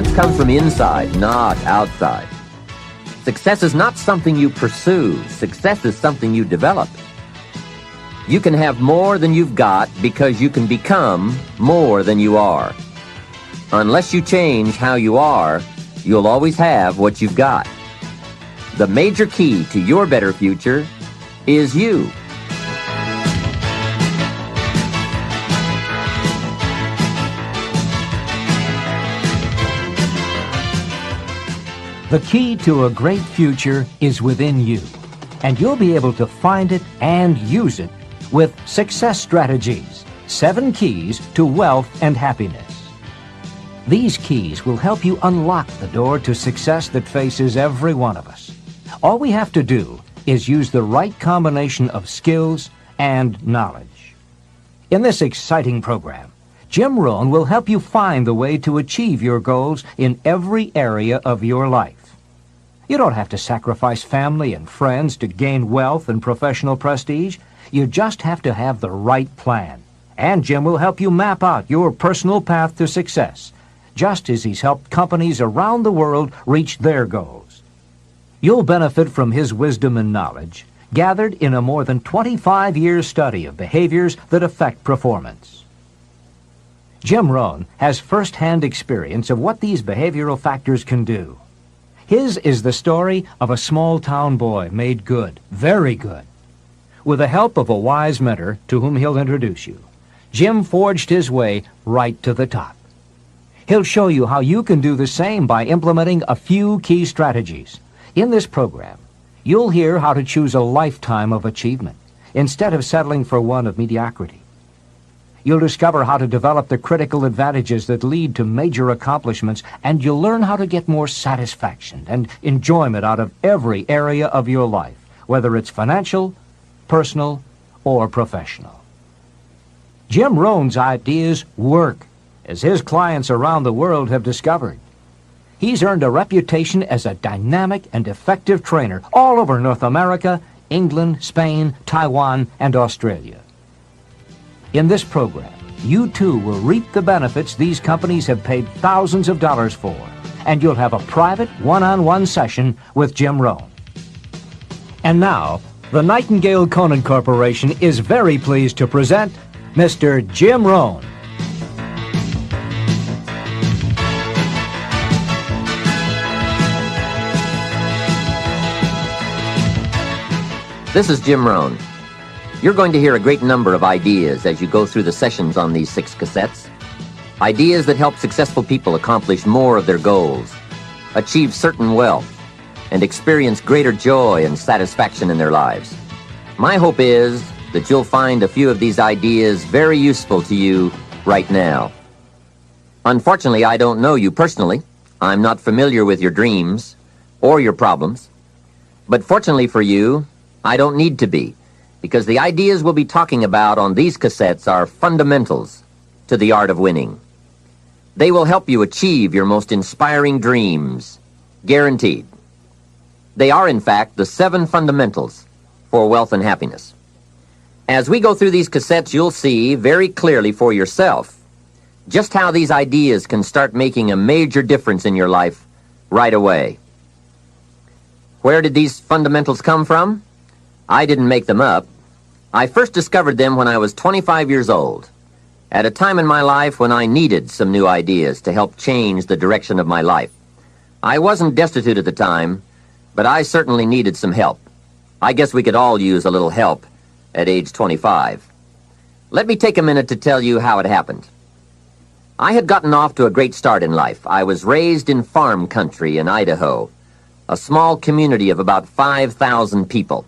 Performance comes from inside, not outside. Success is not something you pursue. Success is something you develop. You can have more than you've got because you can become more than you are. Unless you change how you are, you'll always have what you've got. The major key to your better future is you. The key to a great future is within you, and you'll be able to find it and use it with Success Strategies, 7 Keys to Wealth and Happiness. These keys will help you unlock the door to success that faces every one of us. All we have to do is use the right combination of skills and knowledge. In this exciting program, Jim Rohn will help you find the way to achieve your goals in every area of your life. You don't have to sacrifice family and friends to gain wealth and professional prestige. You just have to have the right plan. And Jim will help you map out your personal path to success, just as he's helped companies around the world reach their goals. You'll benefit from his wisdom and knowledge, gathered in a more than 25-year study of behaviors that affect performance. Jim Rohn has first-hand experience of what these behavioral factors can do. His is the story of a small-town boy made good, very good. With the help of a wise mentor to whom he'll introduce you, Jim forged his way right to the top. He'll show you how you can do the same by implementing a few key strategies. In this program, you'll hear how to choose a lifetime of achievement instead of settling for one of mediocrity. You'll discover how to develop the critical advantages that lead to major accomplishments, and you'll learn how to get more satisfaction and enjoyment out of every area of your life, whether it's financial, personal, or professional. Jim Rohn's ideas work, as his clients around the world have discovered. He's earned a reputation as a dynamic and effective trainer all over North America, England, Spain, Taiwan, and Australia. In this program, you too will reap the benefits these companies have paid thousands of dollars for, and you'll have a private one-on-one session with Jim Rohn. And now, the Nightingale Conant Corporation is very pleased to present Mr. Jim Rohn. This is Jim Rohn. You're going to hear a great number of ideas as you go through the sessions on these 6 cassettes. Ideas that help successful people accomplish more of their goals, achieve certain wealth, and experience greater joy and satisfaction in their lives. My hope is that you'll find a few of these ideas very useful to you right now. Unfortunately, I don't know you personally. I'm not familiar with your dreams or your problems. But fortunately for you, I don't need to be, because the ideas we'll be talking about on these cassettes are fundamentals to the art of winning. They will help you achieve your most inspiring dreams, guaranteed. They are, in fact, the 7 fundamentals for wealth and happiness. As we go through these cassettes, you'll see very clearly for yourself just how these ideas can start making a major difference in your life right away. Where did these fundamentals come from? I didn't make them up. I first discovered them when I was 25 years old, at a time in my life when I needed some new ideas to help change the direction of my life. I wasn't destitute at the time, but I certainly needed some help. I guess we could all use a little help at age 25. Let me take a minute to tell you how it happened. I had gotten off to a great start in life. I was raised in farm country in Idaho, a small community of about 5,000 people,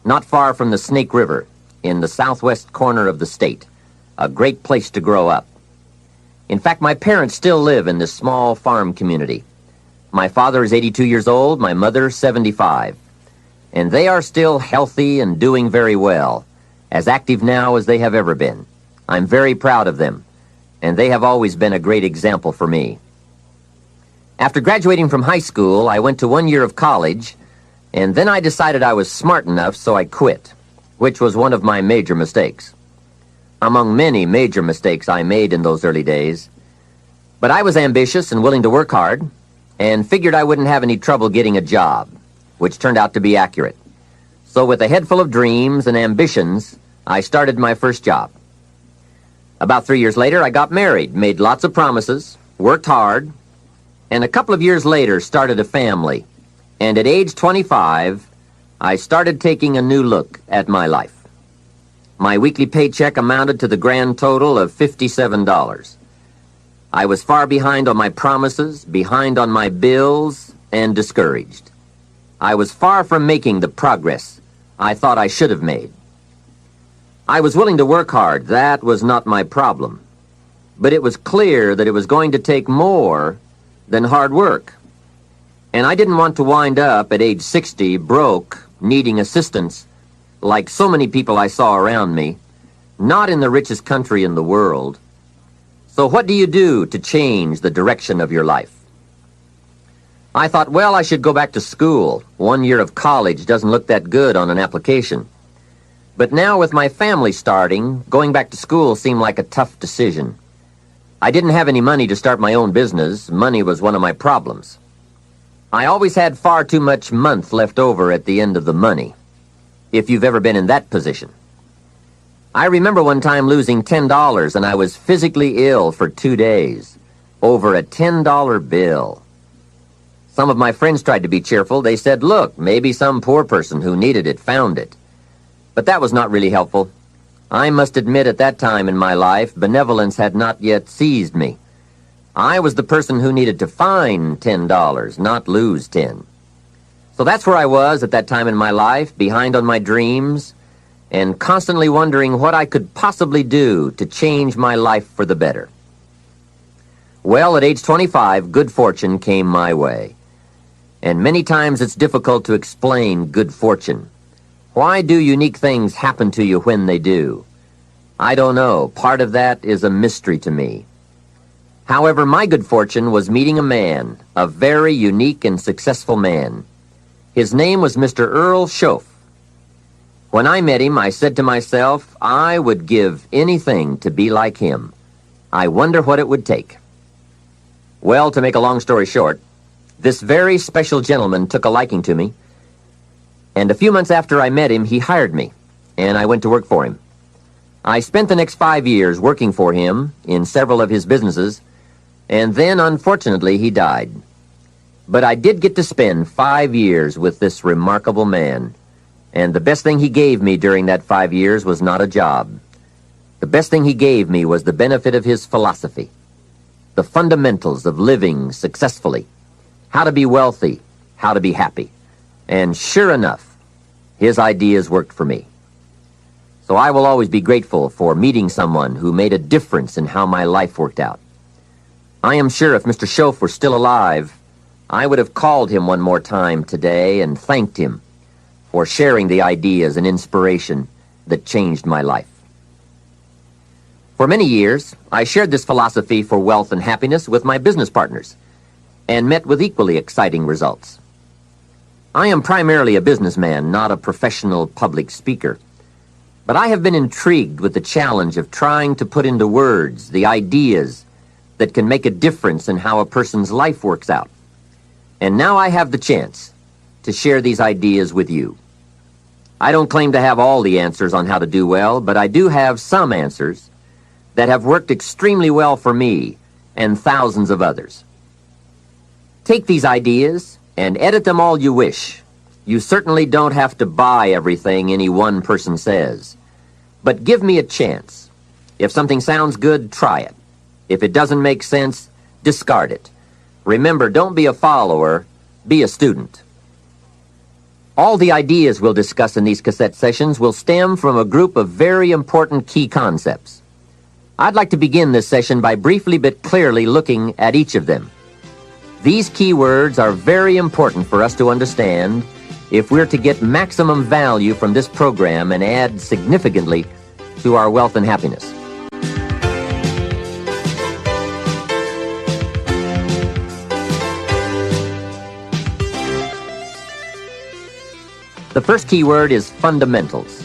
not far from the Snake River, in the southwest corner of the state, a great place to grow up. In fact, my parents still live in this small farm community. My father is 82 years old, my mother 75, and they are still healthy and doing very well, as active now as they have ever been. I'm very proud of them, and they have always been a great example for me. After graduating from high school, I went to 1 year of college, and then I decided I was smart enough, so I quit, which was one of my major mistakes. Among many major mistakes I made in those early days, But I was ambitious and willing to work hard, and figured I wouldn't have any trouble getting a job, which turned out to be accurate. So with a head full of dreams and ambitions, I started my first job. About 3 years later, I got married, made lots of promises, worked hard, and a couple of years later started a family. And at age 25, I started taking a new look at my life. My weekly paycheck amounted to the grand total of $57. I was far behind on my promises, behind on my bills, and discouraged. I was far from making the progress I thought I should have made. I was willing to work hard. That was not my problem. But it was clear that it was going to take more than hard work. And I didn't want to wind up at age 60 broke, needing assistance, like so many people I saw around me, not in the richest country in the world. So what do you do to change the direction of your life? I thought, well, I should go back to school. 1 year of college doesn't look that good on an application. But now with my family starting, going back to school seemed like a tough decision. I didn't have any money to start my own business. Money was one of my problems. I always had far too much month left over at the end of the money, if you've ever been in that position. I remember one time losing $10, and I was physically ill for 2 days over a $10 bill. Some of my friends tried to be cheerful. They said, look, maybe some poor person who needed it found it. But that was not really helpful. I must admit at that time in my life, benevolence had not yet seized me. I was the person who needed to find $10, not lose 10. So that's where I was at that time in my life, behind on my dreams, and constantly wondering what I could possibly do to change my life for the better. Well, at age 25, good fortune came my way. And many times it's difficult to explain good fortune. Why do unique things happen to you when they do? I don't know. Part of that is a mystery to me. However, my good fortune was meeting a man, a very unique and successful man. His name was Mr. Earl Schoaf. When I met him, I said to myself, I would give anything to be like him. I wonder what it would take. Well, to make a long story short, this very special gentleman took a liking to me, and a few months after I met him, he hired me, and I went to work for him. I spent the next 5 years working for him in several of his businesses, and then, unfortunately, he died. But I did get to spend 5 years with this remarkable man, and the best thing he gave me during that 5 years was not a job. The best thing he gave me was the benefit of his philosophy, the fundamentals of living successfully, how to be wealthy, how to be happy. And sure enough, his ideas worked for me. So I will always be grateful for meeting someone who made a difference in how my life worked out. I am sure if Mr. Schoaf were still alive, I would have called him one more time today and thanked him for sharing the ideas and inspiration that changed my life. For many years, I shared this philosophy for wealth and happiness with my business partners and met with equally exciting results. I am primarily a businessman, not a professional public speaker, but I have been intrigued with the challenge of trying to put into words the ideas that can make a difference in how a person's life works out. And now I have the chance to share these ideas with you. I don't claim to have all the answers on how to do well, but I do have some answers that have worked extremely well for me and thousands of others. Take these ideas and edit them all you wish. You certainly don't have to buy everything any one person says. But give me a chance. If something sounds good, try it. If it doesn't make sense, discard it. Remember, don't be a follower, be a student. All the ideas we'll discuss in these cassette sessions will stem from a group of very important key concepts. I'd like to begin this session by briefly but clearly looking at each of them. These key words are very important for us to understand if we're to get maximum value from this program and add significantly to our wealth and happiness. The first key word is fundamentals.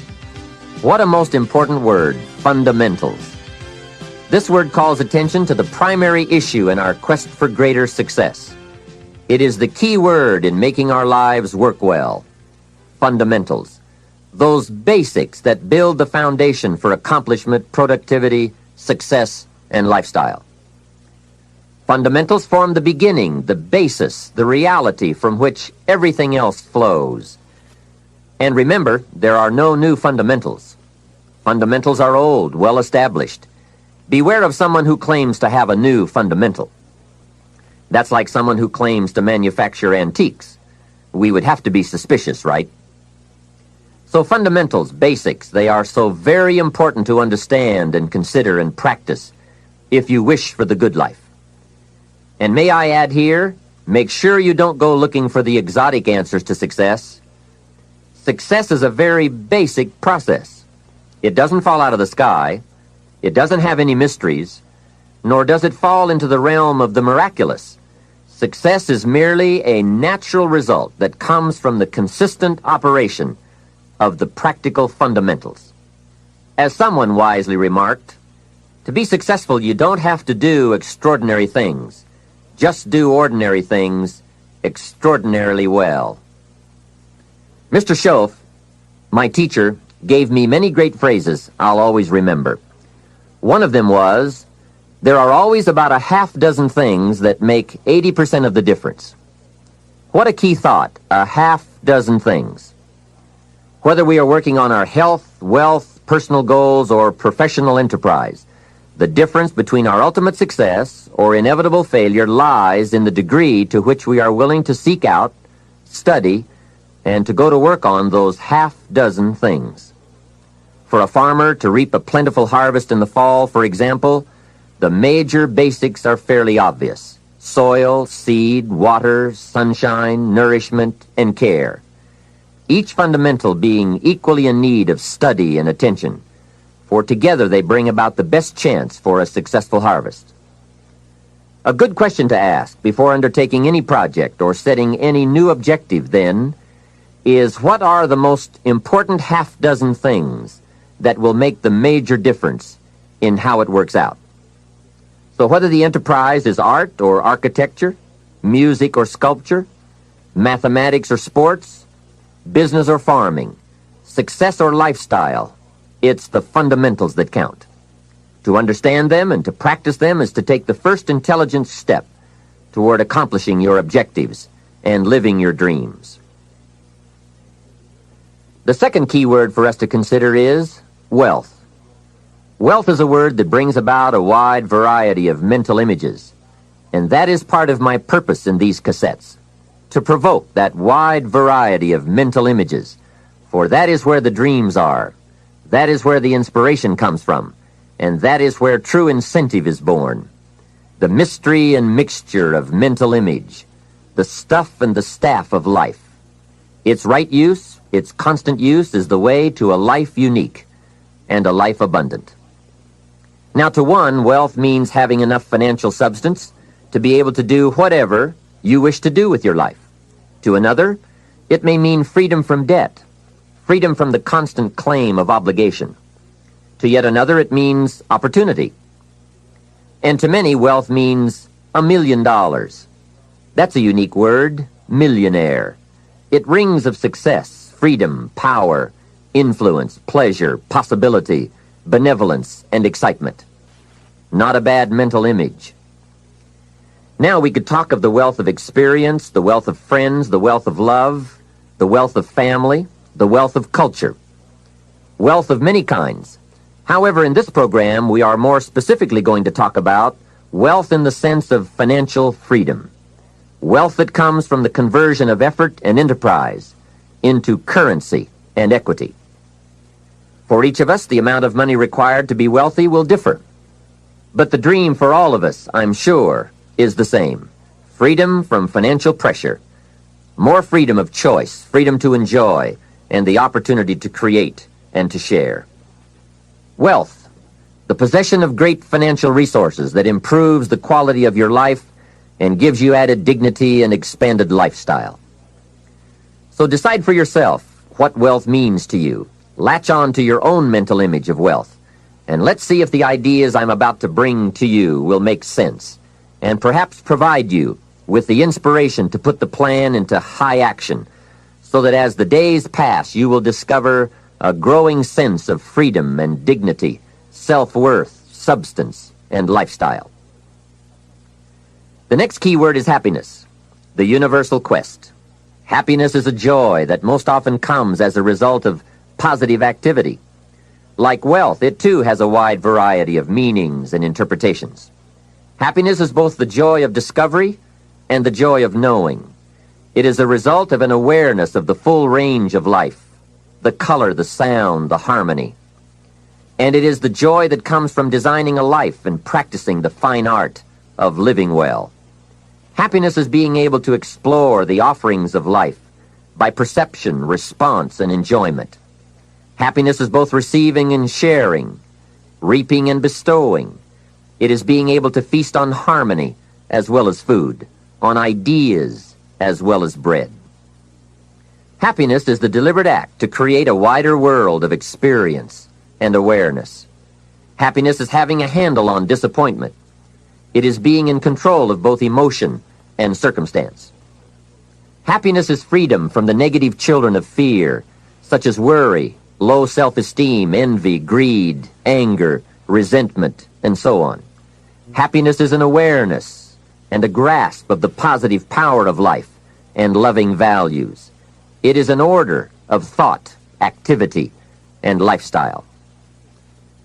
What a most important word, fundamentals. This word calls attention to the primary issue in our quest for greater success. It is the key word in making our lives work well. Fundamentals. Those basics that build the foundation for accomplishment, productivity, success, and lifestyle. Fundamentals form the beginning, the basis, the reality from which everything else flows. And remember, there are no new fundamentals. Fundamentals are old, well established. Beware of someone who claims to have a new fundamental. That's like someone who claims to manufacture antiques. We would have to be suspicious, right? So fundamentals, basics, they are so very important to understand and consider and practice if you wish for the good life. And may I add here, make sure you don't go looking for the exotic answers to success. Success is a very basic process. It doesn't fall out of the sky. It doesn't have any mysteries, nor does it fall into the realm of the miraculous. Success is merely a natural result that comes from the consistent operation of the practical fundamentals. As someone wisely remarked, to be successful, you don't have to do extraordinary things. Just do ordinary things extraordinarily well. Mr. Schoaf, my teacher, gave me many great phrases I'll always remember. One of them was, there are always about a half dozen things that make 80% of the difference. What a key thought, a half dozen things. Whether we are working on our health, wealth, personal goals, or professional enterprise, the difference between our ultimate success or inevitable failure lies in the degree to which we are willing to seek out, study, and to go to work on those half dozen things. For a farmer to reap a plentiful harvest in the fall, for example, the major basics are fairly obvious. Soil, seed, water, sunshine, nourishment, and care. Each fundamental being equally in need of study and attention, for together they bring about the best chance for a successful harvest. A good question to ask before undertaking any project or setting any new objective, then, is what are the most important half dozen things that will make the major difference in how it works out? So whether the enterprise is art or architecture, music or sculpture, mathematics or sports, business or farming, success or lifestyle, it's the fundamentals that count. To understand them and to practice them is to take the first intelligent step toward accomplishing your objectives and living your dreams. The second key word for us to consider is wealth. Wealth is a word that brings about a wide variety of mental images, and that is part of my purpose in these cassettes, to provoke that wide variety of mental images, for that is where the dreams are, that is where the inspiration comes from, and that is where true incentive is born. The mystery and mixture of mental image, the stuff and the staff of life. Its right use, its constant use is the way to a life unique and a life abundant. Now, to one, wealth means having enough financial substance to be able to do whatever you wish to do with your life. To another, it may mean freedom from debt, freedom from the constant claim of obligation. To yet another, it means opportunity. And to many, wealth means $1 million. That's a unique word, millionaire. It rings of success, freedom, power, influence, pleasure, possibility, benevolence, and excitement. Not a bad mental image. Now we could talk of the wealth of experience, the wealth of friends, the wealth of love, the wealth of family, the wealth of culture. Wealth of many kinds. However, in this program, we are more specifically going to talk about wealth in the sense of financial freedom. Wealth that comes from the conversion of effort and enterprise into currency and equity. For each of us, the amount of money required to be wealthy will differ. But the dream for all of us, I'm sure, is the same. Freedom from financial pressure. More freedom of choice, freedom to enjoy, and the opportunity to create and to share. Wealth, the possession of great financial resources that improves the quality of your life and gives you added dignity and expanded lifestyle. So decide for yourself what wealth means to you. Latch on to your own mental image of wealth And let's see if the ideas I'm about to bring to you will make sense and perhaps provide you with the inspiration to put the plan into high action so that as the days pass, you will discover a growing sense of freedom and dignity, self-worth, substance, and lifestyle. The next key word is happiness, the universal quest. Happiness is a joy that most often comes as a result of positive activity. Like wealth, it too has a wide variety of meanings and interpretations. Happiness is both the joy of discovery and the joy of knowing. It is a result of an awareness of the full range of life, the color, the sound, the harmony. And it is the joy that comes from designing a life and practicing the fine art of living well. Happiness is being able to explore the offerings of life by perception, response, and enjoyment. Happiness is both receiving and sharing, reaping and bestowing. It is being able to feast on harmony as well as food, on ideas as well as bread. Happiness is the deliberate act to create a wider world of experience and awareness. Happiness is having a handle on disappointment. It is being in control of both emotion and circumstance. Happiness is freedom from the negative children of fear, such as worry, low self-esteem, envy, greed, anger, resentment, and so on. Happiness is an awareness and a grasp of the positive power of life and loving values. It is an order of thought, activity, and lifestyle.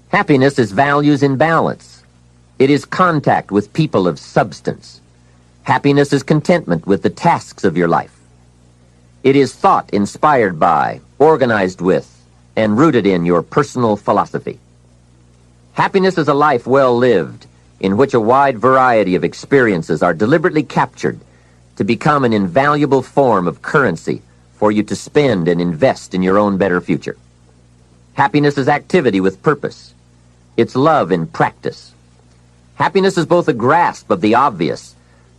Happiness is values in balance. It is contact with people of substance. Happiness is contentment with the tasks of your life. It is thought inspired by, organized with, and rooted in your personal philosophy. Happiness is a life well lived, in which a wide variety of experiences are deliberately captured to become an invaluable form of currency for you to spend and invest in your own better future. Happiness is activity with purpose. It's love in practice. Happiness is both a grasp of the obvious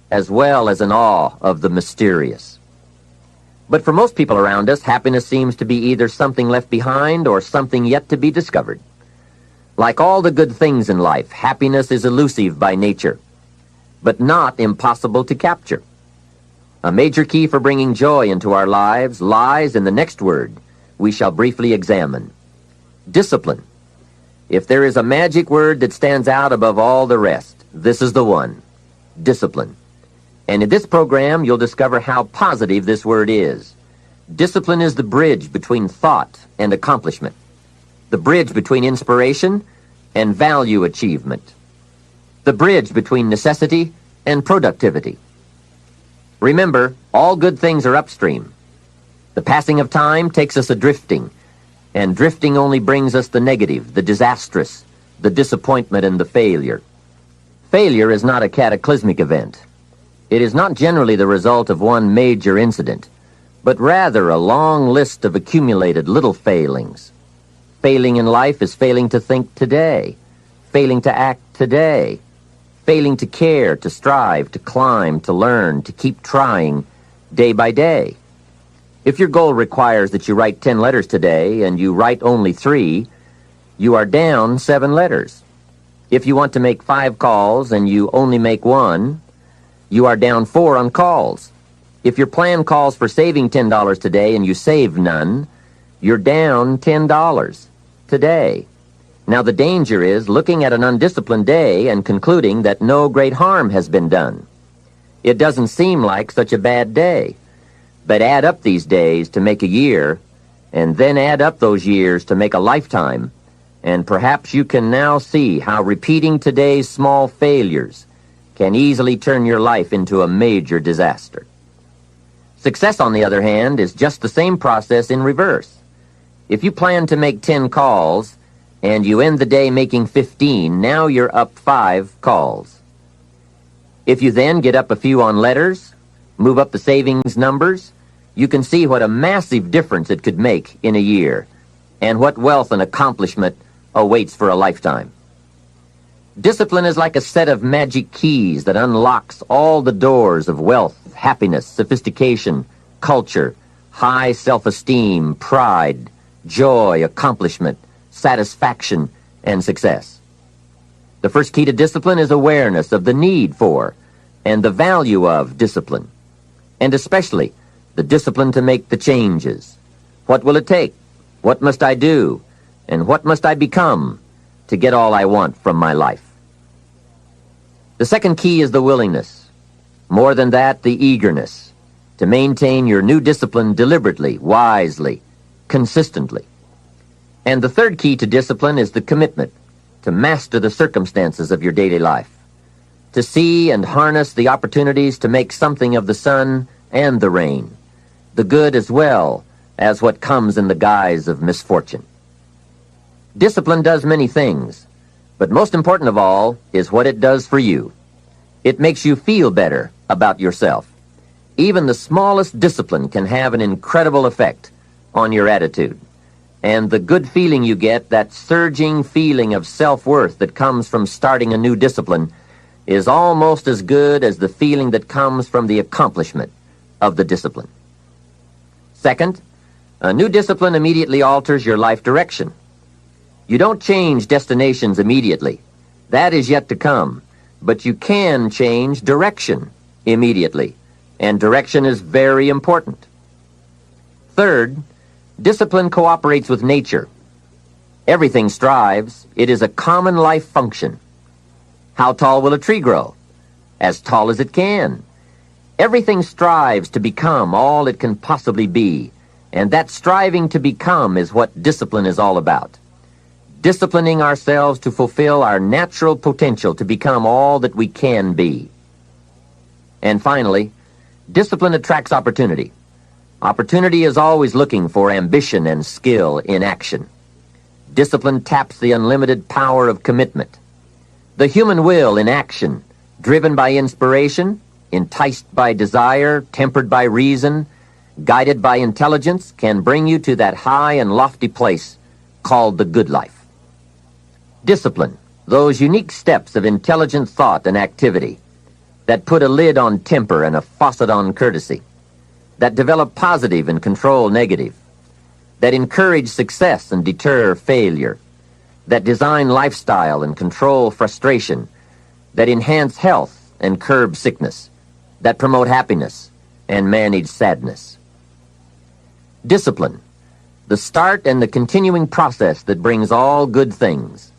as well as an awe of the mysterious. But for most people around us, happiness seems to be either something left behind or something yet to be discovered. Like all the good things in life, happiness is elusive by nature, but not impossible to capture. A major key for bringing joy into our lives lies in the next word we shall briefly examine: discipline. If there is a magic word that stands out above all the rest, this is the one: discipline. And in this program, you'll discover how positive this word is. Discipline is the bridge between thought and accomplishment, the bridge between inspiration and value achievement, the bridge between necessity and productivity. Remember, all good things are upstream. The passing of time takes us a-drifting, and drifting only brings us the negative, the disastrous, the disappointment, and the failure. Failure is not a cataclysmic event. It is not generally the result of one major incident, but rather a long list of accumulated little failings. Failing in life is failing to think today, failing to act today, failing to care, to strive, to climb, to learn, to keep trying day by day. If your goal requires that you write 10 letters today and you write only 3, you are down 7 letters. If you want to make 5 calls and you only make 1, you are down 4 on calls. If your plan calls for saving $10 today and you save none, you're down $10 today. Now the danger is looking at an undisciplined day and concluding that no great harm has been done. It doesn't seem like such a bad day. But add up these days to make a year, and then add up those years to make a lifetime, and perhaps you can now see how repeating today's small failures can easily turn your life into a major disaster. Success, on the other hand, is just the same process in reverse. If you plan to make 10 calls and you end the day making 15, now you're up 5 calls. If you then get up a few on letters, move up the savings numbers, you can see what a massive difference it could make in a year, and what wealth and accomplishment awaits for a lifetime. Discipline is like a set of magic keys that unlocks all the doors of wealth, happiness, sophistication, culture, high self-esteem, pride, joy, accomplishment, satisfaction, and success. The first key to discipline is awareness of the need for and the value of discipline, and especially the discipline to make the changes. What will it take? What must I do? And what must I become to get all I want from my life? The second key is the willingness. More than that, the eagerness to maintain your new discipline deliberately, wisely, consistently. And the third key to discipline is the commitment to master the circumstances of your daily life, to see and harness the opportunities to make something of the sun and the rain, the good as well as what comes in the guise of misfortune. Discipline does many things, but most important of all is what it does for you. It makes you feel better about yourself. Even the smallest discipline can have an incredible effect on your attitude. And the good feeling you get, that surging feeling of self-worth that comes from starting a new discipline, is almost as good as the feeling that comes from the accomplishment of the discipline. Second, a new discipline immediately alters your life direction. You don't change destinations immediately. That is yet to come. But you can change direction immediately. And direction is very important. Third, discipline cooperates with nature. Everything strives. It is a common life function. How tall will a tree grow? As tall as it can. Everything strives to become all it can possibly be, and that striving to become is what discipline is all about. Disciplining ourselves to fulfill our natural potential to become all that we can be. And finally, discipline attracts opportunity. Opportunity is always looking for ambition and skill in action. Discipline taps the unlimited power of commitment. The human will in action, driven by inspiration, enticed by desire, tempered by reason, guided by intelligence, can bring you to that high and lofty place called the good life. Discipline, those unique steps of intelligent thought and activity that put a lid on temper and a faucet on courtesy, that develop positive and control negative, that encourage success and deter failure, that design lifestyle and control frustration, that enhance health and curb sickness, that promote happiness and manage sadness. Discipline, the start and the continuing process that brings all good things.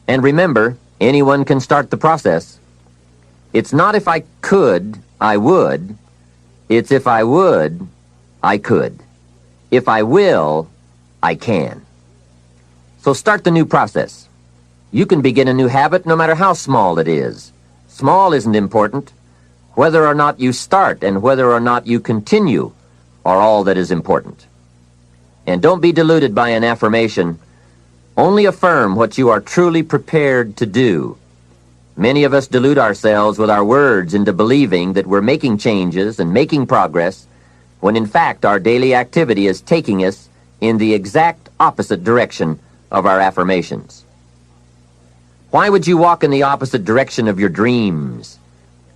And remember, anyone can start the process. It's not if I could, I would. It's if I would, I could. If I will, I can. So start the new process. You can begin a new habit no matter how small it is. Small isn't important. Whether or not you start and whether or not you continue are all that is important. And don't be deluded by an affirmation. Only affirm what you are truly prepared to do. Many of us delude ourselves with our words into believing that we're making changes and making progress, when in fact our daily activity is taking us in the exact opposite direction of our affirmations. Why would you walk in the opposite direction of your dreams?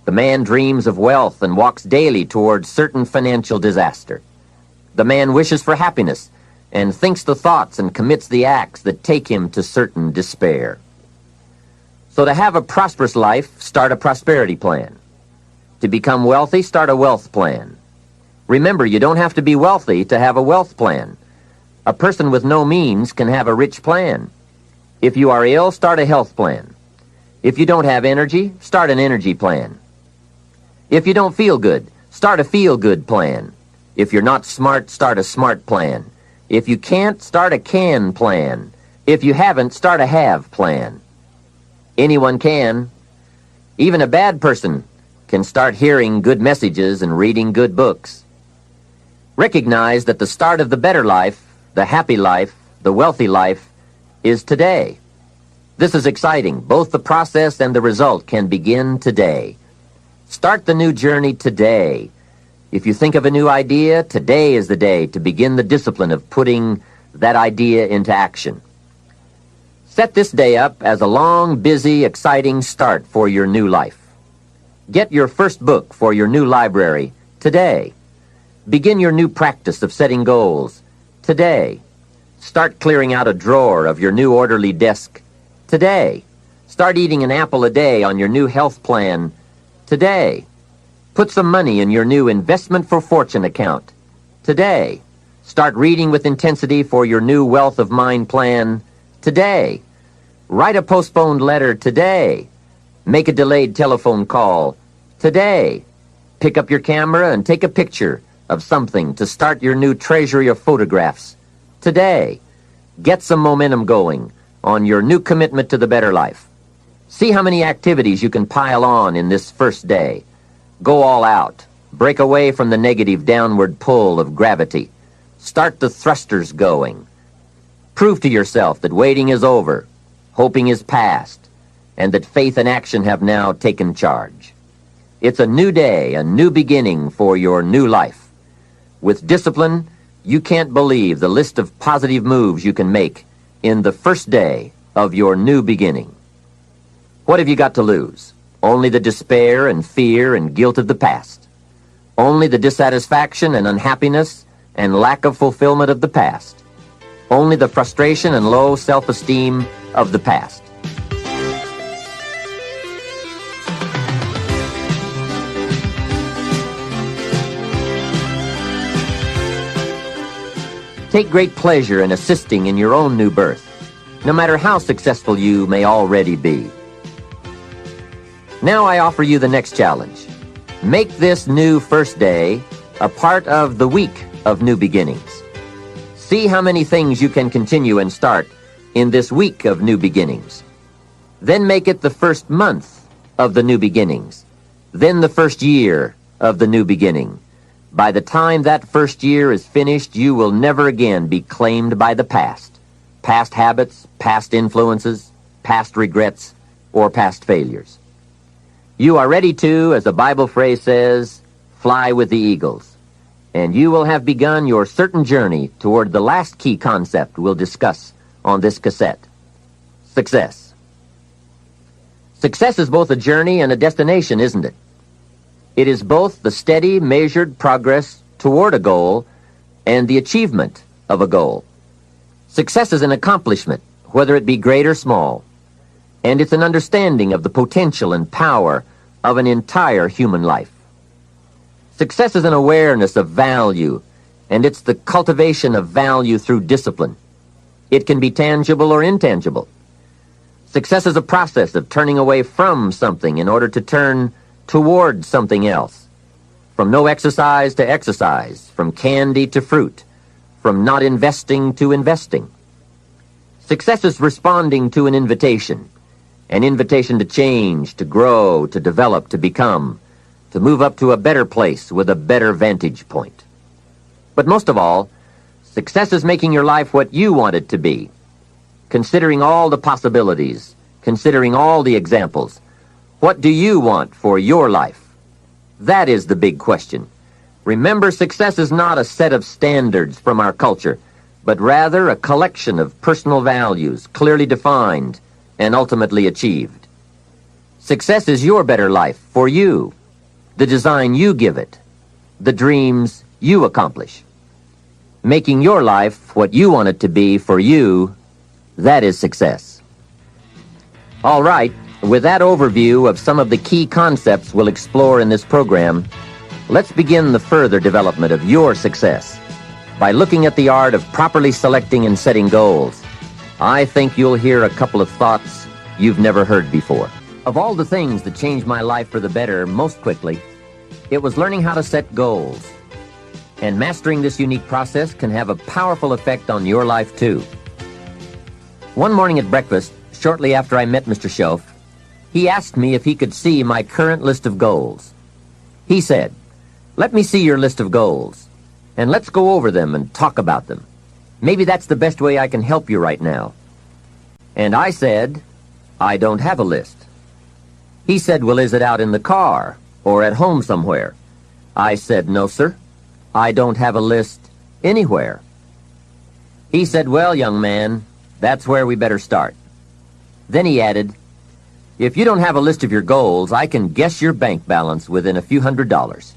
The man dreams of wealth and walks daily towards certain financial disaster. The man wishes for happiness and thinks the thoughts and commits the acts that take him to certain despair. So to have a prosperous life, start a prosperity plan. To become wealthy, start a wealth plan. Remember, you don't have to be wealthy to have a wealth plan. A person with no means can have a rich plan. If you are ill, start a health plan. If you don't have energy, start an energy plan. If you don't feel good, start a feel-good plan. If you're not smart, start a smart plan. If you can't, start a can plan. If you haven't, start a have plan. Anyone can. Even a bad person can start hearing good messages and reading good books. Recognize that the start of the better life, the happy life, the wealthy life, is today. This is exciting. Both the process and the result can begin today. Start the new journey today. If you think of a new idea, today is the day to begin the discipline of putting that idea into action. Set this day up as a long, busy, exciting start for your new life. Get your first book for your new library today. Begin your new practice of setting goals today. Start clearing out a drawer of your new orderly desk Today. Start eating an apple a day on your new health plan. Today. Put some money in your new investment for fortune account. Today. Start reading with intensity for your new wealth of mind plan. Today. Write a postponed letter today. Make a delayed telephone call today. Pick up your camera and take a picture of something to start your new treasury of photographs today. Get some momentum going on your new commitment to the better life. See how many activities you can pile on in this first day. Go all out. Break away from the negative downward pull of gravity. Start the thrusters going. Prove to yourself that waiting is over, hoping is past, and that faith and action have now taken charge. It's a new day, a new beginning for your new life. With discipline, you can't believe the list of positive moves you can make in the first day of your new beginning. What have you got to lose? Only the despair and fear and guilt of the past. Only the dissatisfaction and unhappiness and lack of fulfillment of the past. Only the frustration and low self-esteem of the past. Take great pleasure in assisting in your own new birth, no matter how successful you may already be. Now I offer you the next challenge. Make this new first day a part of the week of new beginnings. See how many things you can continue and start in this week of new beginnings. Then make it the first month of the new beginnings. Then the first year of the new beginning. By the time that first year is finished, you will never again be claimed by the past. Past habits, past influences, past regrets, or past failures. You are ready to, as the Bible phrase says, fly with the eagles. And you will have begun your certain journey toward the last key concept we'll discuss on this cassette. Success. Success is both a journey and a destination, isn't it? It is both the steady, measured progress toward a goal and the achievement of a goal. Success is an accomplishment, whether it be great or small, and it's an understanding of the potential and power of an entire human life. Success is an awareness of value, and it's the cultivation of value through discipline. It can be tangible or intangible. Success is a process of turning away from something in order to turn toward something else. From no exercise to exercise, from candy to fruit, from not investing to investing. Success is responding to an invitation to change, to grow, to develop, to become, to move up to a better place with a better vantage point. But most of all, success is making your life what you want it to be, considering all the possibilities, considering all the examples. What do you want for your life? That is the big question. Remember, success is not a set of standards from our culture, but rather a collection of personal values, clearly defined and ultimately achieved. Success is your better life for you, the design you give it, the dreams you accomplish. Making your life what you want it to be for you, that is success. All right. With that overview of some of the key concepts we'll explore in this program, let's begin the further development of your success by looking at the art of properly selecting and setting goals. I think you'll hear a couple of thoughts you've never heard before. Of all the things that changed my life for the better most quickly, it was learning how to set goals. And mastering this unique process can have a powerful effect on your life too. One morning at breakfast, shortly after I met Mr. Schoaf, he asked me if he could see my current list of goals. He said, "Let me see your list of goals, and let's go over them and talk about them. Maybe that's the best way I can help you right now." And I said, "I don't have a list." He said, "Well, is it out in the car or at home somewhere?" I said, "No, sir. I don't have a list anywhere." He said, "Well, young man, that's where we better start." Then he added, "If you don't have a list of your goals, I can guess your bank balance within a few $100s.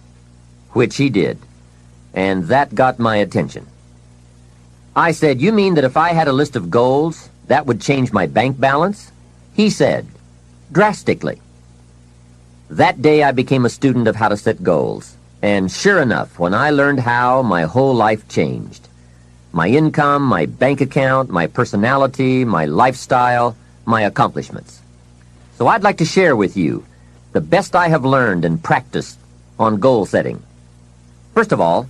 Which he did, and that got my attention. I said, "You mean that if I had a list of goals, that would change my bank balance?" He said, drastically. That day I became a student of how to set goals. And sure enough, when I learned how, my whole life changed. My income, my bank account, my personality, my lifestyle, my accomplishments. So I'd like to share with you the best I have learned and practiced on goal setting. First of all,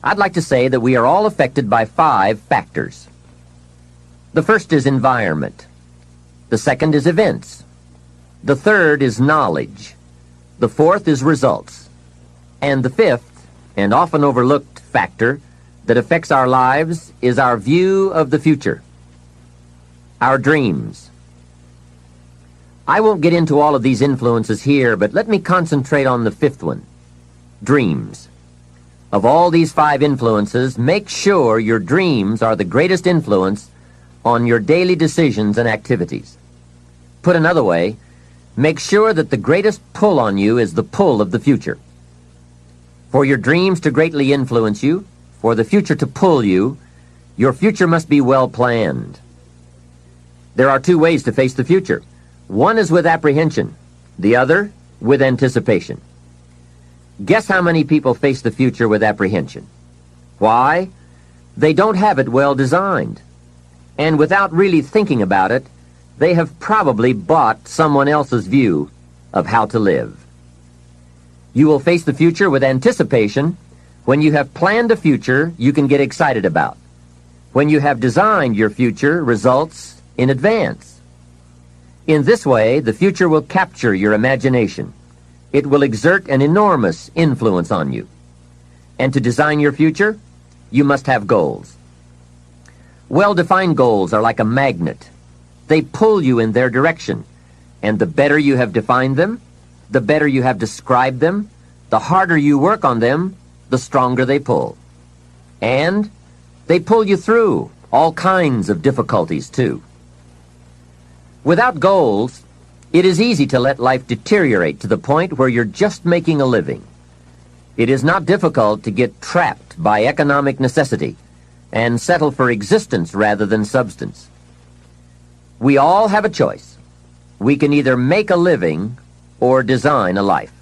I'd like to say that we are all affected by 5 factors. The first is environment. The second is events. The third is knowledge. The fourth is results. And the fifth, and often overlooked factor that affects our lives is our view of the future. Our dreams. I won't get into all of these influences here, but let me concentrate on the fifth one, dreams. Of all these 5 influences, make sure your dreams are the greatest influence on your daily decisions and activities. Put another way, make sure that the greatest pull on you is the pull of the future. For your dreams to greatly influence you, for the future to pull you, your future must be well planned. There are 2 ways to face the future. One is with apprehension, the other with anticipation. Guess how many people face the future with apprehension? Why? They don't have it well designed. And without really thinking about it, they have probably bought someone else's view of how to live. You will face the future with anticipation when you have planned a future you can get excited about, when you have designed your future results in advance. In this way, the future will capture your imagination. It will exert an enormous influence on you. And to design your future, you must have goals. Well-defined goals are like a magnet. They pull you in their direction. And the better you have defined them, the better you have described them, the harder you work on them, the stronger they pull. And they pull you through all kinds of difficulties, too. Without goals, it is easy to let life deteriorate to the point where you're just making a living. It is not difficult to get trapped by economic necessity and settle for existence rather than substance. We all have a choice. We can either make a living or design a life.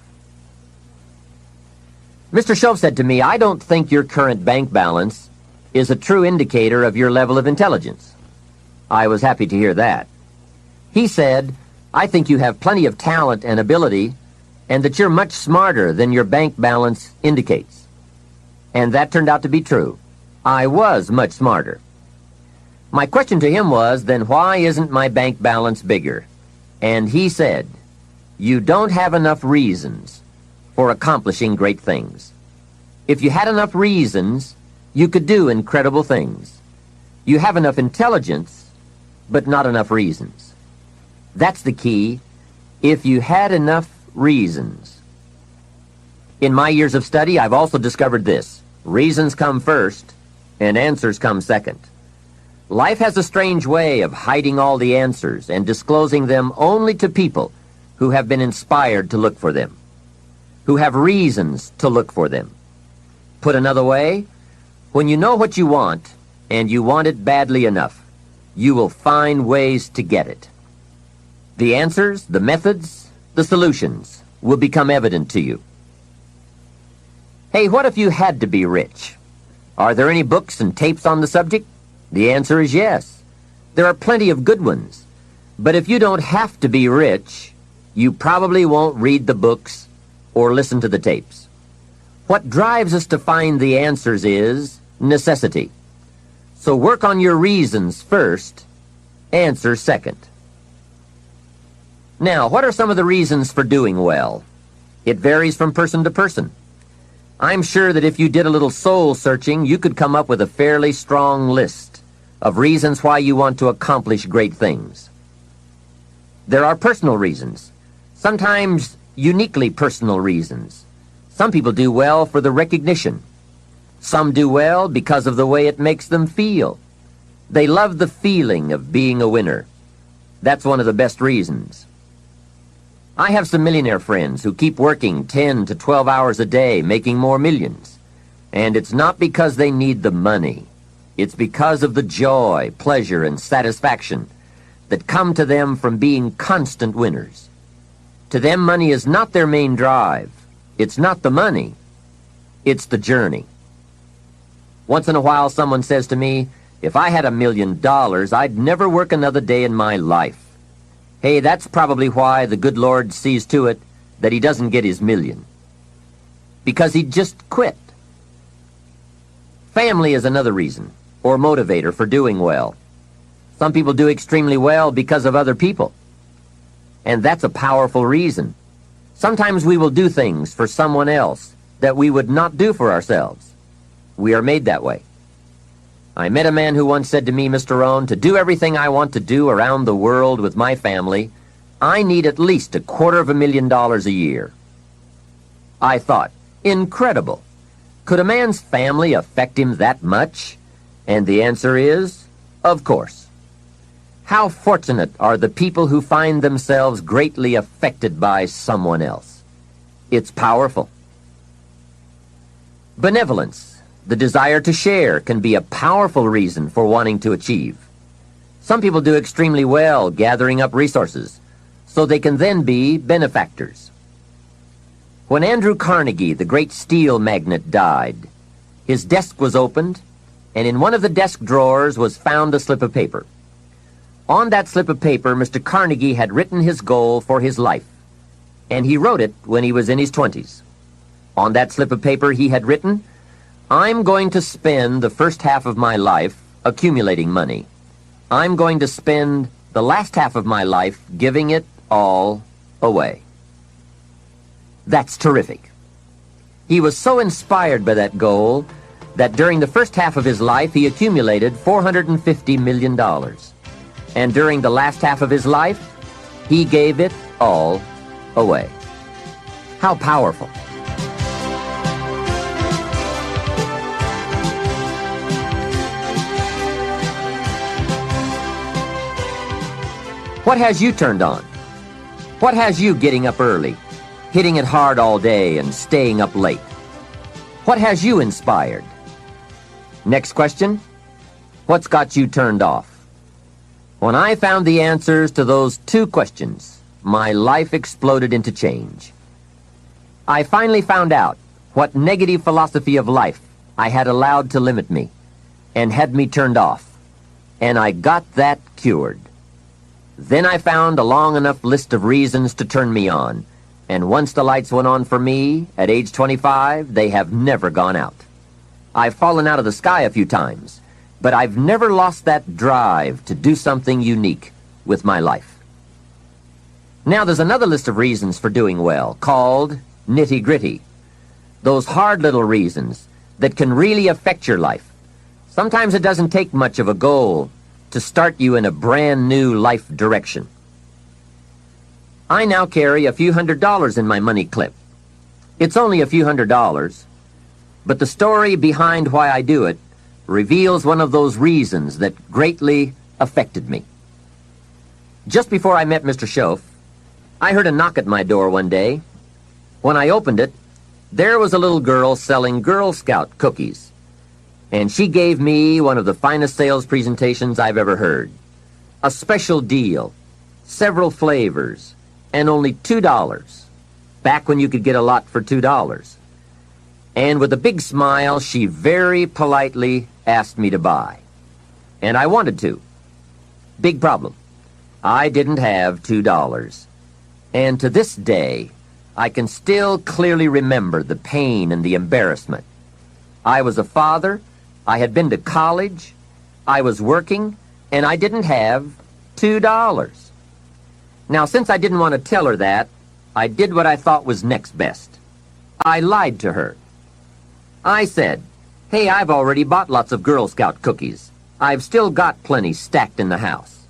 Mr. Shove said to me, "I don't think your current bank balance is a true indicator of your level of intelligence." I was happy to hear that. He said, "I think you have plenty of talent and ability, and that you're much smarter than your bank balance indicates." And that turned out to be true. I was much smarter. My question to him was, then why isn't my bank balance bigger? And he said, "You don't have enough reasons for accomplishing great things. If you had enough reasons, you could do incredible things. You have enough intelligence, but not enough reasons." That's the key. If you had enough reasons. In my years of study, I've also discovered this. Reasons come first, and answers come second. Life has a strange way of hiding all the answers and disclosing them only to people who have been inspired to look for them, who have reasons to look for them. Put another way, when you know what you want, and you want it badly enough, you will find ways to get it. The answers, the methods, the solutions will become evident to you. Hey, what if you had to be rich? Are there any books and tapes on the subject? The answer is yes. There are plenty of good ones. But if you don't have to be rich, you probably won't read the books or listen to the tapes. What drives us to find the answers is necessity. So work on your reasons first, answers second. Now, what are some of the reasons for doing well? It varies from person to person. I'm sure that if you did a little soul searching, you could come up with a fairly strong list of reasons why you want to accomplish great things. There are personal reasons, sometimes uniquely personal reasons. Some people do well for the recognition. Some do well because of the way it makes them feel. They love the feeling of being a winner. That's one of the best reasons. I have some millionaire friends who keep working 10 to 12 hours a day, making more millions. And it's not because they need the money. It's because of the joy, pleasure, and satisfaction that come to them from being constant winners. To them, money is not their main drive. It's not the money. It's the journey. Once in a while, someone says to me, if I had $1 million, I'd never work another day in my life. Hey, that's probably why the good Lord sees to it that he doesn't get his million. Because he'd just quit. Family is another reason, or motivator for doing well. Some people do extremely well because of other people. And that's a powerful reason. Sometimes we will do things for someone else that we would not do for ourselves. We are made that way. I met a man who once said to me, Mr. Rohn, to do everything I want to do around the world with my family, I need at least $250,000 a year. I thought, incredible. Could a man's family affect him that much? And the answer is, of course. How fortunate are the people who find themselves greatly affected by someone else. It's powerful. Benevolence, the desire to share, can be a powerful reason for wanting to achieve. Some people do extremely well gathering up resources, so they can then be benefactors. When Andrew Carnegie, the great steel magnate, died, his desk was opened, and in one of the desk drawers was found a slip of paper. On that slip of paper, Mr. Carnegie had written his goal for his life, and he wrote it when he was in his 20s. On that slip of paper he had written, I'm going to spend the first half of my life accumulating money. I'm going to spend the last half of my life giving it all away. That's terrific. He was so inspired by that goal that during the first half of his life he accumulated $450 million. And during the last half of his life, he gave it all away. How powerful. What has you turned on? What has you getting up early, hitting it hard all day and staying up late? What has you inspired? Next question, what's got you turned off? When I found the answers to those two questions, my life exploded into change. I finally found out what negative philosophy of life I had allowed to limit me and had me turned off, and I got that cured. Then I found a long enough list of reasons to turn me on, and once the lights went on for me, at age 25, they have never gone out. I've fallen out of the sky a few times, but I've never lost that drive to do something unique with my life. Now there's another list of reasons for doing well, called nitty-gritty. Those hard little reasons that can really affect your life. Sometimes it doesn't take much of a goal to start you in a brand new life direction. I now carry a few $100s in my money clip. It's only a few $100s, but the story behind why I do it reveals one of those reasons that greatly affected me. Just before I met Mr. Schoaf, I heard a knock at my door one day. When I opened it, there was a little girl selling Girl Scout cookies, and she gave me one of the finest sales presentations I've ever heard. A special deal, several flavors, and only $2, back when you could get a lot for $2. And with a big smile, she very politely asked me to buy. And I wanted to. Big problem. I didn't have $2. And to this day, I can still clearly remember the pain and the embarrassment. I was a father, I had been to college, I was working, and I didn't have $2. Now, since I didn't want to tell her that, I did what I thought was next best. I lied to her. I said, hey, I've already bought lots of Girl Scout cookies. I've still got plenty stacked in the house.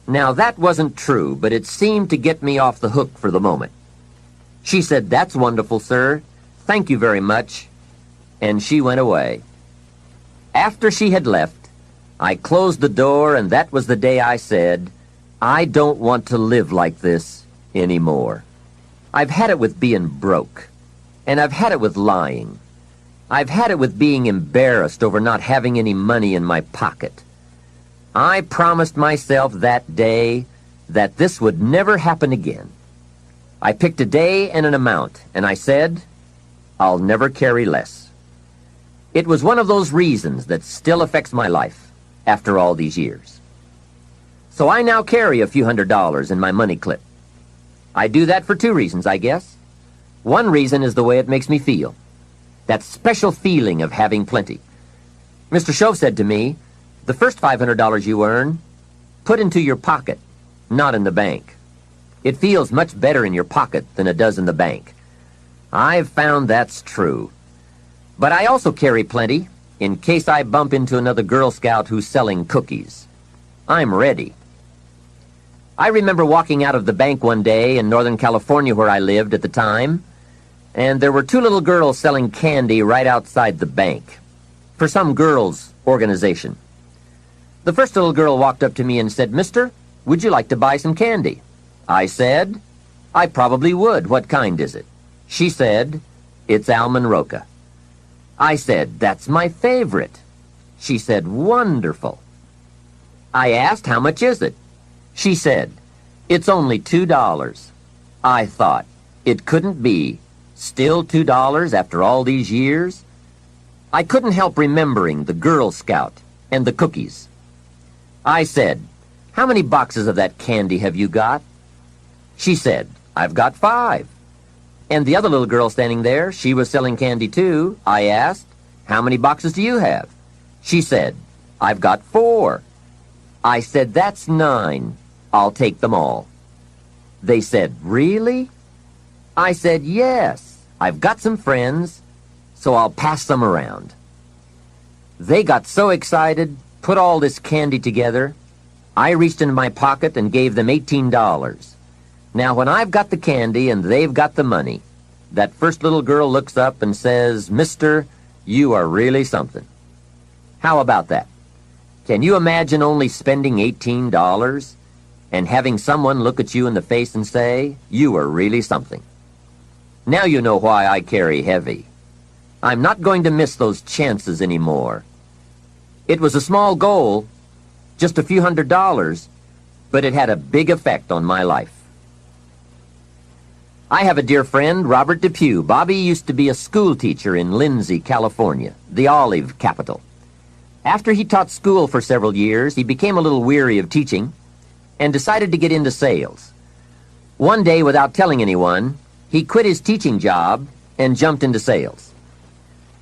Now, that wasn't true, but it seemed to get me off the hook for the moment. She said, that's wonderful, sir. Thank you very much. And she went away. After she had left, I closed the door, and that was the day I said, I don't want to live like this anymore. I've had it with being broke, and I've had it with lying. I've had it with being embarrassed over not having any money in my pocket. I promised myself that day that this would never happen again. I picked a day and an amount, and I said, I'll never carry less. It was one of those reasons that still affects my life after all these years. So I now carry a few $100s in my money clip. I do that for two reasons, I guess. One reason is the way it makes me feel. That special feeling of having plenty. Mr. Shove said to me, the first $500 you earn, put into your pocket, not in the bank. It feels much better in your pocket than it does in the bank. I've found that's true. But I also carry plenty in case I bump into another Girl Scout who's selling cookies. I'm ready. I remember walking out of the bank one day in Northern California where I lived at the time, and there were two little girls selling candy right outside the bank for some girls' organization. The first little girl walked up to me and said, Mister, would you like to buy some candy? I said, I probably would. What kind is it? She said, it's almond roca. I said, that's my favorite. She said, wonderful. I asked, how much is it? She said, it's only $2. I thought, it couldn't be. Still $2 after all these years? I couldn't help remembering the Girl Scout and the cookies. I said, how many boxes of that candy have you got? She said, I've got 5. And the other little girl standing there, she was selling candy too. I asked, how many boxes do you have? She said, I've got 4. I said, that's 9. I'll take them all. They said, really? I said, yes. I've got some friends, so I'll pass some around. They got so excited, put all this candy together. I reached into my pocket and gave them $18. Now, when I've got the candy and they've got the money, that first little girl looks up and says, Mister, you are really something. How about that? Can you imagine only spending $18 and having someone look at you in the face and say, you are really something? Now you know why I carry heavy. I'm not going to miss those chances anymore. It was a small goal, just a few $100s, but it had a big effect on my life. I have a dear friend, Robert Depew. Bobby used to be a school teacher in Lindsay, California, the olive capital. After he taught school for several years, he became a little weary of teaching and decided to get into sales. One day, without telling anyone, he quit his teaching job and jumped into sales.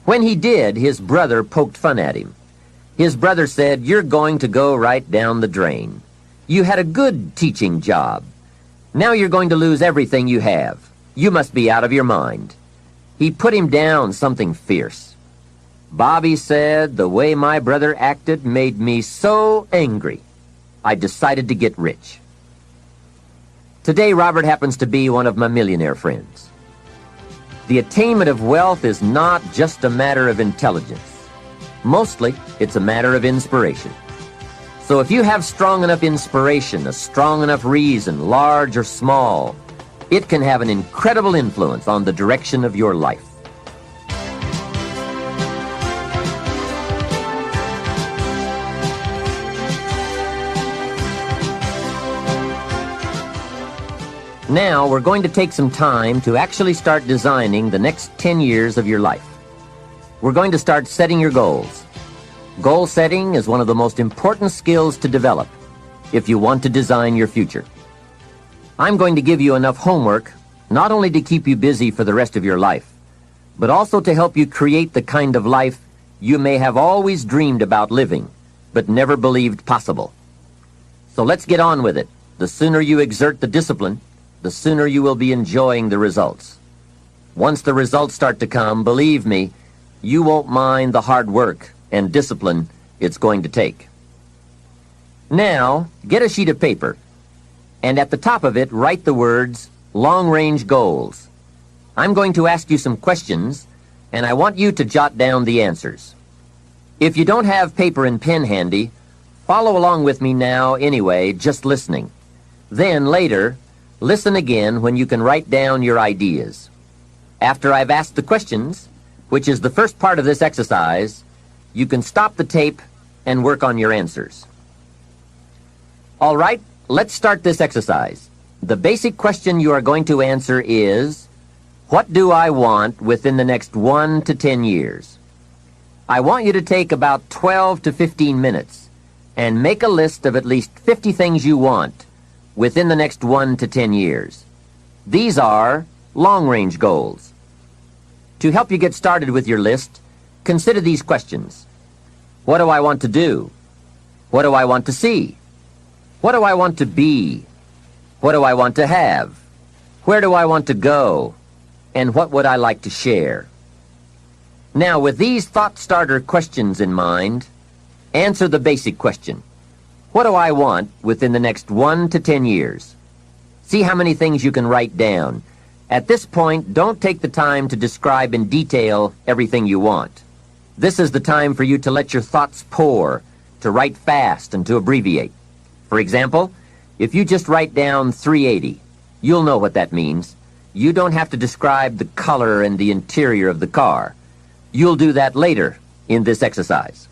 When he did, his brother poked fun at him. His brother said, you're going to go right down the drain. You had a good teaching job. Now you're going to lose everything you have. You must be out of your mind. He put him down something fierce. Bobby said the way my brother acted made me so angry, I decided to get rich. Today, Robert happens to be one of my millionaire friends. The attainment of wealth is not just a matter of intelligence. Mostly, it's a matter of inspiration. So if you have strong enough inspiration, a strong enough reason, large or small, it can have an incredible influence on the direction of your life. Now, we're going to take some time to actually start designing the next 10 years of your life. We're going to start setting your goals. Goal setting is one of the most important skills to develop if you want to design your future. I'm going to give you enough homework not only to keep you busy for the rest of your life, but also to help you create the kind of life you may have always dreamed about living, but never believed possible. So let's get on with it. The sooner you exert the discipline, the sooner you will be enjoying the results. Once the results start to come, believe me, you won't mind the hard work and discipline it's going to take. Now, get a sheet of paper, and at the top of it, write the words, long-range goals. I'm going to ask you some questions, and I want you to jot down the answers. If you don't have paper and pen handy, follow along with me now anyway, just listening. Then, later, listen again when you can write down your ideas. After I've asked the questions, which is the first part of this exercise, you can stop the tape and work on your answers. All right, let's start this exercise. The basic question you are going to answer is, what do I want within the next 1 to 10 years? I want you to take about 12 to 15 minutes and make a list of at least 50 things you want within the next 1 to 10 years. These are long-range goals. To help you get started with your list, consider these questions. What do I want to do? What do I want to see? What do I want to be? What do I want to have? Where do I want to go? And what would I like to share? Now, with these thought-starter questions in mind, answer the basic question. What do I want within the next 1 to 10 years? See how many things you can write down. At this point, don't take the time to describe in detail everything you want. This is the time for you to let your thoughts pour, to write fast and to abbreviate. For example, if you just write down 380, you'll know what that means. You don't have to describe the color and the interior of the car. You'll do that later in this exercise.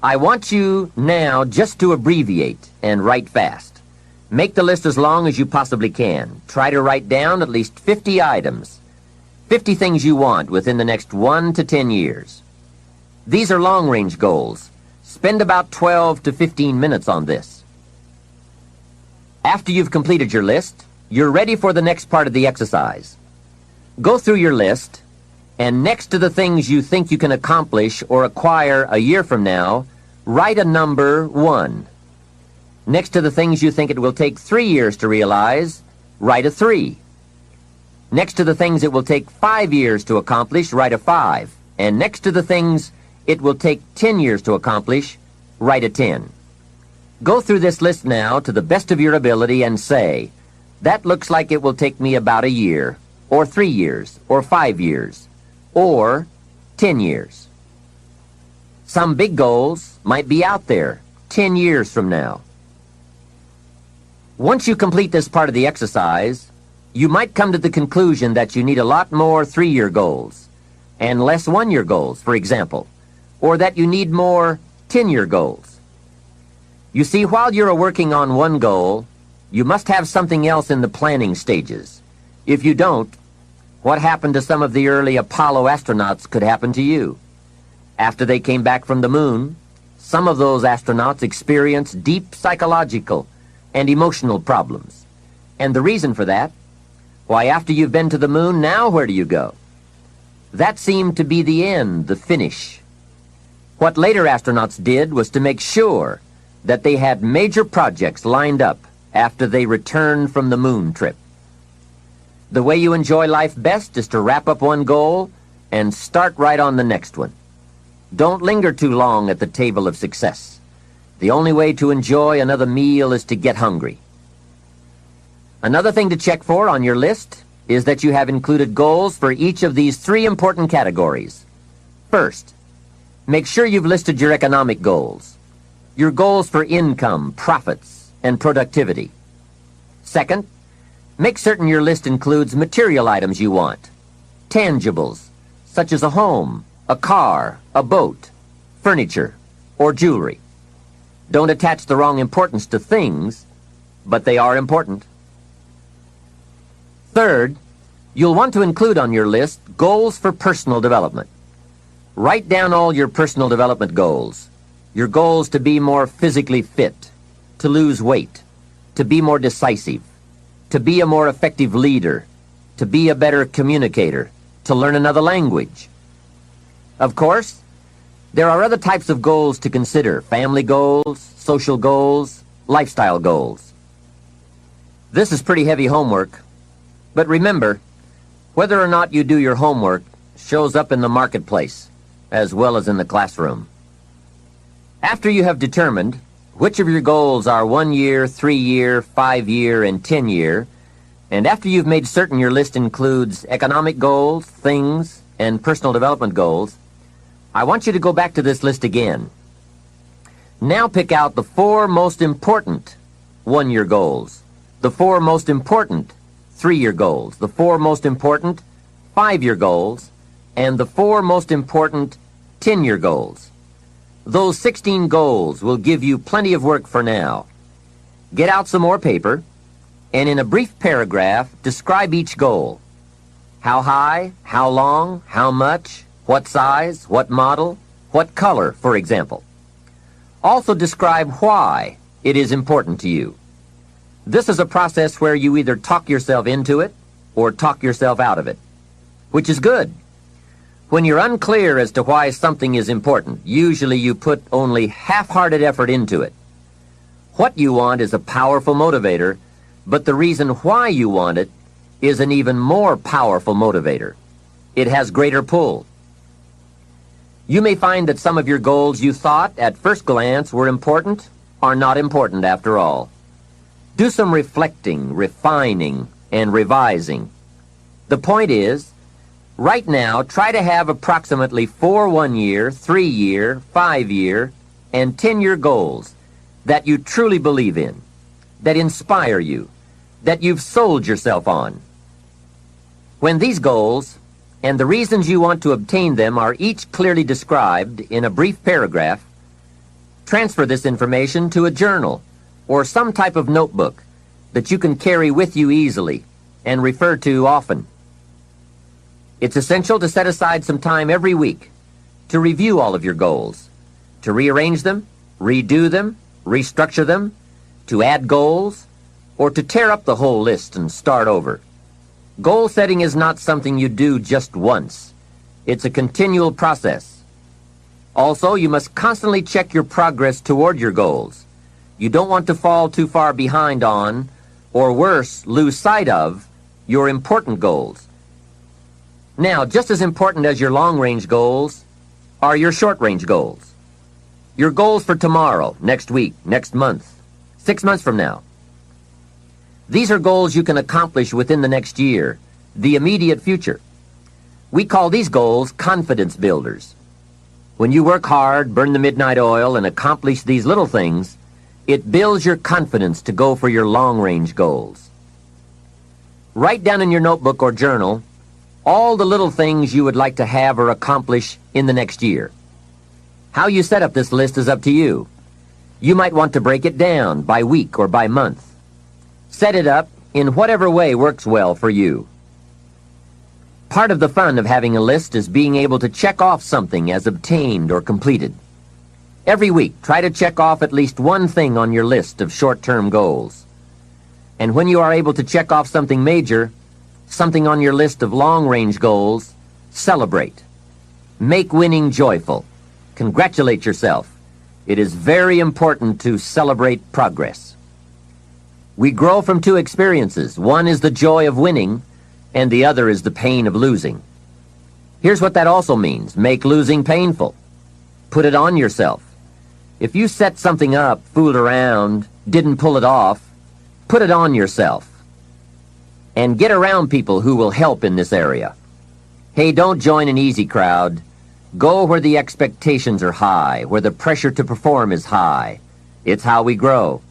I want you now just to abbreviate and write fast. Make the list as long as you possibly can. Try to write down at least 50 items, 50 things you want within the next 1 to 10 years. These are long-range goals. Spend about 12 to 15 minutes on this. After you've completed your list, you're ready for the next part of the exercise. Go through your list, and next to the things you think you can accomplish or acquire a year from now, write a number 1. Next to the things you think it will take 3 years to realize, write a 3. Next to the things it will take 5 years to accomplish, write a 5. And next to the things it will take 10 years to accomplish, write a 10. Go through this list now to the best of your ability and say, that looks like it will take me about a year, or 3 years, or 5 years, or 10 years. Some big goals might be out there 10 years from now. Once you complete this part of the exercise, you might come to the conclusion that you need a lot more 3-year goals and less 1-year goals, for example, or that you need more 10-year goals. You see, while you're working on one goal, you must have something else in the planning stages. If you don't, what happened to some of the early Apollo astronauts could happen to you. After they came back from the moon, some of those astronauts experienced deep psychological and emotional problems. And the reason for that? Why, after you've been to the moon, now where do you go? That seemed to be the end, the finish. What later astronauts did was to make sure that they had major projects lined up after they returned from the moon trip. The way you enjoy life best is to wrap up one goal and start right on the next one. Don't linger too long at the table of success. The only way to enjoy another meal is to get hungry. Another thing to check for on your list is that you have included goals for each of these 3 important categories. First, make sure you've listed your economic goals. Your goals for income, profits, and productivity. Second, make certain your list includes material items you want. Tangibles, such as a home, a car, a boat, furniture, or jewelry. Don't attach the wrong importance to things, but they are important. Third, you'll want to include on your list goals for personal development. Write down all your personal development goals. Your goals to be more physically fit, to lose weight, to be more decisive, to be a more effective leader, to be a better communicator, to learn another language. Of course, there are other types of goals to consider: family goals, social goals, lifestyle goals. This is pretty heavy homework, but remember, whether or not you do your homework shows up in the marketplace as well as in the classroom. After you have determined which of your goals are 1 year, 3 year, 5 year, and 10 year, and after you've made certain your list includes economic goals, things, and personal development goals, I want you to go back to this list again. Now pick out the 4 most important 1-year goals, the 4 most important 3-year goals, the 4 most important 5-year goals, and the 4 most important 10-year goals. Those 16 goals will give you plenty of work for now. Get out some more paper, and in a brief paragraph, describe each goal. How high, how long, how much, what size, what model, what color, for example. Also describe why it is important to you. This is a process where you either talk yourself into it or talk yourself out of it, which is good. When you're unclear as to why something is important, usually you put only half-hearted effort into it. What you want is a powerful motivator, but the reason why you want it is an even more powerful motivator. It has greater pull. You may find that some of your goals you thought at first glance were important are not important after all. Do some reflecting, refining, and revising. The point is, right now, try to have approximately 4 1-year, 3-year, 5-year, and 10-year goals that you truly believe in, that inspire you, that you've sold yourself on. When these goals and the reasons you want to obtain them are each clearly described in a brief paragraph, transfer this information to a journal or some type of notebook that you can carry with you easily and refer to often. It's essential to set aside some time every week to review all of your goals, to rearrange them, redo them, restructure them, to add goals, or to tear up the whole list and start over. Goal setting is not something you do just once. It's a continual process. Also, you must constantly check your progress toward your goals. You don't want to fall too far behind on, or worse, lose sight of, your important goals. Now, just as important as your long-range goals are your short-range goals. Your goals for tomorrow, next week, next month, 6 months from now. These are goals you can accomplish within the next year, the immediate future. We call these goals confidence builders. When you work hard, burn the midnight oil, and accomplish these little things, it builds your confidence to go for your long-range goals. Write down in your notebook or journal all the little things you would like to have or accomplish in the next year. How you set up this list is up to you. You might want to break it down by week or by month. Set it up in whatever way works well for you. Part of the fun of having a list is being able to check off something as obtained or completed. Every week, try to check off at least one thing on your list of short-term goals. And when you are able to check off something major, something on your list of long-range goals, celebrate. Make winning joyful. Congratulate yourself. It is very important to celebrate progress. We grow from 2 experiences. One is the joy of winning, and the other is the pain of losing. Here's what that also means. Make losing painful. Put it on yourself. If you set something up, fooled around, didn't pull it off, put it on yourself. And get around people who will help in this area. Hey, don't join an easy crowd. Go where the expectations are high, where the pressure to perform is high. It's how we grow.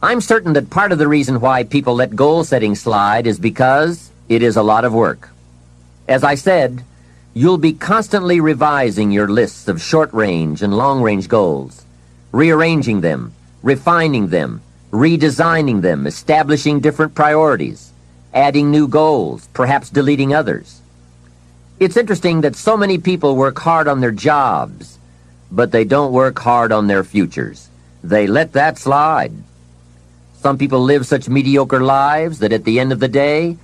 I'm certain that part of the reason why people let goal setting slide is because it is a lot of work. As I said, you'll be constantly revising your lists of short-range and long-range goals, rearranging them, refining them, redesigning them, establishing different priorities, adding new goals, perhaps deleting others. It's interesting that so many people work hard on their jobs, but they don't work hard on their futures. They let that slide. Some people live such mediocre lives that at the end of the day,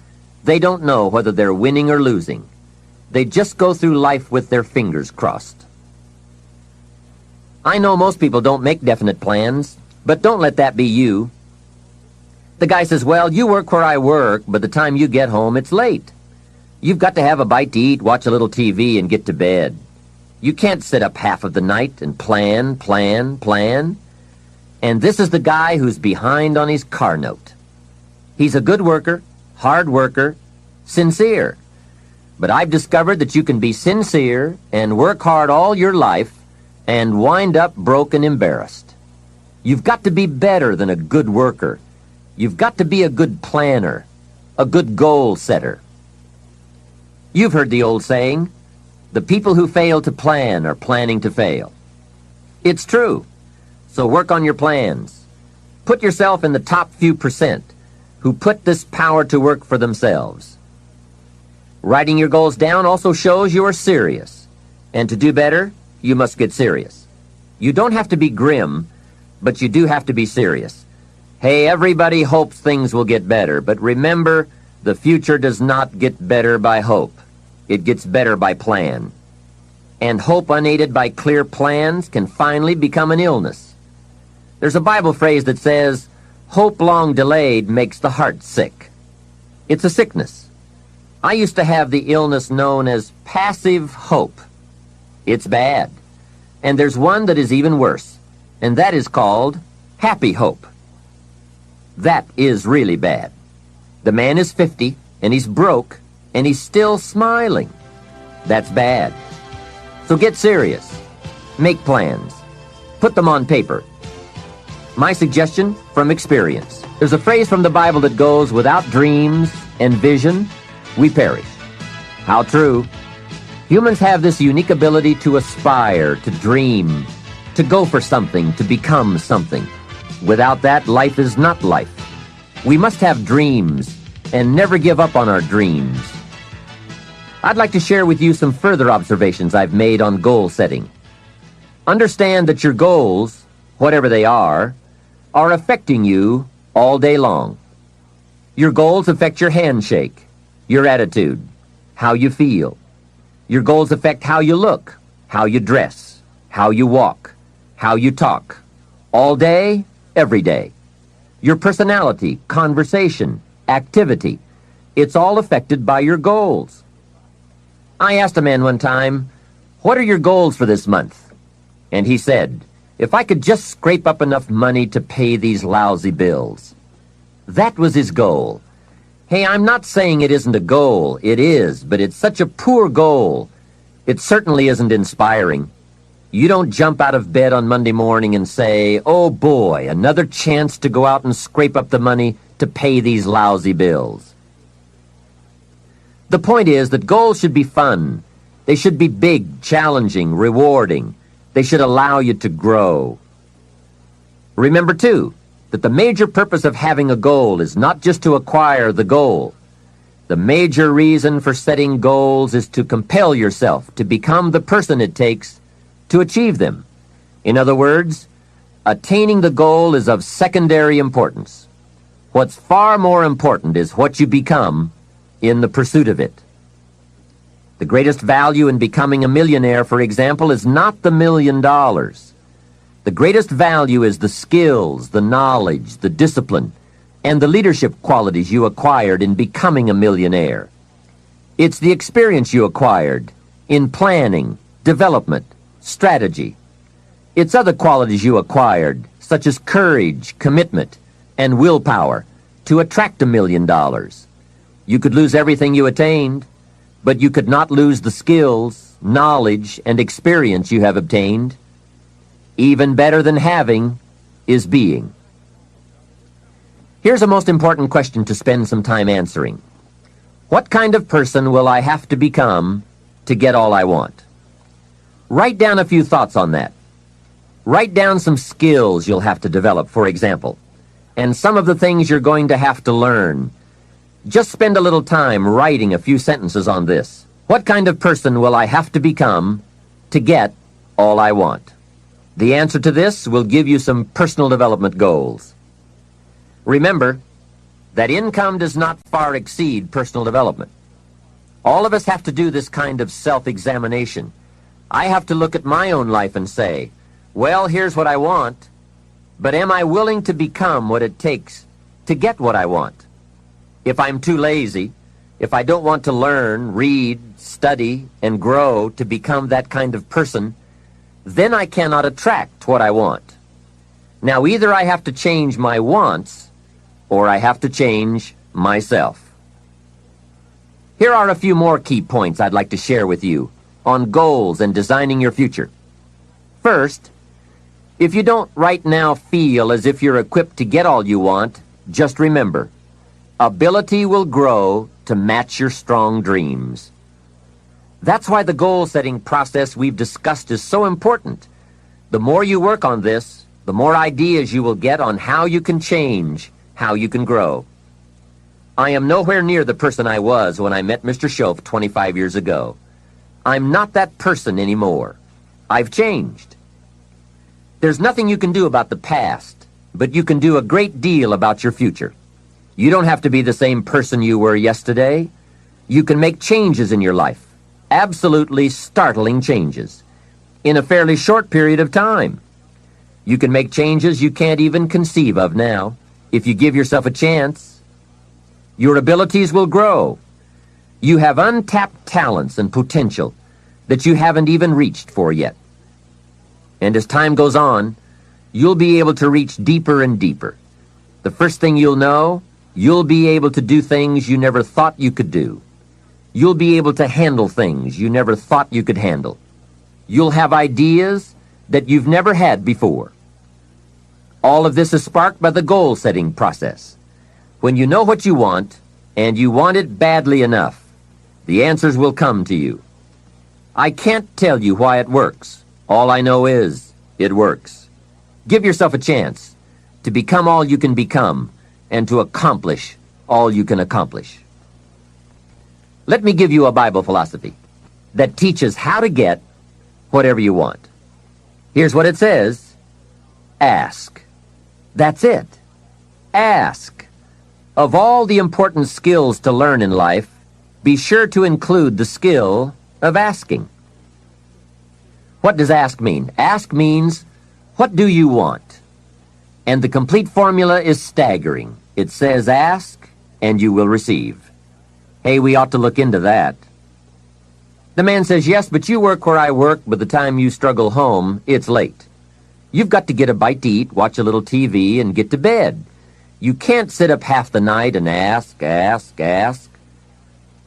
they don't know whether they're winning or losing. They just go through life with their fingers crossed. I know most people don't make definite plans, but don't let that be you. The guy says, well, you work where I work, but the time you get home, it's late. You've got to have a bite to eat, watch a little TV, and get to bed. You can't sit up half of the night and plan. And this is the guy who's behind on his car note. He's a good worker, hard worker, sincere. But I've discovered that you can be sincere and work hard all your life and wind up broke and embarrassed. You've got to be better than a good worker. You've got to be a good planner, a good goal setter. You've heard the old saying, the people who fail to plan are planning to fail. It's true. So work on your plans. Put yourself in the top few percent who put this power to work for themselves. Writing your goals down also shows you are serious. And to do better, you must get serious. You don't have to be grim, but you do have to be serious. Hey, everybody hopes things will get better, but remember, the future does not get better by hope. It gets better by plan. And hope unaided by clear plans can finally become an illness. There's a Bible phrase that says, hope long delayed makes the heart sick. It's a sickness. I used to have the illness known as passive hope. It's bad. And there's one that is even worse, and that is called happy hope. That is really bad. The man is 50, and he's broke, and he's still smiling. That's bad. So get serious. Make plans. Put them on paper. My suggestion from experience. There's a phrase from the Bible that goes, without dreams and vision, we perish. How true. Humans have this unique ability to aspire, to dream, to go for something, to become something. Without that, life is not life. We must have dreams and never give up on our dreams. I'd like to share with you some further observations I've made on goal setting. Understand that your goals, whatever they are affecting you all day long. Your goals affect your handshake, your attitude, how you feel. Your goals affect how you look, how you dress, how you walk, how you talk, all day, every day. Your personality, conversation, activity, it's all affected by your goals. I asked a man one time, what are your goals for this month? And he said, if I could just scrape up enough money to pay these lousy bills. That was his goal. Hey, I'm not saying it isn't a goal. It is, but it's such a poor goal. It certainly isn't inspiring. You don't jump out of bed on Monday morning and say, oh boy, another chance to go out and scrape up the money to pay these lousy bills. The point is that goals should be fun. They should be big, challenging, rewarding. They should allow you to grow. Remember, too, that the major purpose of having a goal is not just to acquire the goal. The major reason for setting goals is to compel yourself to become the person it takes to achieve them. In other words, attaining the goal is of secondary importance. What's far more important is what you become in the pursuit of it. The greatest value in becoming a millionaire, for example, is not the $1 million. The greatest value is the skills, the knowledge, the discipline, and the leadership qualities you acquired in becoming a millionaire. It's the experience you acquired in planning, development, strategy. It's other qualities you acquired, such as courage, commitment, and willpower, to attract $1 million. You could lose everything you attained, but you could not lose the skills, knowledge, and experience you have obtained. Even better than having is being. Here's a most important question to spend some time answering. What kind of person will I have to become to get all I want? Write down a few thoughts on that. Write down some skills you'll have to develop, for example, and some of the things you're going to have to learn. Just spend a little time writing a few sentences on this. What kind of person will I have to become to get all I want? The answer to this will give you some personal development goals. Remember that income does not far exceed personal development. All of us have to do this kind of self-examination. I have to look at my own life and say, well, here's what I want, but am I willing to become what it takes to get what I want? If I'm too lazy, if I don't want to learn, read, study, and grow to become that kind of person, then I cannot attract what I want. Now, either I have to change my wants, or I have to change myself. Here are a few more key points I'd like to share with you on goals and designing your future. First, if you don't right now feel as if you're equipped to get all you want, just remember, ability will grow to match your strong dreams. That's why the goal-setting process we've discussed is so important. The more you work on this, the more ideas you will get on how you can change, how you can grow. I am nowhere near the person I was when I met Mr. Schoaf 25 years ago. I'm not that person anymore. I've changed. There's nothing you can do about the past, but you can do a great deal about your future. You don't have to be the same person you were yesterday. You can make changes in your life, absolutely startling changes, in a fairly short period of time. You can make changes you can't even conceive of now, if you give yourself a chance. Your abilities will grow. You have untapped talents and potential that you haven't even reached for yet. And as time goes on, you'll be able to reach deeper and deeper. The first thing you'll know, you'll be able to do things you never thought you could do. You'll be able to handle things you never thought you could handle. You'll have ideas that you've never had before. All of this is sparked by the goal-setting process. When you know what you want, and you want it badly enough, the answers will come to you. I can't tell you why it works. All I know is, it works. Give yourself a chance to become all you can become and to accomplish all you can accomplish. Let me give you a Bible philosophy that teaches how to get whatever you want. Here's what it says. Ask. That's it. Ask. Of all the important skills to learn in life, be sure to include the skill of asking. What does ask mean? Ask means, what do you want? And the complete formula is staggering. It says ask, and you will receive. Hey, we ought to look into that. The man says, yes, but you work where I work. By the time you struggle home, it's late. You've got to get a bite to eat, watch a little TV, and get to bed. You can't sit up half the night and ask.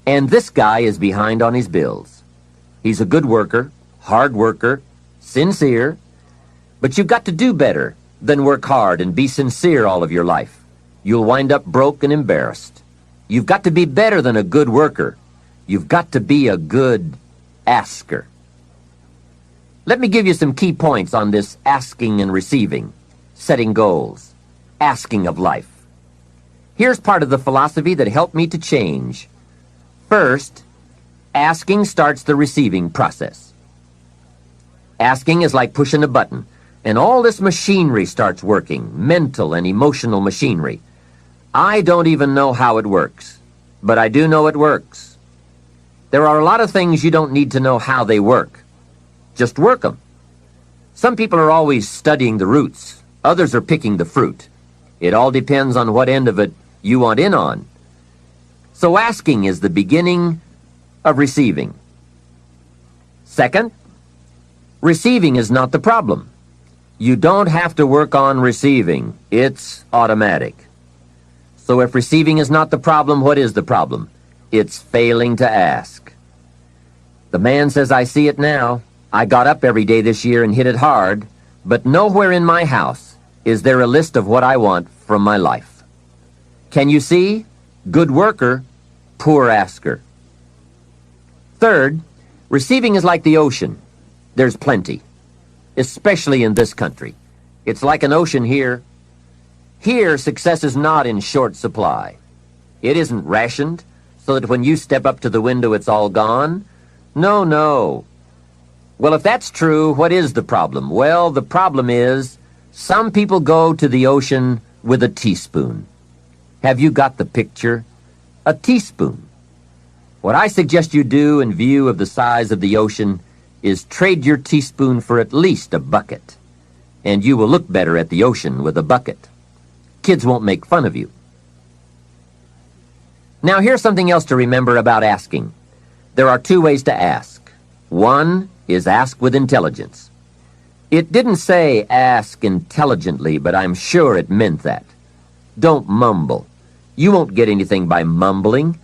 And this guy is behind on his bills. He's a good worker, hard worker, sincere, but you've got to do better than work hard and be sincere all of your life. You'll wind up broke and embarrassed. You've got to be better than a good worker. You've got to be a good asker. Let me give you some key points on this asking and receiving, setting goals, asking of life. Here's part of the philosophy that helped me to change. First, asking starts the receiving process. Asking is like pushing a button, and all this machinery starts working, mental and emotional machinery. I don't even know how it works, but I do know it works. There are a lot of things you don't need to know how they work. Just work them. Some people are always studying the roots. Others are picking the fruit. It all depends on what end of it you want in on. So asking is the beginning of receiving. Second, receiving is not the problem. You don't have to work on receiving. It's automatic. So if receiving is not the problem, what is the problem? It's failing to ask. The man says, I see it now. I got up every day this year and hit it hard, but nowhere in my house is there a list of what I want from my life. Can you see? Good worker, poor asker. Third, receiving is like the ocean. There's plenty, especially in this country. It's like an ocean here. Here, success is not in short supply. It isn't rationed so that when you step up to the window, it's all gone. No. Well, if that's true, what is the problem? Well, the problem is some people go to the ocean with a teaspoon. Have you got the picture? A teaspoon. What I suggest you do in view of the size of the ocean is trade your teaspoon for at least a bucket, and you will look better at the ocean with a bucket. Kids won't make fun of you. Now, here's something else to remember about asking. There are two ways to ask. One is ask with intelligence. It didn't say ask intelligently, but I'm sure it meant that. Don't mumble. You won't get anything by mumbling.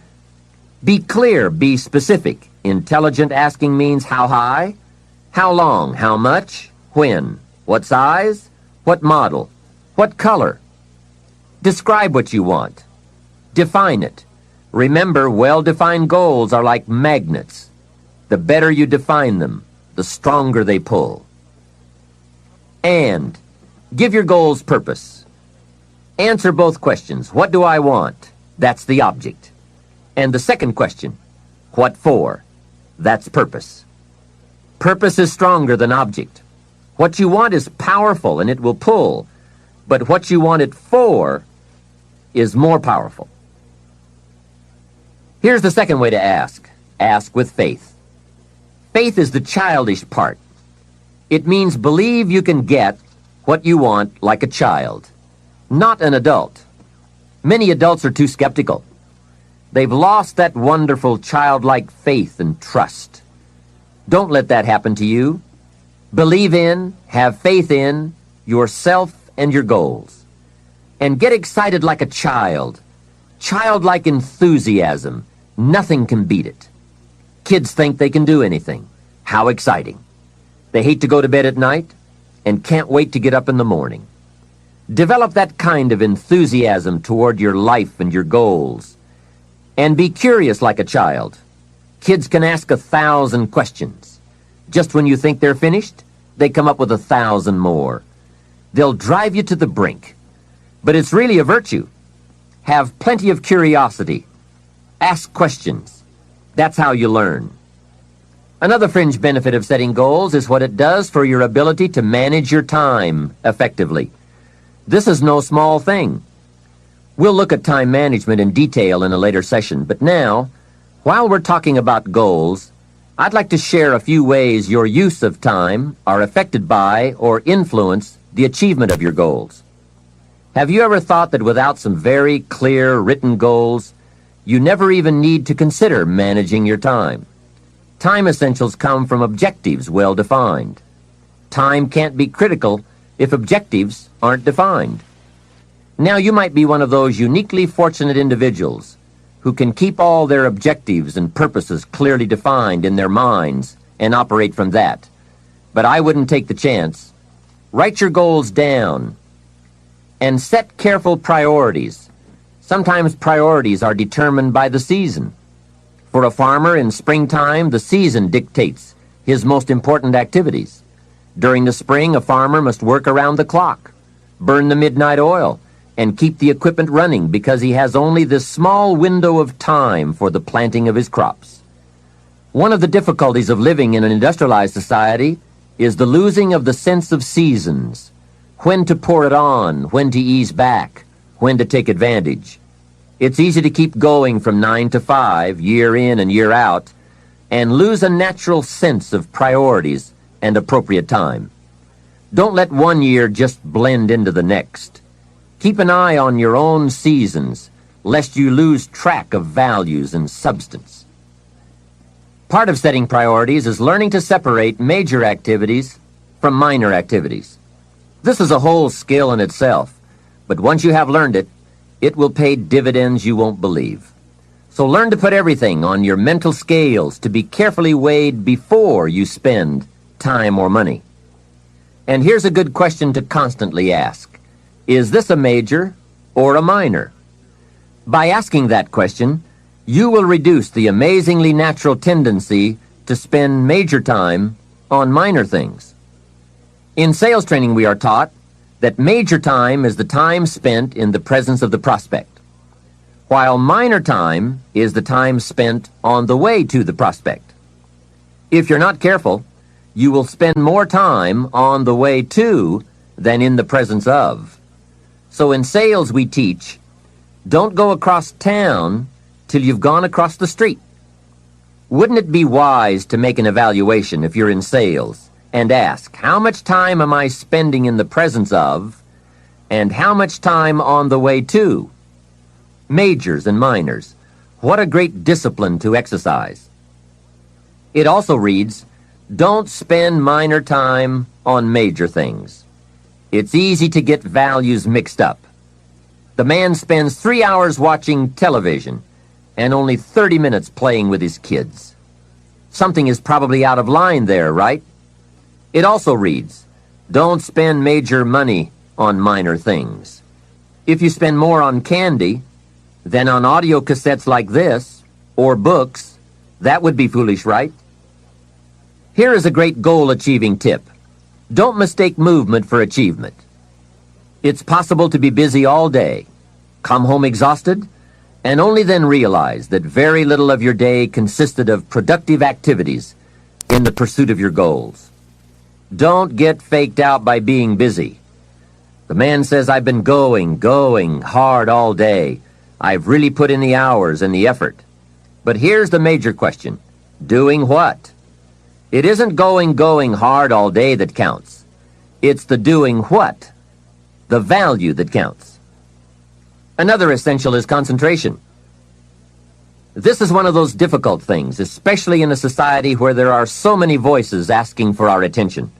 Be clear, be specific. Intelligent asking means how high, how long, how much, when, what size, what model, what color. Describe what you want. Define it. Remember, well-defined goals are like magnets. The better you define them, the stronger they pull. And Give your goals purpose. Answer both questions. What do I want? That's the object. And the second question, what for? That's purpose. Purpose is stronger than object. What you want is powerful and it will pull, but what you want it for is more powerful. Here's the second way to ask. Ask with faith. Faith is the childish part. It means believe you can get what you want like a child, not an adult. Many adults are too skeptical. They've lost that wonderful childlike faith and trust. Don't let that happen to you. Believe in, have faith in yourself and your goals. And get excited like a child. Childlike enthusiasm. Nothing can beat it. Kids think they can do anything. How exciting. They hate to go to bed at night and can't wait to get up in the morning. Develop that kind of enthusiasm toward your life and your goals. And be curious like a child. Kids can ask 1,000 questions. Just when you think they're finished, they come up with 1,000 more. They'll drive you to the brink. But it's really a virtue. Have plenty of curiosity. Ask questions. That's how you learn. Another fringe benefit of setting goals is what it does for your ability to manage your time effectively. This is no small thing. We'll look at time management in detail in a later session, but now, while we're talking about goals, I'd like to share a few ways your use of time are affected by or influence the achievement of your goals. Have you ever thought that without some very clear written goals, you never even need to consider managing your time? Time essentials come from objectives well defined. Time can't be critical if objectives aren't defined. Now you might be one of those uniquely fortunate individuals who can keep all their objectives and purposes clearly defined in their minds and operate from that. But I wouldn't take the chance. Write your goals down and set careful priorities. Sometimes priorities are determined by the season. For a farmer in springtime, the season dictates his most important activities. During the spring, a farmer must work around the clock, burn the midnight oil, and keep the equipment running because he has only this small window of time for the planting of his crops. One of the difficulties of living in an industrialized society is the losing of the sense of seasons. When to pour it on, when to ease back, when to take advantage. It's easy to keep going from 9 to 5, year in and year out, and lose a natural sense of priorities and appropriate time. Don't let one year just blend into the next. Keep an eye on your own seasons, lest you lose track of values and substance. Part of setting priorities is learning to separate major activities from minor activities. This is a whole skill in itself, but once you have learned it, it will pay dividends you won't believe. So learn to put everything on your mental scales to be carefully weighed before you spend time or money. And here's a good question to constantly ask. Is this a major or a minor? By asking that question, you will reduce the amazingly natural tendency to spend major time on minor things. In sales training, we are taught that major time is the time spent in the presence of the prospect, while minor time is the time spent on the way to the prospect. If you're not careful, you will spend more time on the way to than in the presence of. So in sales we teach, don't go across town till you've gone across the street. Wouldn't it be wise to make an evaluation if you're in sales and ask, how much time am I spending in the presence of, and how much time on the way to? Majors and minors. What a great discipline to exercise. It also reads, don't spend minor time on major things. It's easy to get values mixed up. The man spends 3 hours watching television and only 30 minutes playing with his kids. Something is probably out of line there, right? It also reads, don't spend major money on minor things. If you spend more on candy than on audio cassettes like this, or books, that would be foolish, right? Here is a great goal-achieving tip. Don't mistake movement for achievement. It's possible to be busy all day, come home exhausted, and only then realize that very little of your day consisted of productive activities in the pursuit of your goals. Don't get faked out by being busy. The man says, "I've been going hard all day. I've really put in the hours and the effort." But here's the major question. Doing what? It isn't going hard all day that counts. It's the doing what, the value that counts. Another essential is concentration. This is one of those difficult things, especially in a society where there are so many voices asking for our attention.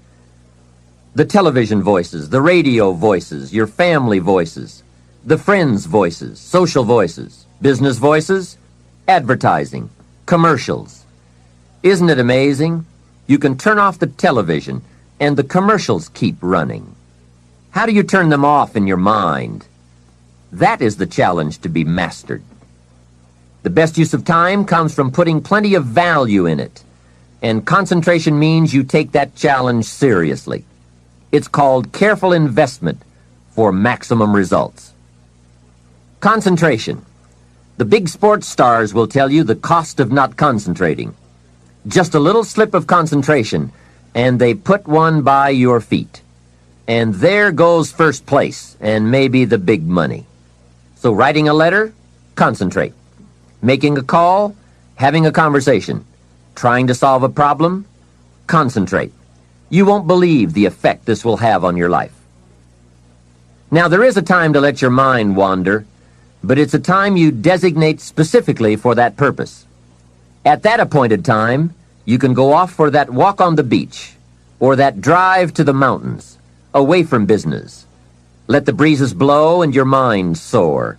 The television voices, the radio voices, your family voices, the friends' voices, social voices, business voices, advertising, commercials. Isn't it amazing? You can turn off the television and the commercials keep running. How do you turn them off in your mind? That is the challenge to be mastered. The best use of time comes from putting plenty of value in it, and concentration means you take that challenge seriously. It's called careful investment for maximum results. Concentration. The big sports stars will tell you the cost of not concentrating. Just a little slip of concentration, and they put one by your feet. And there goes first place, and maybe the big money. So writing a letter, concentrate. Making a call, having a conversation. Trying to solve a problem, concentrate. You won't believe the effect this will have on your life. Now, there is a time to let your mind wander, but it's a time you designate specifically for that purpose. At that appointed time, you can go off for that walk on the beach or that drive to the mountains, away from business. Let the breezes blow and your mind soar.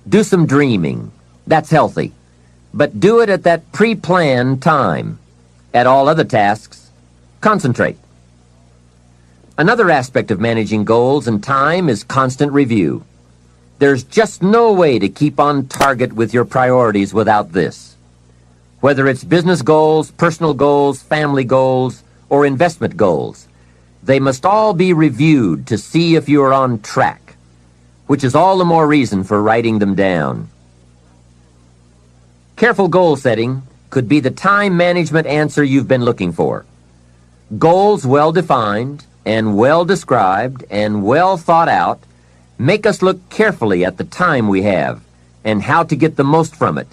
Do some dreaming. That's healthy. But do it at that pre-planned time. At all other tasks, concentrate. Another aspect of managing goals and time is constant review. There's just no way to keep on target with your priorities without this. Whether it's business goals, personal goals, family goals, or investment goals, they must all be reviewed to see if you are on track, which is all the more reason for writing them down. Careful goal setting could be the time management answer you've been looking for. Goals well defined and well described and well thought out make us look carefully at the time we have and how to get the most from it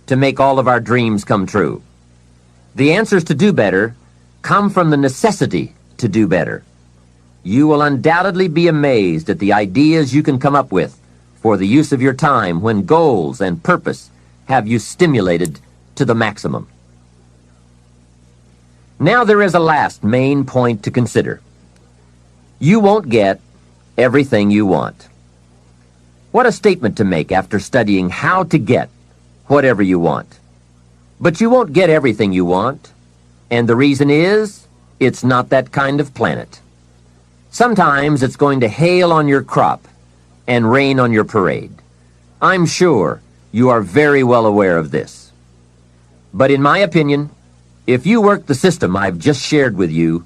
to make all of our dreams come true. The answers to do better come from the necessity to do better. You will undoubtedly be amazed at the ideas you can come up with for the use of your time when goals and purpose have you stimulated to the maximum. Now there is a last main point to consider. You won't get everything you want. What a statement to make after studying how to get whatever you want. But you won't get everything you want, and the reason is, it's not that kind of planet. Sometimes it's going to hail on your crop and rain on your parade. I'm sure you are very well aware of this. But in my opinion, if you work the system I've just shared with you,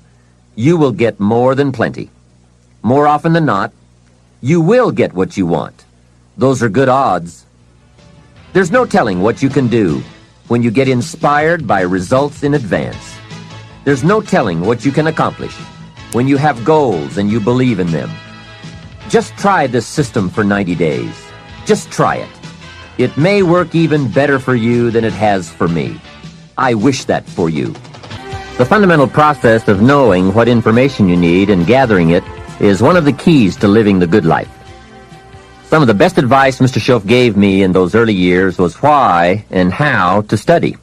you will get more than plenty. More often than not, you will get what you want. Those are good odds. There's no telling what you can do when you get inspired by results in advance. There's no telling what you can accomplish when you have goals and you believe in them. Just try this system for 90 days. Just try it. It may work even better for you than it has for me. I wish that for you. The fundamental process of knowing what information you need and gathering it is one of the keys to living the good life. Some of the best advice Mr. Schoaf gave me in those early years was why and how to study.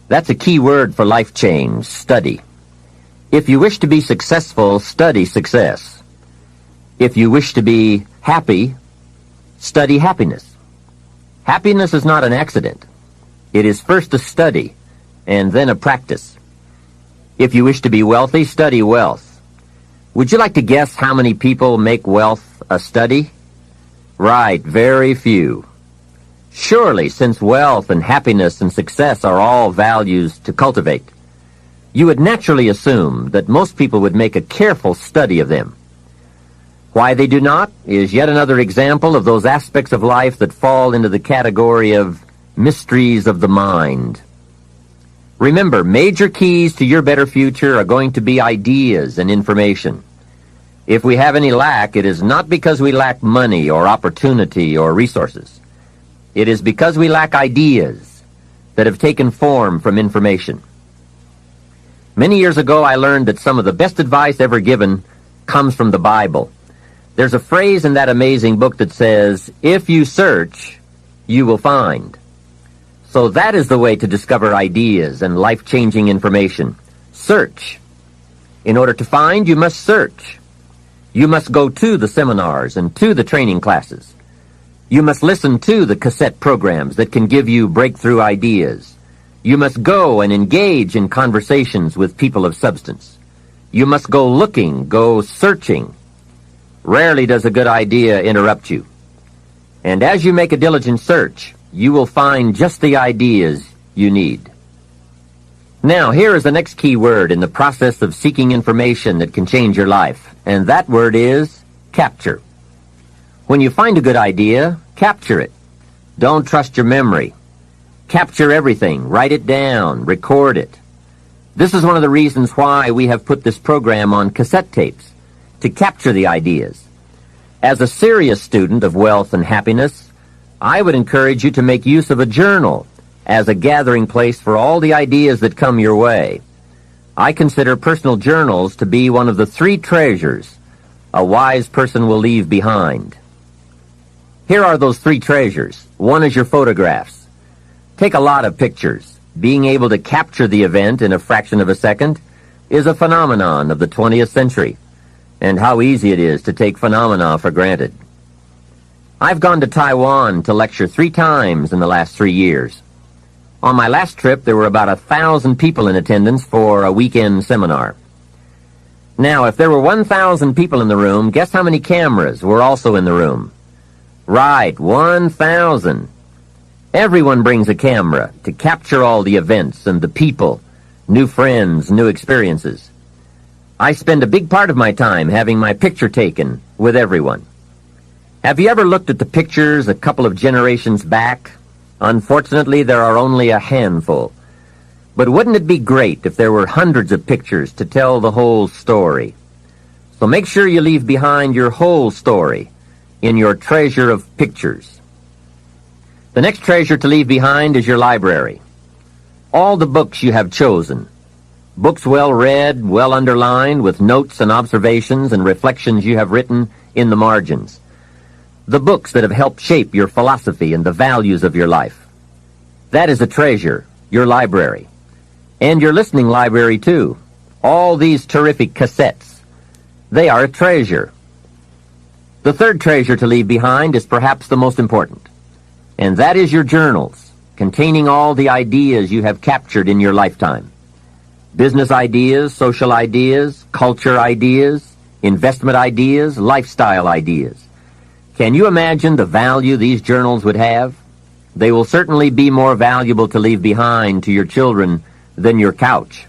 That's a key word for life change, study. If you wish to be successful, study success. If you wish to be happy, study happiness. Happiness is not an accident. It is first a study and then a practice. If you wish to be wealthy, study wealth. Would you like to guess how many people make wealth a study? Right, very few. Surely, since wealth and happiness and success are all values to cultivate, you would naturally assume that most people would make a careful study of them. Why they do not is yet another example of those aspects of life that fall into the category of mysteries of the mind. Remember, major keys to your better future are going to be ideas and information. If we have any lack, it is not because we lack money or opportunity or resources. It is because we lack ideas that have taken form from information. Many years ago, I learned that some of the best advice ever given comes from the Bible. There's a phrase in that amazing book that says, "If you search, you will find." So that is the way to discover ideas and life-changing information. Search. In order to find, you must search. You must go to the seminars and to the training classes. You must listen to the cassette programs that can give you breakthrough ideas. You must go and engage in conversations with people of substance. You must go looking, go searching. Rarely does a good idea interrupt you. And as you make a diligent search, you will find just the ideas you need. Now, here is the next key word in the process of seeking information that can change your life, and that word is capture. When you find a good idea, capture it. Don't trust your memory. Capture everything. Write it down. Record it. This is one of the reasons why we have put this program on cassette tapes, to capture the ideas. As a serious student of wealth and happiness, I would encourage you to make use of a journal as a gathering place for all the ideas that come your way. I consider personal journals to be one of the 3 treasures a wise person will leave behind. Here are those 3 treasures. 1 is your photographs. Take a lot of pictures. Being able to capture the event in a fraction of a second is a phenomenon of the 20th century, and how easy it is to take phenomena for granted. I've gone to Taiwan to lecture 3 times in the last 3 years. On my last trip, there were about 1,000 people in attendance for a weekend seminar. Now, if there were 1,000 people in the room, guess how many cameras were also in the room? Right, 1,000. Everyone brings a camera to capture all the events and the people, new friends, new experiences. I spend a big part of my time having my picture taken with everyone. Have you ever looked at the pictures a couple of generations back? Unfortunately, there are only a handful. But wouldn't it be great if there were hundreds of pictures to tell the whole story? So make sure you leave behind your whole story in your treasure of pictures. The next treasure to leave behind is your library. All the books you have chosen. Books well read, well underlined, with notes and observations and reflections you have written in the margins. The books that have helped shape your philosophy and the values of your life. That is a treasure, your library. And your listening library, too. All these terrific cassettes. They are a treasure. The third treasure to leave behind is perhaps the most important. And that is your journals, containing all the ideas you have captured in your lifetime. Business ideas, social ideas, culture ideas, investment ideas, lifestyle ideas. Can you imagine the value these journals would have? They will certainly be more valuable to leave behind to your children than your couch.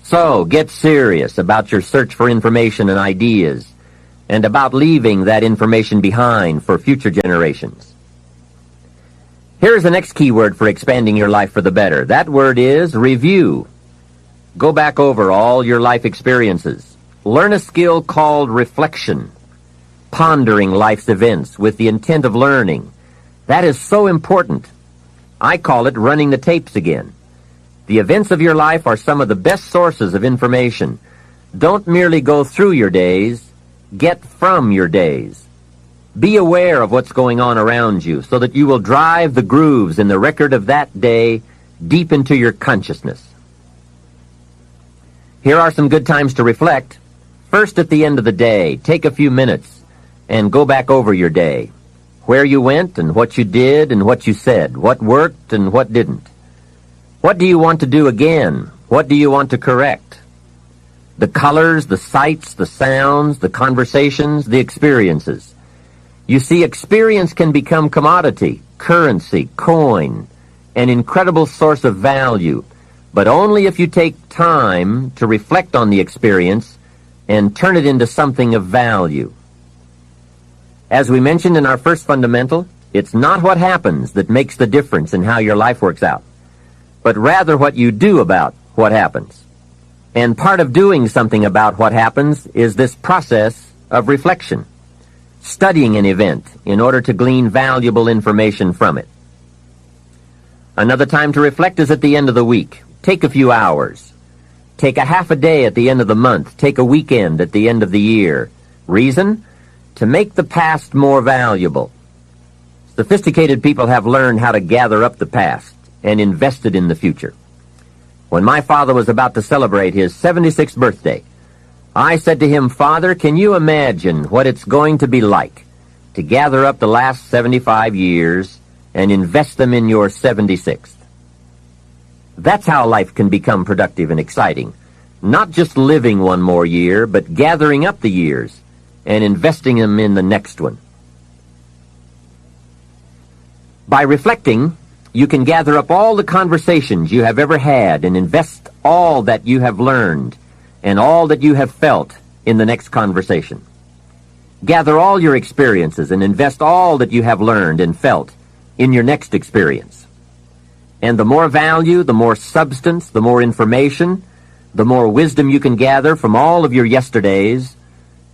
So, get serious about your search for information and ideas, and about leaving that information behind for future generations. Here's the next key word for expanding your life for the better. That word is review. Go back over all your life experiences. Learn a skill called reflection. Pondering life's events with the intent of learning. That is so important. I call it running the tapes again. The events of your life are some of the best sources of information. Don't merely go through your days, get from your days. Be aware of what's going on around you so that you will drive the grooves in the record of that day deep into your consciousness. Here are some good times to reflect. First, at the end of the day, take a few minutes and go back over your day. Where you went and what you did and what you said. What worked and what didn't. What do you want to do again? What do you want to correct? The colors, the sights, the sounds, the conversations, the experiences. You see, experience can become commodity, currency, coin, an incredible source of value, but only if you take time to reflect on the experience and turn it into something of value. As we mentioned in our first fundamental, it's not what happens that makes the difference in how your life works out, but rather what you do about what happens. And part of doing something about what happens is this process of reflection, studying an event in order to glean valuable information from it. Another time to reflect is at the end of the week. Take a few hours. Take a half a day at the end of the month. Take a weekend at the end of the year. Reason? To make the past more valuable. Sophisticated people have learned how to gather up the past and invest it in the future. When my father was about to celebrate his 76th birthday, I said to him, "Father, can you imagine what it's going to be like to gather up the last 75 years and invest them in your 76th? That's how life can become productive and exciting. Not just living one more year, but gathering up the years and investing them in the next one." By reflecting, you can gather up all the conversations you have ever had and invest all that you have learned and all that you have felt in the next conversation. Gather all your experiences and invest all that you have learned and felt in your next experience. And the more value, the more substance, the more information, the more wisdom you can gather from all of your yesterdays,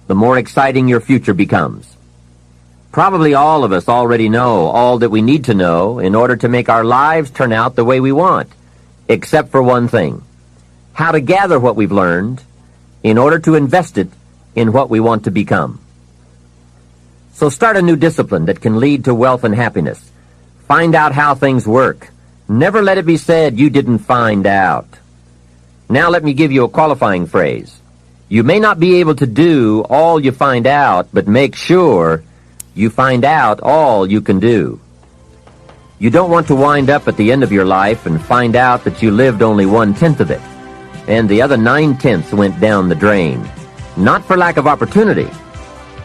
the more exciting your future becomes. Probably all of us already know all that we need to know in order to make our lives turn out the way we want, except for one thing: how to gather what we've learned in order to invest it in what we want to become. So start a new discipline that can lead to wealth and happiness. Find out how things work. Never let it be said you didn't find out. Now let me give you a qualifying phrase. You may not be able to do all you find out, but make sure you find out all you can do. You don't want to wind up at the end of your life and find out that you lived only 1/10 of it, and the other 9/10 went down the drain. Not for lack of opportunity,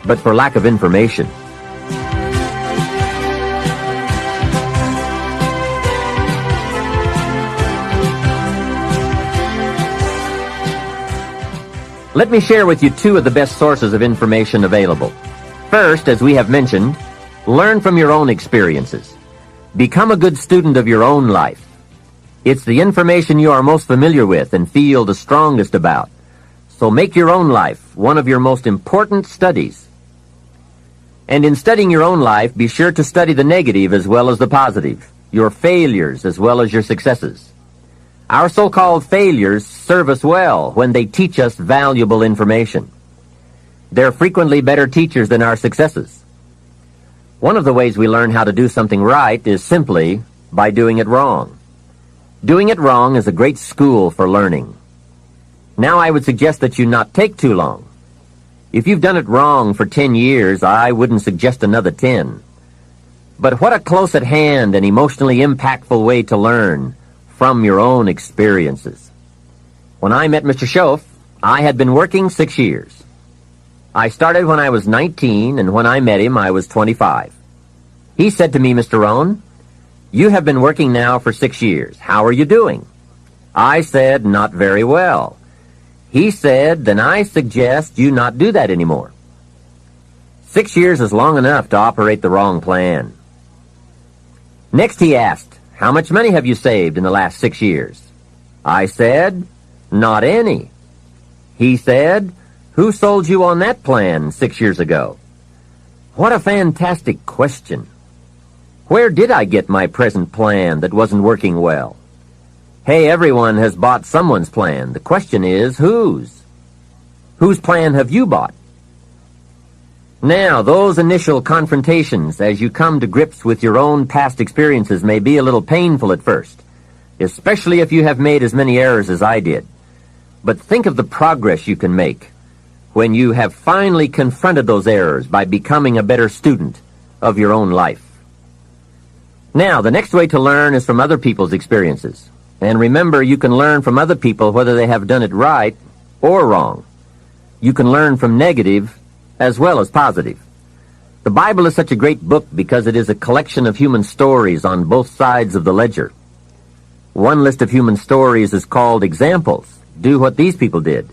but for lack of information. Let me share with you two of the best sources of information available. First, as we have mentioned, learn from your own experiences. Become a good student of your own life. It's the information you are most familiar with and feel the strongest about. So make your own life one of your most important studies. And in studying your own life, be sure to study the negative as well as the positive, your failures as well as your successes. Our so-called failures serve us well when they teach us valuable information. They're frequently better teachers than our successes. One of the ways we learn how to do something right is simply by doing it wrong. Doing it wrong is a great school for learning. Now I would suggest that you not take too long. If you've done it wrong for 10 years, I wouldn't suggest another 10. But what a close-at-hand and emotionally impactful way to learn from your own experiences. When I met Mr. Schoaf, I had been working 6 years. I started when I was 19, and when I met him, I was 25. He said to me, "Mr. Rohn, you have been working now for 6 years. How are you doing?" I said, "Not very well." He said, "Then I suggest you not do that anymore." 6 years is long enough to operate the wrong plan. Next he asked, "How much money have you saved in the last 6 years?" I said, "Not any." He said, "Who sold you on that plan 6 years ago?" What a fantastic question. Where did I get my present plan that wasn't working well? Hey, everyone has bought someone's plan. The question is, whose? Whose plan have you bought? Now, those initial confrontations as you come to grips with your own past experiences may be a little painful at first, especially if you have made as many errors as I did. But think of the progress you can make when you have finally confronted those errors by becoming a better student of your own life. Now, the next way to learn is from other people's experiences. And remember, you can learn from other people whether they have done it right or wrong. You can learn from negative as well as positive. The Bible is such a great book because it is a collection of human stories on both sides of the ledger. One list of human stories is called examples. Do what these people did.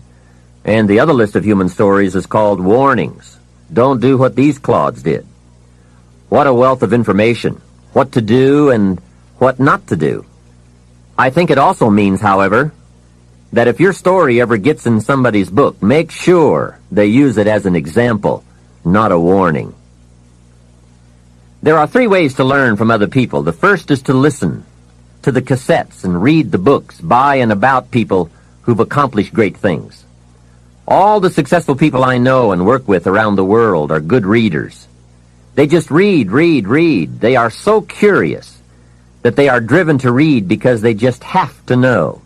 And the other list of human stories is called warnings. Don't do what these clods did. What a wealth of information. What to do and what not to do. I think it also means, however, that if your story ever gets in somebody's book, make sure they use it as an example, not a warning. There are 3 ways to learn from other people. The first is to listen to the cassettes and read the books by and about people who've accomplished great things. All the successful people I know and work with around the world are good readers. They just read. They are so curious that they are driven to read because they just have to know.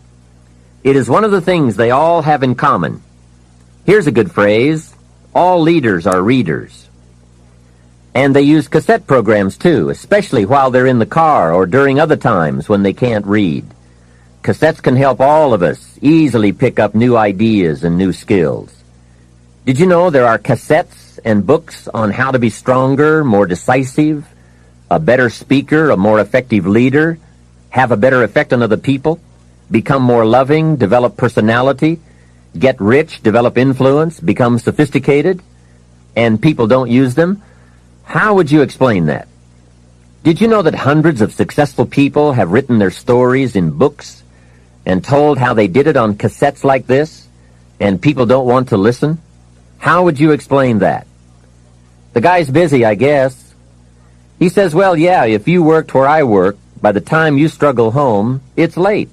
It is one of the things they all have in common. Here's a good phrase: all leaders are readers. And they use cassette programs too, especially while they're in the car or during other times when they can't read. Cassettes can help all of us easily pick up new ideas and new skills. Did you know there are cassettes and books on how to be stronger, more decisive, a better speaker, a more effective leader, have a better effect on other people, become more loving, develop personality, get rich, develop influence, become sophisticated, and people don't use them? How would you explain that? Did you know that hundreds of successful people have written their stories in books and told how they did it on cassettes like this, and people don't want to listen? How would you explain that? The guy's busy, I guess. He says, well, yeah, if you worked where I work, by the time you struggle home, it's late.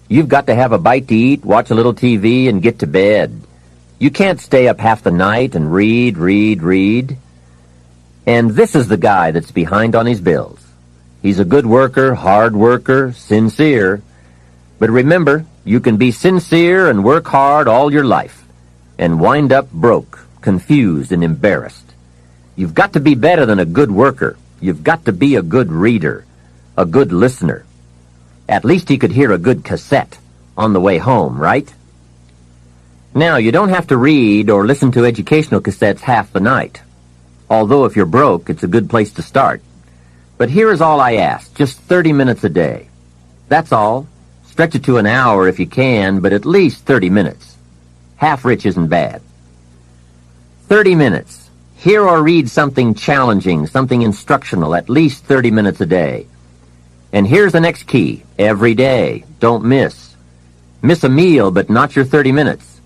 You've got to have a bite to eat, watch a little TV, and get to bed. You can't stay up half the night and read. And this is the guy that's behind on his bills. He's a good worker, hard worker, sincere. But remember, you can be sincere and work hard all your life and wind up broke, confused, and embarrassed. You've got to be better than a good worker. You've got to be a good reader, a good listener. At least he could hear a good cassette on the way home, right? Now, you don't have to read or listen to educational cassettes half the night. Although if you're broke, it's a good place to start. But here is all I ask, just 30 minutes a day. That's all. Stretch it to an hour if you can, but at least 30 minutes. Half rich isn't bad. 30 minutes. Hear or read something challenging, something instructional, at least 30 minutes a day. And here's the next key. Every day. Don't miss. Miss a meal, but not your 30 minutes.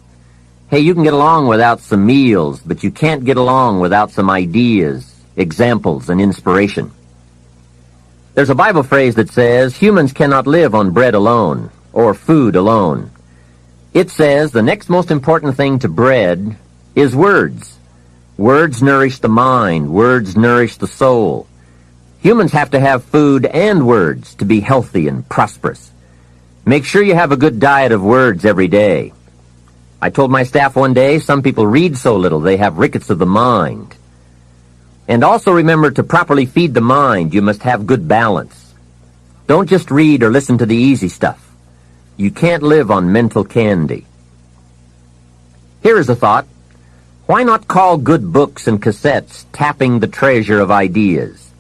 Hey, you can get along without some meals, but you can't get along without some ideas, examples, and inspiration. There's a Bible phrase that says, humans cannot live on bread alone, or food alone. It says the next most important thing to bread is words. Words nourish the mind. Words nourish the soul. Humans have to have food and words to be healthy and prosperous. Make sure you have a good diet of words every day. I told my staff one day, some people read so little they have rickets of the mind. And also remember to properly feed the mind, you must have good balance. Don't just read or listen to the easy stuff. You can't live on mental candy. Here is a thought. Why not call good books and cassettes tapping the treasure of ideas?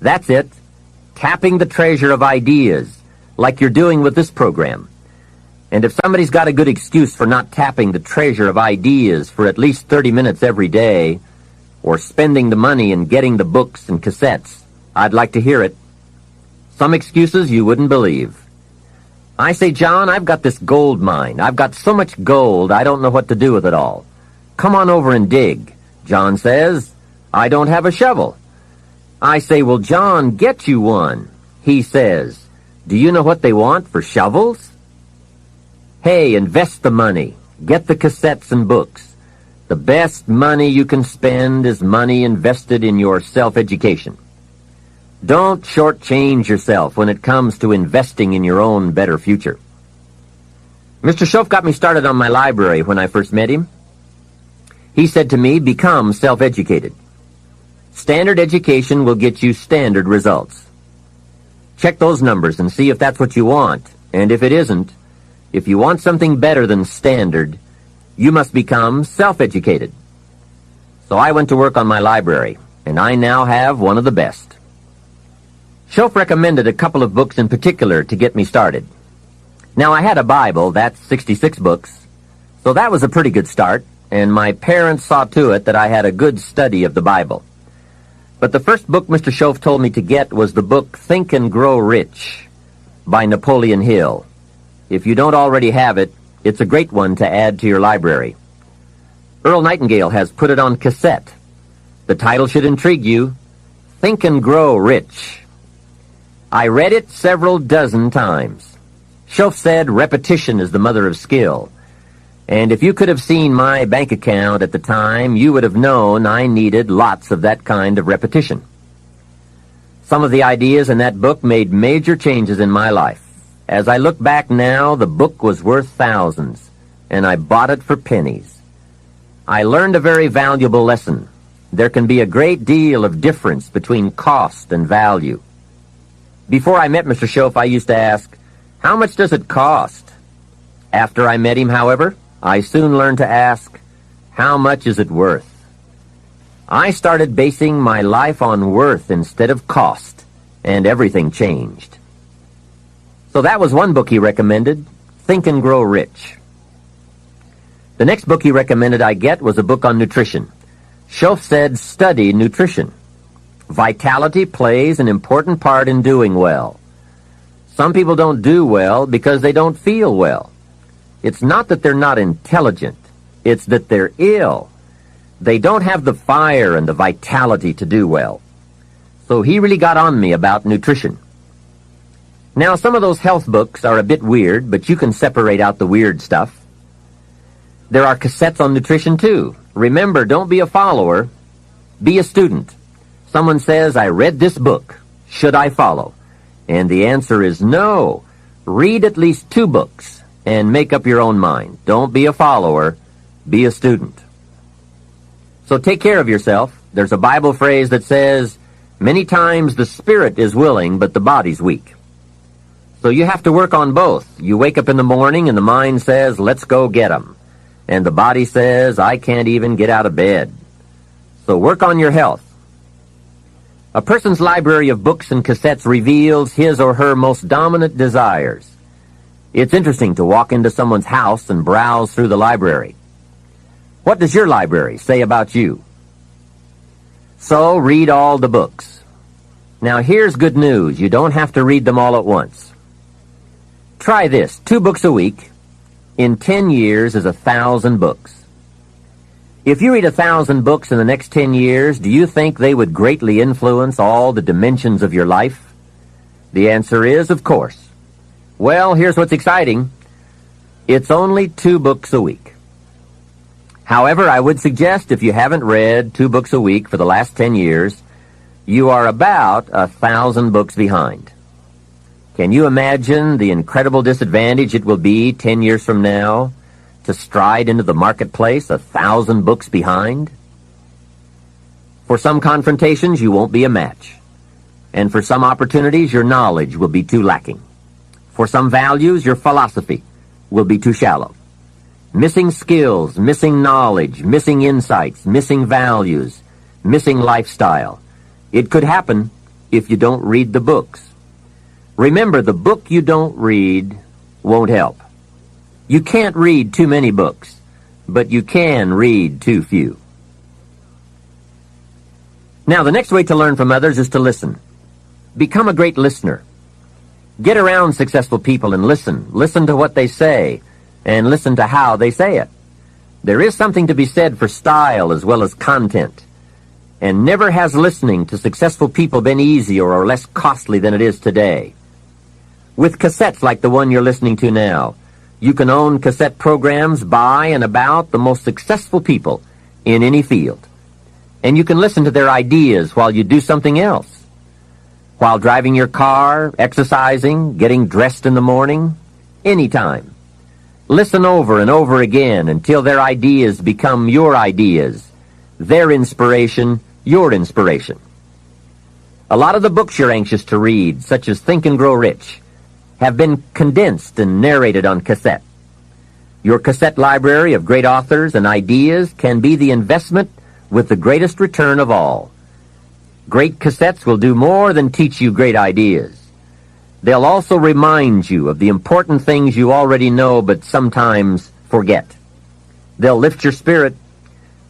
That's it. Tapping the treasure of ideas, like you're doing with this program. And if somebody's got a good excuse for not tapping the treasure of ideas for at least 30 minutes every day, or spending the money and getting the books and cassettes, I'd like to hear it. Some excuses you wouldn't believe. I say, John, I've got this gold mine. I've got so much gold, I don't know what to do with it all. Come on over and dig. John says, I don't have a shovel. I say, well, John, get you one. He says, do you know what they want for shovels? Hey, invest the money. Get the cassettes and books. The best money you can spend is money invested in your self-education. Don't shortchange yourself when it comes to investing in your own better future. Mr. Schoaf got me started on my library when I first met him. He said to me, become self-educated. Standard education will get you standard results. Check those numbers and see if that's what you want. And if it isn't, if you want something better than standard, you must become self-educated. So I went to work on my library, and I now have one of the best. Schoaf recommended a couple of books in particular to get me started. Now, I had a Bible, that's 66 books, So that was a pretty good start, and my parents saw to it that I had a good study of the Bible. But the first book Mr. Schoaf told me to get was the book Think and Grow Rich by Napoleon Hill. If you don't already have it, it's a great one to add to your library. Earl Nightingale has put it on cassette. The title should intrigue you, Think and Grow Rich. I read it several dozen times. Schoaf said repetition is the mother of skill. And if you could have seen my bank account at the time, you would have known I needed lots of that kind of repetition. Some of the ideas in that book made major changes in my life. As I look back now, the book was worth thousands, and I bought it for pennies. I learned a very valuable lesson. There can be a great deal of difference between cost and value. Before I met Mr. Schoaf, I used to ask, how much does it cost? After I met him, however, I soon learned to ask, how much is it worth? I started basing my life on worth instead of cost, and everything changed. So that was one book he recommended, Think and Grow Rich. The next book he recommended I get was a book on nutrition. Schoaf said, study nutrition. Vitality plays an important part in doing well. Some people don't do well because they don't feel well. It's not that they're not intelligent. It's that they're ill. They don't have the fire and the vitality to do well. So he really got on me about nutrition. Now, some of those health books are a bit weird, but you can separate out the weird stuff. There are cassettes on nutrition, too. Remember, don't be a follower. Be a student. Someone says, I read this book. Should I follow? And the answer is no. Read at least 2 books and make up your own mind. Don't be a follower. Be a student. So take care of yourself. There's a Bible phrase that says, many times the spirit is willing, but the body's weak. So you have to work on both. You wake up in the morning and the mind says, let's go get 'em. And the body says, I can't even get out of bed. So work on your health. A person's library of books and cassettes reveals his or her most dominant desires. It's interesting to walk into someone's house and browse through the library. What does your library say about you? So read all the books. Now here's good news. You don't have to read them all at once. Try this. 2 books a week. In 10 years is 1,000 books. If you read 1,000 books in the next 10 years, do you think they would greatly influence all the dimensions of your life? The answer is, of course. Well, here's what's exciting. It's only 2 books a week. However, I would suggest if you haven't read 2 books a week for the last 10 years, you are about 1,000 books behind. Can you imagine the incredible disadvantage it will be 10 years from now to stride into the marketplace 1,000 books behind? For some confrontations, you won't be a match. And for some opportunities, your knowledge will be too lacking. For some values, your philosophy will be too shallow. Missing skills, missing knowledge, missing insights, missing values, missing lifestyle. It could happen if you don't read the books. Remember, the book you don't read won't help. You can't read too many books, but you can read too few. Now, the next way to learn from others is to listen. Become a great listener. Get around successful people and listen. Listen to what they say, and listen to how they say it. There is something to be said for style as well as content. And never has listening to successful people been easier or less costly than it is today. With cassettes like the one you're listening to now, you can own cassette programs by and about the most successful people in any field. And you can listen to their ideas while you do something else. While driving your car, exercising, getting dressed in the morning, anytime. Listen over and over again until their ideas become your ideas, their inspiration, your inspiration. A lot of the books you're anxious to read, such as Think and Grow Rich, have been condensed and narrated on cassette. Your cassette library of great authors and ideas can be the investment with the greatest return of all. Great cassettes will do more than teach you great ideas. They'll also remind you of the important things you already know but sometimes forget. They'll lift your spirit.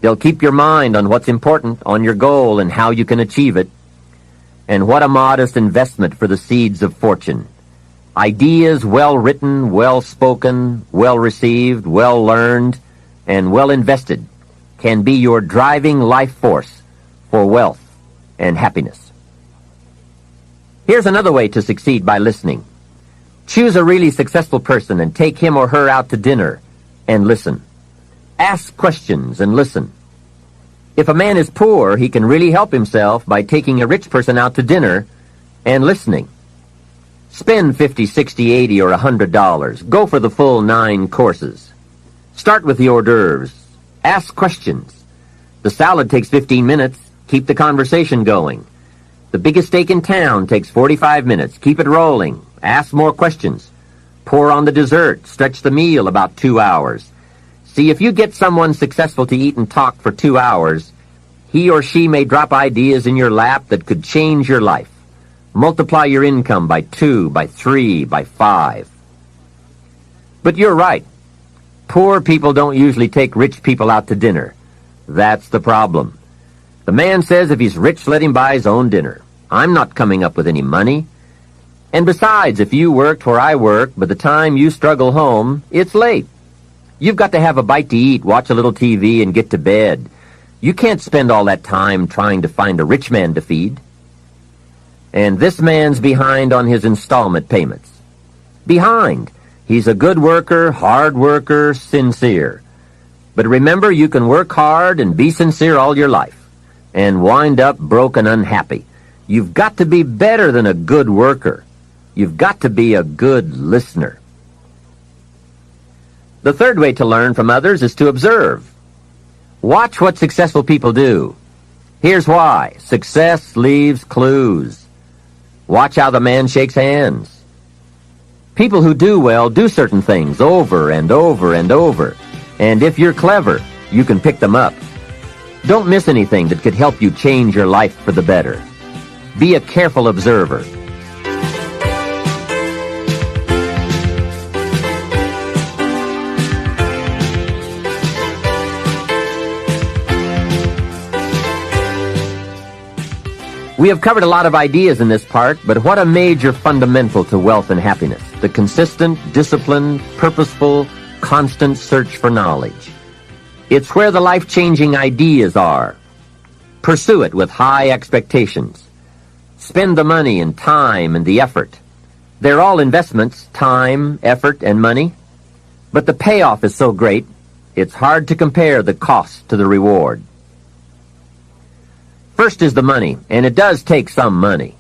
They'll keep your mind on what's important, on your goal and how you can achieve it. And what a modest investment for the seeds of fortune. Ideas well written, well spoken, well received, well learned, and well invested can be your driving life force for wealth and happiness. Here's another way to succeed by listening. Choose a really successful person and take him or her out to dinner and listen. Ask questions and listen. If a man is poor, he can really help himself by taking a rich person out to dinner and listening. Spend $50, $60, $80, or $100. Go for the full 9 courses. Start with the hors d'oeuvres. Ask questions. The salad takes 15 minutes. Keep the conversation going. The biggest steak in town takes 45 minutes. Keep it rolling. Ask more questions. Pour on the dessert. Stretch the meal about 2 hours. See, if you get someone successful to eat and talk for 2 hours, he or she may drop ideas in your lap that could change your life. Multiply your income by 2, by 3, by 5. But you're right. Poor people don't usually take rich people out to dinner. That's the problem. The man says if he's rich, let him buy his own dinner. I'm not coming up with any money. And besides, if you worked where I work, by the time you struggle home, it's late. You've got to have a bite to eat, watch a little TV, and get to bed. You can't spend all that time trying to find a rich man to feed. And this man's behind on his installment payments. Behind. He's a good worker, hard worker, sincere. But remember, you can work hard and be sincere all your life and wind up broke and unhappy. You've got to be better than a good worker. You've got to be a good listener. The third way to learn from others is to observe. Watch what successful people do. Here's why. Success leaves clues. Watch how the man shakes hands. People who do well do certain things over and over and over. And if you're clever, you can pick them up. Don't miss anything that could help you change your life for the better. Be a careful observer. We have covered a lot of ideas in this part, but what a major fundamental to wealth and happiness. The consistent, disciplined, purposeful, constant search for knowledge. It's where the life-changing ideas are. Pursue it with high expectations. Spend the money and time and the effort. They're all investments, time, effort, and money. But the payoff is so great, it's hard to compare the cost to the reward. First is the money, and it does take some money.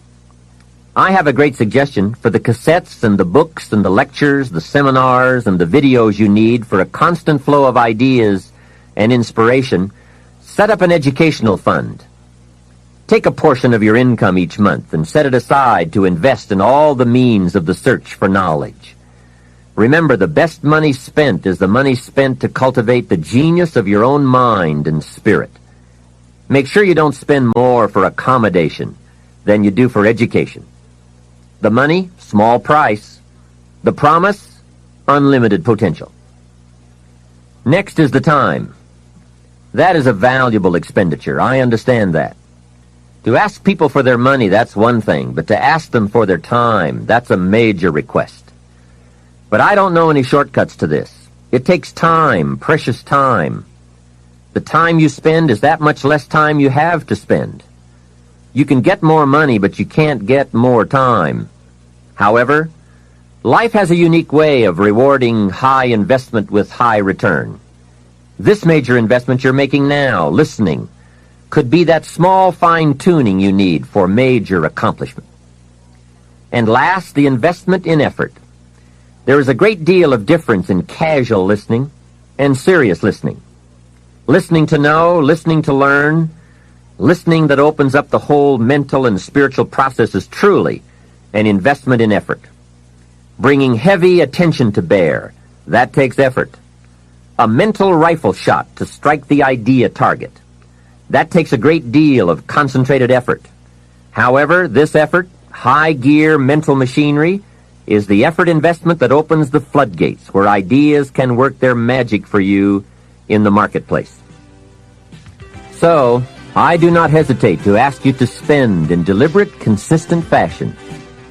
I have a great suggestion for the cassettes and the books and the lectures, the seminars, and the videos you need for a constant flow of ideas and inspiration. Set up an educational fund. Take a portion of your income each month and set it aside to invest in all the means of the search for knowledge. Remember, the best money spent is the money spent to cultivate the genius of your own mind and spirit. Make sure you don't spend more for accommodation than you do for education. The money, small price. The promise, unlimited potential. Next is the time. That is a valuable expenditure. I understand that. To ask people for their money, that's one thing, but to ask them for their time, that's a major request. But I don't know any shortcuts to this. It takes time, precious time. The time you spend is that much less time you have to spend. You can get more money, but you can't get more time. However, life has a unique way of rewarding high investment with high return. This major investment you're making now, listening, could be that small fine-tuning you need for major accomplishment. And last, the investment in effort. There is a great deal of difference in casual listening and serious listening. Listening to know, listening to learn, listening that opens up the whole mental and spiritual process is truly an investment in effort. Bringing heavy attention to bear, that takes effort. A mental rifle shot to strike the idea target. That takes a great deal of concentrated effort. However, this effort, high-gear mental machinery, is the effort investment that opens the floodgates where ideas can work their magic for you in the marketplace. So, I do not hesitate to ask you to spend in deliberate, consistent fashion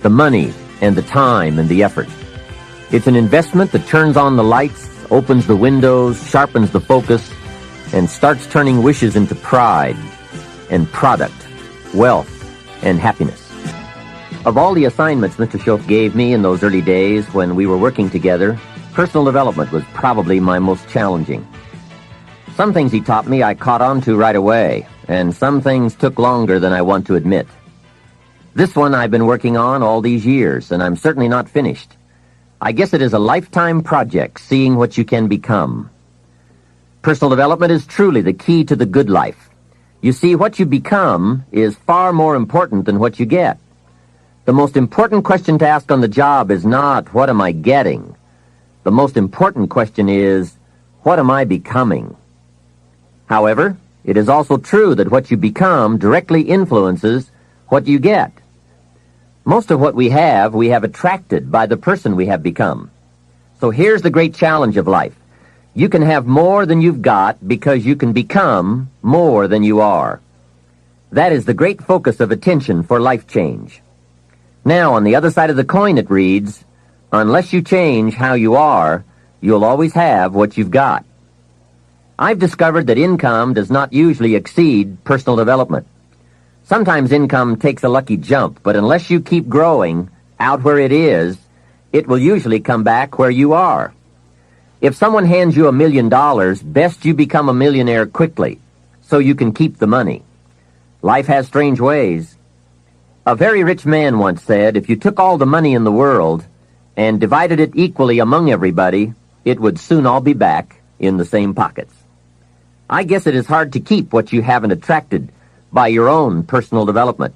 the money and the time and the effort. It's an investment that turns on the lights, opens the windows, sharpens the focus, and starts turning wishes into pride and product, wealth, and happiness. Of all the assignments Mr. Schultz gave me in those early days when we were working together, personal development was probably my most challenging. Some things he taught me I caught on to right away, and some things took longer than I want to admit. This one I've been working on all these years, and I'm certainly not finished. I guess it is a lifetime project, seeing what you can become. Personal development is truly the key to the good life. You see, what you become is far more important than what you get. The most important question to ask on the job is not, what am I getting? The most important question is, what am I becoming? However, it is also true that what you become directly influences what you get. Most of what we have attracted by the person we have become. So here's the great challenge of life. You can have more than you've got because you can become more than you are. That is the great focus of attention for life change. Now, on the other side of the coin it reads, unless you change how you are, you'll always have what you've got. I've discovered that income does not usually exceed personal development. Sometimes income takes a lucky jump, but unless you keep growing out where it is, it will usually come back where you are. If someone hands you $1 million, best you become a millionaire quickly, so you can keep the money. Life has strange ways. A very rich man once said, if you took all the money in the world and divided it equally among everybody, it would soon all be back in the same pockets. I guess it is hard to keep what you haven't attracted by your own personal development.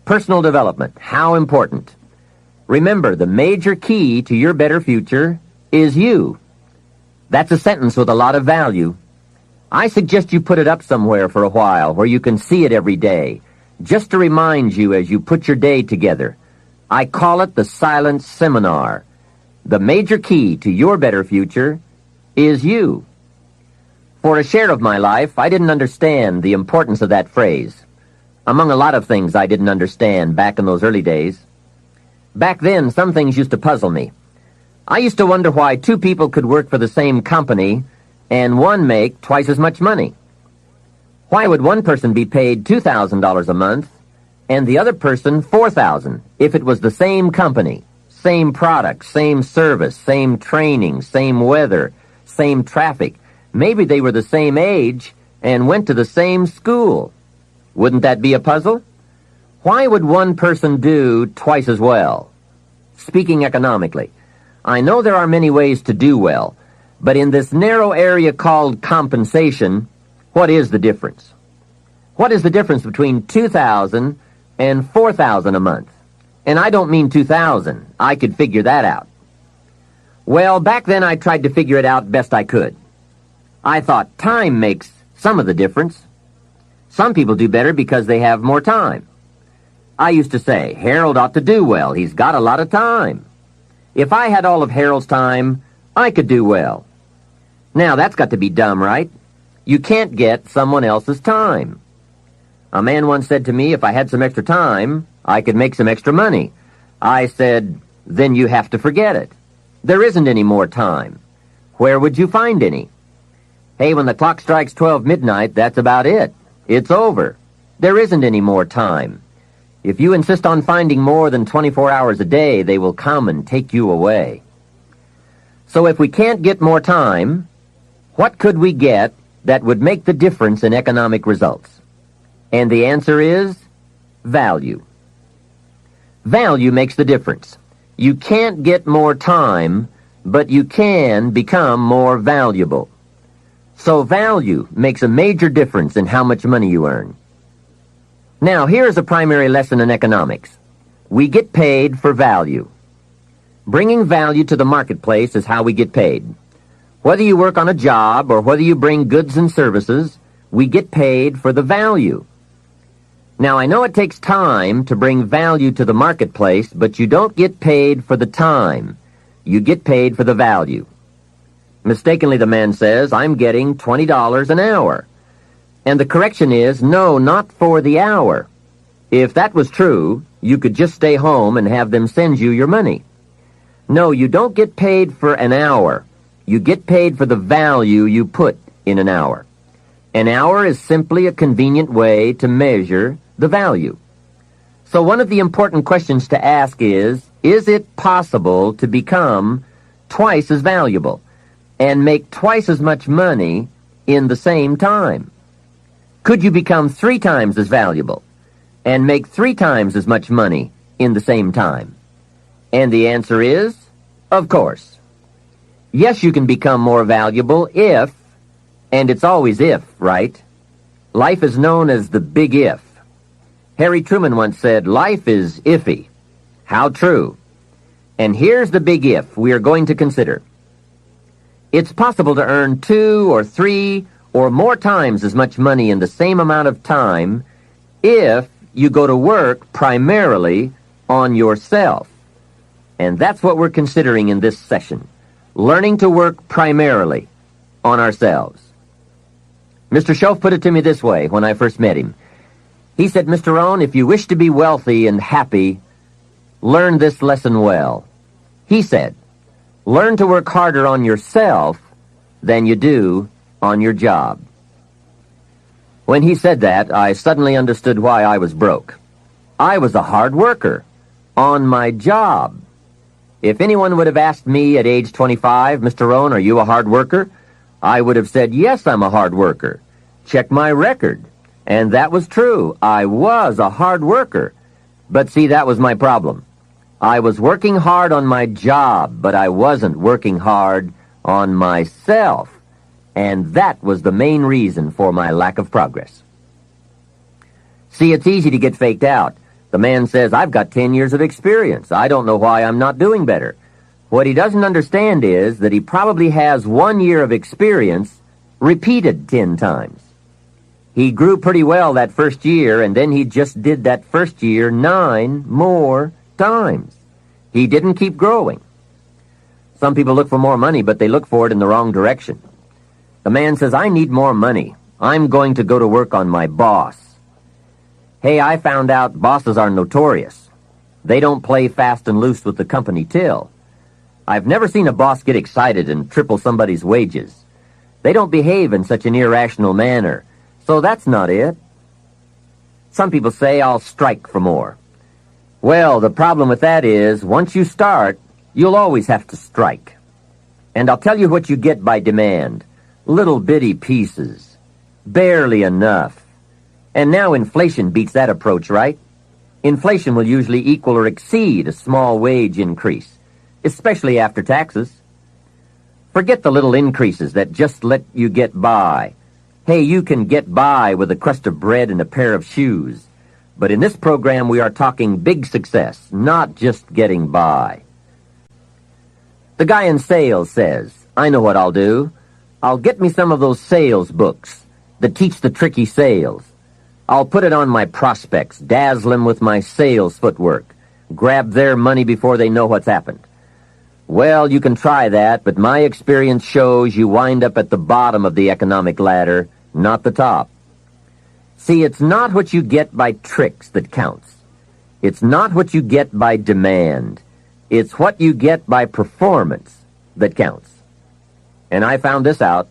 Personal development, how important. Remember, the major key to your better future is you. That's a sentence with a lot of value. I suggest you put it up somewhere for a while where you can see it every day, just to remind you as you put your day together. I call it the silent seminar. The major key to your better future is you. For a share of my life, I didn't understand the importance of that phrase. Among a lot of things I didn't understand back in those early days. Back then, some things used to puzzle me. I used to wonder why two people could work for the same company and one make twice as much money. Why would one person be paid $2,000 a month and the other person $4,000 if it was the same company, same product, same service, same training, same weather, same traffic? Maybe they were the same age and went to the same school. Wouldn't that be a puzzle? Why would one person do twice as well? Speaking economically, I know there are many ways to do well, but in this narrow area called compensation, what is the difference? What is the difference between $2,000 and $4,000 a month? And I don't mean $2,000. I could figure that out. Well, back then I tried to figure it out best I could. I thought time makes some of the difference. Some people do better because they have more time. I used to say, Harold ought to do well. He's got a lot of time. If I had all of Harold's time, I could do well. Now, that's got to be dumb, right? You can't get someone else's time. A man once said to me, if I had some extra time, I could make some extra money. I said, then you have to forget it. There isn't any more time. Where would you find any? Hey, when the clock strikes 12 midnight, that's about it. It's over. There isn't any more time. If you insist on finding more than 24 hours a day, they will come and take you away. So if we can't get more time, what could we get that would make the difference in economic results? And the answer is value. Value makes the difference. You can't get more time, but you can become more valuable. So value makes a major difference in how much money you earn. Now, here's a primary lesson in economics. We get paid for value. Bringing value to the marketplace is how we get paid. Whether you work on a job or whether you bring goods and services, we get paid for the value. Now, I know it takes time to bring value to the marketplace, but you don't get paid for the time. You get paid for the value. Mistakenly, the man says, I'm getting $20 an hour. And the correction is, no, not for the hour. If that was true, you could just stay home and have them send you your money. No, you don't get paid for an hour. You get paid for the value you put in an hour. An hour is simply a convenient way to measure the value. So one of the important questions to ask is it possible to become twice as valuable and make twice as much money in the same time? Could you become 3 times as valuable and make 3 times as much money in the same time? And the answer is, of course. Yes, you can become more valuable if, and it's always if, right? Life is known as the big if. Harry Truman once said, life is iffy. How true. And here's the big if we are going to consider. It's possible to earn 2 or 3 or more times as much money in the same amount of time if you go to work primarily on yourself. And that's what we're considering in this session, learning to work primarily on ourselves. Mr. Schoaf put it to me this way when I first met him. He said, Mr. Rohn, if you wish to be wealthy and happy, learn this lesson well. He said, learn to work harder on yourself than you do on your job. When he said that, I suddenly understood why I was broke. I was a hard worker on my job. If anyone would have asked me at age 25, Mr. Rohn, are you a hard worker? I would have said, yes, I'm a hard worker. Check my record. And that was true. I was a hard worker. But see, that was my problem. I was working hard on my job, but I wasn't working hard on myself. And that was the main reason for my lack of progress. See, it's easy to get faked out. The man says, I've got 10 years of experience. I don't know why I'm not doing better. What he doesn't understand is that he probably has 1 year of experience repeated 10 times. He grew pretty well that first year, and then he just did that first year 9 more times. He didn't keep growing. Some people look for more money, but they look for it in the wrong direction. The man says, I need more money. I'm going to go to work on my boss. Hey, I found out bosses are notorious. They don't play fast and loose with the company till. I've never seen a boss get excited and triple somebody's wages. They don't behave in such an irrational manner. So that's not it. Some people say, I'll strike for more. Well, the problem with that is, once you start, you'll always have to strike. And I'll tell you what you get by demand. Little bitty pieces. Barely enough. And now inflation beats that approach, right? Inflation will usually equal or exceed a small wage increase, especially after taxes. Forget the little increases that just let you get by. Hey, you can get by with a crust of bread and a pair of shoes. But in this program, we are talking big success, not just getting by. The guy in sales says, I know what I'll do. I'll get me some of those sales books that teach the tricky sales. I'll put it on my prospects, dazzle them with my sales footwork, grab their money before they know what's happened. Well, you can try that, but my experience shows you wind up at the bottom of the economic ladder, not the top. See, it's not what you get by tricks that counts. It's not what you get by demand. It's what you get by performance that counts. And I found this out.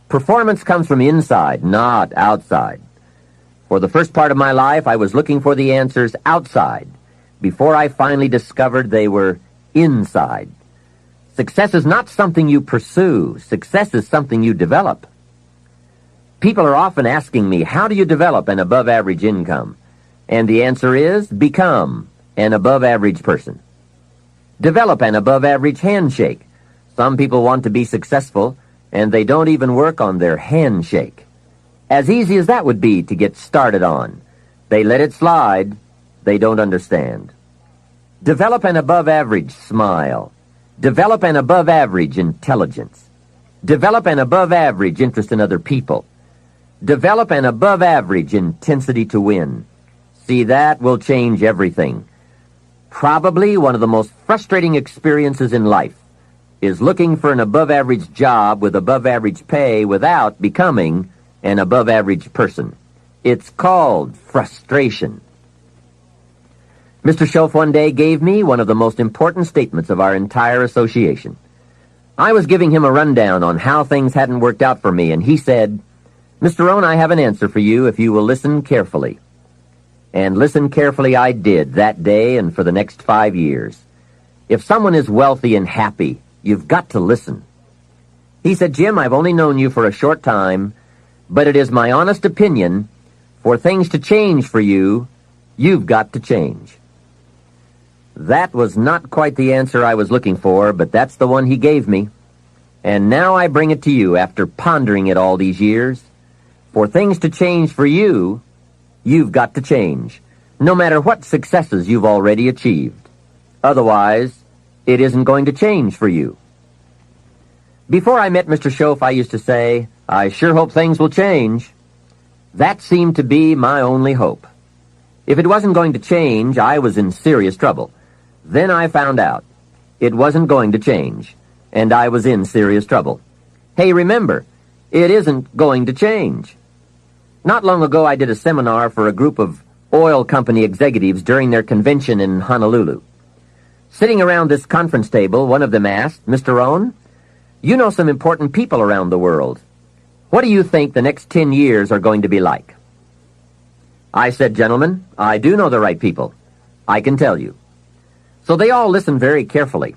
Performance comes from inside, not outside. For the first part of my life, I was looking for the answers outside before I finally discovered they were inside. Success is not something you pursue. Success is something you develop. People are often asking me, how do you develop an above-average income? And the answer is, become an above-average person. Develop an above-average handshake. Some people want to be successful, and they don't even work on their handshake. As easy as that would be to get started on. They let it slide. They don't understand. Develop an above-average smile. Develop an above-average intelligence. Develop an above-average interest in other people. Develop an above-average intensity to win. See, that will change everything. Probably one of the most frustrating experiences in life is looking for an above-average job with above-average pay without becoming an above-average person. It's called frustration. Mr. Schoaf one day gave me one of the most important statements of our entire association. I was giving him a rundown on how things hadn't worked out for me, and he said, "Mr. Rohn, I have an answer for you if you will listen carefully." And listen carefully I did that day and for the next 5 years. If someone is wealthy and happy, you've got to listen. He said, "Jim, I've only known you for a short time, but it is my honest opinion, for things to change for you, you've got to change." That was not quite the answer I was looking for, but that's the one he gave me. And now I bring it to you after pondering it all these years. For things to change for you, you've got to change, no matter what successes you've already achieved. Otherwise, it isn't going to change for you. Before I met Mr. Schoaf, I used to say, "I sure hope things will change." That seemed to be my only hope. If it wasn't going to change, I was in serious trouble. Then I found out it wasn't going to change, and I was in serious trouble. Hey, remember, it isn't going to change. Not long ago, I did a seminar for a group of oil company executives during their convention in Honolulu. Sitting around this conference table, one of them asked, "Mr. Rohn, you know some important people around the world. What do you think the next 10 years are going to be like?" I said, "Gentlemen, I do know the right people. I can tell you." So they all listened very carefully.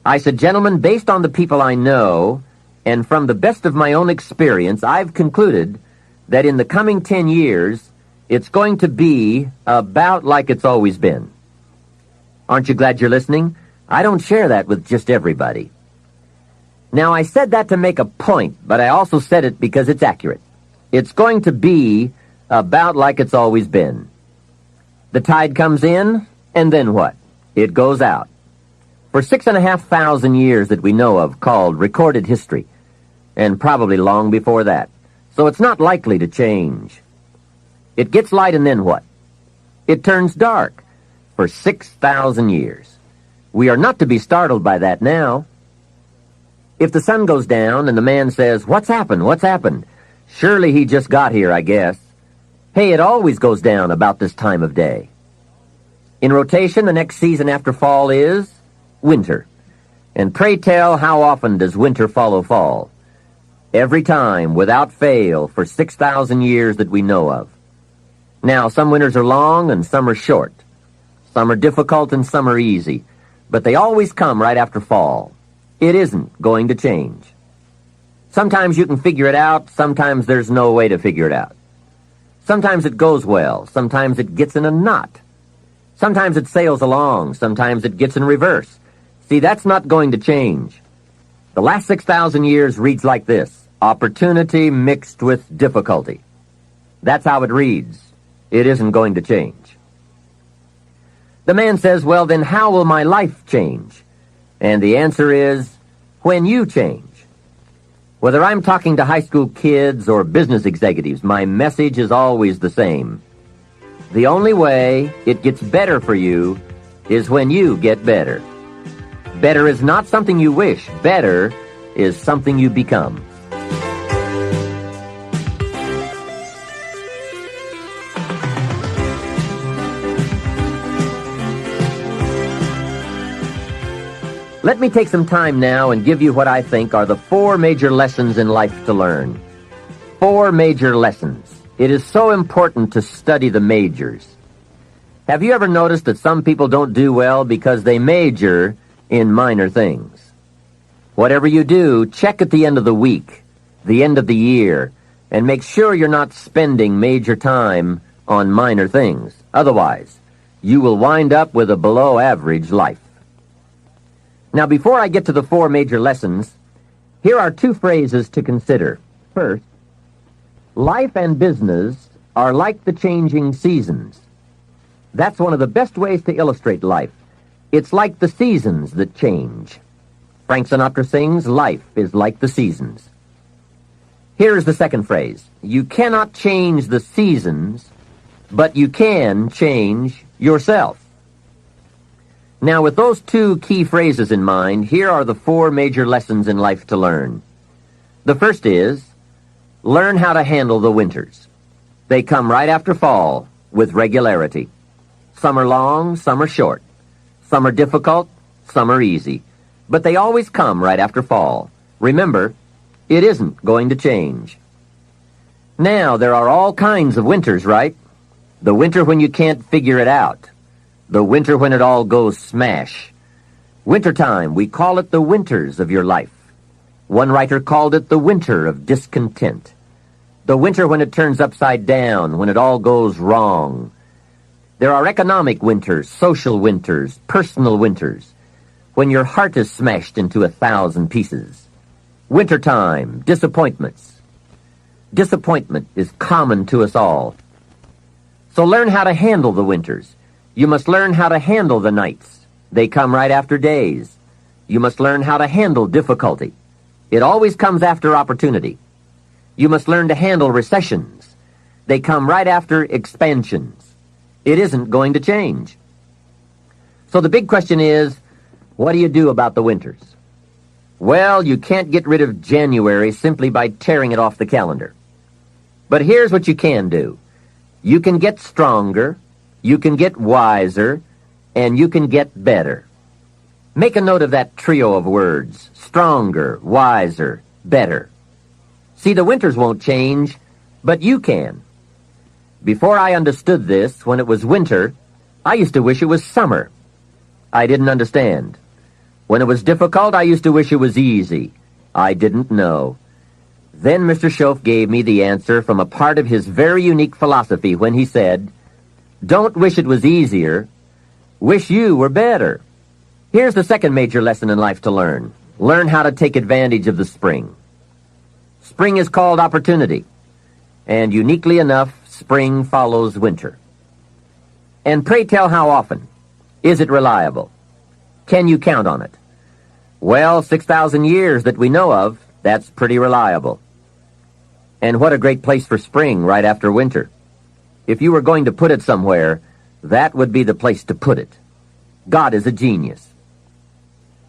I said, "Gentlemen, based on the people I know, and from the best of my own experience, I've concluded that in the coming 10 years, it's going to be about like it's always been." Aren't you glad you're listening? I don't share that with just everybody. Now, I said that to make a point, but I also said it because it's accurate. It's going to be about like it's always been. The tide comes in, and then what? It goes out. For 6,500 years that we know of, called recorded history, and probably long before that. So it's not likely to change. It gets light, and then what? It turns dark for 6,000 years. We are not to be startled by that now. If the sun goes down and the man says, "What's happened? What's happened?" Surely he just got here, I guess. Hey, it always goes down about this time of day. In rotation, the next season after fall is winter. And pray tell, how often does winter follow fall? Every time, without fail, for 6,000 years that we know of. Now, some winters are long and some are short. Some are difficult and some are easy. But they always come right after fall. It isn't going to change. Sometimes you can figure it out, sometimes there's no way to figure it out. Sometimes it goes well, sometimes it gets in a knot. Sometimes it sails along, sometimes it gets in reverse. See, that's not going to change. The last 6,000 years reads like this: opportunity mixed with difficulty. That's how it reads. It isn't going to change. The man says, "Well, then how will my life change?" And the answer is, when you change. Whether I'm talking to high school kids or business executives, my message is always the same. The only way it gets better for you is when you get better. Better is not something you wish. Better is something you become. Let me take some time now and give you what I think are the 4 major lessons in life to learn. 4 major lessons. It is so important to study the majors. Have you ever noticed that some people don't do well because they major in minor things? Whatever you do, check at the end of the week, the end of the year, and make sure you're not spending major time on minor things. Otherwise, you will wind up with a below-average life. Now, before I get to the 4 major lessons, here are 2 phrases to consider. First, life and business are like the changing seasons. That's one of the best ways to illustrate life. It's like the seasons that change. Frank Sinatra sings, "Life is like the seasons." Here is the second phrase. You cannot change the seasons, but you can change yourself. Now, with those two key phrases in mind, here are the four major lessons in life to learn. The first is, learn how to handle the winters. They come right after fall, with regularity. Some are long, some are short. Some are difficult, some are easy. But they always come right after fall. Remember, it isn't going to change. Now, there are all kinds of winters, right? The winter when you can't figure it out. The winter when it all goes smash. Wintertime, we call it the winters of your life. One writer called it the winter of discontent. The winter when it turns upside down, when it all goes wrong. There are economic winters, social winters, personal winters, when your heart is smashed into 1,000 pieces. Wintertime, disappointments. Disappointment is common to us all. So learn how to handle the winters. You must learn how to handle the nights. They come right after days. You must learn how to handle difficulty. It always comes after opportunity. You must learn to handle recessions. They come right after expansions. It isn't going to change. So the big question is, what do you do about the winters? Well, you can't get rid of January simply by tearing it off the calendar. But here's what you can do. You can get stronger, you can get wiser, and you can get better. Make a note of that trio of words: stronger, wiser, better. See, the winters won't change, but you can. Before I understood this, when it was winter, I used to wish it was summer. I didn't understand. When it was difficult, I used to wish it was easy. I didn't know. Then Mr. Schoaf gave me the answer from a part of his very unique philosophy when he said, "Don't wish it was easier. Wish you were better." Here's the second major lesson in life to learn. Learn how to take advantage of the spring. Spring is called opportunity, and uniquely enough, spring follows winter. And pray tell, how often? Is it reliable? Can you count on it? Well, 6,000 years that we know of, that's pretty reliable. And what a great place for spring right after winter. If you were going to put it somewhere, that would be the place to put it. God is a genius.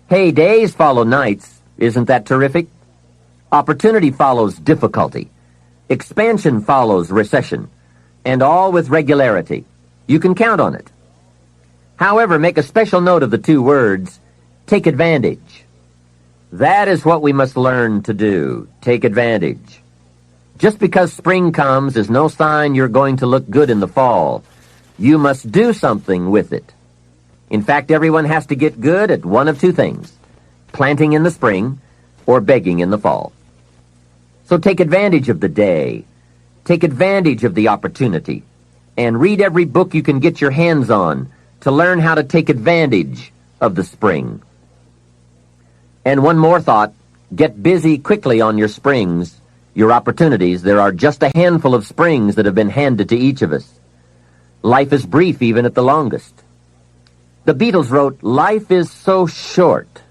Hey, days follow nights. Isn't that terrific? Opportunity follows difficulty. Expansion follows recession. And all with regularity. You can count on it. However, make a special note of the two words, take advantage. That is what we must learn to do, take advantage. Just because spring comes is no sign you're going to look good in the fall. You must do something with it. In fact, everyone has to get good at one of two things, planting in the spring or begging in the fall. So take advantage of the day, take advantage of the opportunity, and read every book you can get your hands on to learn how to take advantage of the spring. And one more thought, get busy quickly on your springs, your opportunities. There are just a handful of springs that have been handed to each of us. Life is brief even at the longest. The Beatles wrote, "Life is so short."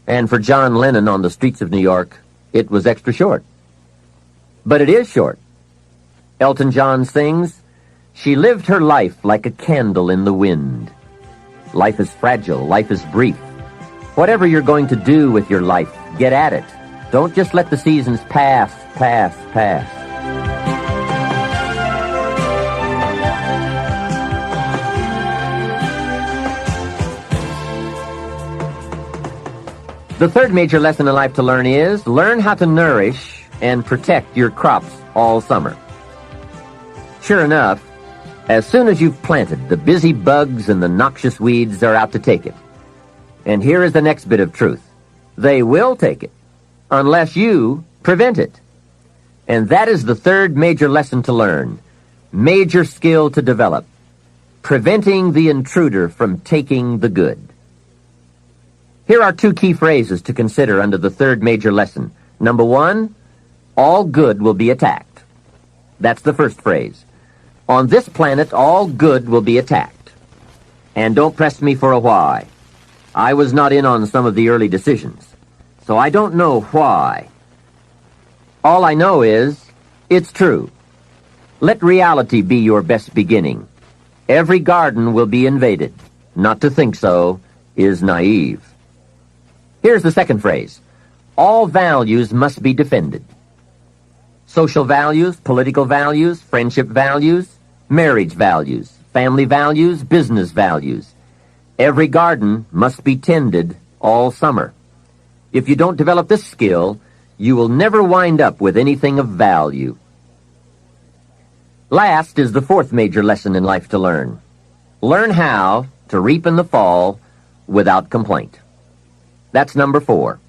And for John Lennon on the streets of New York, it was extra short. But it is short. Elton John sings, "She lived her life like a candle in the wind." Life is fragile. Life is brief. Whatever you're going to do with your life, get at it. Don't just let the seasons pass. The third major lesson in life to learn is, learn how to nourish and protect your crops all summer. Sure enough, as soon as you've planted, the busy bugs and the noxious weeds are out to take it. And here is the next bit of truth. They will take it, unless you prevent it. And that is the third major lesson to learn, major skill to develop, preventing the intruder from taking the good. Here are two key phrases to consider under the third major lesson. Number one, all good will be attacked. That's the first phrase. On this planet, all good will be attacked. And don't press me for a why. I was not in on some of the early decisions, so I don't know why. All I know is, it's true. Let reality be your best beginning. Every garden will be invaded. Not to think so is naive. Here's the second phrase. All values must be defended. Social values, political values, friendship values, marriage values, family values, business values. Every garden must be tended all summer. If you don't develop this skill, you will never wind up with anything of value. Last is the fourth major lesson in life to learn. Learn how to reap in the fall without complaint. That's number 4.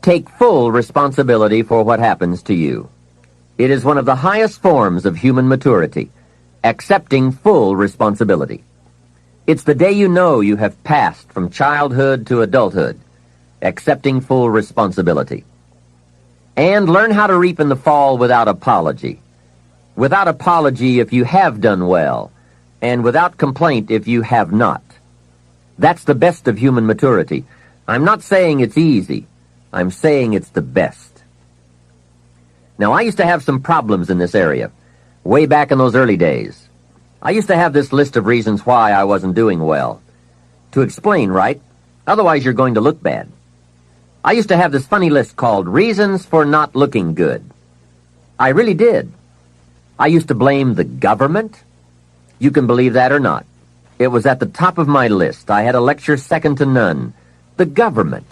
Take full responsibility for what happens to you. It is one of the highest forms of human maturity, accepting full responsibility. It's the day you know you have passed from childhood to adulthood, accepting full responsibility. And learn how to reap in the fall without apology. Without apology if you have done well, and without complaint if you have not. That's the best of human maturity. I'm not saying it's easy. I'm saying it's the best. Now, I used to have some problems in this area, way back in those early days. I used to have this list of reasons why I wasn't doing well. To explain, right? Otherwise, you're going to look bad. I used to have this funny list called Reasons for Not Looking Good. I really did. I used to blame the government. You can believe that or not. It was at the top of my list. I had a lecture second to none. The government.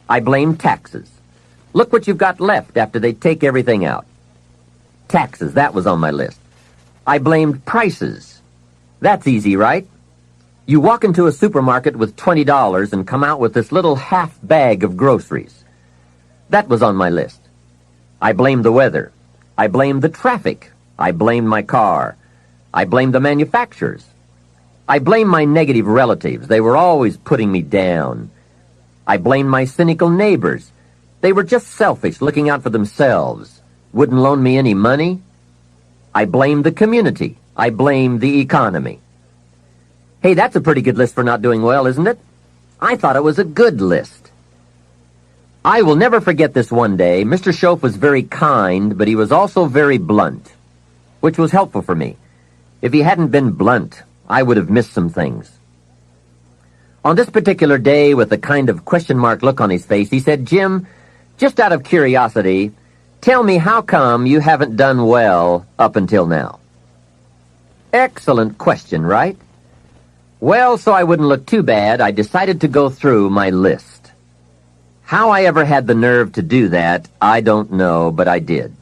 I blamed taxes. Look what you've got left after they take everything out. Taxes, that was on my list. I blamed prices. That's easy, right? You walk into a supermarket with $20 and come out with this little half bag of groceries. That was on my list. I blamed the weather. I blamed the traffic. I blamed my car. I blamed the manufacturers. I blamed my negative relatives. They were always putting me down. I blamed my cynical neighbors. They were just selfish, looking out for themselves. Wouldn't loan me any money. I blamed the community. I blamed the economy. Hey, that's a pretty good list for not doing well, isn't it? I thought it was a good list. I will never forget this one day. Mr. Schoaf was very kind, but he was also very blunt, which was helpful for me. If he hadn't been blunt, I would have missed some things. On this particular day, with a kind of question mark look on his face, he said, "Jim, just out of curiosity, tell me how come you haven't done well up until now?" Excellent question, right? Well, so I wouldn't look too bad, I decided to go through my list. How I ever had the nerve to do that, I don't know, but I did.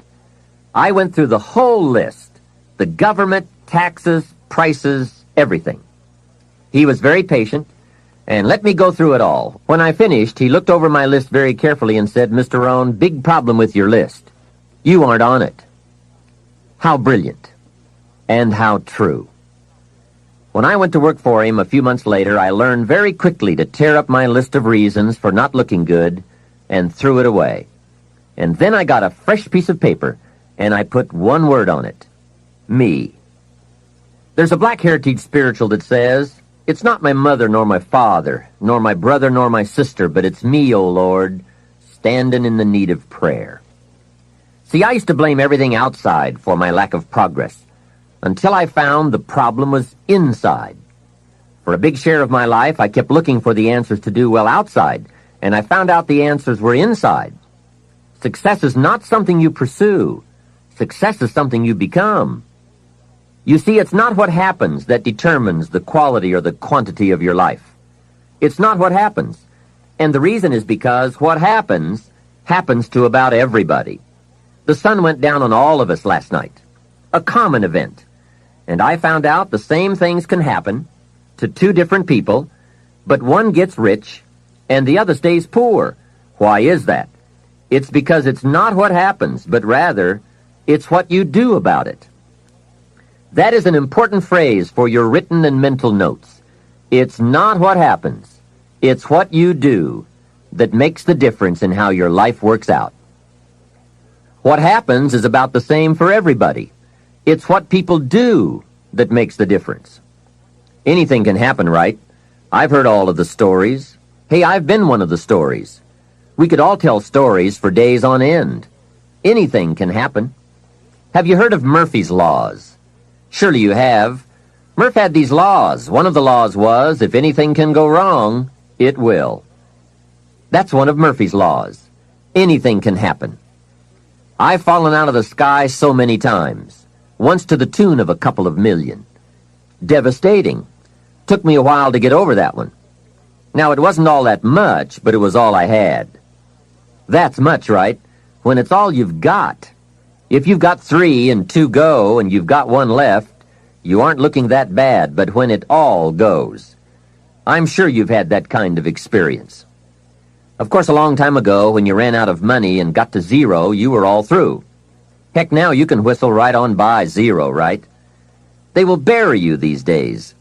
I went through the whole list. The government, taxes, prices, everything. He was very patient and let me go through it all. When I finished, he looked over my list very carefully and said, "Mr. Rohn, big problem with your list. You aren't on it." How brilliant and how true. When I went to work for him a few months later, I learned very quickly to tear up my list of reasons for not looking good and threw it away. And then I got a fresh piece of paper and I put one word on it: me. There's a Black Heritage spiritual that says, "It's not my mother nor my father, nor my brother nor my sister, but it's me, O Lord, standing in the need of prayer." See, I used to blame everything outside for my lack of progress, until I found the problem was inside. For a big share of my life, I kept looking for the answers to do well outside, and I found out the answers were inside. Success is not something you pursue. Success is something you become. You see, it's not what happens that determines the quality or the quantity of your life. It's not what happens. And the reason is because what happens to about everybody. The sun went down on all of us last night. A common event. And I found out the same things can happen to two different people, but one gets rich and the other stays poor. Why is that? It's because it's not what happens, but rather it's what you do about it. That is an important phrase for your written and mental notes. It's not what happens. It's what you do that makes the difference in how your life works out. What happens is about the same for everybody. It's what people do that makes the difference. Anything can happen, right? I've heard all of the stories. Hey, I've been one of the stories. We could all tell stories for days on end. Anything can happen. Have you heard of Murphy's Laws? Surely you have. Murph had these laws. One of the laws was, if anything can go wrong, it will. That's one of Murphy's laws. Anything can happen. I've fallen out of the sky so many times, once to the tune of a couple of million. Devastating. Took me a while to get over that one. Now, it wasn't all that much, but it was all I had. That's much, right? When it's all you've got. If you've got 3 and 2 go and you've got 1 left, you aren't looking that bad, but when it all goes. I'm sure you've had that kind of experience. Of course, a long time ago, when you ran out of money and got to 0, you were all through. Heck, now you can whistle right on by 0, right? They will bury you these days.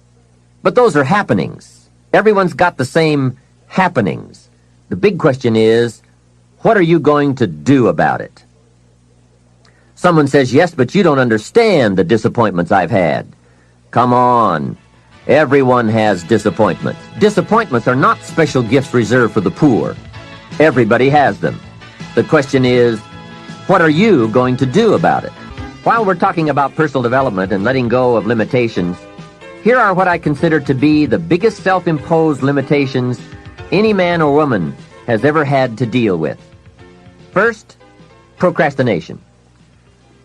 But those are happenings. Everyone's got the same happenings. The big question is, what are you going to do about it? Someone says, yes, but you don't understand the disappointments I've had. Come on. Everyone has disappointments. Disappointments are not special gifts reserved for the poor. Everybody has them. The question is, what are you going to do about it? While we're talking about personal development and letting go of limitations, here are what I consider to be the biggest self-imposed limitations any man or woman has ever had to deal with. First, procrastination.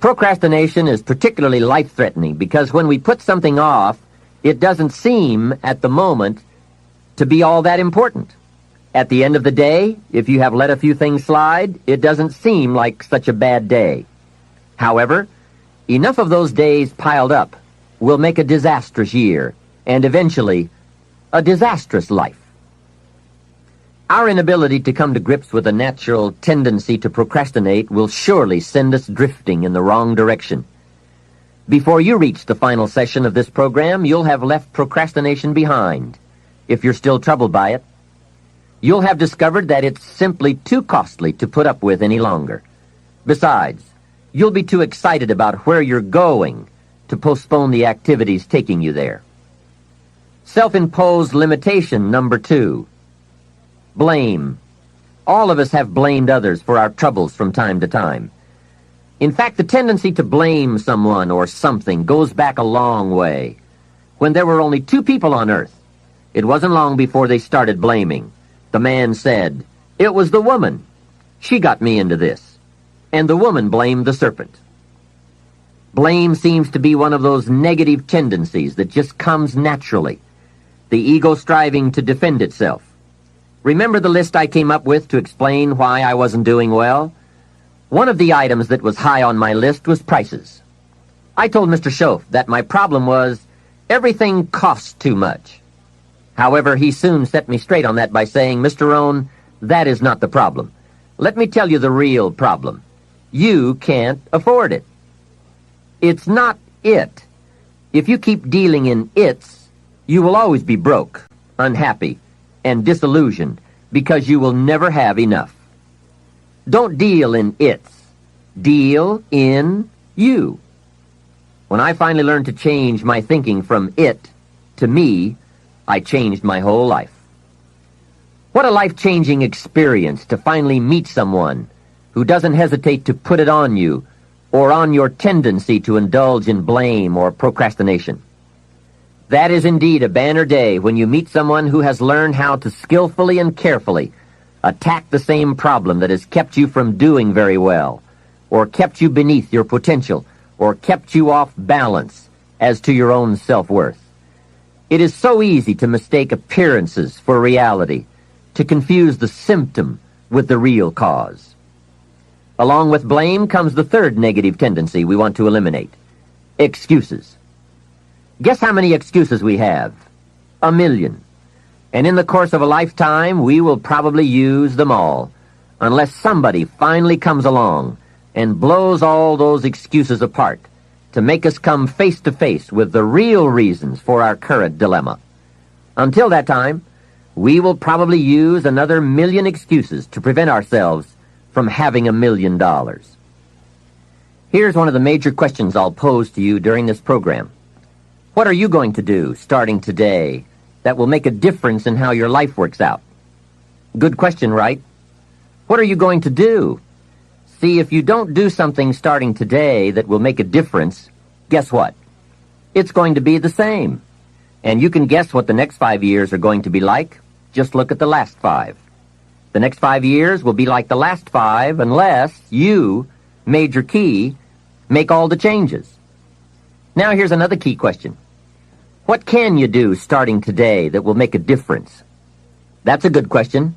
Procrastination is particularly life-threatening because when we put something off, it doesn't seem, at the moment, to be all that important. At the end of the day, if you have let a few things slide, it doesn't seem like such a bad day. However, enough of those days piled up will make a disastrous year, and eventually, a disastrous life. Our inability to come to grips with a natural tendency to procrastinate will surely send us drifting in the wrong direction. Before you reach the final session of this program, you'll have left procrastination behind, if you're still troubled by it. You'll have discovered that it's simply too costly to put up with any longer. Besides, you'll be too excited about where you're going to postpone the activities taking you there. Self-imposed limitation number 2. Blame. All of us have blamed others for our troubles from time to time. In fact, the tendency to blame someone or something goes back a long way. When there were only 2 people on earth, it wasn't long before they started blaming. The man said, "It was the woman. She got me into this." And the woman blamed the serpent. Blame seems to be one of those negative tendencies that just comes naturally. The ego striving to defend itself. Remember the list I came up with to explain why I wasn't doing well? One of the items that was high on my list was prices. I told Mr. Schoaf that my problem was everything costs too much. However, he soon set me straight on that by saying, "Mr. Rohn, that is not the problem. Let me tell you the real problem. You can't afford it." It's not it. If you keep dealing in its, you will always be broke, unhappy, and disillusioned because you will never have enough. Don't deal in its. Deal in you. When I finally learned to change my thinking from it to me, I changed my whole life. What a life-changing experience to finally meet someone who doesn't hesitate to put it on you or on your tendency to indulge in blame or procrastination. That is indeed a banner day when you meet someone who has learned how to skillfully and carefully attack the same problem that has kept you from doing very well, or kept you beneath your potential, or kept you off balance as to your own self-worth. It is so easy to mistake appearances for reality, to confuse the symptom with the real cause. Along with blame comes the third negative tendency we want to eliminate: excuses. Guess how many excuses we have? 1 million. And in the course of a lifetime, we will probably use them all, unless somebody finally comes along and blows all those excuses apart to make us come face to face with the real reasons for our current dilemma. Until that time, we will probably use another 1 million excuses to prevent ourselves from having $1 million. Here's one of the major questions I'll pose to you during this program. What are you going to do, starting today, that will make a difference in how your life works out? Good question, right? What are you going to do? See, if you don't do something starting today that will make a difference, guess what? It's going to be the same. And you can guess what the next 5 years are going to be like. Just look at the last 5. The next 5 years will be like the last 5 unless you, Major Key, make all the changes. Now here's another key question. What can you do starting today that will make a difference? That's a good question.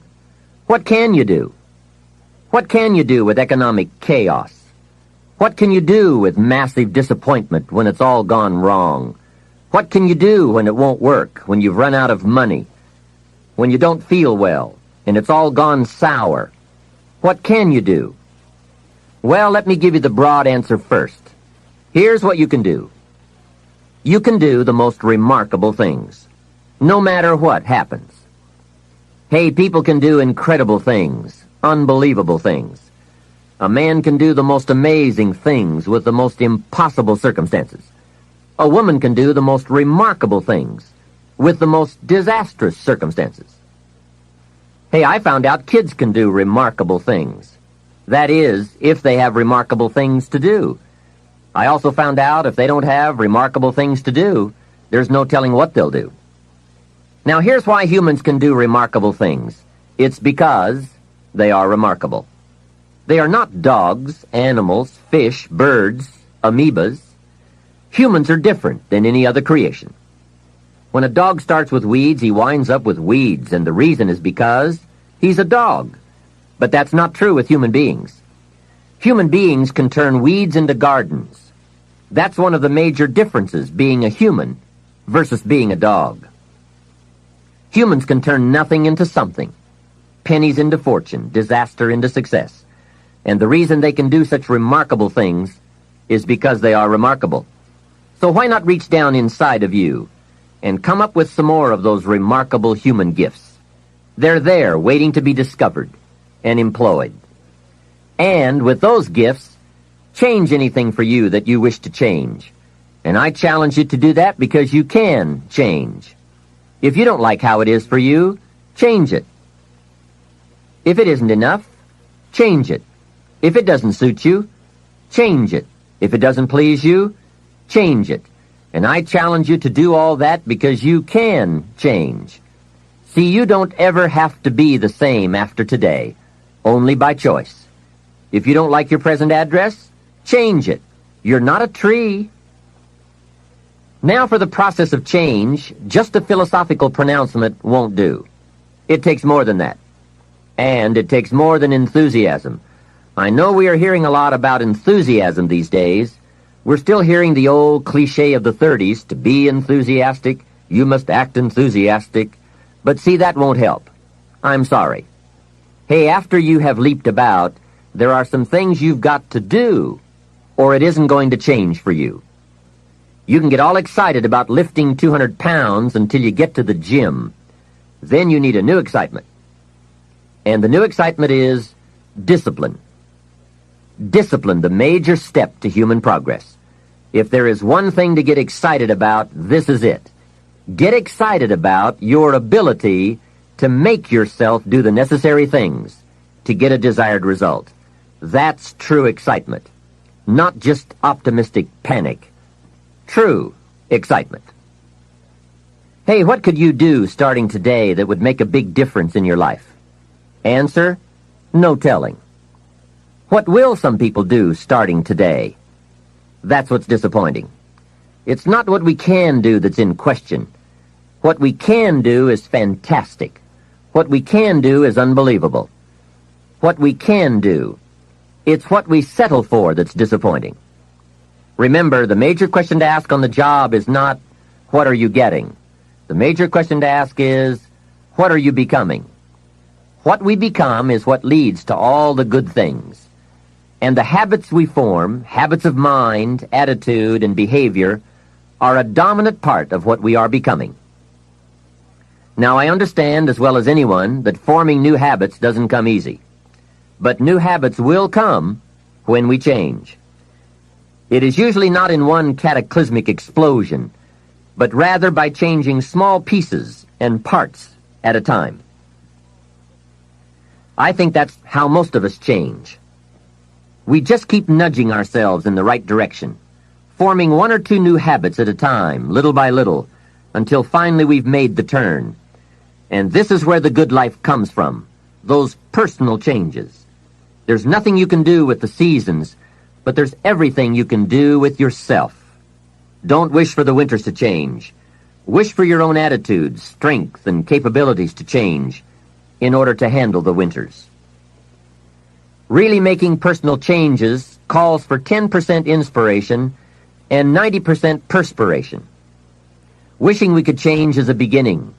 What can you do? What can you do with economic chaos? What can you do with massive disappointment when it's all gone wrong? What can you do when it won't work, when you've run out of money, when you don't feel well, and it's all gone sour? What can you do? Well, let me give you the broad answer first. Here's what you can do. You can do the most remarkable things, no matter what happens. Hey, people can do incredible things, unbelievable things. A man can do the most amazing things with the most impossible circumstances. A woman can do the most remarkable things with the most disastrous circumstances. Hey, I found out kids can do remarkable things. That is, if they have remarkable things to do. I also found out if they don't have remarkable things to do, there's no telling what they'll do. Now, here's why humans can do remarkable things. It's because they are remarkable. They are not dogs, animals, fish, birds, amoebas. Humans are different than any other creation. When a dog starts with weeds, he winds up with weeds, and the reason is because he's a dog. But that's not true with human beings. Human beings can turn weeds into gardens. That's one of the major differences, being a human versus being a dog. Humans can turn nothing into something, pennies into fortune, disaster into success. And the reason they can do such remarkable things is because they are remarkable. So why not reach down inside of you and come up with some more of those remarkable human gifts? They're there waiting to be discovered and employed. And with those gifts, change anything for you that you wish to change. And I challenge you to do that because you can change. If you don't like how it is for you, change it. If it isn't enough, change it. If it doesn't suit you, change it. If it doesn't please you, change it. And I challenge you to do all that because you can change. See, you don't ever have to be the same after today, only by choice. If you don't like your present address, change it. You're not a tree. Now for the process of change, just a philosophical pronouncement won't do. It takes more than that. And it takes more than enthusiasm. I know we are hearing a lot about enthusiasm these days. We're still hearing the old cliche of the 30s, to be enthusiastic, you must act enthusiastic. But see, that won't help. I'm sorry. Hey, after you have leaped about, there are some things you've got to do, or it isn't going to change for you. You can get all excited about lifting 200 pounds until you get to the gym. Then you need a new excitement. And the new excitement is discipline. Discipline, the major step to human progress. If there is one thing to get excited about, this is it. Get excited about your ability to make yourself do the necessary things to get a desired result. That's true excitement, not just optimistic panic. True excitement. Hey, what could you do starting today that would make a big difference in your life? Answer, no telling. What will some people do starting today? That's what's disappointing. It's not what we can do that's in question. What we can do is fantastic. What we can do is unbelievable. What we can do. It's what we settle for that's disappointing. Remember, the major question to ask on the job is not, what are you getting? The major question to ask is, what are you becoming? What we become is what leads to all the good things. And the habits we form, habits of mind, attitude, and behavior, are a dominant part of what we are becoming. Now, I understand as well as anyone that forming new habits doesn't come easy. But new habits will come when we change. It is usually not in one cataclysmic explosion, but rather by changing small pieces and parts at a time. I think that's how most of us change. We just keep nudging ourselves in the right direction, forming one or two new habits at a time, little by little, until finally we've made the turn. And this is where the good life comes from, those personal changes. There's nothing you can do with the seasons, but there's everything you can do with yourself. Don't wish for the winters to change. Wish for your own attitudes, strength, and capabilities to change in order to handle the winters. Really making personal changes calls for 10% inspiration and 90% perspiration. Wishing we could change is a beginning,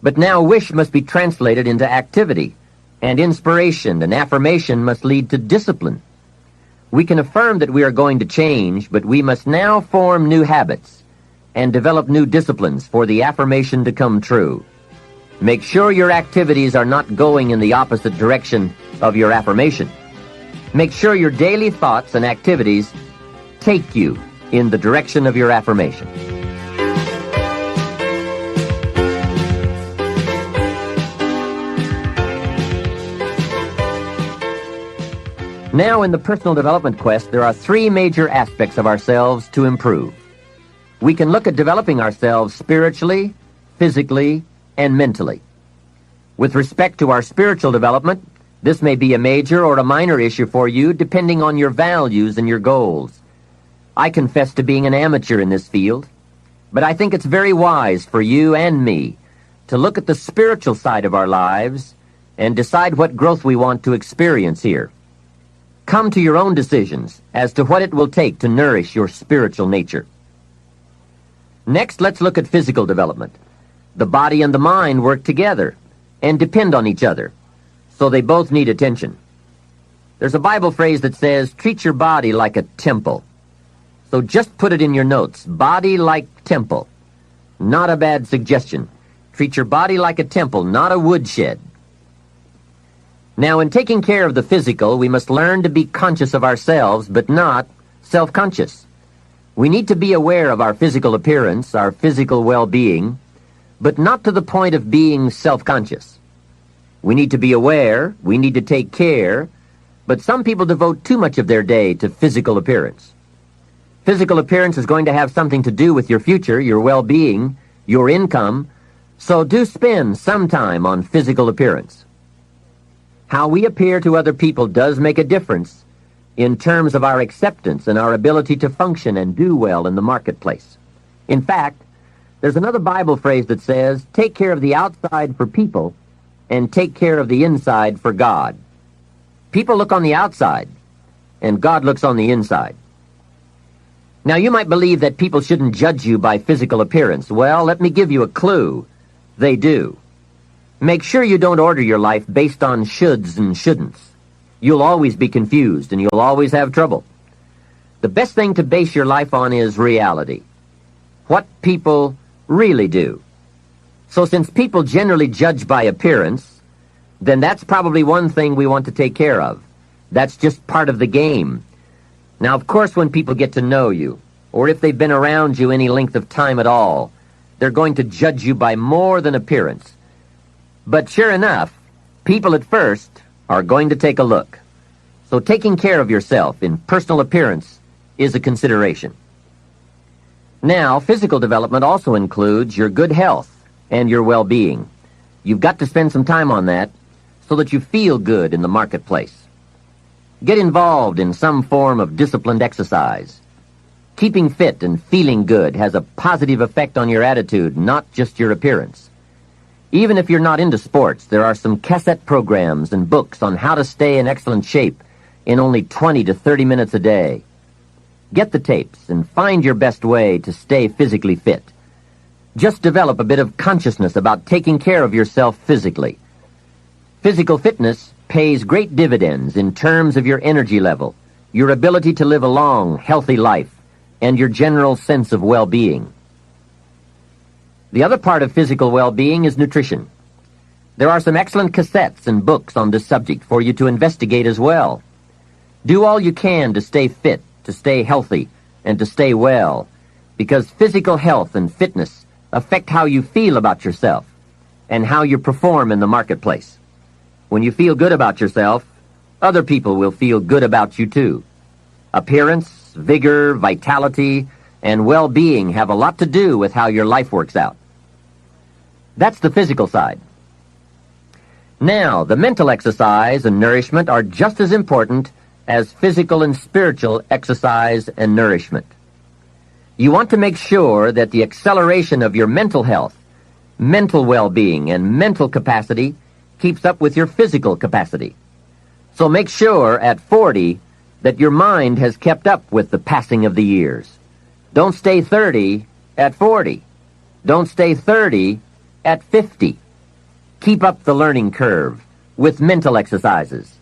but now wish must be translated into activity, and inspiration and affirmation must lead to discipline. We can affirm that we are going to change, but we must now form new habits and develop new disciplines for the affirmation to come true. Make sure your activities are not going in the opposite direction of your affirmation. Make sure your daily thoughts and activities take you in the direction of your affirmation. Now, in the personal development quest, there are three major aspects of ourselves to improve. We can look at developing ourselves spiritually, physically, and mentally. With respect to our spiritual development, this may be a major or a minor issue for you depending on your values and your goals. I confess to being an amateur in this field, but I think it's very wise for you and me to look at the spiritual side of our lives and decide what growth we want to experience here. Come to your own decisions as to what it will take to nourish your spiritual nature. Next, let's look at physical development. The body and the mind work together and depend on each other, so they both need attention. There's a Bible phrase that says, treat your body like a temple. So just put it in your notes, body like temple. Not a bad suggestion. Treat your body like a temple, not a woodshed. Now, in taking care of the physical, we must learn to be conscious of ourselves, but not self-conscious. We need to be aware of our physical appearance, our physical well-being, but not to the point of being self-conscious. We need to be aware, we need to take care, but some people devote too much of their day to physical appearance. Physical appearance is going to have something to do with your future, your well-being, your income, so do spend some time on physical appearance. How we appear to other people does make a difference in terms of our acceptance and our ability to function and do well in the marketplace. In fact, there's another Bible phrase that says, take care of the outside for people and take care of the inside for God. People look on the outside, and God looks on the inside. Now, you might believe that people shouldn't judge you by physical appearance. Well, let me give you a clue. They do. Make sure you don't order your life based on shoulds and shouldn'ts. You'll always be confused, and you'll always have trouble. The best thing to base your life on is reality. What people really do. So since people generally judge by appearance, then that's probably one thing we want to take care of. That's just part of the game. Now, of course, when people get to know you, or if they've been around you any length of time at all, they're going to judge you by more than appearance. But sure enough, people at first are going to take a look. So taking care of yourself in personal appearance is a consideration. Now, physical development also includes your good health and your well-being. You've got to spend some time on that so that you feel good in the marketplace. Get involved in some form of disciplined exercise. Keeping fit and feeling good has a positive effect on your attitude, not just your appearance. Even if you're not into sports, there are some cassette programs and books on how to stay in excellent shape in only 20 to 30 minutes a day. Get the tapes and find your best way to stay physically fit. Just develop a bit of consciousness about taking care of yourself physically. Physical fitness pays great dividends in terms of your energy level, your ability to live a long, healthy life, and your general sense of well-being. The other part of physical well-being is nutrition. There are some excellent cassettes and books on this subject for you to investigate as well. Do all you can to stay fit, to stay healthy, and to stay well, because physical health and fitness affect how you feel about yourself and how you perform in the marketplace. When you feel good about yourself, other people will feel good about you too. Appearance, vigor, vitality, and well-being have a lot to do with how your life works out. That's the physical side. Now, the mental exercise and nourishment are just as important as physical and spiritual exercise and nourishment. You want to make sure that the acceleration of your mental health, mental well-being, and mental capacity keeps up with your physical capacity. So make sure at 40 that your mind has kept up with the passing of the years. Don't stay 30 at 40. Don't stay 30 at 50. Keep up the learning curve with mental exercises.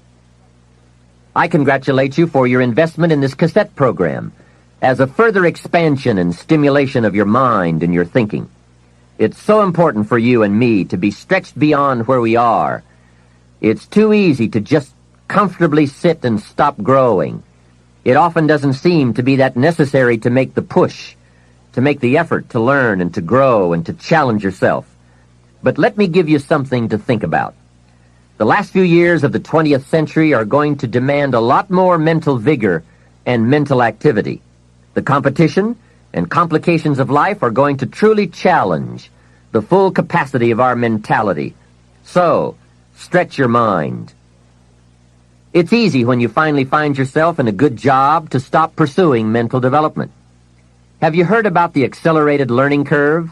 I congratulate you for your investment in this cassette program as a further expansion and stimulation of your mind and your thinking. It's so important for you and me to be stretched beyond where we are. It's too easy to just comfortably sit and stop growing. It often doesn't seem to be that necessary to make the push, to make the effort to learn and to grow and to challenge yourself. But let me give you something to think about. The last few years of the 20th century are going to demand a lot more mental vigor and mental activity. The competition and complications of life are going to truly challenge the full capacity of our mentality. So, stretch your mind. It's easy when you finally find yourself in a good job to stop pursuing mental development. Have you heard about the accelerated learning curve?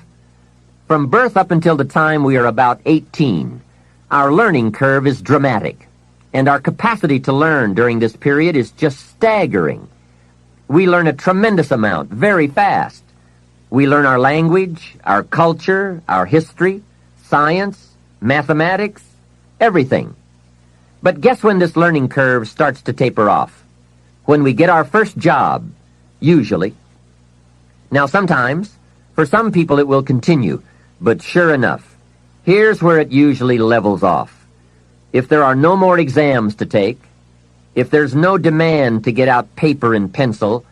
From birth up until the time we are about 18, our learning curve is dramatic, and our capacity to learn during this period is just staggering. We learn a tremendous amount very fast. We learn our language, our culture, our history, science, mathematics, everything. But guess when this learning curve starts to taper off? When we get our first job, usually. Now sometimes, for some people it will continue, but sure enough, here's where it usually levels off. If there are no more exams to take, if there's no demand to get out paper and pencil,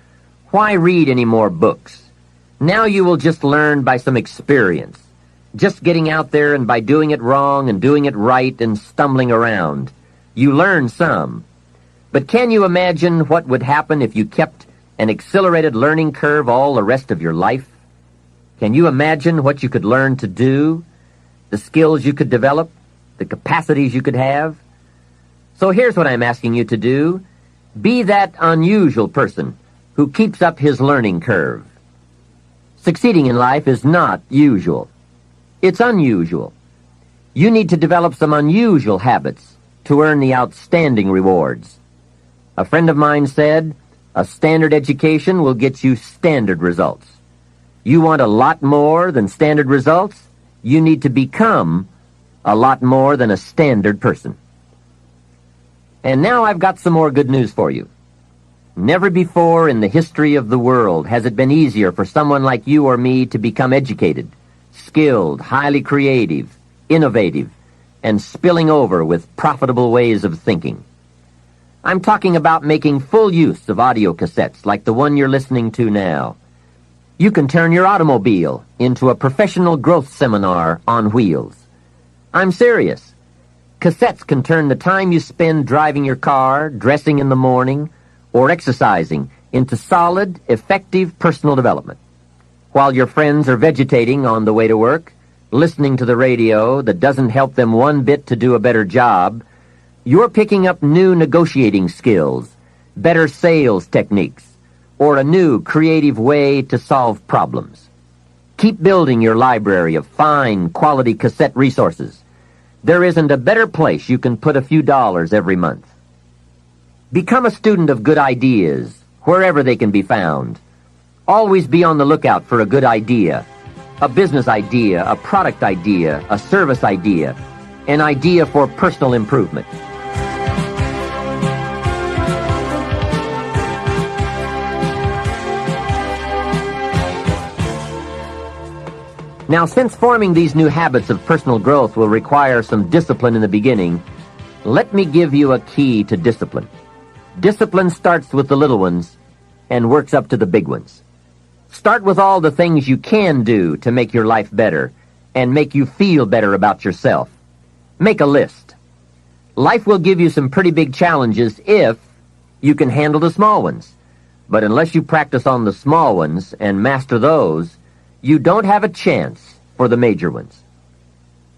why read any more books? Now you will just learn by some experience, just getting out there and by doing it wrong and doing it right and stumbling around. You learn some. But can you imagine what would happen if you kept an accelerated learning curve all the rest of your life? Can you imagine what you could learn to do, the skills you could develop, the capacities you could have? So here's what I'm asking you to do. Be that unusual person who keeps up his learning curve. Succeeding in life is not usual. It's unusual. You need to develop some unusual habits to earn the outstanding rewards. A friend of mine said, a standard education will get you standard results. You want a lot more than standard results? You need to become a lot more than a standard person. And now I've got some more good news for you. Never before in the history of the world has it been easier for someone like you or me to become educated, skilled, highly creative, innovative, and spilling over with profitable ways of thinking. I'm talking about making full use of audio cassettes like the one you're listening to now. You can turn your automobile into a professional growth seminar on wheels. I'm serious. Cassettes can turn the time you spend driving your car, dressing in the morning, or exercising into solid, effective personal development. While your friends are vegetating on the way to work, listening to the radio that doesn't help them one bit to do a better job, you're picking up new negotiating skills, better sales techniques, or a new creative way to solve problems. Keep building your library of fine, quality cassette resources. There isn't a better place you can put a few dollars every month. Become a student of good ideas, wherever they can be found. Always be on the lookout for a good idea, a business idea, a product idea, a service idea, an idea for personal improvement. Now, since forming these new habits of personal growth will require some discipline in the beginning, let me give you a key to discipline. Discipline starts with the little ones and works up to the big ones. Start with all the things you can do to make your life better and make you feel better about yourself. Make a list. Life will give you some pretty big challenges if you can handle the small ones. But unless you practice on the small ones and master those, you don't have a chance for the major ones.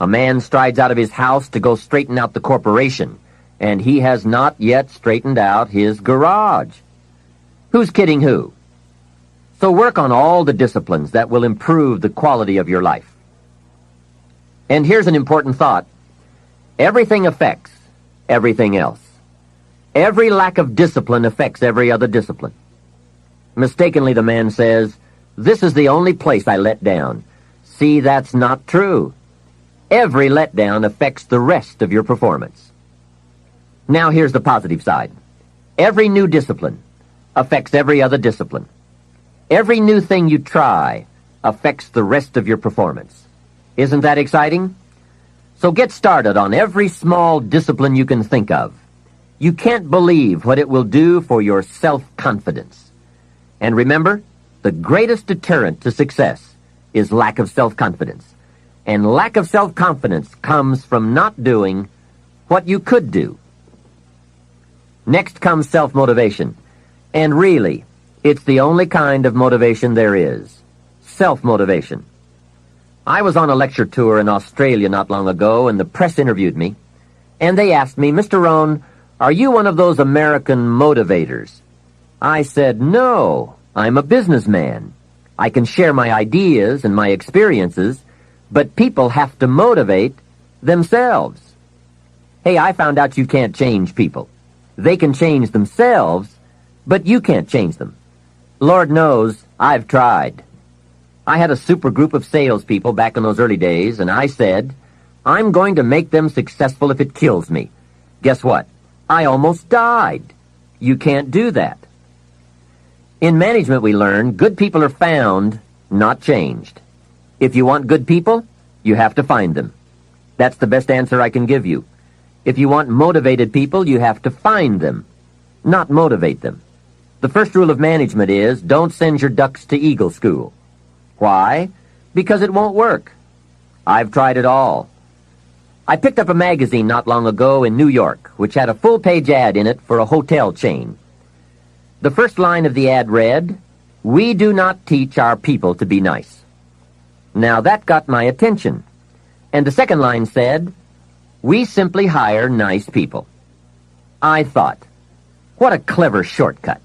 A man strides out of his house to go straighten out the corporation, and he has not yet straightened out his garage. Who's kidding who? So work on all the disciplines that will improve the quality of your life. And here's an important thought. Everything affects everything else. Every lack of discipline affects every other discipline. Mistakenly, the man says, "This is the only place I let down." See, that's not true. Every letdown affects the rest of your performance. Now here's the positive side. Every new discipline affects every other discipline. Every new thing you try affects the rest of your performance. Isn't that exciting? So get started on every small discipline you can think of. You can't believe what it will do for your self-confidence. And remember, the greatest deterrent to success is lack of self-confidence. And lack of self-confidence comes from not doing what you could do. Next comes self-motivation. And really, it's the only kind of motivation there is. Self-motivation. I was on a lecture tour in Australia not long ago, and the press interviewed me. And they asked me, "Mr. Rohn, are you one of those American motivators?" I said, "No, I'm a businessman. I can share my ideas and my experiences, but people have to motivate themselves." Hey, I found out you can't change people. They can change themselves, but you can't change them. Lord knows, I've tried. I had a super group of salespeople back in those early days, and I said, "I'm going to make them successful if it kills me." Guess what? I almost died. You can't do that. In management, we learn good people are found, not changed. If you want good people, you have to find them. That's the best answer I can give you. If you want motivated people, you have to find them, not motivate them. The first rule of management is don't send your ducks to Eagle School. Why? Because it won't work. I've tried it all. I picked up a magazine not long ago in New York, which had a full-page ad in it for a hotel chain. The first line of the ad read, "We do not teach our people to be nice." Now that got my attention. And the second line said, "We simply hire nice people." I thought, what a clever shortcut.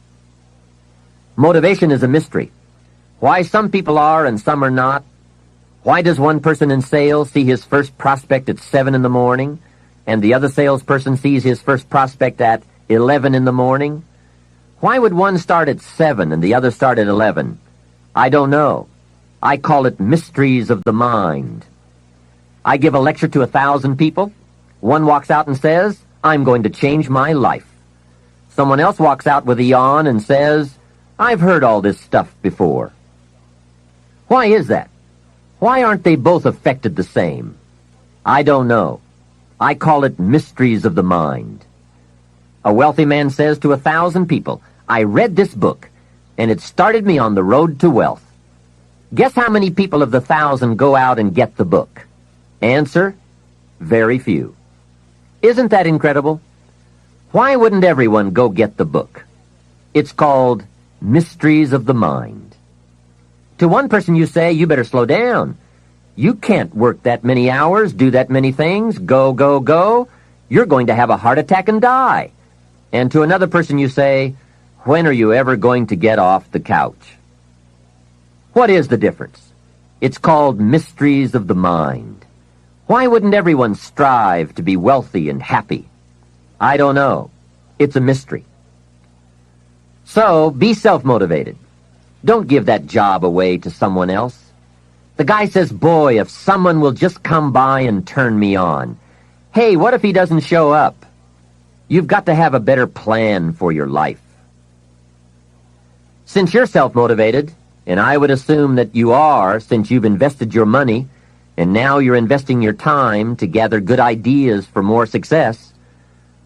Motivation is a mystery. Why some people are and some are not. Why does one person in sales see his first prospect at 7 in the morning, and the other salesperson sees his first prospect at 11 in the morning? Why would one start at 7 and the other start at 11? I don't know. I call it mysteries of the mind. I give a lecture to 1,000 people. One walks out and says, "I'm going to change my life." Someone else walks out with a yawn and says, "I've heard all this stuff before." Why is that? Why aren't they both affected the same? I don't know. I call it mysteries of the mind. A wealthy man says to 1,000 people, "I read this book, and it started me on the road to wealth." Guess how many people of the 1,000 go out and get the book? Answer, very few. Isn't that incredible? Why wouldn't everyone go get the book? It's called Mysteries of the Mind. To one person you say, "You better slow down. You can't work that many hours, do that many things, go, go, go. You're going to have a heart attack and die." And to another person you say, "When are you ever going to get off the couch?" What is the difference? It's called mysteries of the mind. Why wouldn't everyone strive to be wealthy and happy? I don't know. It's a mystery. So, be self-motivated. Don't give that job away to someone else. The guy says, "Boy, if someone will just come by and turn me on." Hey, what if he doesn't show up? You've got to have a better plan for your life. Since you're self-motivated, and I would assume that you are since you've invested your money, and now you're investing your time to gather good ideas for more success,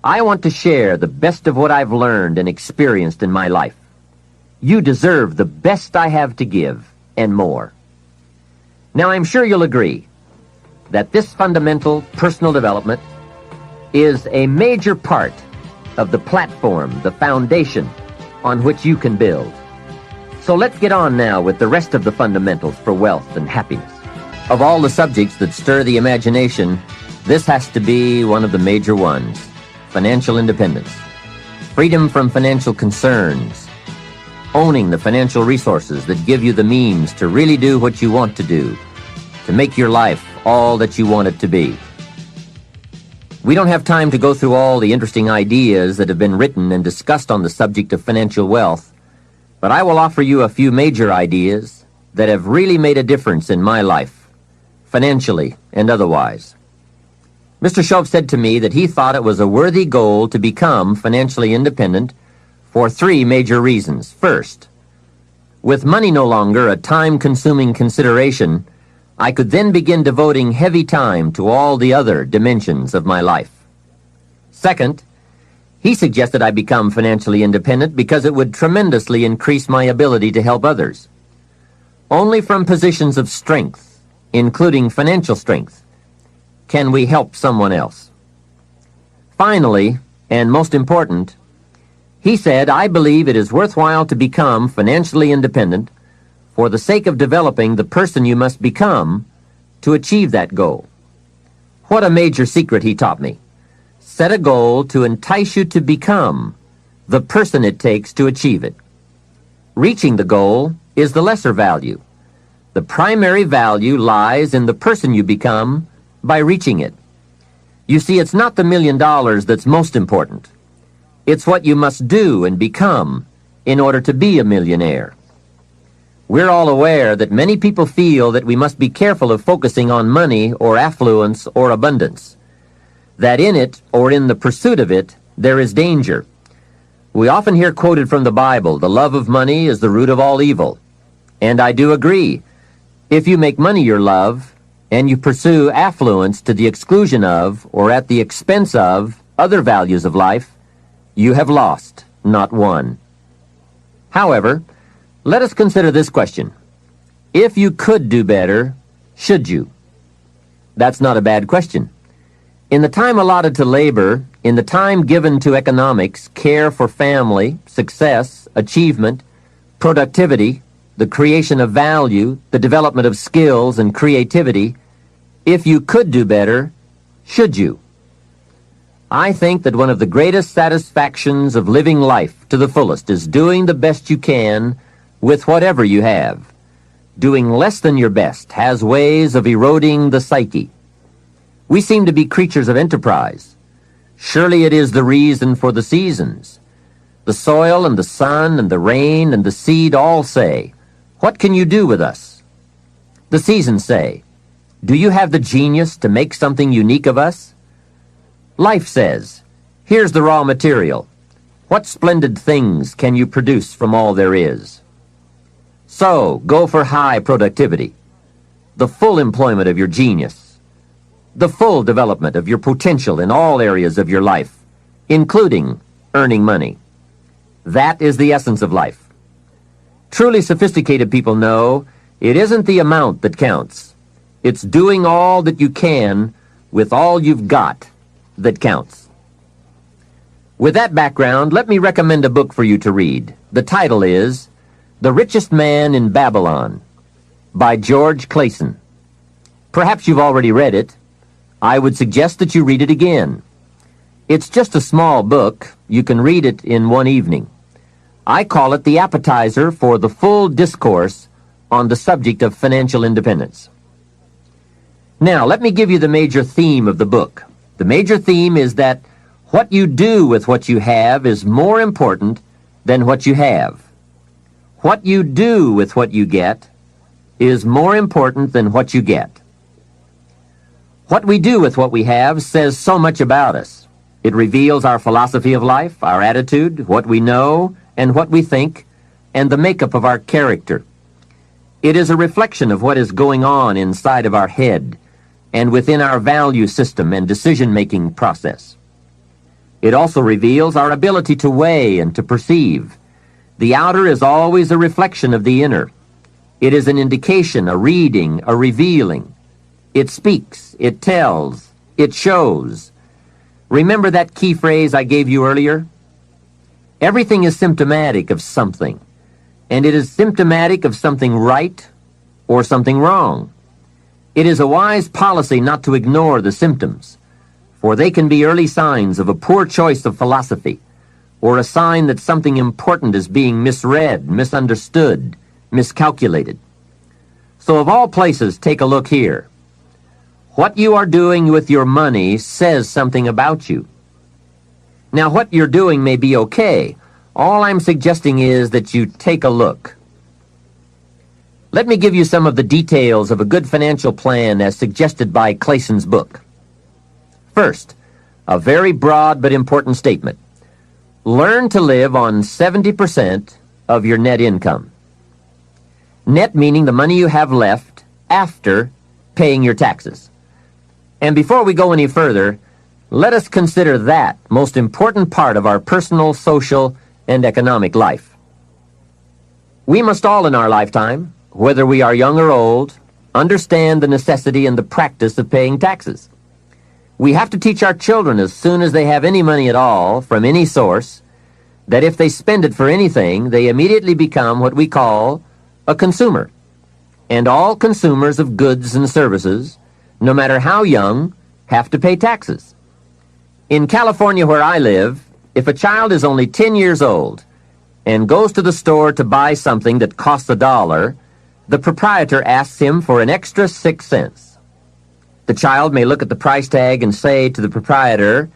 I want to share the best of what I've learned and experienced in my life. You deserve the best I have to give, and more. Now, I'm sure you'll agree that this fundamental personal development is a major part of the platform, the foundation, on which you can build. So let's get on now with the rest of the fundamentals for wealth and happiness. Of all the subjects that stir the imagination, this has to be one of the major ones: financial independence. Freedom from financial concerns. Owning the financial resources that give you the means to really do what you want to do, to make your life all that you want it to be. We don't have time to go through all the interesting ideas that have been written and discussed on the subject of financial wealth, but I will offer you a few major ideas that have really made a difference in my life, financially and otherwise. Mr. Shoaff said to me that he thought it was a worthy goal to become financially independent for 3 major reasons. First, with money no longer a time-consuming consideration, I could then begin devoting heavy time to all the other dimensions of my life. Second, he suggested I become financially independent because it would tremendously increase my ability to help others. Only from positions of strength, including financial strength, can we help someone else. Finally, and most important, he said, I believe it is worthwhile to become financially independent for the sake of developing the person you must become to achieve that goal. What a major secret he taught me. Set a goal to entice you to become the person it takes to achieve it. Reaching the goal is the lesser value. The primary value lies in the person you become by reaching it. You see, it's not the $1 million that's most important. It's what you must do and become in order to be a millionaire. We're all aware that many people feel that we must be careful of focusing on money or affluence or abundance, that in it or in the pursuit of it there is danger. We often hear quoted from the Bible, the love of money is the root of all evil. And I do agree. If you make money your love, and you pursue affluence to the exclusion of or at the expense of other values of life, you have lost, not won. However, let us consider this question. If you could do better, should you? That's not a bad question. In the time allotted to labor, in the time given to economics, care for family, success, achievement, productivity, the creation of value, the development of skills and creativity, if you could do better, should you? I think that one of the greatest satisfactions of living life to the fullest is doing the best you can with whatever you have. Doing less than your best has ways of eroding the psyche. We seem to be creatures of enterprise. Surely it is the reason for the seasons. The soil and the sun and the rain and the seed all say, "What can you do with us?" The seasons say, "Do you have the genius to make something unique of us?" Life says, "Here's the raw material. What splendid things can you produce from all there is?" So, go for high productivity, the full employment of your genius, the full development of your potential in all areas of your life, including earning money. That is the essence of life. Truly sophisticated people know it isn't the amount that counts. It's doing all that you can with all you've got that counts. With that background, let me recommend a book for you to read. The title is The Richest Man in Babylon by George Clason. Perhaps you've already read it. I would suggest that you read it again. It's just a small book. You can read it in one evening. I call it the appetizer for the full discourse on the subject of financial independence. Now, let me give you the major theme of the book. The major theme is that what you do with what you have is more important than what you have. What you do with what you get is more important than what you get. What we do with what we have says so much about us. It reveals our philosophy of life, our attitude, what we know, and what we think, and the makeup of our character. It is a reflection of what is going on inside of our head and within our value system and decision-making process. It also reveals our ability to weigh and to perceive. The outer is always a reflection of the inner. It is an indication, a reading, a revealing. It speaks, it tells, it shows. Remember that key phrase I gave you earlier? Everything is symptomatic of something, and it is symptomatic of something right or something wrong. It is a wise policy not to ignore the symptoms, for they can be early signs of a poor choice of philosophy, or a sign that something important is being misread, misunderstood, miscalculated. So of all places, take a look here. What you are doing with your money says something about you. Now, what you're doing may be okay. All I'm suggesting is that you take a look. Let me give you some of the details of a good financial plan as suggested by Clayson's book. First, a very broad but important statement. Learn to live on 70% of your net income. Net meaning the money you have left after paying your taxes. And before we go any further, let us consider that most important part of our personal, social, and economic life. We must all in our lifetime, whether we are young or old, understand the necessity and the practice of paying taxes. We have to teach our children as soon as they have any money at all from any source that if they spend it for anything, they immediately become what we call a consumer. And all consumers of goods and services, no matter how young, have to pay taxes. In California, where I live, if a child is only 10 years old and goes to the store to buy something that costs $1, the proprietor asks him for an extra 6 cents. The child may look at the price tag and say to the proprietor,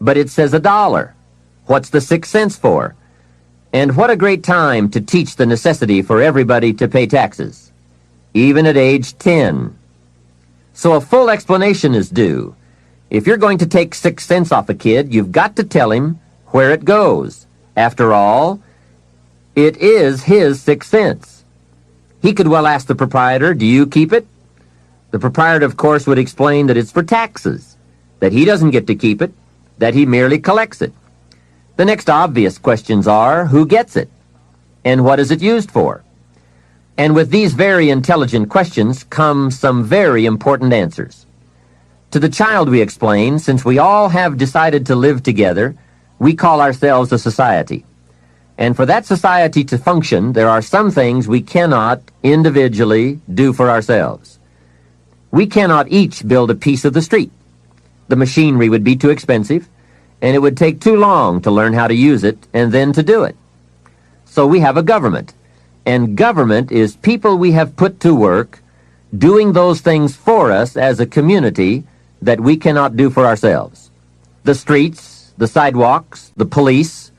"But it says $1. What's the 6 cents for?" And what a great time to teach the necessity for everybody to pay taxes, even at age 10. So a full explanation is due. If you're going to take 6 cents off a kid, you've got to tell him where it goes. After all, it is his 6 cents. He could well ask the proprietor, "Do you keep it?" The proprietor, of course, would explain that it's for taxes, that he doesn't get to keep it, that he merely collects it. The next obvious questions are, who gets it? And what is it used for? And with these very intelligent questions come some very important answers. To the child we explain, since we all have decided to live together, we call ourselves a society. And for that society to function, there are some things we cannot individually do for ourselves. We cannot each build a piece of the street. The machinery would be too expensive, and it would take too long to learn how to use it and then to do it. So we have a government, and government is people we have put to work doing those things for us as a community that we cannot do for ourselves. The streets, the sidewalks, the police,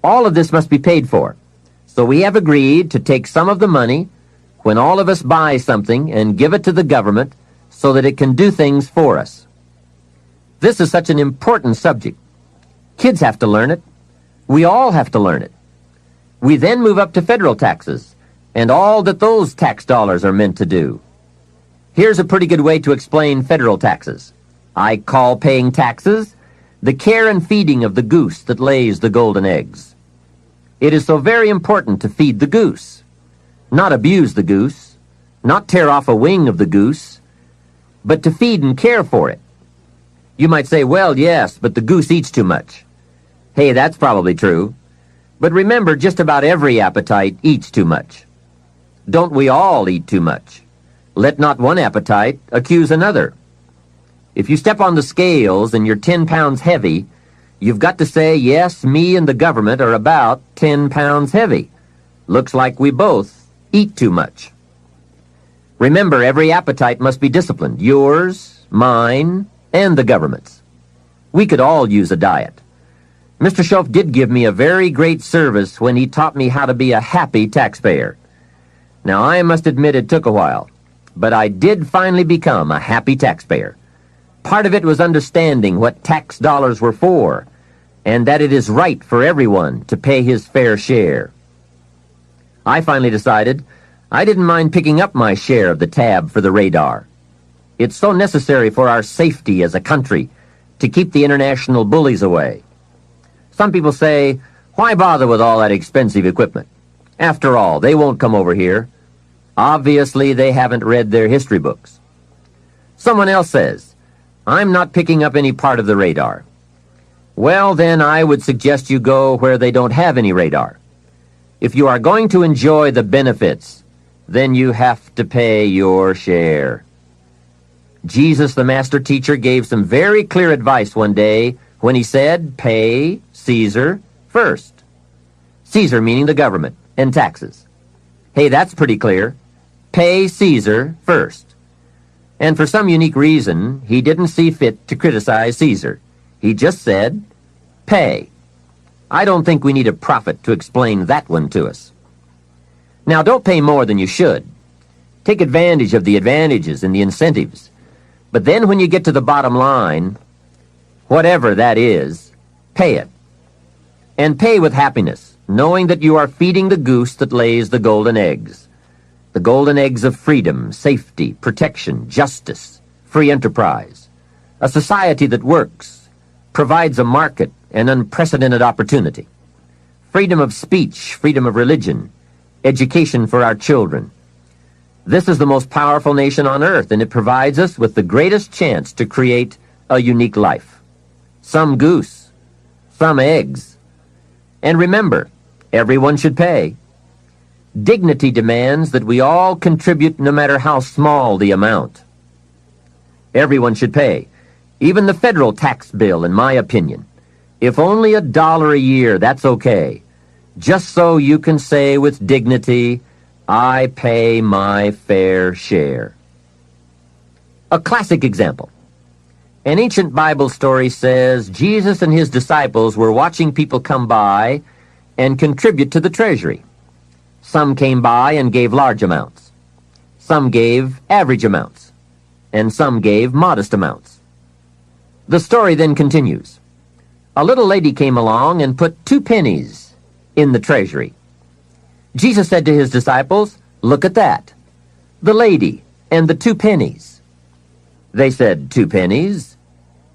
all of this must be paid for. So we have agreed to take some of the money when all of us buy something and give it to the government so that it can do things for us. This is such an important subject. Kids have to learn it. We all have to learn it. We then move up to federal taxes and all that those tax dollars are meant to do. Here's a pretty good way to explain federal taxes. I call paying taxes the care and feeding of the goose that lays the golden eggs. It is so very important to feed the goose, not abuse the goose, not tear off a wing of the goose, but to feed and care for it. You might say, well, yes, but the goose eats too much. Hey, that's probably true. But remember, just about every appetite eats too much. Don't we all eat too much? Let not one appetite accuse another. If you step on the scales and you're 10 pounds heavy, you've got to say, yes, me and the government are about 10 pounds heavy. Looks like we both eat too much. Remember, every appetite must be disciplined. Yours, mine, and the government's. We could all use a diet. Mr. Schoaf did give me a very great service when he taught me how to be a happy taxpayer. Now, I must admit it took a while, but I did finally become a happy taxpayer. Part of it was understanding what tax dollars were for, and that it is right for everyone to pay his fair share. I finally decided I didn't mind picking up my share of the tab for the radar. It's so necessary for our safety as a country to keep the international bullies away. Some people say, why bother with all that expensive equipment? After all, they won't come over here. Obviously, they haven't read their history books. Someone else says, I'm not picking up any part of the radar. Well, then I would suggest you go where they don't have any radar. If you are going to enjoy the benefits, then you have to pay your share. Jesus, the master teacher, gave some very clear advice one day when he said, pay Caesar first. Caesar meaning the government and taxes. Hey, that's pretty clear. Pay Caesar first. And for some unique reason, he didn't see fit to criticize Caesar. He just said, pay. I don't think we need a prophet to explain that one to us. Now, don't pay more than you should. Take advantage of the advantages and the incentives. But then when you get to the bottom line, whatever that is, pay it. And pay with happiness, knowing that you are feeding the goose that lays the golden eggs. The golden eggs of freedom, safety, protection, justice, free enterprise. A society that works, provides a market and unprecedented opportunity. Freedom of speech, freedom of religion, education for our children. This is the most powerful nation on earth, and it provides us with the greatest chance to create a unique life. Some goose, some eggs. And remember, everyone should pay. Dignity demands that we all contribute no matter how small the amount. Everyone should pay. Even the federal tax bill, in my opinion. If only $1 a year, that's okay. Just so you can say with dignity, I pay my fair share. A classic example. An ancient Bible story says Jesus and his disciples were watching people come by and contribute to the treasury. Some came by and gave large amounts. Some gave average amounts. And some gave modest amounts. The story then continues. A little lady came along and put 2 pennies in the treasury. Jesus said to his disciples, look at that. The lady and the 2 pennies. They said, 2 pennies?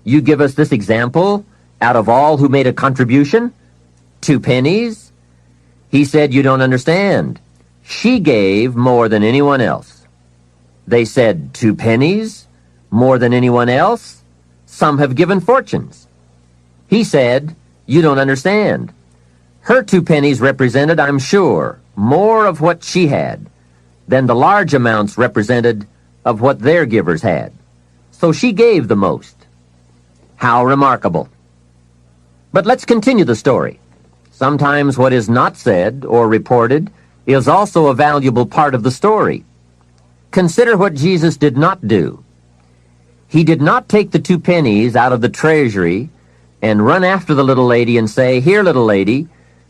You give us this example out of all who made a contribution? 2 pennies? He said, you don't understand. She gave more than anyone else. They said, 2 pennies? More than anyone else? Some have given fortunes. He said, you don't understand. Her 2 pennies represented, I'm sure, more of what she had than the large amounts represented of what their givers had. So she gave the most. How remarkable. But let's continue the story. Sometimes what is not said or reported is also a valuable part of the story. Consider what Jesus did not do. He did not take the 2 pennies out of the treasury and run after the little lady and say, here, little lady,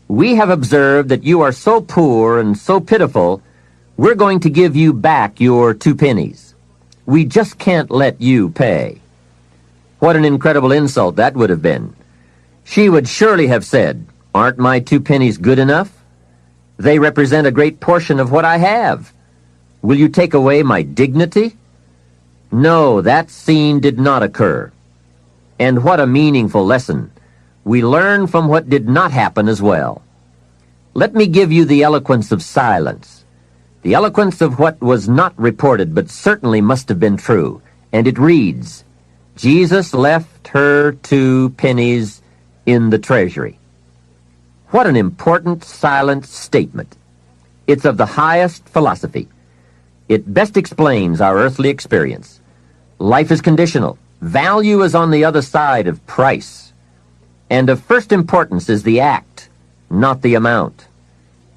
we have observed that you are so poor and so pitiful, we're going to give you back your 2 pennies. We just can't let you pay. What an incredible insult that would have been. She would surely have said, aren't my 2 pennies good enough? They represent a great portion of what I have. Will you take away my dignity? No, that scene did not occur. And what a meaningful lesson. We learn from what did not happen as well. Let me give you the eloquence of silence, the eloquence of what was not reported but certainly must have been true. And it reads, Jesus left her 2 pennies in the treasury. What an important silent statement. It's of the highest philosophy. It best explains our earthly experience. Life is conditional. Value is on the other side of price. And of first importance is the act, not the amount.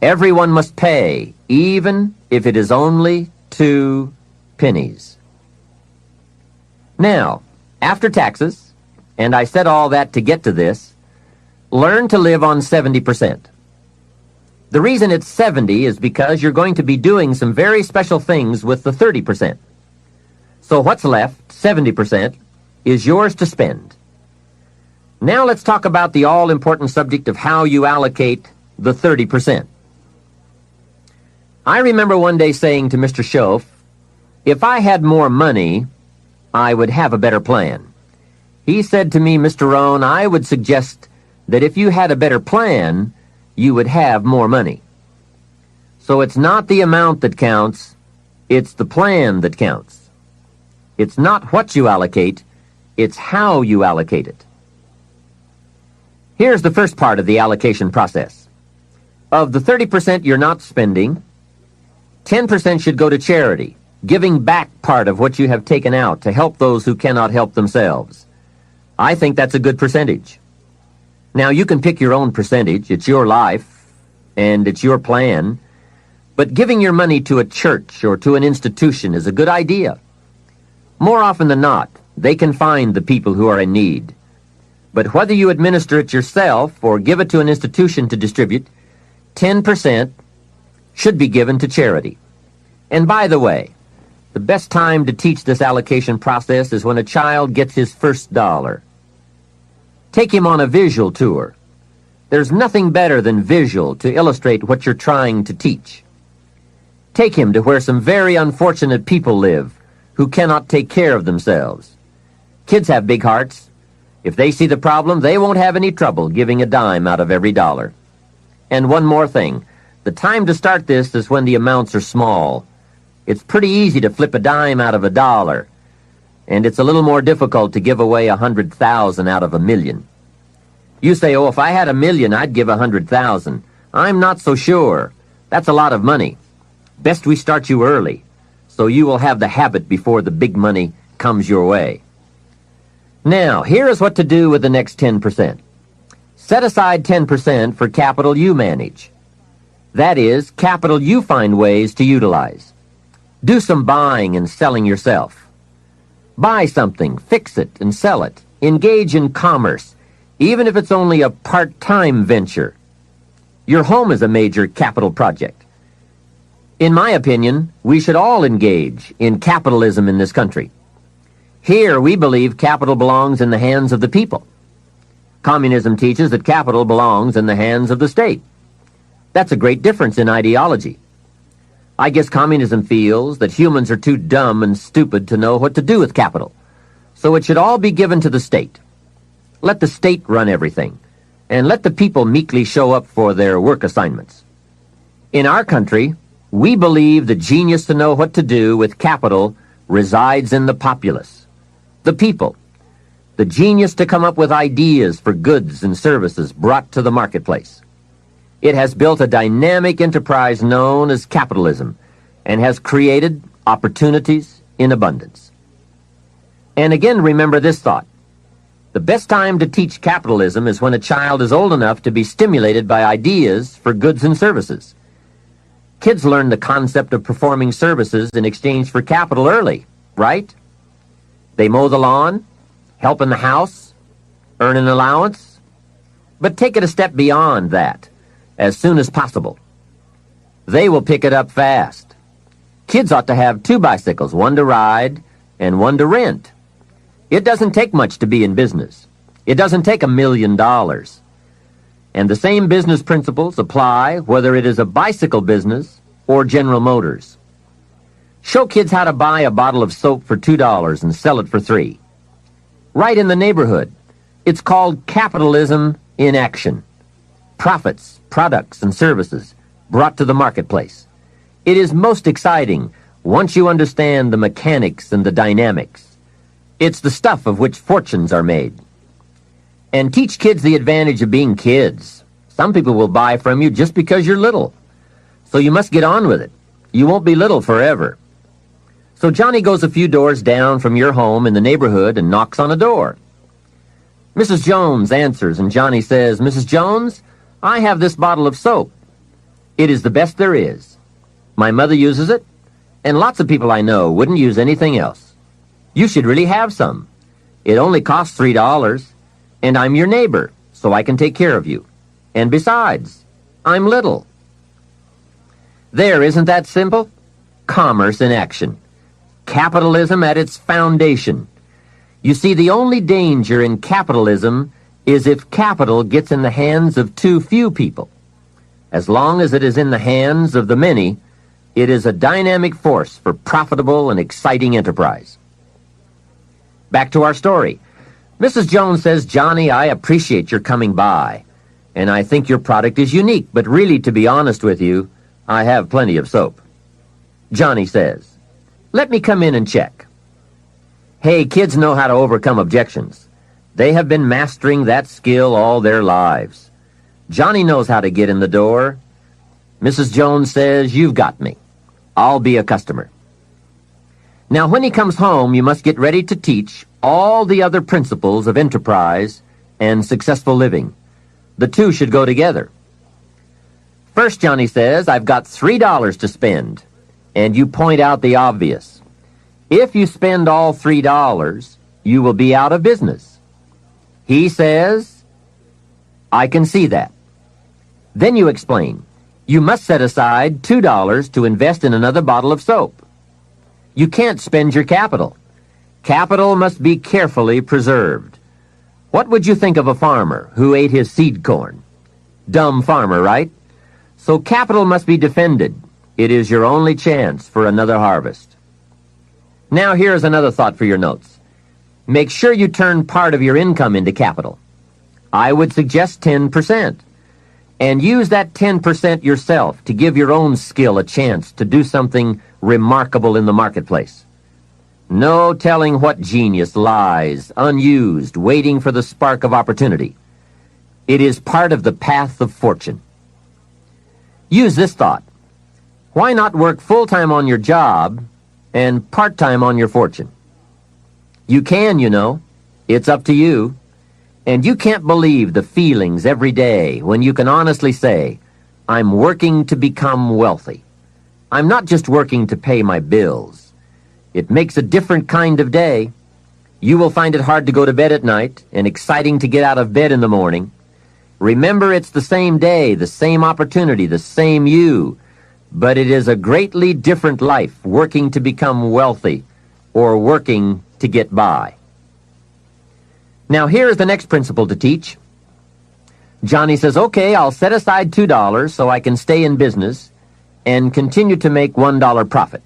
Everyone must pay, even if it is only 2 pennies. Now, after taxes, and I said all that to get to this, learn to live on 70%. The reason it's 70 is because you're going to be doing some very special things with the 30%. So what's left, 70%, is yours to spend. Now let's talk about the all-important subject of how you allocate the 30%. I remember one day saying to Mr. Schoaf, if I had more money, I would have a better plan. He said to me, Mr. Rohn, I would suggest that if you had a better plan, you would have more money. So it's not the amount that counts, it's the plan that counts. It's not what you allocate, it's how you allocate it. Here's the first part of the allocation process. Of the 30% you're not spending, 10% should go to charity, giving back part of what you have taken out to help those who cannot help themselves. I think that's a good percentage. Now, you can pick your own percentage. It's your life, and it's your plan. But giving your money to a church or to an institution is a good idea. More often than not, they can find the people who are in need. But whether you administer it yourself or give it to an institution to distribute, 10% should be given to charity. And by the way, the best time to teach this allocation process is when a child gets his first dollar. Take him on a visual tour. There's nothing better than visual to illustrate what you're trying to teach. Take him to where some very unfortunate people live who cannot take care of themselves. Kids have big hearts. If they see the problem, they won't have any trouble giving a dime out of every dollar. And one more thing. The time to start this is when the amounts are small. It's pretty easy to flip a dime out of a dollar, and it's a little more difficult to give away 100,000 out of a million. You say, oh, if I had 1,000,000, I'd give 100,000. I'm not so sure. That's a lot of money. Best we start you early, so you will have the habit before the big money comes your way. Now, here is what to do with the next 10%. Set aside 10% for capital you manage. That is, capital you find ways to utilize. Do some buying and selling yourself. Buy something, fix it, and sell it. Engage in commerce, even if it's only a part-time venture. Your home is a major capital project. In my opinion, we should all engage in capitalism in this country. Here, we believe capital belongs in the hands of the people. Communism teaches that capital belongs in the hands of the state. That's a great difference in ideology. I guess communism feels that humans are too dumb and stupid to know what to do with capital, so it should all be given to the state. Let the state run everything, and let the people meekly show up for their work assignments. In our country, we believe the genius to know what to do with capital resides in the populace, the people, the genius to come up with ideas for goods and services brought to the marketplace. It has built a dynamic enterprise known as capitalism and has created opportunities in abundance. And again, remember this thought. The best time to teach capitalism is when a child is old enough to be stimulated by ideas for goods and services. Kids learn the concept of performing services in exchange for capital early, right? They mow the lawn, help in the house, earn an allowance. But take it a step beyond that, as soon as possible. They will pick it up fast. Kids ought to have 2 bicycles, one to ride and one to rent. It doesn't take much to be in business. It doesn't take $1 million. And the same business principles apply whether it is a bicycle business or General Motors. Show kids how to buy a bottle of soap for $2 and sell it for $3. Right in the neighborhood. It's called capitalism in action. Profits, products, and services brought to the marketplace. It is most exciting once you understand the mechanics and the dynamics. It's the stuff of which fortunes are made. And teach kids the advantage of being kids. Some people will buy from you just because you're little. So you must get on with it. You won't be little forever. So Johnny goes a few doors down from your home in the neighborhood and knocks on a door. Mrs. Jones answers, and Johnny says, Mrs. Jones, I have this bottle of soap. It is the best there is. My mother uses it, and lots of people I know wouldn't use anything else. You should really have some. It only costs $3, and I'm your neighbor, so I can take care of you. And besides, I'm little. There, isn't that simple? Commerce in action. Capitalism at its foundation. You see, the only danger in capitalism is if capital gets in the hands of too few people. As long as it is in the hands of the many, it is a dynamic force for profitable and exciting enterprise. Back to our story. Mrs. Jones says, Johnny, I appreciate your coming by, and I think your product is unique, but really, to be honest with you, I have plenty of soap. Johnny says, let me come in and check. Hey, kids know how to overcome objections. They have been mastering that skill all their lives. Johnny knows how to get in the door. Mrs. Jones says, "You've got me. I'll be a customer." Now, when he comes home, you must get ready to teach all the other principles of enterprise and successful living. The two should go together. First, Johnny says, "I've got $3 to spend," and you point out the obvious. If you spend all $3, you will be out of business. He says, "I can see that." Then you explain, you must set aside $2 to invest in another bottle of soap. You can't spend your capital. Capital must be carefully preserved. What would you think of a farmer who ate his seed corn? Dumb farmer, right? So capital must be defended. It is your only chance for another harvest. Now here's another thought for your notes. Make sure you turn part of your income into capital. I would suggest 10%. And use that 10% yourself to give your own skill a chance to do something remarkable in the marketplace. No telling what genius lies, unused, waiting for the spark of opportunity. It is part of the path of fortune. Use this thought. Why not work full-time on your job and part-time on your fortune? You can, you know. It's up to you. And you can't believe the feelings every day when you can honestly say, "I'm working to become wealthy. I'm not just working to pay my bills." It makes a different kind of day. You will find it hard to go to bed at night and exciting to get out of bed in the morning. Remember, it's the same day, the same opportunity, the same you, but it is a greatly different life working to become wealthy or working to get by. Now here is the next principle to teach. Johnny says, "Okay, I'll set aside $2 so I can stay in business and continue to make $1 profit.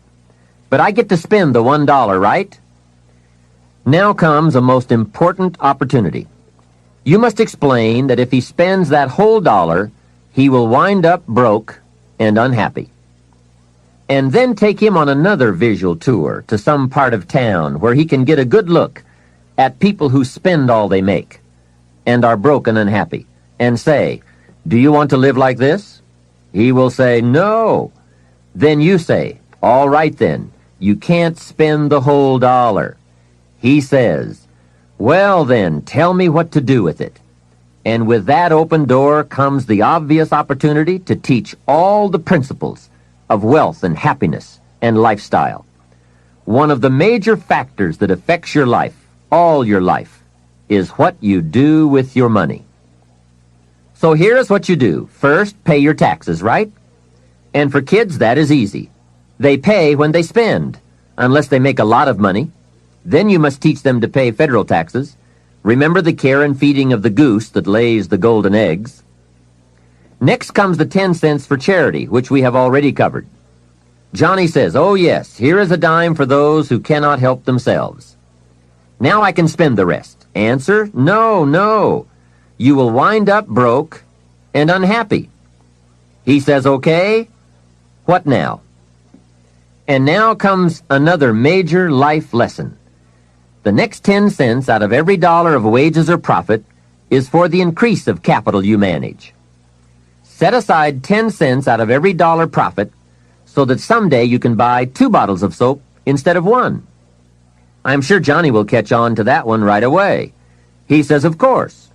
But I get to spend the $1, right?" Now comes a most important opportunity. You must explain that if he spends that whole dollar, he will wind up broke and unhappy. And then take him on another visual tour to some part of town where he can get a good look at people who spend all they make and are broke and unhappy, and say, "Do you want to live like this?" He will say, "No." Then you say, "All right then, you can't spend the whole dollar." He says, "Well then, tell me what to do with it." And with that open door comes the obvious opportunity to teach all the principles of wealth and happiness and lifestyle. One of the major factors that affects your life, all your life, is what you do with your money. So here's what you do. First, pay your taxes, right? And for kids, that is easy. They pay when they spend, unless they make a lot of money. Then you must teach them to pay federal taxes. Remember the care and feeding of the goose that lays the golden eggs. Next comes the 10 cents for charity, which we have already covered. Johnny says, "Oh yes, here is a dime for those who cannot help themselves." Now I can spend the rest. Answer, no, no. You will wind up broke and unhappy. He says, "Okay, what now?" And now comes another major life lesson. The next 10 cents out of every dollar of wages or profit is for the increase of capital you manage. Set aside 10 cents out of every dollar profit so that someday you can buy 2 bottles of soap instead of 1. I'm sure Johnny will catch on to that one right away. He says, "Of course.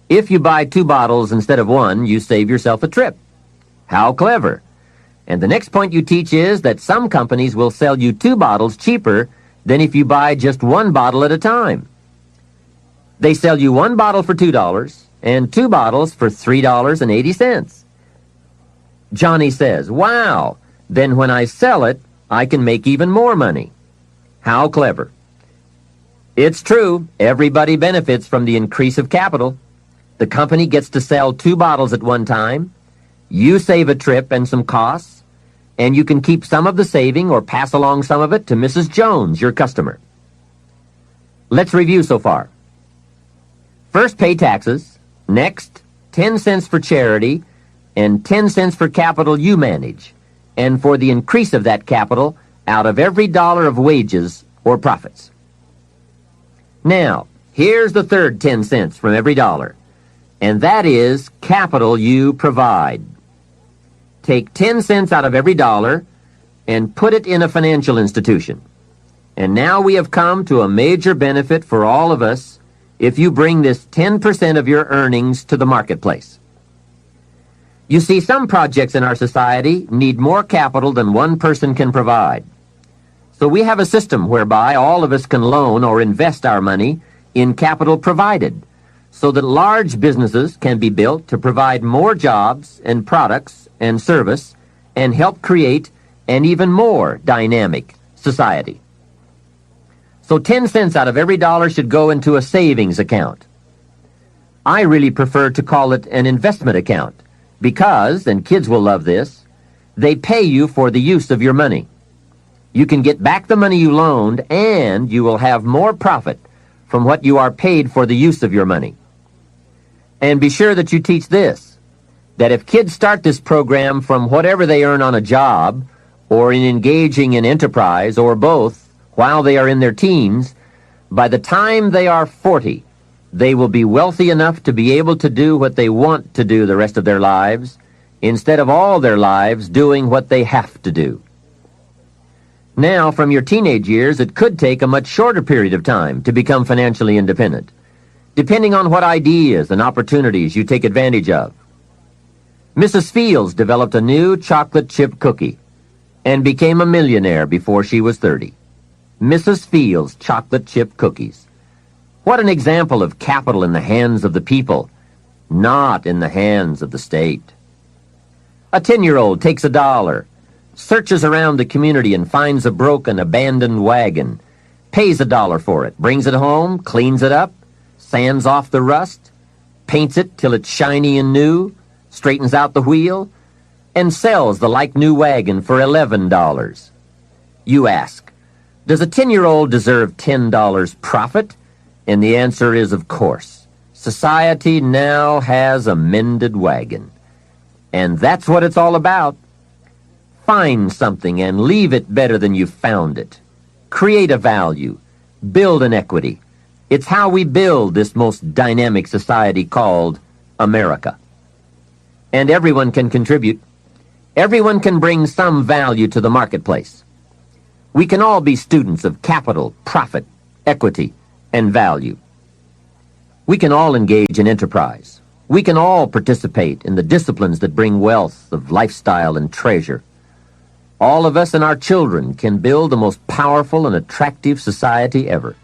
If you buy 2 bottles instead of 1, you save yourself a trip." How clever. And the next point you teach is that some companies will sell you 2 bottles cheaper than if you buy just 1 bottle at a time. They sell you 1 bottle for $2 and 2 bottles for $3.80. Johnny says, "Wow, then when I sell it, I can make even more money." How clever. It's true, everybody benefits from the increase of capital. The company gets to sell 2 bottles at one time. You save a trip and some costs, and you can keep some of the saving or pass along some of it to Mrs. Jones, your customer. Let's review so far. First, pay taxes. Next, 10 cents for charity, and 10 cents for capital you manage, and for the increase of that capital out of every dollar of wages or profits. Now, Here's the third 10 cents from every dollar, and that is capital you provide. Take 10 cents out of every dollar and put it in a financial institution. And now we have come to a major benefit for all of us if you bring this 10% of your earnings to the marketplace. You see, some projects in our society need more capital than one person can provide. So we have a system whereby all of us can loan or invest our money in capital provided, so that large businesses can be built to provide more jobs and products and service and help create an even more dynamic society. So 10 cents out of every dollar should go into a savings account. I really prefer to call it an investment account because, and kids will love this, they pay you for the use of your money. You can get back the money you loaned, and you will have more profit from what you are paid for the use of your money. And be sure that you teach this, that if kids start this program from whatever they earn on a job or in engaging in enterprise or both while they are in their teens, by the time they are 40, they will be wealthy enough to be able to do what they want to do the rest of their lives, instead of all their lives doing what they have to do. Now, from your teenage years, it could take a much shorter period of time to become financially independent, depending on what ideas and opportunities you take advantage of. Mrs. Fields developed a new chocolate chip cookie and became a millionaire before she was 30. Mrs. Fields chocolate chip cookies. What an example of capital in the hands of the people, not in the hands of the state. A 10-year-old takes $1, searches around the community and finds a broken, abandoned wagon, pays $1 for it, brings it home, cleans it up, sands off the rust, paints it till it's shiny and new, straightens out the wheel, and sells the like-new wagon for $11. You ask, does a 10-year-old deserve $10 profit? And the answer is, of course. Society now has a mended wagon. And that's what it's all about. Find something and leave it better than you found it. Create a value. Build an equity. It's how we build this most dynamic society called America. And everyone can contribute. Everyone can bring some value to the marketplace. We can all be students of capital, profit, equity, and value. We can all engage in enterprise. We can all participate in the disciplines that bring wealth of lifestyle and treasure. All of us and our children can build the most powerful and attractive society ever.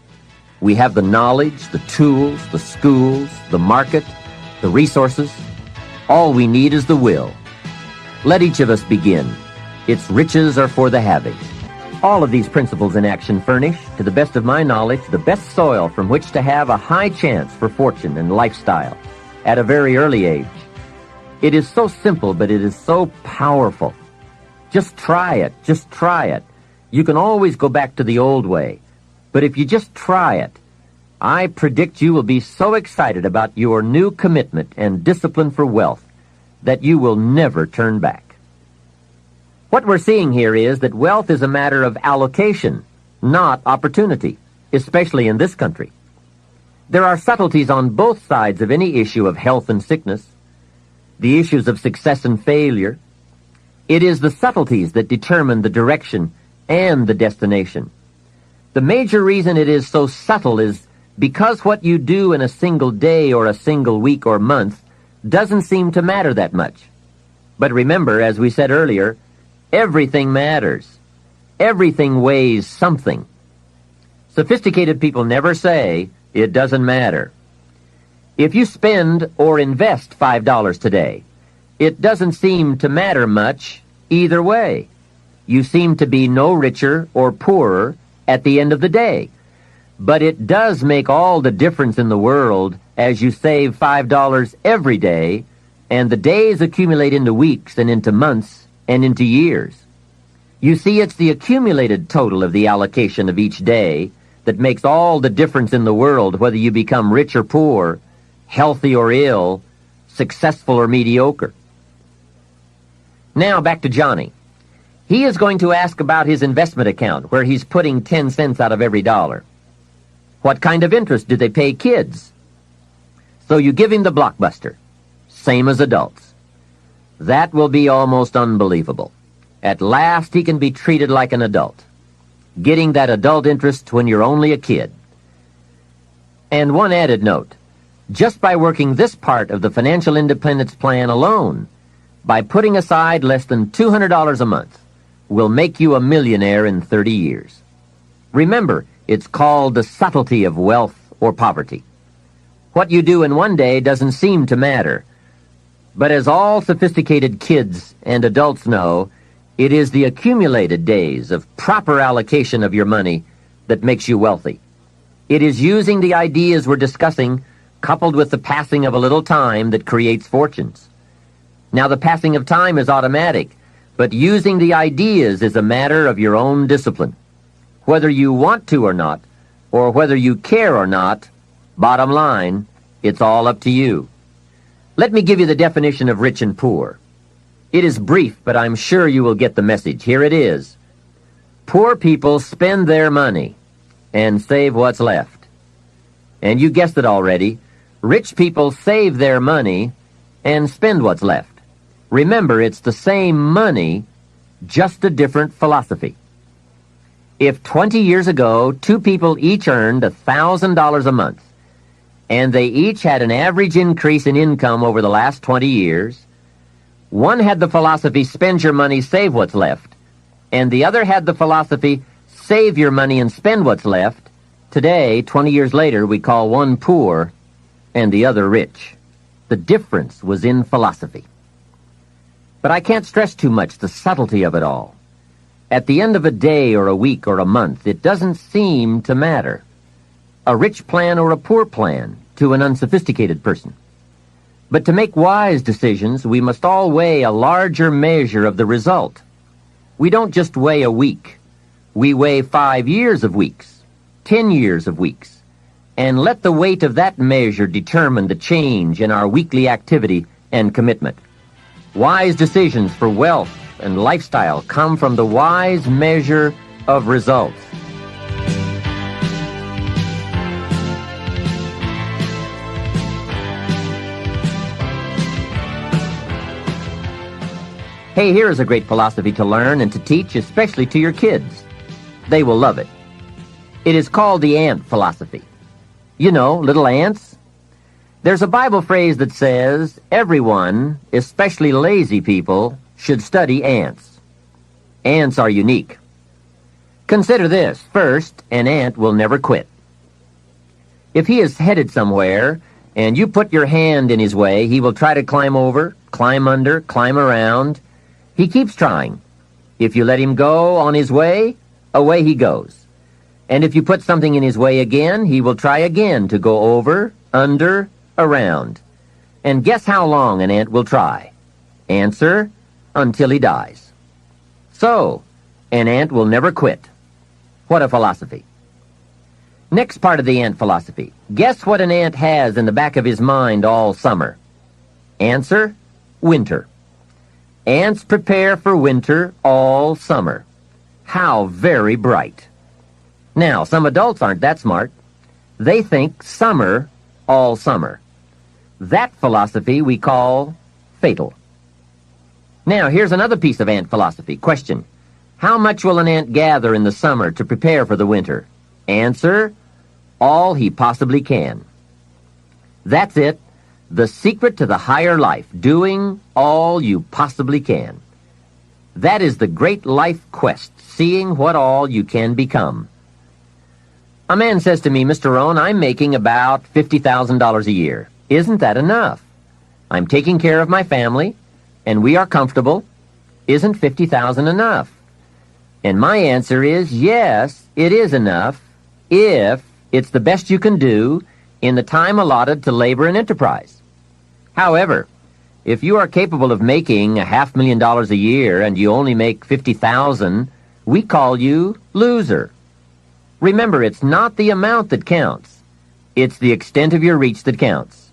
We have the knowledge, the tools, the schools, the market, the resources. All we need is the will. Let each of us begin. Its riches are for the having. All of these principles in action furnish, to the best of my knowledge, the best soil from which to have a high chance for fortune and lifestyle at a very early age. It is so simple, but it is so powerful. Just try it. Just try it. You can always go back to the old way. But if you just try it, I predict you will be so excited about your new commitment and discipline for wealth that you will never turn back. What we're seeing here is that wealth is a matter of allocation, not opportunity, especially in this country. There are subtleties on both sides of any issue of health and sickness, the issues of success and failure. It is the subtleties that determine the direction and the destination. The major reason it is so subtle is because what you do in a single day or a single week or month doesn't seem to matter that much. But remember, as we said earlier, everything matters. Everything weighs something. Sophisticated people never say, it doesn't matter. If you spend or invest $5 today, it doesn't seem to matter much either way. You seem to be no richer or poorer at the end of the day. But it does make all the difference in the world as you save $5 every day, and the days accumulate into weeks and into months and into years. You see, it's the accumulated total of the allocation of each day that makes all the difference in the world, whether you become rich or poor, healthy or ill, successful or mediocre. Now back to Johnny. He is going to ask about his investment account, where he's putting 10 cents out of every dollar. What kind of interest do they pay kids? So you give him the blockbuster, same as adults. That will be almost unbelievable. At last he can be treated like an adult, getting that adult interest when you're only a kid. And one added note, just by working this part of the financial independence plan alone, by putting aside less than $200 a month, will make you a millionaire in 30 years. Remember, it's called the subtlety of wealth or poverty. What you do in one day doesn't seem to matter. But as all sophisticated kids and adults know, it is the accumulated days of proper allocation of your money that makes you wealthy. It is using the ideas we're discussing, coupled with the passing of a little time, that creates fortunes. Now, the passing of time is automatic, but using the ideas is a matter of your own discipline. Whether you want to or not, or whether you care or not, bottom line, it's all up to you. Let me give you the definition of rich and poor. It is brief, but I'm sure you will get the message. Here it is. Poor people spend their money and save what's left. And you guessed it already. Rich people save their money and spend what's left. Remember, it's the same money, just a different philosophy. If 20 years ago, two people each earned $1,000 a month, and they each had an average increase in income over the last 20 years, one had the philosophy, spend your money, save what's left, and the other had the philosophy, save your money and spend what's left. Today, 20 years later, we call one poor and the other rich. The difference was in philosophy. But I can't stress too much the subtlety of it all. At the end of a day or a week or a month, it doesn't seem to matter. A rich plan or a poor plan to an unsophisticated person. But to make wise decisions, we must all weigh a larger measure of the result. We don't just weigh a week. We weigh 5 years of weeks, 10 years of weeks, and let the weight of that measure determine the change in our weekly activity and commitment. Wise decisions for wealth and lifestyle come from the wise measure of results. Hey, here is a great philosophy to learn and to teach, especially to your kids. They will love it. It is called the ant philosophy. You know, little ants. There's a Bible phrase that says, everyone, especially lazy people, should study ants. Ants are unique. Consider this. First, an ant will never quit. If he is headed somewhere, and you put your hand in his way, he will try to climb over, climb under, climb around. He keeps trying. If you let him go on his way, away he goes. And if you put something in his way again, he will try again to go over, under, around. And guess how long an ant will try? Answer, until he dies. So, an ant will never quit. What a philosophy. Next part of the ant philosophy. Guess what an ant has in the back of his mind all summer? Answer, winter. Ants prepare for winter all summer. How very bright. Now, some adults aren't that smart. They think summer all summer. That philosophy we call fatal. Now, here's another piece of ant philosophy. Question. How much will an ant gather in the summer to prepare for the winter? Answer, all he possibly can. That's it. The secret to the higher life, doing all you possibly can. That is the great life quest, seeing what all you can become. A man says to me, Mr. Rohn, I'm making about $50,000 a year. Isn't that enough? I'm taking care of my family, and we are comfortable. Isn't $50,000 enough? And my answer is, yes, it is enough, if it's the best you can do in the time allotted to labor and enterprise. However, if you are capable of making $500,000 a year and you only make $50,000, we call you loser. Remember, it's not the amount that counts. It's the extent of your reach that counts.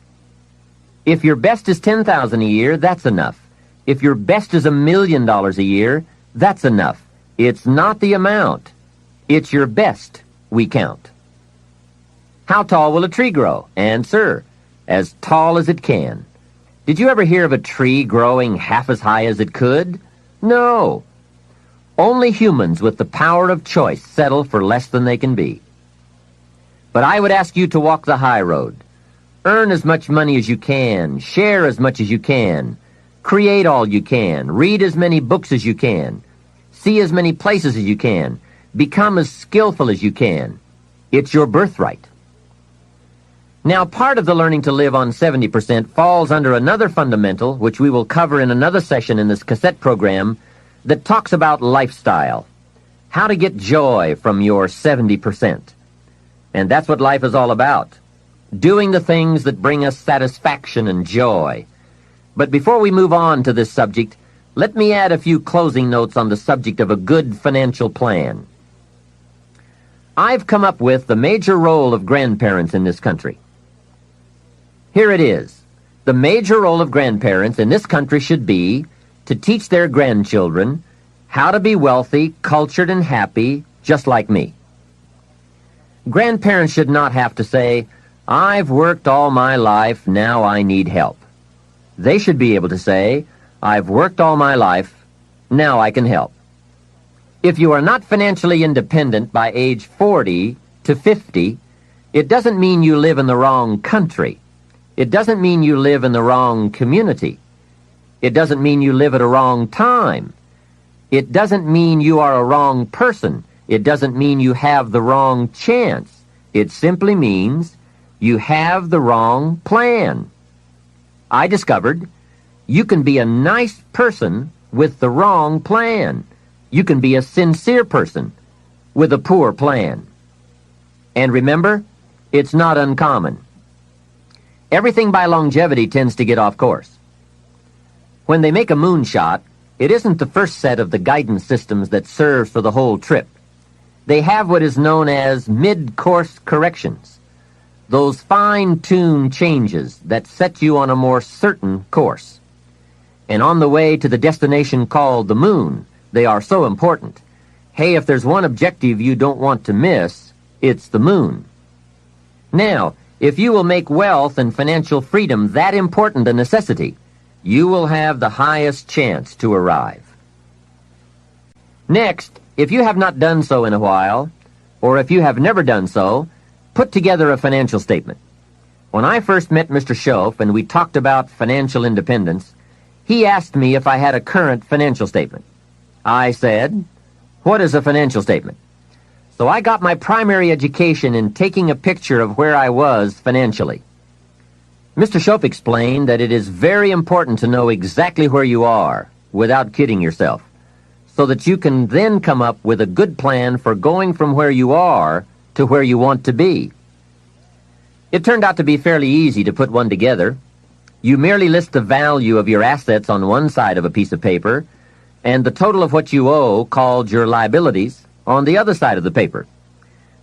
If your best is $10,000 a year, that's enough. If your best is $1 million a year, that's enough. It's not the amount. It's your best we count. How tall will a tree grow? Answer, as tall as it can. Did you ever hear of a tree growing half as high as it could? No. Only humans with the power of choice settle for less than they can be. But I would ask you to walk the high road. Earn as much money as you can, share as much as you can, create all you can, read as many books as you can, see as many places as you can, become as skillful as you can. It's your birthright. Now, part of the learning to live on 70% falls under another fundamental, which we will cover in another session in this cassette program, that talks about lifestyle. How to get joy from your 70%. And that's what life is all about. Doing the things that bring us satisfaction and joy. But before we move on to this subject, let me add a few closing notes on the subject of a good financial plan. I've come up with the major role of grandparents in this country. Here it is. The major role of grandparents in this country should be to teach their grandchildren how to be wealthy, cultured, and happy, just like me. Grandparents should not have to say, "I've worked all my life, now I need help." They should be able to say, "I've worked all my life, now I can help." If you are not financially independent by age 40 to 50, it doesn't mean you live in the wrong country. It doesn't mean you live in the wrong community. It doesn't mean you live at a wrong time. It doesn't mean you are a wrong person. It doesn't mean you have the wrong chance. It simply means you have the wrong plan. I discovered you can be a nice person with the wrong plan. You can be a sincere person with a poor plan. And remember, it's not uncommon. Everything by longevity tends to get off course. When they make a moonshot, it isn't the first set of the guidance systems that serves for the whole trip. They have what is known as mid-course corrections, those fine-tuned changes that set you on a more certain course. And on the way to the destination called the moon, they are so important. Hey, if there's one objective you don't want to miss, it's the moon. Now, if you will make wealth and financial freedom that important a necessity, you will have the highest chance to arrive. Next, if you have not done so in a while, or if you have never done so, put together a financial statement. When I first met Mr. Schoaf and we talked about financial independence, he asked me if I had a current financial statement. I said, "What is a financial statement?" So I got my primary education in taking a picture of where I was financially. Mr. Schoaf explained that it is very important to know exactly where you are without kidding yourself, so that you can then come up with a good plan for going from where you are to where you want to be. It turned out to be fairly easy to put one together. You merely list the value of your assets on one side of a piece of paper, and the total of what you owe, called your liabilities, on the other side of the paper.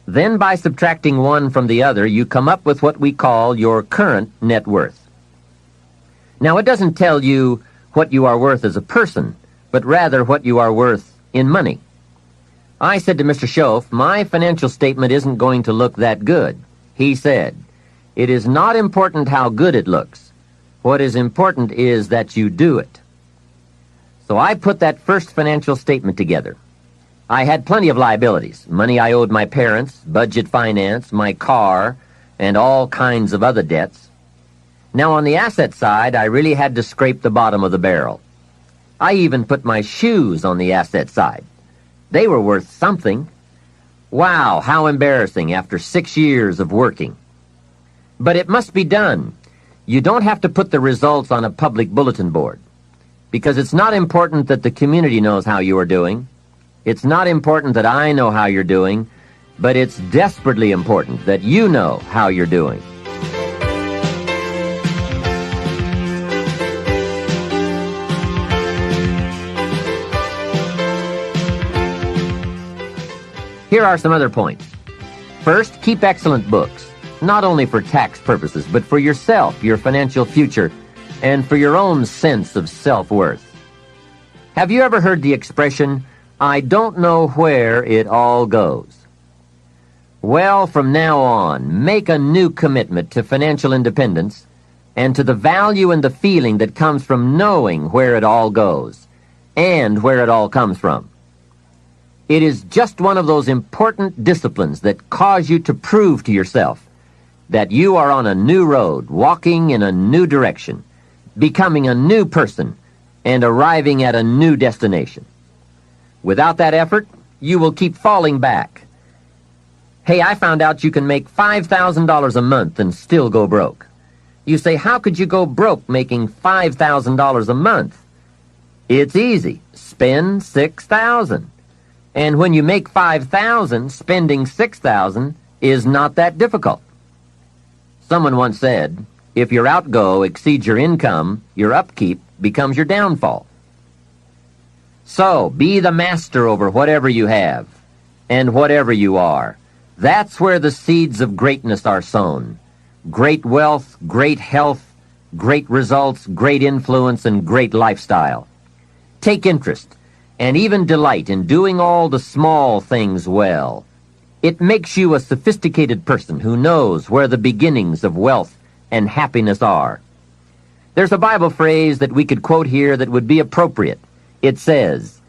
Then by subtracting one from the other, you come up with what we call your current net worth. Now, it doesn't tell you what you are worth as a person, but rather what you are worth in money. I said to Mr. Schoaf, "My financial statement isn't going to look that good." He said, "It is not important how good it looks. What is important is that you do it." So I put that first financial statement together. I had plenty of liabilities, money I owed my parents, budget finance, my car, and all kinds of other debts. Now on the asset side, I really had to scrape the bottom of the barrel. I even put my shoes on the asset side. They were worth something. Wow, how embarrassing after 6 years of working. But it must be done. You don't have to put the results on a public bulletin board, because it's not important that the community knows how you are doing. It's not important that I know how you're doing, but it's desperately important that you know how you're doing. Here are some other points. First, keep excellent books, not only for tax purposes, but for yourself, your financial future, and for your own sense of self-worth. Have you ever heard the expression, "I don't know where it all goes"? Well, from now on, make a new commitment to financial independence and to the value and the feeling that comes from knowing where it all goes and where it all comes from. It is just one of those important disciplines that cause you to prove to yourself that you are on a new road, walking in a new direction, becoming a new person, and arriving at a new destination. Without that effort, you will keep falling back. Hey, I found out you can make $5,000 a month and still go broke. You say, how could you go broke making $5,000 a month? It's easy. Spend $6,000. And when you make $5,000, spending $6,000 is not that difficult. Someone once said, if your outgo exceeds your income, your upkeep becomes your downfall. So, be the master over whatever you have and whatever you are. That's where the seeds of greatness are sown. Great wealth, great health, great results, great influence, and great lifestyle. Take interest and even delight in doing all the small things well. It makes you a sophisticated person who knows where the beginnings of wealth and happiness are. There's a Bible phrase that we could quote here that would be appropriate. It says,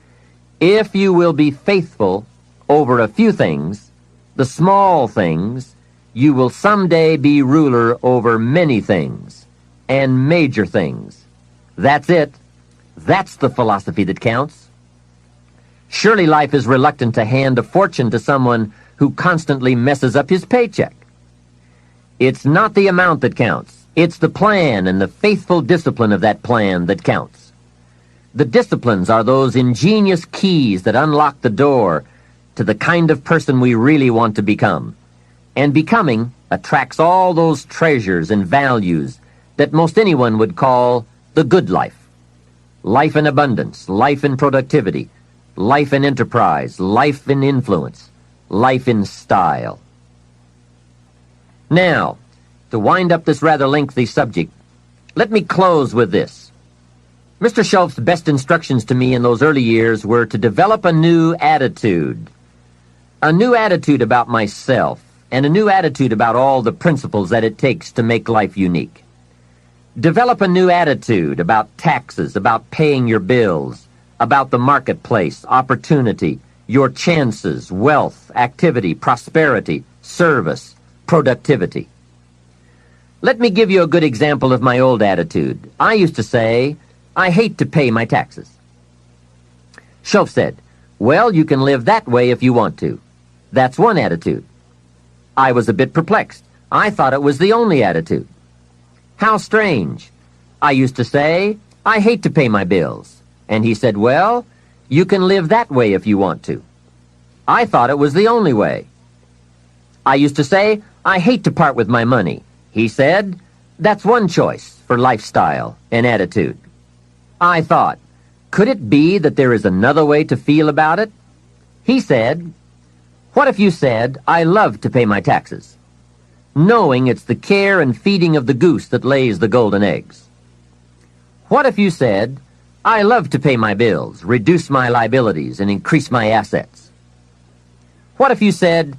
if you will be faithful over a few things, the small things, you will someday be ruler over many things and major things. That's it. That's the philosophy that counts. Surely life is reluctant to hand a fortune to someone who constantly messes up his paycheck. It's not the amount that counts. It's the plan and the faithful discipline of that plan that counts. The disciplines are those ingenious keys that unlock the door to the kind of person we really want to become. And becoming attracts all those treasures and values that most anyone would call the good life. Life in abundance, life in productivity, life in enterprise, life in influence, life in style. Now, to wind up this rather lengthy subject, let me close with this. Mr. Schultz's best instructions to me in those early years were to develop a new attitude about myself, and a new attitude about all the principles that it takes to make life unique. Develop a new attitude about taxes, about paying your bills, about the marketplace, opportunity, your chances, wealth, activity, prosperity, service, productivity. Let me give you a good example of my old attitude. I used to say, I hate to pay my taxes. Schultz said, well, you can live that way if you want to. That's one attitude. I was a bit perplexed. I thought it was the only attitude. How strange. I used to say, I hate to pay my bills. And he said, well, you can live that way if you want to. I thought it was the only way. I used to say, I hate to part with my money. He said, that's one choice for lifestyle and attitude. I thought, could it be that there is another way to feel about it? He said, what if you said, I love to pay my taxes, knowing it's the care and feeding of the goose that lays the golden eggs? What if you said, I love to pay my bills, reduce my liabilities, and increase my assets? What if you said,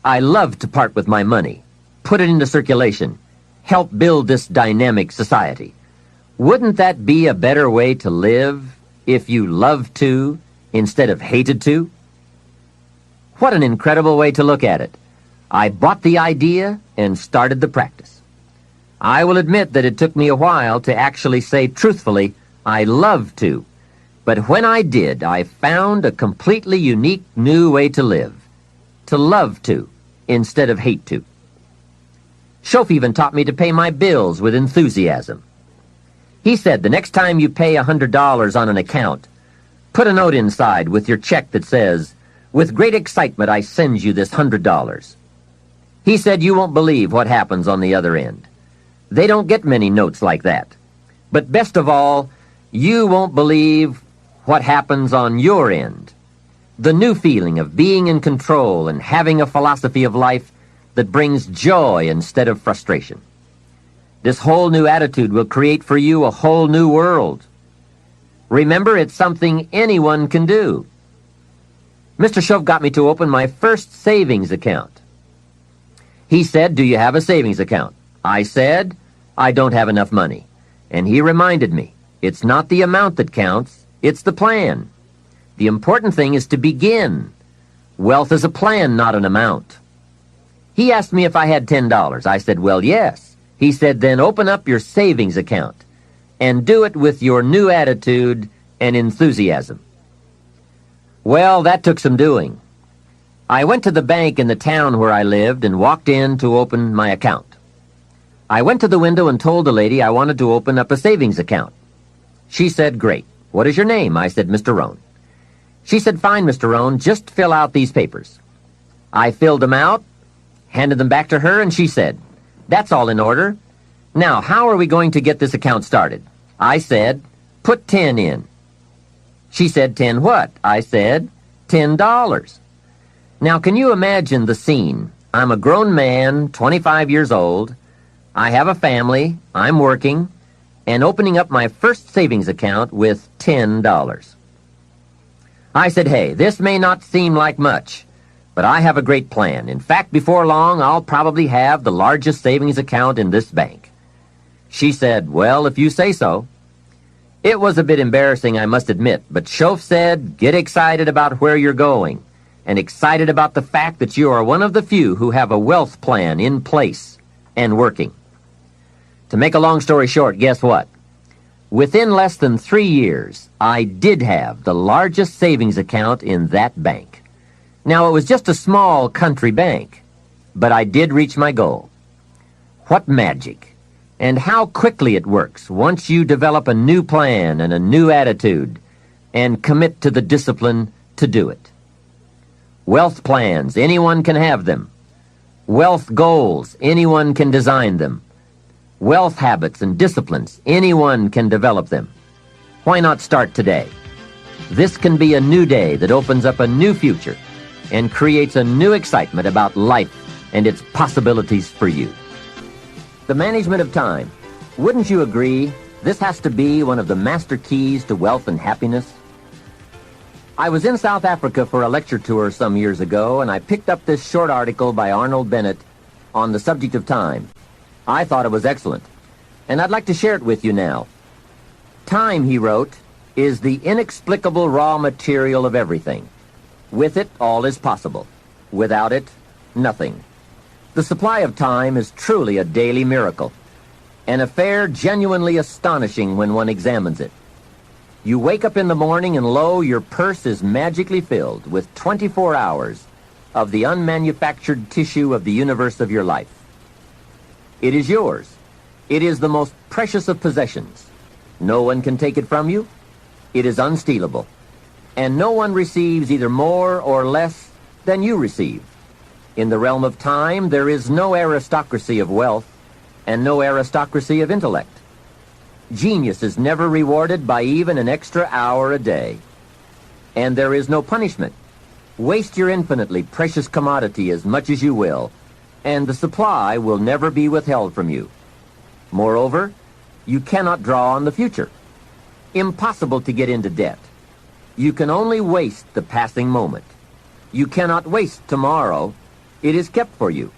I love to part with my money, put it into circulation, help build this dynamic society? Wouldn't that be a better way to live if you loved to instead of hated to? What an incredible way to look at it. I bought the idea and started the practice. I will admit that it took me a while to actually say truthfully, I love to. But when I did, I found a completely unique new way to live. To love to instead of hate to. Schof even taught me to pay my bills with enthusiasm. He said the next time you pay $100 on an account, put a note inside with your check that says, with great excitement I send you this $100. He said you won't believe what happens on the other end. They don't get many notes like that. But best of all, you won't believe what happens on your end. The new feeling of being in control and having a philosophy of life that brings joy instead of frustration. This whole new attitude will create for you a whole new world. Remember, it's something anyone can do. Mr. Schultz got me to open my first savings account. He said, "Do you have a savings account?" I said, "I don't have enough money." And he reminded me, it's not the amount that counts, it's the plan. The important thing is to begin. Wealth is a plan, not an amount. He asked me if I had $10. I said, "Well, yes." He said, "Then open up your savings account and do it with your new attitude and enthusiasm." Well, that took some doing. I went to the bank in the town where I lived and walked in to open my account. I went to the window and told the lady I wanted to open up a savings account. She said, "Great. What is your name?" I said, "Mr. Rohn." She said, "Fine, Mr. Rohn, just fill out these papers." I filled them out, handed them back to her, and she said, "That's all in order. Now, how are we going to get this account started?" I said, "Put 10 in." She said, "10 what?" I said, $10. Now, can you imagine the scene? I'm a grown man, 25 years old. I have a family, I'm working, and opening up my first savings account with $10. I said, "Hey, this may not seem like much, but I have a great plan. In fact, before long, I'll probably have the largest savings account in this bank." She said, "Well, if you say so." It was a bit embarrassing, I must admit, but Shoaff said, "Get excited about where you're going, and excited about the fact that you are one of the few who have a wealth plan in place and working." To make a long story short, guess what? Within less than 3 years, I did have the largest savings account in that bank. Now, it was just a small country bank, but I did reach my goal. What magic! And how quickly it works once you develop a new plan and a new attitude and commit to the discipline to do it. Wealth plans, anyone can have them. Wealth goals, anyone can design them. Wealth habits and disciplines, anyone can develop them. Why not start today? This can be a new day that opens up a new future and creates a new excitement about life and its possibilities for you. The management of time. Wouldn't you agree this has to be one of the master keys to wealth and happiness? I was in South Africa for a lecture tour some years ago, and I picked up this short article by Arnold Bennett on the subject of time. I thought it was excellent, and I'd like to share it with you now. Time, he wrote, is the inexplicable raw material of everything. With it, all is possible. Without it, nothing. The supply of time is truly a daily miracle, an affair genuinely astonishing when one examines it. You wake up in the morning and lo, your purse is magically filled with 24 hours of the unmanufactured tissue of the universe of your life. It is yours. It is the most precious of possessions. No one can take it from you. It is unstealable. And no one receives either more or less than you receive. In the realm of time, there is no aristocracy of wealth and no aristocracy of intellect. Genius is never rewarded by even an extra hour a day. And there is no punishment. Waste your infinitely precious commodity as much as you will, and the supply will never be withheld from you. Moreover, you cannot draw on the future. Impossible to get into debt. You can only waste the passing moment. You cannot waste tomorrow. It is kept for you.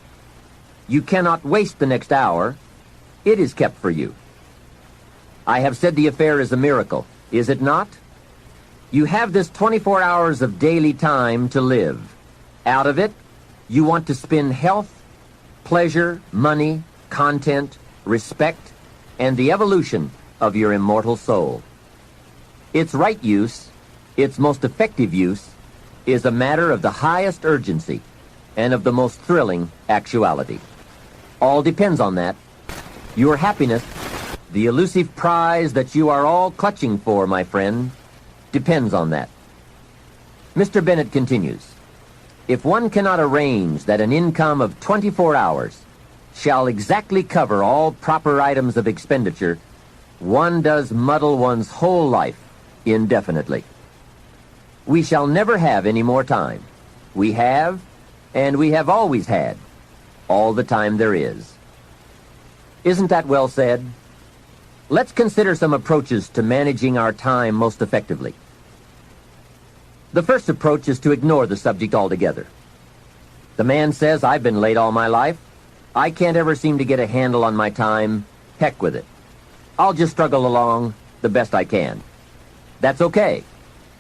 You cannot waste the next hour. It is kept for you. I have said the affair is a miracle, is it not? You have this 24 hours of daily time to live. Out of it, you want to spend health, pleasure, money, content, respect, and the evolution of your immortal soul. Its right use, its most effective use, is a matter of the highest urgency and of the most thrilling actuality. All depends on that. Your happiness, the elusive prize that you are all clutching for, my friend, depends on that. Mr. Bennett continues, if one cannot arrange that an income of 24 hours shall exactly cover all proper items of expenditure, one does muddle one's whole life indefinitely. We shall never have any more time. We have, and we have always had, all the time there is. Isn't that well said? Let's consider some approaches to managing our time most effectively. The first approach is to ignore the subject altogether. The man says, I've been late all my life. I can't ever seem to get a handle on my time. Heck with it. I'll just struggle along the best I can. That's okay.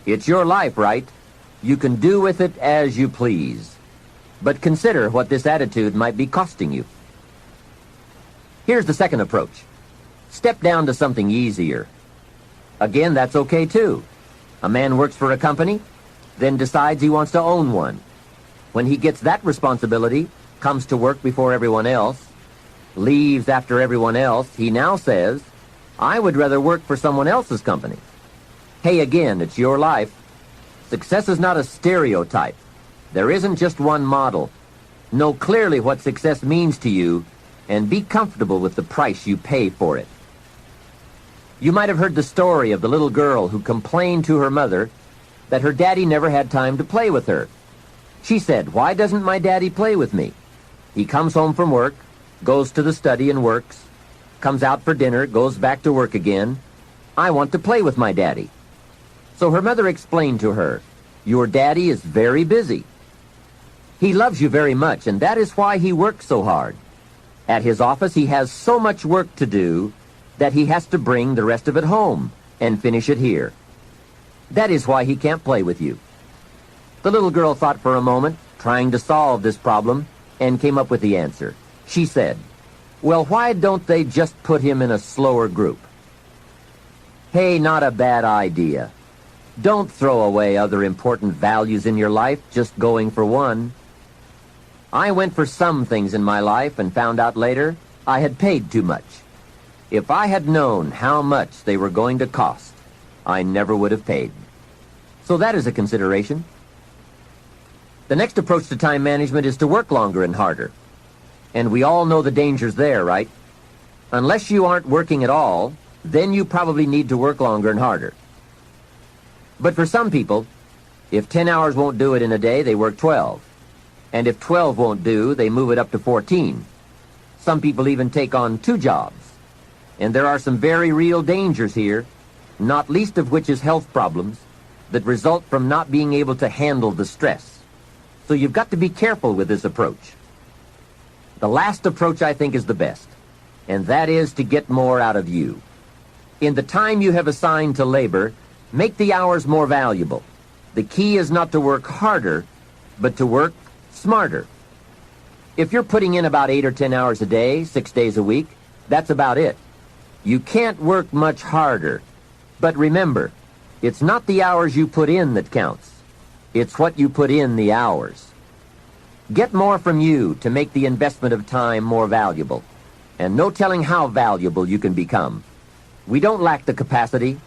It's your life, right? You can do with it as you please. But consider what this attitude might be costing you. Here's the second approach. Step down to something easier. Again, that's okay too. A man works for a company, then decides he wants to own one. When he gets that responsibility, comes to work before everyone else, leaves after everyone else, he now says, I would rather work for someone else's company. Hey, again, it's your life. Success is not a stereotype. There isn't just one model. Know clearly what success means to you and be comfortable with the price you pay for it. You might have heard the story of the little girl who complained to her mother that her daddy never had time to play with her. She said, why doesn't my daddy play with me? He comes home from work, goes to the study and works, comes out for dinner, goes back to work again. I want to play with my daddy. So her mother explained to her, your daddy is very busy. He loves you very much, and that is why he works so hard. At his office, he has so much work to do that he has to bring the rest of it home and finish it here. That is why he can't play with you. The little girl thought for a moment, trying to solve this problem, and came up with the answer. She said, well, why don't they just put him in a slower group? Hey, not a bad idea. Don't throw away other important values in your life just going for one. I went for some things in my life and found out later I had paid too much. If I had known how much they were going to cost, I never would have paid. So that is a consideration. The next approach to time management is to work longer and harder. And we all know the dangers there, right? Unless you aren't working at all, then you probably need to work longer and harder. But for some people, if 10 hours won't do it in a day, they work 12. And if 12 won't do, they move it up to 14. Some people even take on 2 jobs. And there are some very real dangers here, not least of which is health problems that result from not being able to handle the stress. So you've got to be careful with this approach. The last approach, I think, is the best, and that is to get more out of you. In the time you have assigned to labor, make the hours more valuable. The key is not to work harder, but to work smarter. If you're putting in about 8 or 10 hours a day, 6 days a week, that's about it. You can't work much harder. But remember, it's not the hours you put in that counts. It's what you put in the hours. Get more from you to make the investment of time more valuable. And no telling how valuable you can become. We don't lack the capacity.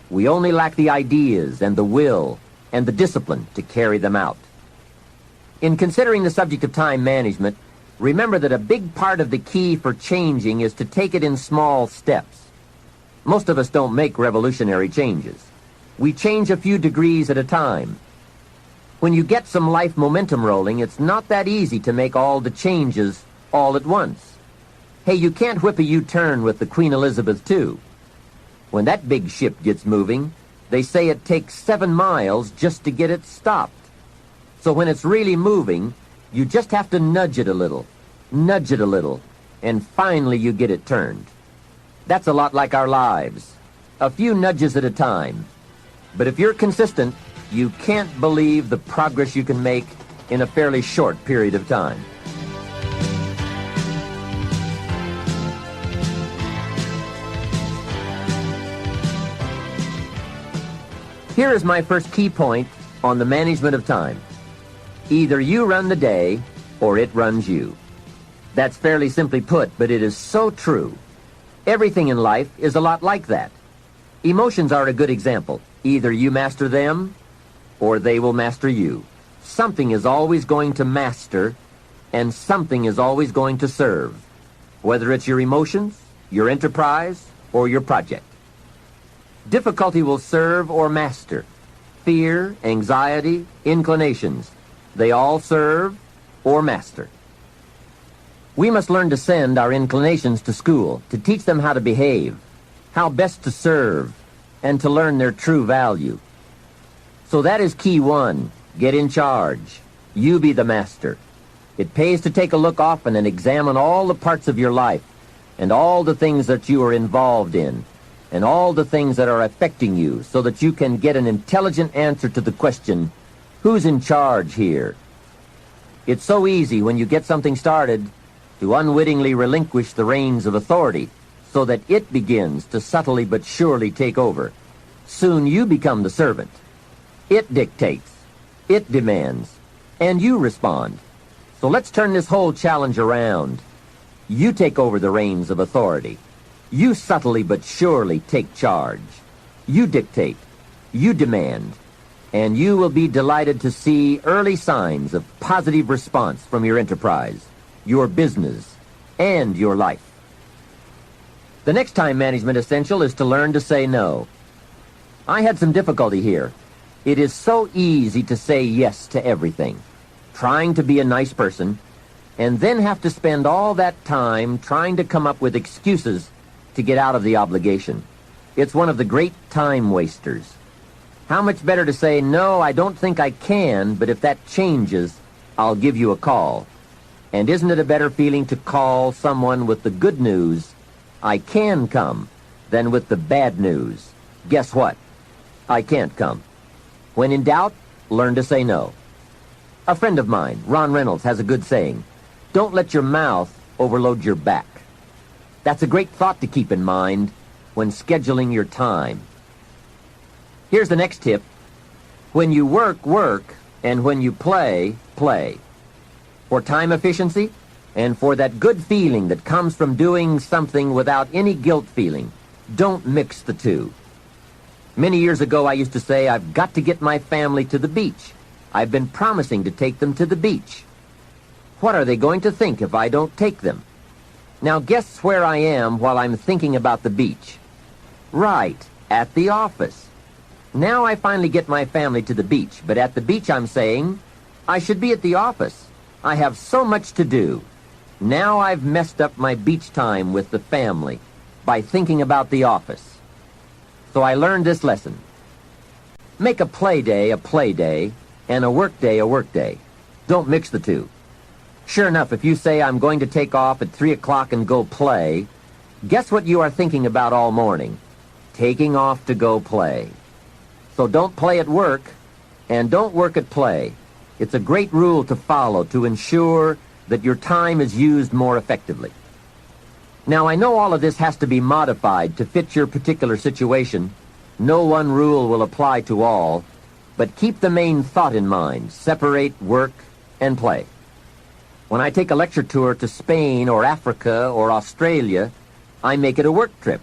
We only lack the ideas and the will and the discipline to carry them out. In considering the subject of time management, remember that a big part of the key for changing is to take it in small steps. Most of us don't make revolutionary changes. We change a few degrees at a time. When you get some life momentum rolling, it's not that easy to make all the changes all at once. Hey, you can't whip a U-turn with the Queen Elizabeth II. When that big ship gets moving, they say it takes 7 miles just to get it stopped. So when it's really moving, you just have to nudge it a little, and finally you get it turned. That's a lot like our lives. A few nudges at a time. But if you're consistent, you can't believe the progress you can make in a fairly short period of time. Here is my first key point on the management of time. Either you run the day, or it runs you. That's fairly simply put, but it is so true. Everything in life is a lot like that. Emotions are a good example. Either you master them, or they will master you. Something is always going to master, and something is always going to serve, whether it's your emotions, your enterprise, or your project. Difficulty will serve or master. Fear, anxiety, inclinations, they all serve or master. We must learn to send our inclinations to school, to teach them how to behave, how best to serve, and to learn their true value. So that is key 1. Get in charge. You be the master. It pays to take a look often and examine all the parts of your life and all the things that you are involved in and all the things that are affecting you so that you can get an intelligent answer to the question, who's in charge here? It's so easy when you get something started to unwittingly relinquish the reins of authority so that it begins to subtly but surely take over. Soon you become the servant. It dictates, it demands, and you respond. So let's turn this whole challenge around. You take over the reins of authority. You subtly but surely take charge. You dictate, you demand, and you will be delighted to see early signs of positive response from your enterprise, your business, and your life. The next time management essential is to learn to say no. I had some difficulty here. It is so easy to say yes to everything, trying to be a nice person, and then have to spend all that time trying to come up with excuses to get out of the obligation. It's one of the great time wasters. How much better to say, no, I don't think I can, but if that changes, I'll give you a call. And isn't it a better feeling to call someone with the good news, I can come, than with the bad news, guess what? I can't come. When in doubt, learn to say no. A friend of mine, Ron Reynolds, has a good saying, don't let your mouth overload your back. That's a great thought to keep in mind when scheduling your time. Here's the next tip. When you work, work, and when you play, play. For time efficiency and for that good feeling that comes from doing something without any guilt feeling, don't mix the two. Many years ago, I used to say, I've got to get my family to the beach. I've been promising to take them to the beach. What are they going to think if I don't take them? Now guess where I am while I'm thinking about the beach. Right, at the office. Now I finally get my family to the beach, but at the beach I'm saying, I should be at the office. I have so much to do. Now I've messed up my beach time with the family by thinking about the office. So I learned this lesson. Make a play day and a work day a work day. Don't mix the two. Sure enough, if you say I'm going to take off at 3 o'clock and go play, guess what you are thinking about all morning? Taking off to go play. So don't play at work and don't work at play. It's a great rule to follow to ensure that your time is used more effectively. Now, I know all of this has to be modified to fit your particular situation. No one rule will apply to all, but keep the main thought in mind. Separate work and play. When I take a lecture tour to Spain or Africa or Australia, I make it a work trip.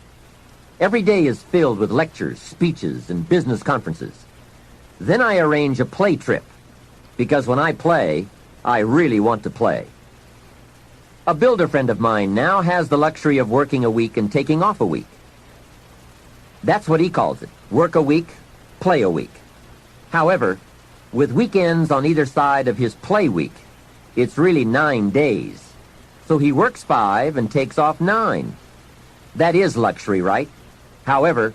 Every day is filled with lectures, speeches, and business conferences. Then I arrange a play trip, because when I play, I really want to play. A builder friend of mine now has the luxury of working a week and taking off a week. That's what he calls it, work a week, play a week. However, with weekends on either side of his play week, it's really 9 days. So he works 5 and takes off 9. That is luxury, right? However,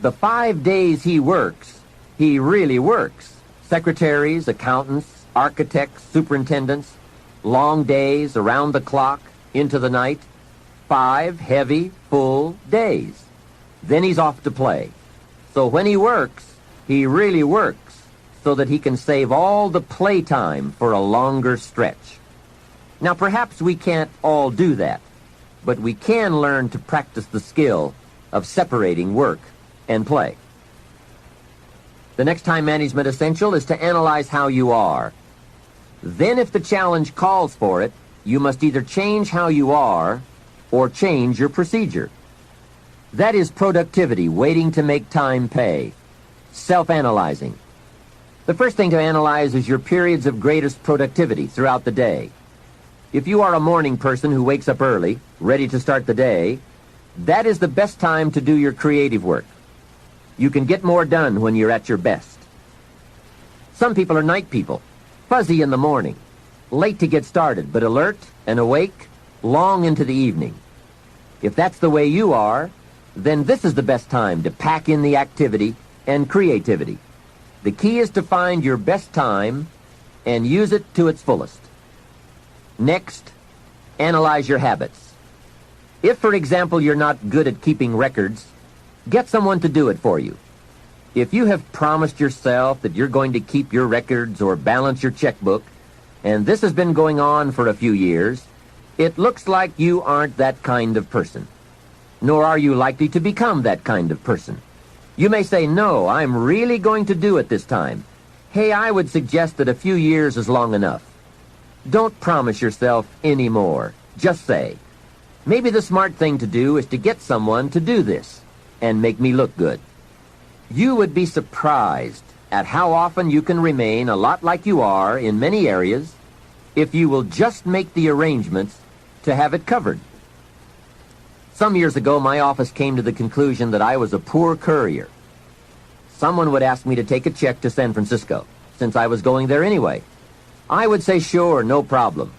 the 5 days he works, he really works. Secretaries, accountants, architects, superintendents, long days, around the clock, into the night. 5 heavy, full days. Then he's off to play. So when he works, he really works so that he can save all the playtime for a longer stretch. Now, perhaps we can't all do that, but we can learn to practice the skill of separating work and play. The next time management essential is to analyze how you are. Then if the challenge calls for it, you must either change how you are or change your procedure. That is productivity waiting to make time pay. Self-analyzing. The first thing to analyze is your periods of greatest productivity throughout the day. If you are a morning person who wakes up early, ready to start the day, that is the best time to do your creative work. You can get more done when you're at your best. Some people are night people, fuzzy in the morning, late to get started, but alert and awake long into the evening. If that's the way you are, then this is the best time to pack in the activity and creativity. The key is to find your best time and use it to its fullest. Next, analyze your habits. If, for example, you're not good at keeping records, get someone to do it for you. If you have promised yourself that you're going to keep your records or balance your checkbook, and this has been going on for a few years, it looks like you aren't that kind of person. Nor are you likely to become that kind of person. You may say, no, I'm really going to do it this time. Hey, I would suggest that a few years is long enough. Don't promise yourself any more. Just say, maybe the smart thing to do is to get someone to do this and make me look good. You would be surprised at how often you can remain a lot like you are in many areas if you will just make the arrangements to have it covered. Some years ago, my office came to the conclusion that I was a poor courier. Someone would ask me to take a check to San Francisco, since I was going there anyway. I would say, sure, no problem.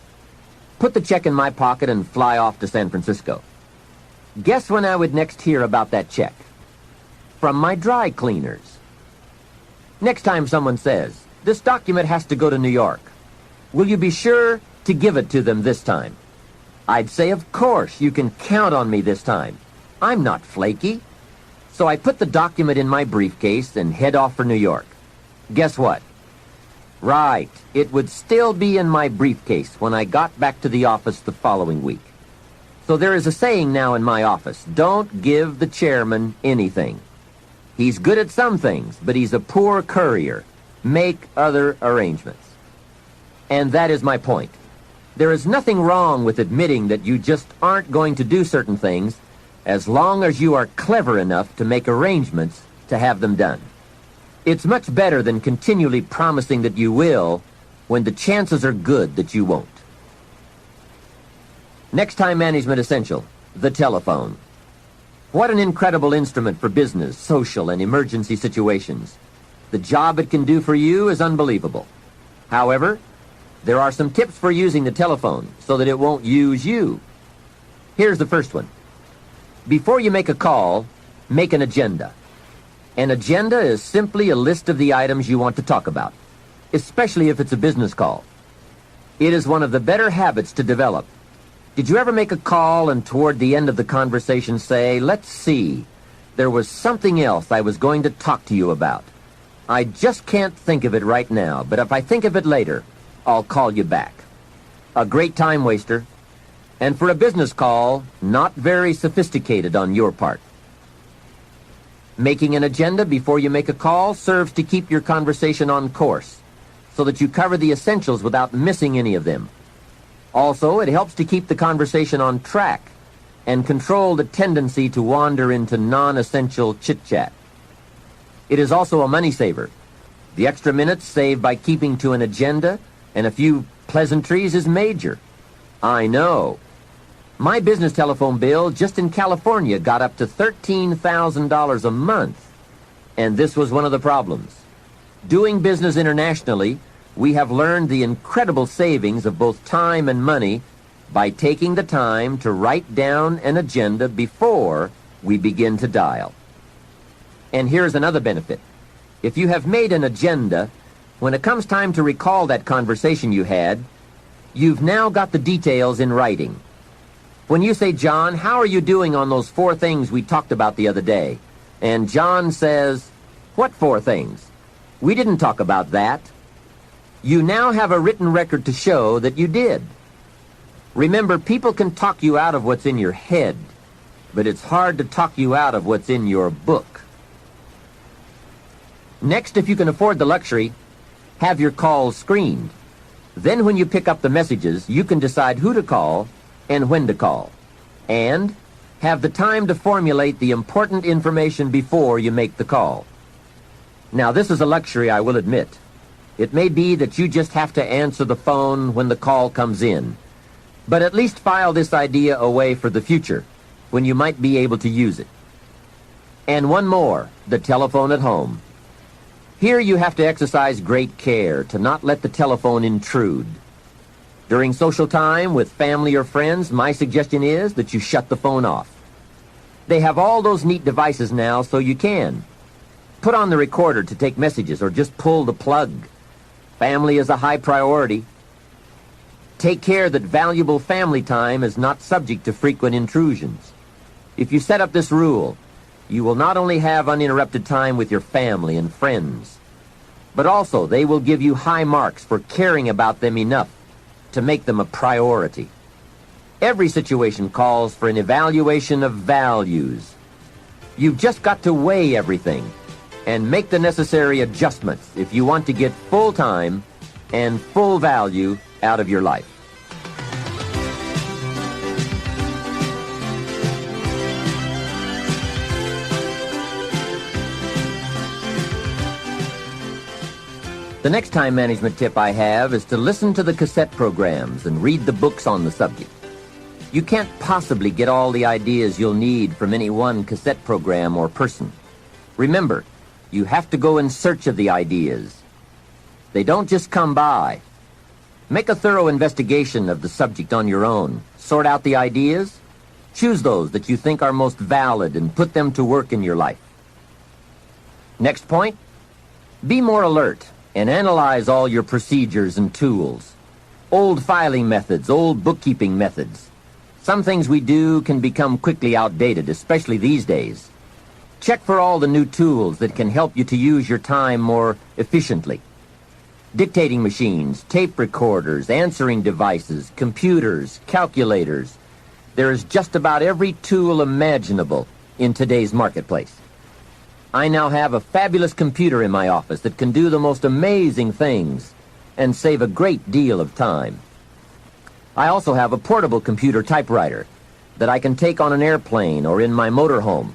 Put the check in my pocket and fly off to San Francisco. Guess when I would next hear about that check? From my dry cleaners. Next time someone says, this document has to go to New York, will you be sure to give it to them this time? I'd say, of course, you can count on me this time. I'm not flaky. So I put the document in my briefcase and head off for New York. Guess what? Right, it would still be in my briefcase when I got back to the office the following week. So there is a saying now in my office, don't give the chairman anything. He's good at some things, but he's a poor courier. Make other arrangements. And that is my point. There is nothing wrong with admitting that you just aren't going to do certain things as long as you are clever enough to make arrangements to have them done. It's much better than continually promising that you will when the chances are good that you won't. Next time management essential, the telephone. What an incredible instrument for business, social, and emergency situations. The job it can do for you is unbelievable. However, there are some tips for using the telephone so that it won't use you. Here's the first one. Before you make a call, make an agenda. An agenda is simply a list of the items you want to talk about, especially if it's a business call. It is one of the better habits to develop. Did you ever make a call and toward the end of the conversation say, let's see, there was something else I was going to talk to you about. I just can't think of it right now, but if I think of it later, I'll call you back. A great time waster. And for a business call, not very sophisticated on your part. Making an agenda before you make a call serves to keep your conversation on course, so that you cover the essentials without missing any of them. Also, it helps to keep the conversation on track and control the tendency to wander into non-essential chit-chat. It is also a money saver. The extra minutes saved by keeping to an agenda and a few pleasantries is major. I know. My business telephone bill just in California got up to $13,000 a month. And this was one of the problems. Doing business internationally, we have learned the incredible savings of both time and money by taking the time to write down an agenda before we begin to dial. And here's another benefit. If you have made an agenda, when it comes time to recall that conversation you had, you've now got the details in writing. When you say, John, how are you doing on those 4 things we talked about the other day? And John says, what 4 things? We didn't talk about that. You now have a written record to show that you did. Remember, people can talk you out of what's in your head, but it's hard to talk you out of what's in your book. Next, if you can afford the luxury, have your calls screened. Then when you pick up the messages, you can decide who to call and when to call, and have the time to formulate the important information before you make the call. Now, this is a luxury, I will admit. It may be that you just have to answer the phone when the call comes in, but at least file this idea away for the future, when you might be able to use it. And one more, the telephone at home. Here you have to exercise great care to not let the telephone intrude. During social time with family or friends, my suggestion is that you shut the phone off. They have all those neat devices now, so you can. Put on the recorder to take messages or just pull the plug. Family is a high priority. Take care that valuable family time is not subject to frequent intrusions. If you set up this rule, you will not only have uninterrupted time with your family and friends, but also they will give you high marks for caring about them enough to make them a priority. Every situation calls for an evaluation of values. You've just got to weigh everything and make the necessary adjustments if you want to get full time and full value out of your life. The next time management tip I have is to listen to the cassette programs and read the books on the subject. You can't possibly get all the ideas you'll need from any one cassette program or person. Remember, you have to go in search of the ideas. They don't just come by. Make a thorough investigation of the subject on your own. Sort out the ideas. Choose those that you think are most valid and put them to work in your life. Next point, be more alert and analyze all your procedures and tools. Old filing methods, old bookkeeping methods. Some things we do can become quickly outdated, especially these days. Check for all the new tools that can help you to use your time more efficiently. Dictating machines, tape recorders, answering devices, computers, calculators. There is just about every tool imaginable in today's marketplace. I now have a fabulous computer in my office that can do the most amazing things and save a great deal of time. I also have a portable computer typewriter that I can take on an airplane or in my motorhome.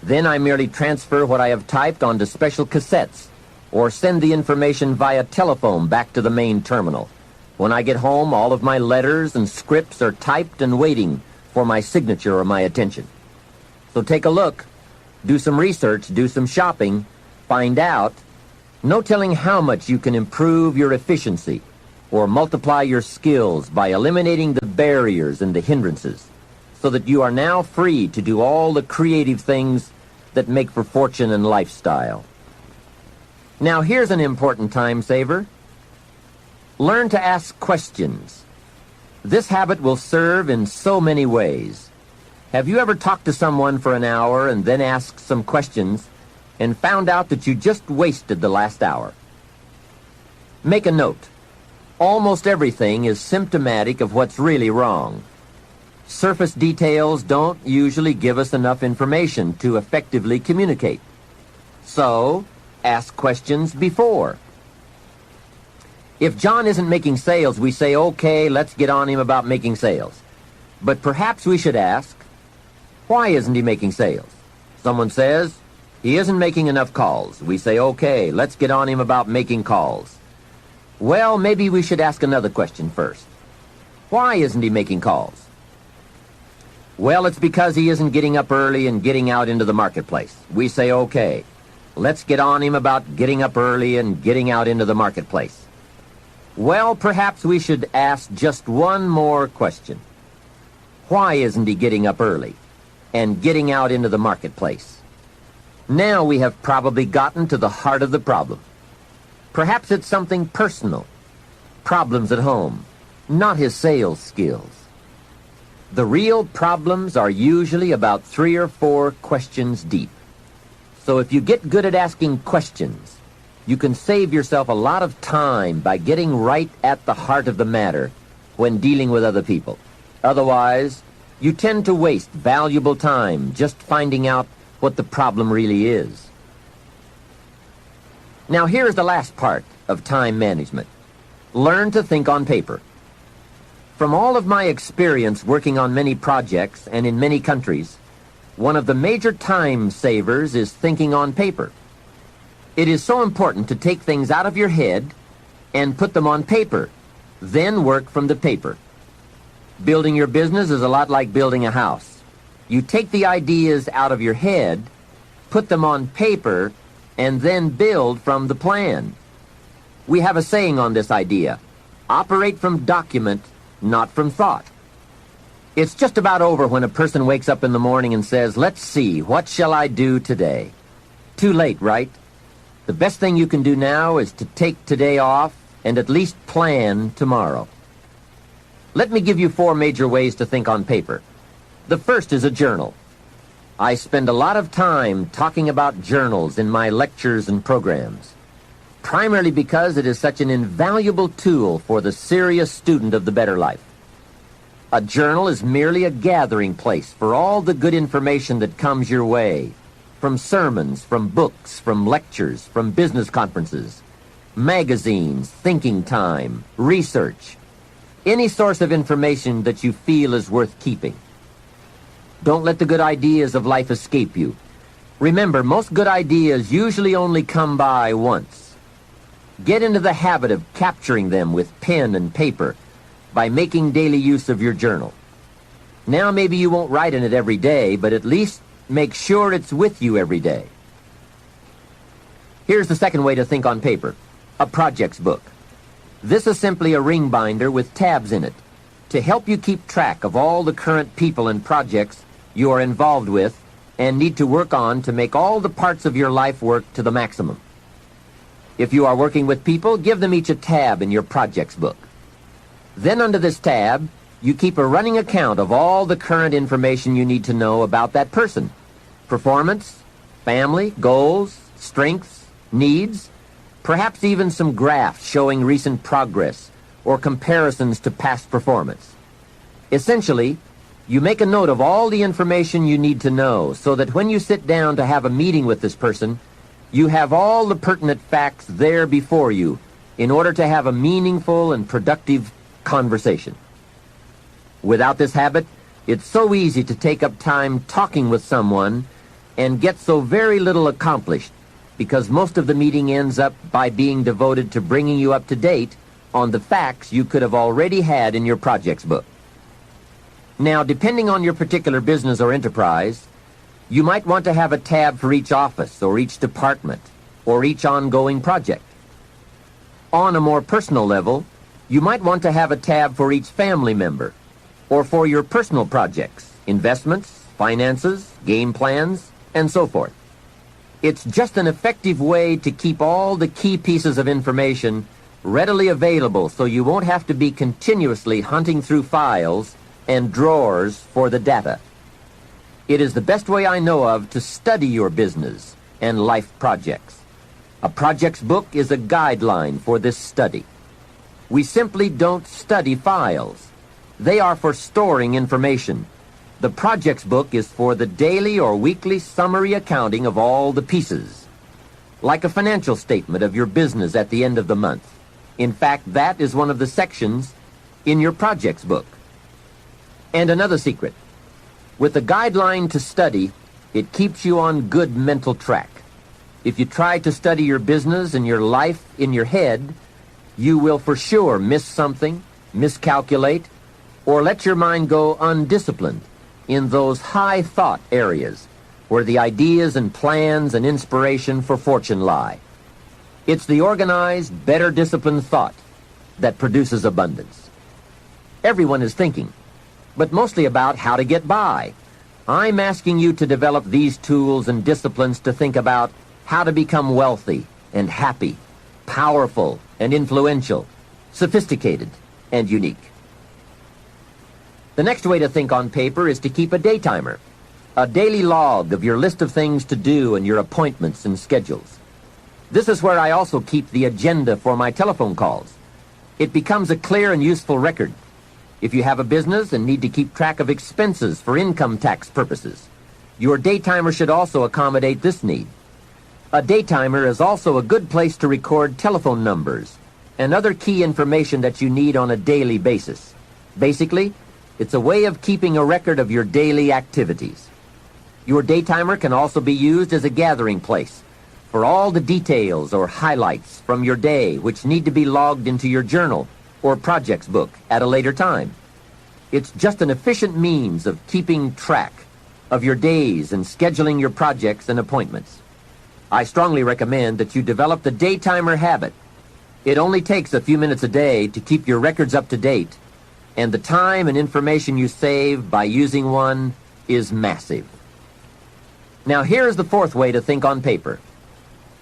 Then I merely transfer what I have typed onto special cassettes or send the information via telephone back to the main terminal. When I get home, all of my letters and scripts are typed and waiting for my signature or my attention. So take a look, do some research, do some shopping, find out. No telling how much you can improve your efficiency or multiply your skills by eliminating the barriers and the hindrances so that you are now free to do all the creative things that make for fortune and lifestyle. Now here's an important time saver. Learn to ask questions. This habit will serve in so many ways. Have you ever talked to someone for an hour and then asked some questions and found out that you just wasted the last hour? Make a note. Almost everything is symptomatic of what's really wrong. Surface details don't usually give us enough information to effectively communicate. So, ask questions before. If John isn't making sales, we say, okay, let's get on him about making sales. But perhaps we should ask, why isn't he making sales? Someone says, he isn't making enough calls. We say, okay, let's get on him about making calls. Well, maybe we should ask another question first. Why isn't he making calls? Well, it's because he isn't getting up early and getting out into the marketplace. We say, okay, let's get on him about getting up early and getting out into the marketplace. Well, perhaps we should ask just one more question. Why isn't he getting up early and getting out into the marketplace? Now we have probably gotten to the heart of the problem. Perhaps it's something personal, problems at home, not his sales skills. The real problems are usually about 3 or 4 questions deep. So if you get good at asking questions, you can save yourself a lot of time by getting right at the heart of the matter when dealing with other people. Otherwise, you tend to waste valuable time just finding out what the problem really is. Now here's the last part of time management. Learn to think on paper. From all of my experience working on many projects and in many countries, one of the major time savers is thinking on paper. It is so important to take things out of your head and put them on paper, then work from the paper. Building your business is a lot like building a house. You take the ideas out of your head, put them on paper, and then build from the plan. We have a saying on this idea: operate from document, not from thought. It's just about over when a person wakes up in the morning and says, let's see, what shall I do today? Too late, right? The best thing you can do now is to take today off and at least plan tomorrow. Let me give you 4 major ways to think on paper. The first is a journal. I spend a lot of time talking about journals in my lectures and programs, primarily because it is such an invaluable tool for the serious student of the better life. A journal is merely a gathering place for all the good information that comes your way, from sermons, from books, from lectures, from business conferences, magazines, thinking time, research, any source of information that you feel is worth keeping. Don't let the good ideas of life escape you. Remember, most good ideas usually only come by once. Get into the habit of capturing them with pen and paper by making daily use of your journal. Now maybe you won't write in it every day, but at least make sure it's with you every day. Here's the second way to think on paper, a projects book. This is simply a ring binder with tabs in it to help you keep track of all the current people and projects you are involved with and need to work on to make all the parts of your life work to the maximum. If you are working with people, give them each a tab in your projects book. Then under this tab, you keep a running account of all the current information you need to know about that person. Performance, family, goals, strengths, needs, perhaps even some graphs showing recent progress or comparisons to past performance. Essentially, you make a note of all the information you need to know so that when you sit down to have a meeting with this person, you have all the pertinent facts there before you in order to have a meaningful and productive conversation. Without this habit, it's so easy to take up time talking with someone and get so very little accomplished because most of the meeting ends up by being devoted to bringing you up to date on the facts you could have already had in your projects book. Now, depending on your particular business or enterprise, you might want to have a tab for each office or each department or each ongoing project. On a more personal level, you might want to have a tab for each family member or for your personal projects, investments, finances, game plans, and so forth. It's just an effective way to keep all the key pieces of information readily available so you won't have to be continuously hunting through files and drawers for the data. It is the best way I know of to study your business and life projects. A projects book is a guideline for this study. We simply don't study files. They are for storing information. The projects book is for the daily or weekly summary accounting of all the pieces, like a financial statement of your business at the end of the month. In fact, that is one of the sections in your projects book. And another secret, with a guideline to study, it keeps you on good mental track. If you try to study your business and your life in your head, you will for sure miss something, miscalculate, or let your mind go undisciplined in those high thought areas where the ideas and plans and inspiration for fortune lie. It's the organized, better disciplined thought that produces abundance. Everyone is thinking, but mostly about how to get by. I'm asking you to develop these tools and disciplines to think about how to become wealthy and happy, powerful and influential, sophisticated and unique. The next way to think on paper is to keep a day timer, a daily log of your list of things to do and your appointments and schedules. This is where I also keep the agenda for my telephone calls. It becomes a clear and useful record. If you have a business and need to keep track of expenses for income tax purposes, your day timer should also accommodate this need. A day timer is also a good place to record telephone numbers and other key information that you need on a daily basis. Basically, it's a way of keeping a record of your daily activities. Your day timer can also be used as a gathering place for all the details or highlights from your day which need to be logged into your journal or projects book at a later time. It's just an efficient means of keeping track of your days and scheduling your projects and appointments. I strongly recommend that you develop the day timer habit. It only takes a few minutes a day to keep your records up to date, and the time and information you save by using one is massive. Now here's the fourth way to think on paper,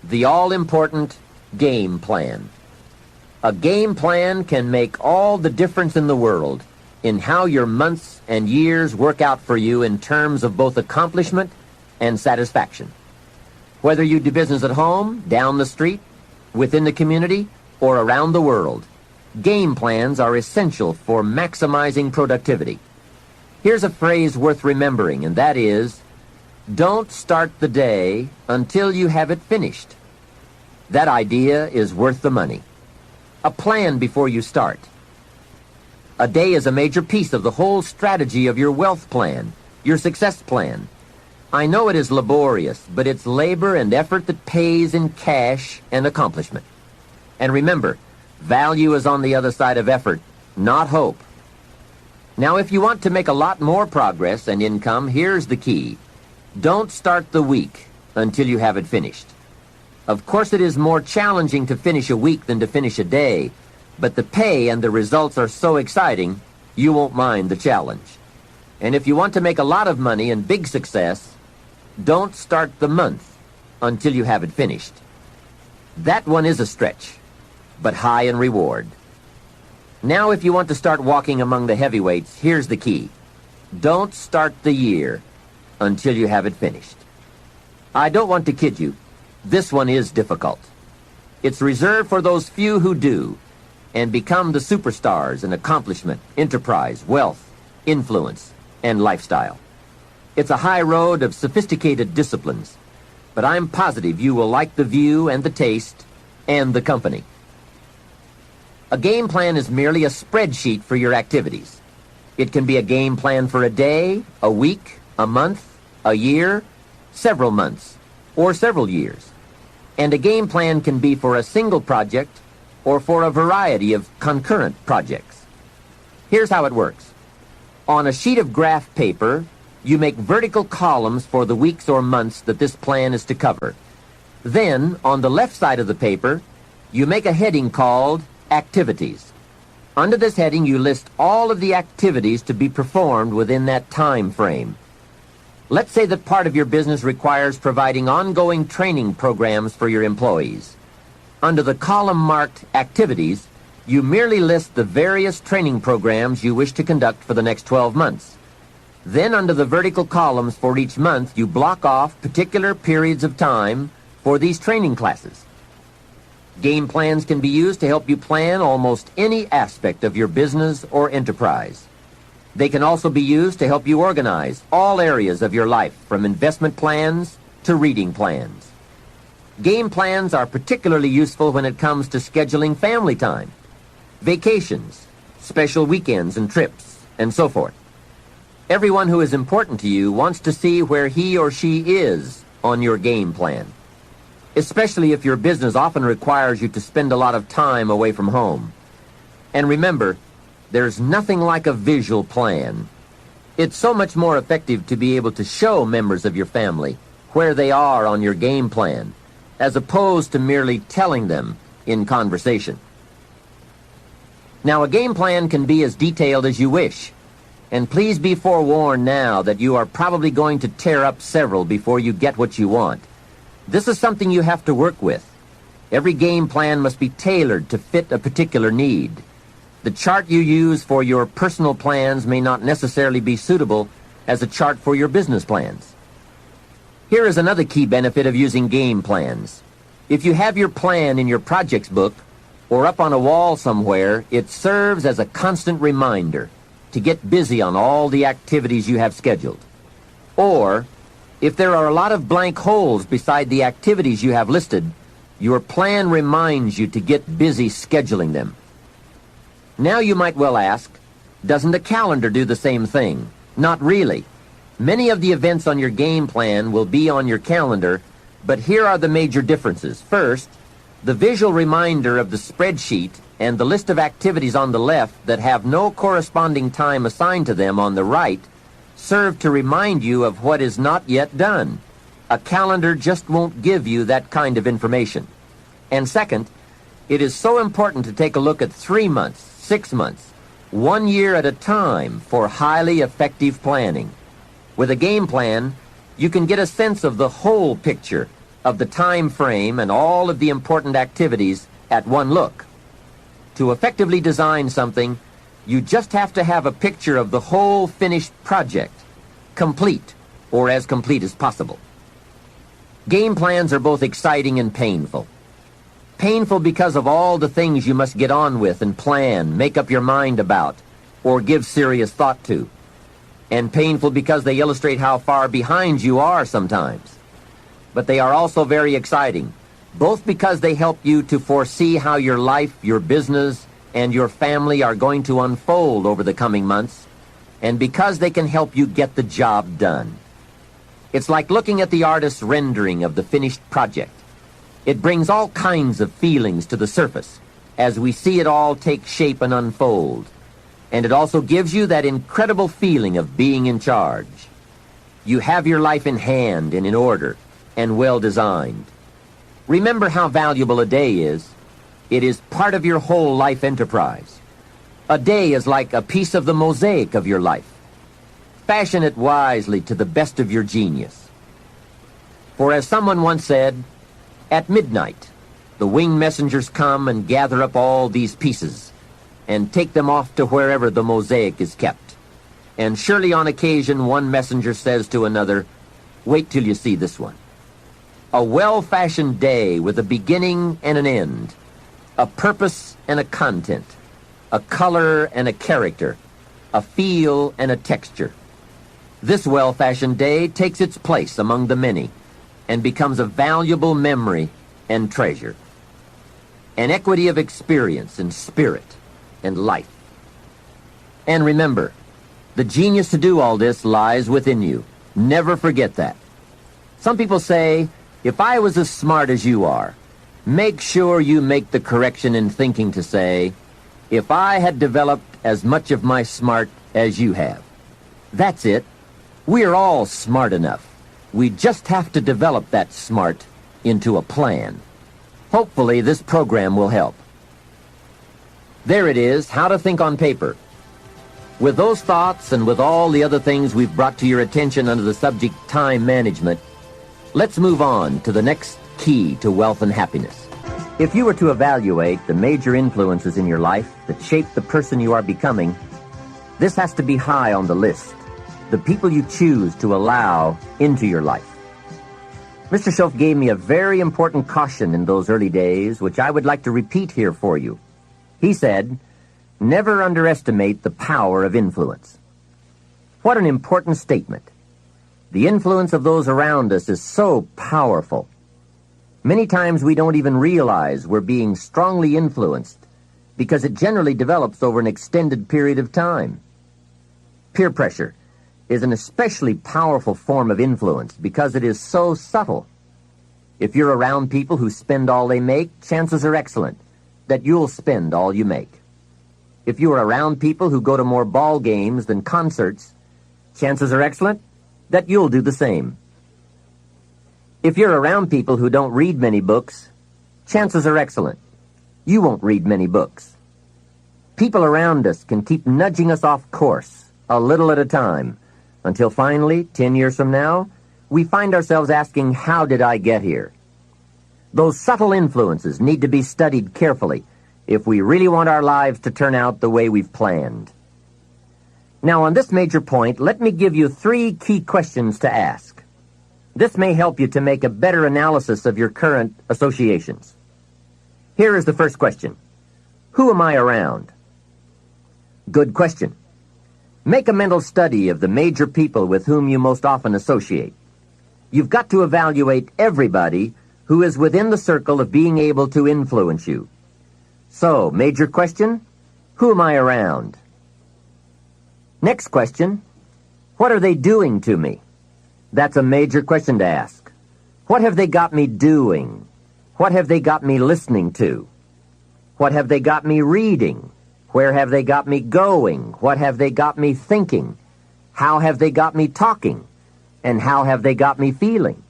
the all-important game plan. A game plan can make all the difference in the world in how your months and years work out for you in terms of both accomplishment and satisfaction. Whether you do business at home, down the street, within the community, or around the world, game plans are essential for maximizing productivity. Here's a phrase worth remembering, and that is, don't start the day until you have it finished. That idea is worth the money. A plan before you start. A day is a major piece of the whole strategy of your wealth plan, your success plan. I know it is laborious, but it's labor and effort that pays in cash and accomplishment. And remember, value is on the other side of effort, not hope. Now, if you want to make a lot more progress and income, here's the key. Don't start the week until you have it finished. Of course, it is more challenging to finish a week than to finish a day, but the pay and the results are so exciting, you won't mind the challenge. And if you want to make a lot of money and big success, don't start the month until you have it finished. That one is a stretch, but high in reward. Now, if you want to start walking among the heavyweights, here's the key. Don't start the year until you have it finished. I don't want to kid you. This one is difficult. It's reserved for those few who do and become the superstars in accomplishment, enterprise, wealth, influence, and lifestyle. It's a high road of sophisticated disciplines, but I'm positive you will like the view and the taste and the company. A game plan is merely a spreadsheet for your activities. It can be a game plan for a day, a week, a month, a year, several months, or several years. And a game plan can be for a single project or for a variety of concurrent projects. Here's how it works. On a sheet of graph paper, you make vertical columns for the weeks or months that this plan is to cover. Then, on the left side of the paper, you make a heading called Activities. Under this heading, you list all of the activities to be performed within that time frame. Let's say that part of your business requires providing ongoing training programs for your employees. Under the column marked Activities, you merely list the various training programs you wish to conduct for the next 12 months. Then under the vertical columns for each month, you block off particular periods of time for these training classes. Game plans can be used to help you plan almost any aspect of your business or enterprise. They can also be used to help you organize all areas of your life, from investment plans to reading plans. Game plans are particularly useful when it comes to scheduling family time, vacations, special weekends and trips, and so forth. Everyone who is important to you wants to see where he or she is on your game plan, especially if your business often requires you to spend a lot of time away from home. And remember, there's nothing like a visual plan. It's so much more effective to be able to show members of your family where they are on your game plan, as opposed to merely telling them in conversation. Now, a game plan can be as detailed as you wish, and please be forewarned now that you are probably going to tear up several before you get what you want. This is something you have to work with. Every game plan must be tailored to fit a particular need. The chart you use for your personal plans may not necessarily be suitable as a chart for your business plans. Here is another key benefit of using game plans. If you have your plan in your projects book or up on a wall somewhere, it serves as a constant reminder to get busy on all the activities you have scheduled. Or, if there are a lot of blank holes beside the activities you have listed, your plan reminds you to get busy scheduling them. Now you might well ask, doesn't a calendar do the same thing? Not really. Many of the events on your game plan will be on your calendar, but here are the major differences. First, the visual reminder of the spreadsheet and the list of activities on the left that have no corresponding time assigned to them on the right serve to remind you of what is not yet done. A calendar just won't give you that kind of information. And second, it is so important to take a look at 3 months, 6 months, 1 year at a time for highly effective planning. With a game plan, you can get a sense of the whole picture of the time frame and all of the important activities at one look. To effectively design something, You just have to have a picture of the whole finished project, complete, or as complete as possible. Game plans are both exciting and painful. Painful because of all the things you must get on with and plan, make up your mind about, or give serious thought to. And painful because they illustrate how far behind you are sometimes. But they are also very exciting, both because they help you to foresee how your life, your business, and your family are going to unfold over the coming months, and because they can help you get the job done. It's like looking at the artist's rendering of the finished project. It brings all kinds of feelings to the surface as we see it all take shape and unfold. And it also gives you that incredible feeling of being in charge. You have your life in hand and in order and well designed. Remember how valuable a day is. It is part of your whole life enterprise. A day is like a piece of the mosaic of your life. Fashion it wisely to the best of your genius. For as someone once said, at midnight, the winged messengers come and gather up all these pieces and take them off to wherever the mosaic is kept. And surely on occasion one messenger says to another, wait till you see this one. A well-fashioned day with a beginning and an end, a purpose and a content, a color and a character, a feel and a texture. This well-fashioned day takes its place among the many and becomes a valuable memory and treasure. An equity of experience and spirit and life. And remember, the genius to do all this lies within you. Never forget that. Some people say, if I was as smart as you are, make sure you make the correction in thinking to say, if I had developed as much of my smart as you have. That's it. We're all smart enough. We just have to develop that smart into a plan. Hopefully this program will help. There it is, how to think on paper. With those thoughts and with all the other things we've brought to your attention under the subject time management, let's move on to the next key to wealth and happiness. If you were to evaluate the major influences in your life that shape the person you are becoming, this has to be high on the list. The people you choose to allow into your life. Mr. Schoaf gave me a very important caution in those early days, which I would like to repeat here for you. He said, never underestimate the power of influence. What an important statement. The influence of those around us is so powerful. Many times we don't even realize we're being strongly influenced because it generally develops over an extended period of time. Peer pressure is an especially powerful form of influence because it is so subtle. If you're around people who spend all they make, chances are excellent that you'll spend all you make. If you are around people who go to more ball games than concerts, chances are excellent that you'll do the same. If you're around people who don't read many books, chances are excellent you won't read many books. People around us can keep nudging us off course, a little at a time, until finally, 10 years from now, we find ourselves asking, how did I get here? Those subtle influences need to be studied carefully if we really want our lives to turn out the way we've planned. Now, on this major point, let me give you 3 key questions to ask. This may help you to make a better analysis of your current associations. Here is the first question. Who am I around? Good question. Make a mental study of the major people with whom you most often associate. You've got to evaluate everybody who is within the circle of being able to influence you. So, major question, who am I around? Next question, what are they doing to me? That's a major question to ask. What have they got me doing? What have they got me listening to? What have they got me reading? Where have they got me going? What have they got me thinking? How have they got me talking? And how have they got me feeling?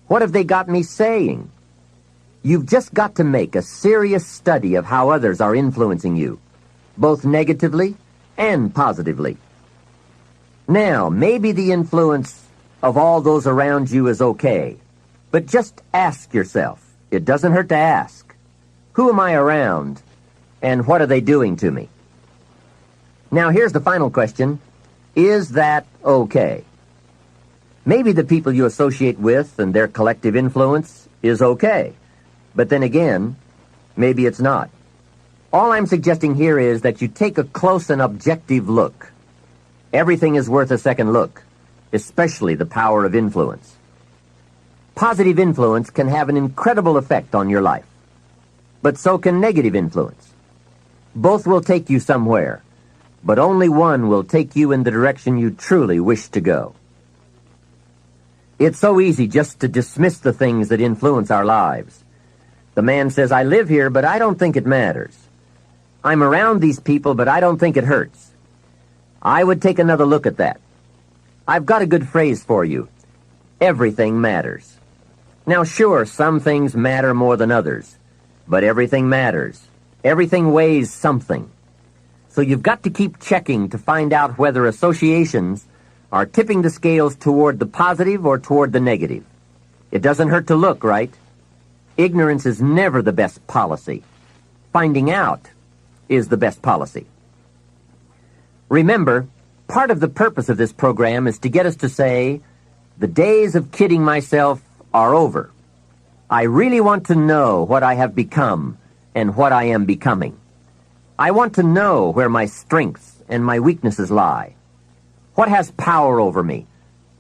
What have they got me saying? You've just got to make a serious study of how others are influencing you, both negatively and positively. Now, maybe the influence of all those around you is okay, but just ask yourself. It doesn't hurt to ask. Who am I around? And what are they doing to me? Now here's the final question. Is that okay? Maybe the people you associate with and their collective influence is okay. But then again, maybe it's not. All I'm suggesting here is that you take a close and objective look. Everything is worth a second look, especially the power of influence. Positive influence can have an incredible effect on your life, but so can negative influence. Both will take you somewhere, but only one will take you in the direction you truly wish to go. It's so easy just to dismiss the things that influence our lives. The man says, I live here, but I don't think it matters. I'm around these people, but I don't think it hurts. I would take another look at that. I've got a good phrase for you. Everything matters. Now, sure, some things matter more than others, but everything matters. Everything weighs something. So you've got to keep checking to find out whether associations are tipping the scales toward the positive or toward the negative. It doesn't hurt to look, right? Ignorance is never the best policy. Finding out is the best policy. Remember, part of the purpose of this program is to get us to say, the days of kidding myself are over. I really want to know what I have become and what I am becoming. I want to know where my strengths and my weaknesses lie. What has power over me?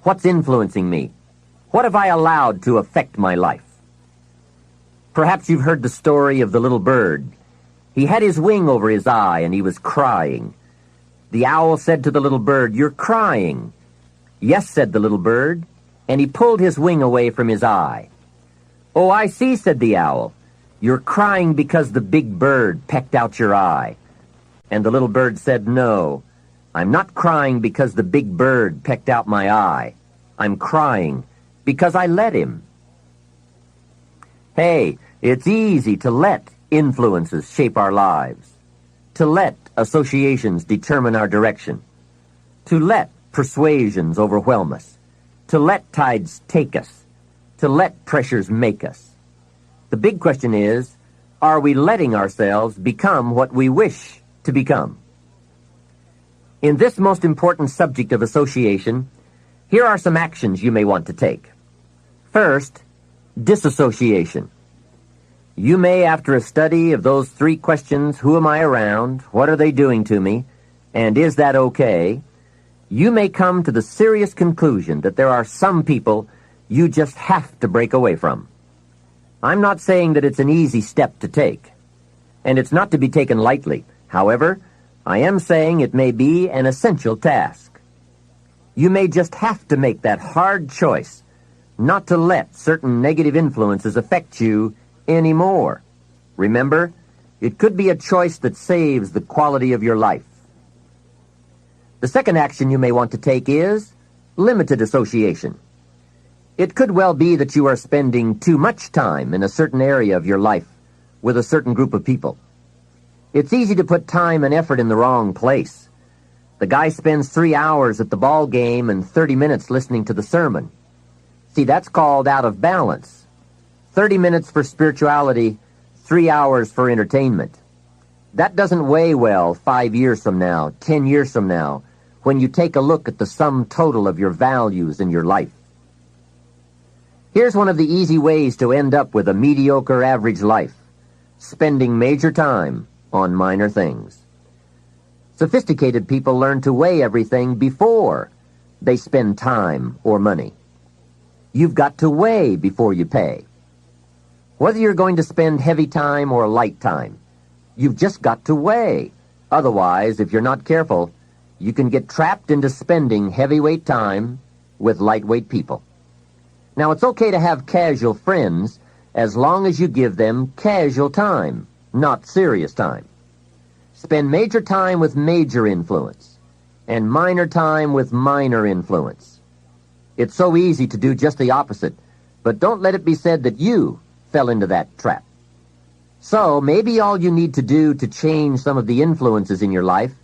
What's influencing me? What have I allowed to affect my life? Perhaps you've heard the story of the little bird. He had his wing over his eye and he was crying. The owl said to the little bird, "You're crying." "Yes," said the little bird, and he pulled his wing away from his eye. "Oh, I see," said the owl. "You're crying because the big bird pecked out your eye." And the little bird said, "No, I'm not crying because the big bird pecked out my eye. I'm crying because I let him." Hey, it's easy to let influences shape our lives, to let associations determine our direction, to let persuasions overwhelm us, to let tides take us, to let pressures make us. The big question is, are we letting ourselves become what we wish to become? In this most important subject of association, here are some actions you may want to take. First, disassociation. You may, after a study of those three questions, who am I around, what are they doing to me, and is that okay, you may come to the serious conclusion that there are some people you just have to break away from. I'm not saying that it's an easy step to take, and it's not to be taken lightly. However, I am saying it may be an essential task. You may just have to make that hard choice not to let certain negative influences affect you anymore. Remember, it could be a choice that saves the quality of your life. The second action you may want to take is limited association. It could well be that you are spending too much time in a certain area of your life with a certain group of people. It's easy to put time and effort in the wrong place. The guy spends 3 hours at the ball game and 30 minutes listening to the sermon. See, that's called out of balance. 30 minutes for spirituality, 3 hours for entertainment. That doesn't weigh well 5 years from now, 10 years from now, when you take a look at the sum total of your values in your life. Here's one of the easy ways to end up with a mediocre average life: spending major time on minor things. Sophisticated people learn to weigh everything before they spend time or money. You've got to weigh before you pay. Whether you're going to spend heavy time or light time, you've just got to weigh. Otherwise, if you're not careful, you can get trapped into spending heavyweight time with lightweight people. Now, it's okay to have casual friends as long as you give them casual time, not serious time. Spend major time with major influence and minor time with minor influence. It's so easy to do just the opposite, but don't let it be said that you fell into that trap. So maybe all you need to do to change some of the influences in your life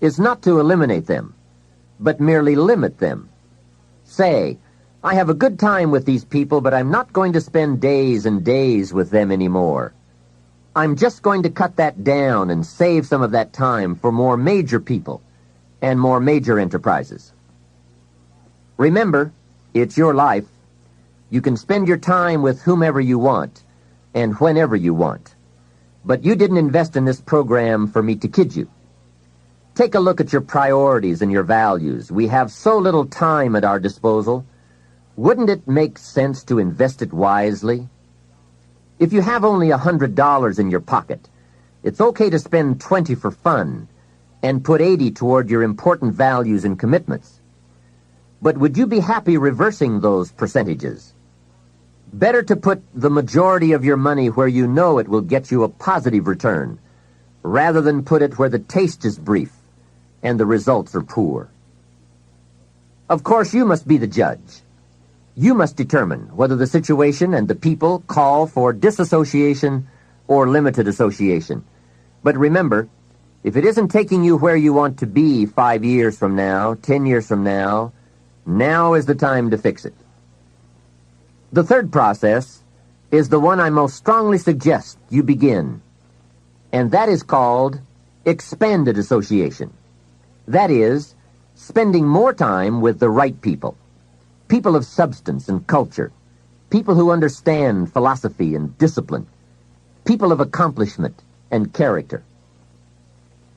is not to eliminate them, but merely limit them. Say, I have a good time with these people, but I'm not going to spend days and days with them anymore. I'm just going to cut that down and save some of that time for more major people and more major enterprises. Remember, it's your life. You can spend your time with whomever you want and whenever you want. But you didn't invest in this program for me to kid you. Take a look at your priorities and your values. We have so little time at our disposal. Wouldn't it make sense to invest it wisely? If you have only $100 in your pocket, it's okay to spend $20 for fun and put $80 toward your important values and commitments. But would you be happy reversing those percentages? Better to put the majority of your money where you know it will get you a positive return, rather than put it where the taste is brief and the results are poor. Of course, you must be the judge. You must determine whether the situation and the people call for disassociation or limited association. But remember, if it isn't taking you where you want to be 5 years from now, 10 years from now is the time to fix it. The third process is the one I most strongly suggest you begin, and that is called expanded association. That is, spending more time with the right people, people of substance and culture, people who understand philosophy and discipline, people of accomplishment and character.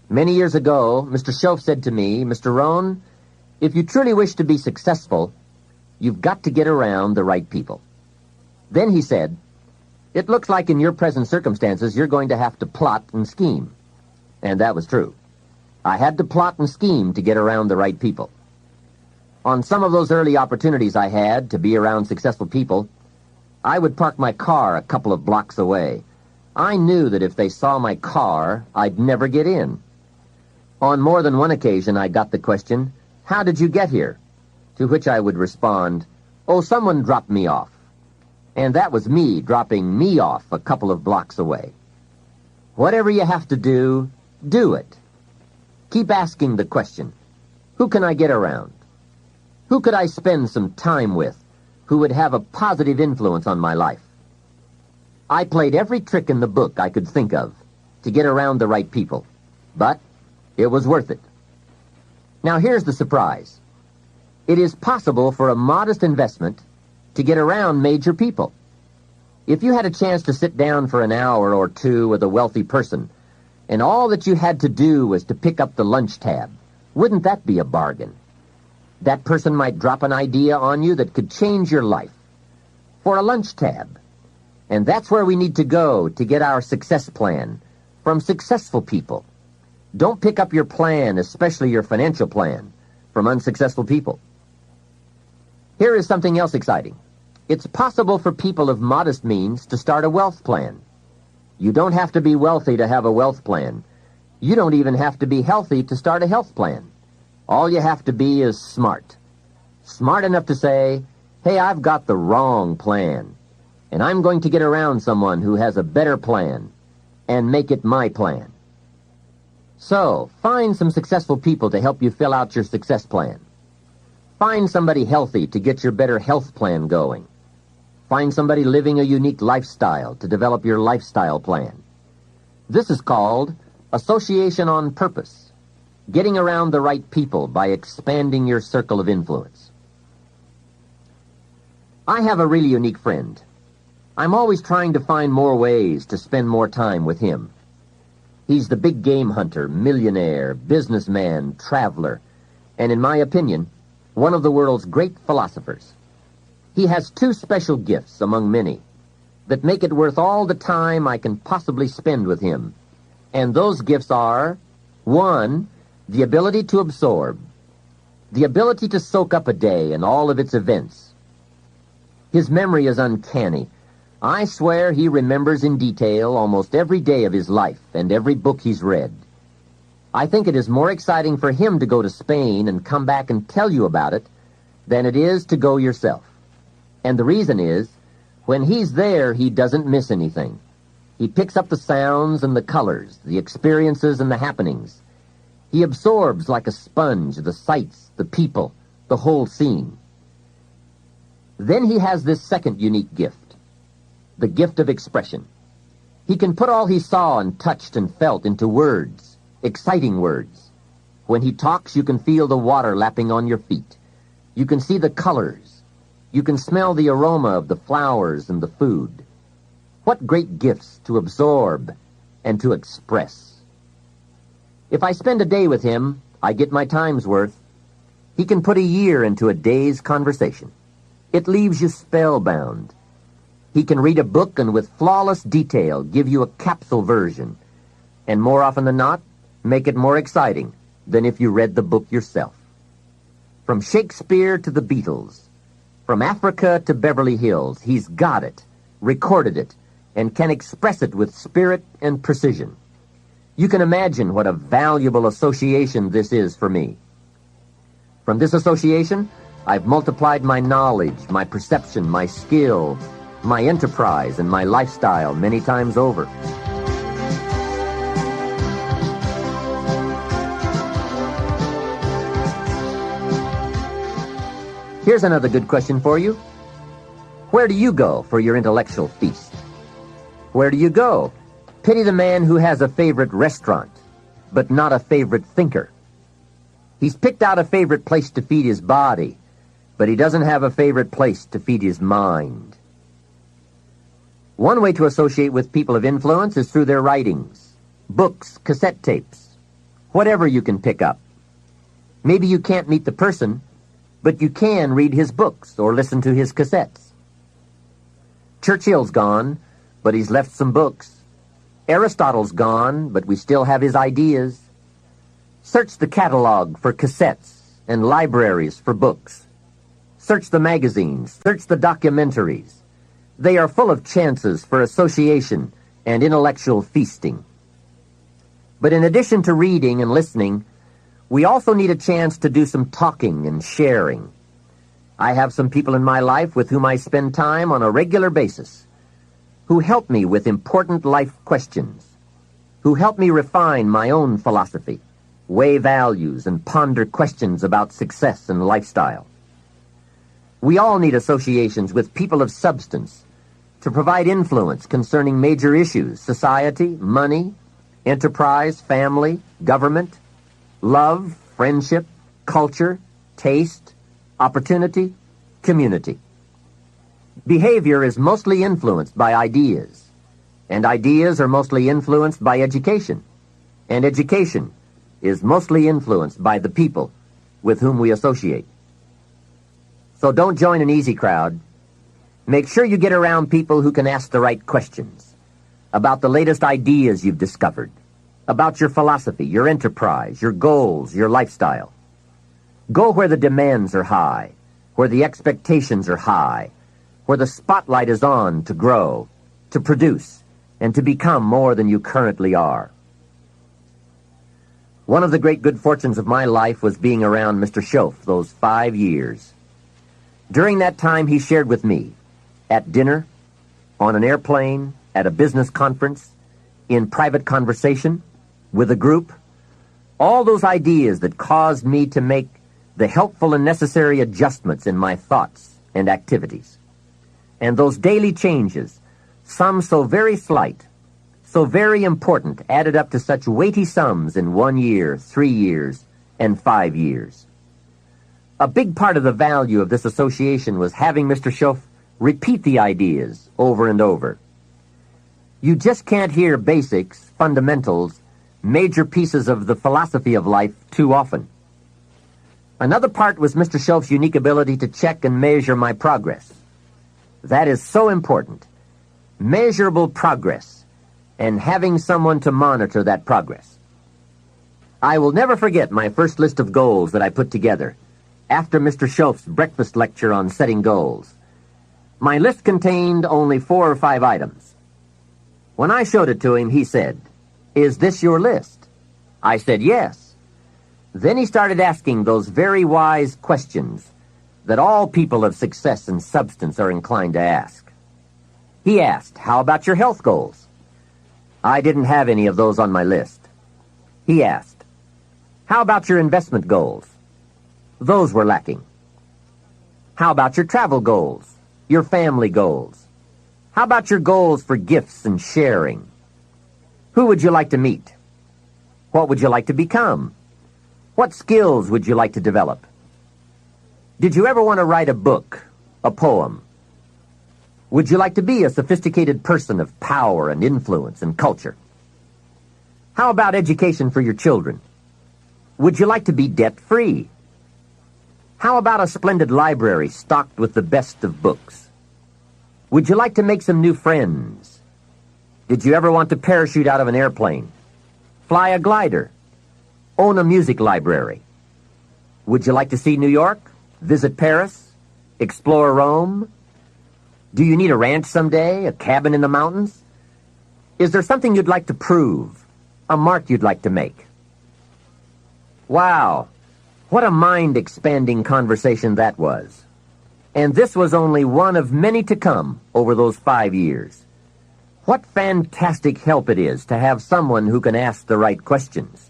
Many years ago, Mr. Schoaf said to me, "Mr. Rohn, if you truly wish to be successful, you've got to get around the right people." Then he said, "It looks like in your present circumstances you're going to have to plot and scheme." And that was true. I had to plot and scheme to get around the right people. On some of those early opportunities I had to be around successful people, I would park my car a couple of blocks away. I knew that if they saw my car, I'd never get in. On more than one occasion I got the question, "How did you get here?" To which I would respond, "Oh, someone dropped me off." And that was me dropping me off a couple of blocks away. Whatever you have to do it. Keep asking the question, who can I get around? Who could I spend some time with who would have a positive influence on my life? I played every trick in the book I could think of to get around the right people, but it was worth it. Now here's the surprise. It is possible for a modest investment to get around major people. If you had a chance to sit down for an hour or two with a wealthy person, and all that you had to do was to pick up the lunch tab, wouldn't that be a bargain? That person might drop an idea on you that could change your life. For a lunch tab. And that's where we need to go to get our success plan, from successful people. Don't pick up your plan, especially your financial plan, from unsuccessful people. Here is something else exciting. It's possible for people of modest means to start a wealth plan. You don't have to be wealthy to have a wealth plan. You don't even have to be healthy to start a health plan. All you have to be is smart. Smart enough to say, "Hey, I've got the wrong plan, and I'm going to get around someone who has a better plan and make it my plan." So, find some successful people to help you fill out your success plan. Find somebody healthy to get your better health plan going. Find somebody living a unique lifestyle to develop your lifestyle plan. This is called association on purpose, getting around the right people by expanding your circle of influence. I have a really unique friend. I'm always trying to find more ways to spend more time with him. He's the big game hunter, millionaire, businessman, traveler, and in my opinion, one of the world's great philosophers. He has two special gifts among many that make it worth all the time I can possibly spend with him. And those gifts are, 1, the ability to absorb, the ability to soak up a day and all of its events. His memory is uncanny. I swear he remembers in detail almost every day of his life and every book he's read. I think it is more exciting for him to go to Spain and come back and tell you about it than it is to go yourself. And the reason is, when he's there, he doesn't miss anything. He picks up the sounds and the colors, the experiences and the happenings. He absorbs like a sponge the sights, the people, the whole scene. Then he has this second unique gift, the gift of expression. He can put all he saw and touched and felt into words, exciting words. When he talks, you can feel the water lapping on your feet. You can see the colors. You can smell the aroma of the flowers and the food. What great gifts to absorb and to express. If I spend a day with him, I get my time's worth. He can put a year into a day's conversation. It leaves you spellbound. He can read a book and with flawless detail give you a capsule version, and more often than not, make it more exciting than if you read the book yourself. From Shakespeare to the Beatles, from Africa to Beverly Hills, he's got it, recorded it, and can express it with spirit and precision. You can imagine what a valuable association this is for me. From this association, I've multiplied my knowledge, my perception, my skill, my enterprise, and my lifestyle many times over. Here's another good question for you. Where do you go for your intellectual feast? Where do you go? Pity the man who has a favorite restaurant, but not a favorite thinker. He's picked out a favorite place to feed his body, but he doesn't have a favorite place to feed his mind. One way to associate with people of influence is through their writings, books, cassette tapes, whatever you can pick up. Maybe you can't meet the person, but you can read his books or listen to his cassettes. Churchill's gone, but he's left some books. Aristotle's gone, but we still have his ideas. Search the catalog for cassettes and libraries for books. Search the magazines, search the documentaries. They are full of chances for association and intellectual feasting. But in addition to reading and listening, we also need a chance to do some talking and sharing. I have some people in my life with whom I spend time on a regular basis, who help me with important life questions, who help me refine my own philosophy, weigh values, and ponder questions about success and lifestyle. We all need associations with people of substance to provide influence concerning major issues: society, money, enterprise, family, government, love, friendship, culture, taste, opportunity, community. Behavior is mostly influenced by ideas, and ideas are mostly influenced by education, and education is mostly influenced by the people with whom we associate. So don't join an easy crowd. Make sure you get around people who can ask the right questions about the latest ideas you've discovered, about your philosophy, your enterprise, your goals, your lifestyle. Go where the demands are high, where the expectations are high, where the spotlight is on to grow, to produce, and to become more than you currently are. One of the great good fortunes of my life was being around Mr. Schoaf those 5 years. During that time, he shared with me, at dinner, on an airplane, at a business conference, in private conversation, with a group, all those ideas that caused me to make the helpful and necessary adjustments in my thoughts and activities. And those daily changes, some so very slight, so very important, added up to such weighty sums in 1 year, 3 years, and 5 years. A big part of the value of this association was having Mr. Schoaf repeat the ideas over and over. You just can't hear basics, fundamentals, major pieces of the philosophy of life too often. Another part was Mr. Schoaf's unique ability to check and measure my progress. That is so important. Measurable progress, and having someone to monitor that progress. I will never forget my first list of goals that I put together after Mr. Schoaf's breakfast lecture on setting goals. My list contained only 4 or 5 items. When I showed it to him, he said, "Is this your list?" I said, "Yes." Then he started asking those very wise questions that all people of success and substance are inclined to ask. He asked, "How about your health goals?" I didn't have any of those on my list. He asked, "How about your investment goals?" Those were lacking. How about your travel goals, your family goals? How about your goals for gifts and sharing? Who would you like to meet? What would you like to become? What skills would you like to develop? Did you ever want to write a book, a poem? Would you like to be a sophisticated person of power and influence and culture? How about education for your children? Would you like to be debt-free? How about a splendid library stocked with the best of books? Would you like to make some new friends? Did you ever want to parachute out of an airplane? Fly a glider? Own a music library? Would you like to see New York? Visit Paris? Explore Rome? Do you need a ranch someday? A cabin in the mountains? Is there something you'd like to prove? A mark you'd like to make? Wow, what a mind-expanding conversation that was. And this was only one of many to come over those 5 years. What fantastic help it is to have someone who can ask the right questions.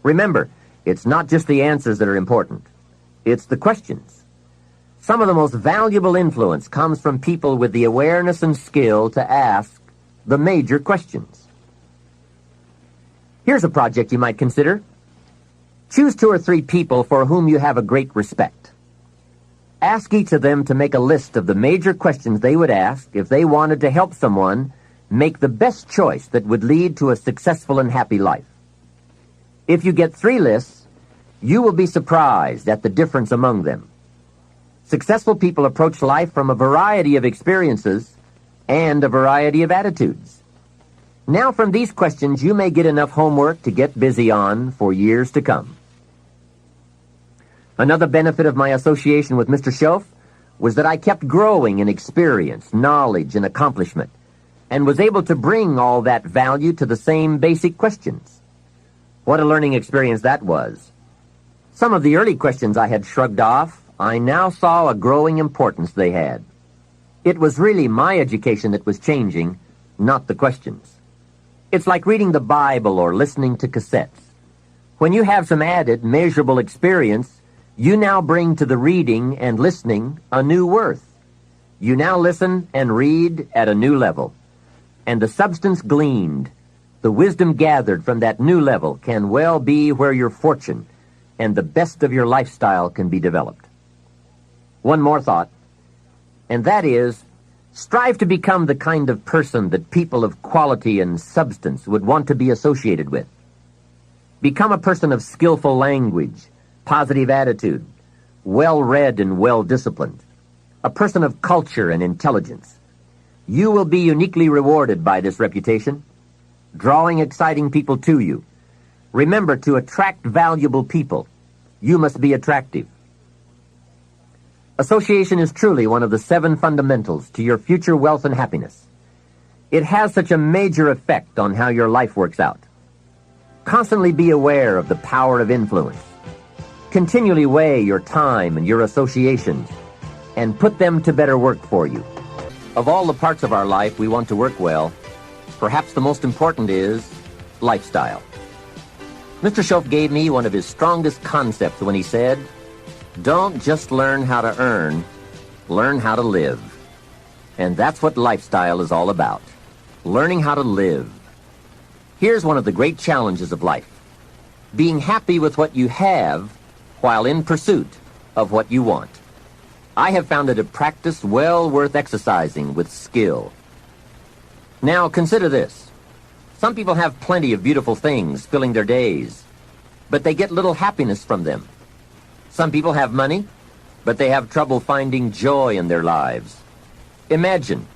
Remember, it's not just the answers that are important. It's the questions. Some of the most valuable influence comes from people with the awareness and skill to ask the major questions. Here's a project you might consider. Choose 2 or 3 people for whom you have a great respect. Ask each of them to make a list of the major questions they would ask if they wanted to help someone make the best choice that would lead to a successful and happy life. If you get 3 lists, you will be surprised at the difference among them. Successful people approach life from a variety of experiences and a variety of attitudes. Now, from these questions, you may get enough homework to get busy on for years to come. Another benefit of my association with Mr. Schoaf was that I kept growing in experience, knowledge, and accomplishment, and was able to bring all that value to the same basic questions. What a learning experience that was. Some of the early questions I had shrugged off, I now saw a growing importance they had. It was really my education that was changing, not the questions. It's like reading the Bible or listening to cassettes. When you have some added, measurable experience, you now bring to the reading and listening a new worth. You now listen and read at a new level. And the substance gleaned, the wisdom gathered from that new level can well be where your fortune and the best of your lifestyle can be developed. One more thought, and that is, strive to become the kind of person that people of quality and substance would want to be associated with. Become a person of skillful language, positive attitude, well-read and well-disciplined, a person of culture and intelligence. You will be uniquely rewarded by this reputation, drawing exciting people to you. Remember, to attract valuable people, you must be attractive. Association is truly one of the 7 fundamentals to your future wealth and happiness. It has such a major effect on how your life works out. Constantly be aware of the power of influence. Continually weigh your time and your associations and put them to better work for you. Of all the parts of our life we want to work well, perhaps the most important is lifestyle. Mr. Schoaf gave me one of his strongest concepts when he said, "Don't just learn how to earn, learn how to live." And that's what lifestyle is all about, learning how to live. Here's one of the great challenges of life, being happy with what you have while in pursuit of what you want. I have found it a practice well worth exercising with skill. Now, consider this. Some people have plenty of beautiful things filling their days, but they get little happiness from them. Some people have money, but they have trouble finding joy in their lives. Imagine,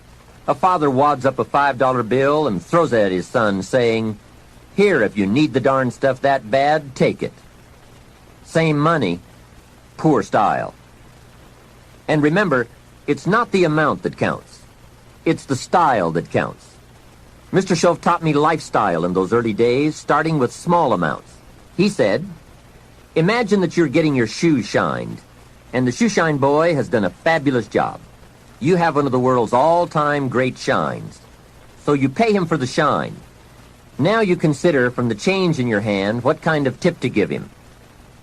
a father wads up a $5 bill and throws it at his son, saying, "Here, if you need the darn stuff that bad, take it." Same money, poor style. And remember, it's not the amount that counts. It's the style that counts. Mr. Schoaf taught me lifestyle in those early days, starting with small amounts. He said, imagine that you're getting your shoes shined, and the shoe shine boy has done a fabulous job. You have one of the world's all-time great shines, so you pay him for the shine. Now you consider from the change in your hand what kind of tip to give him.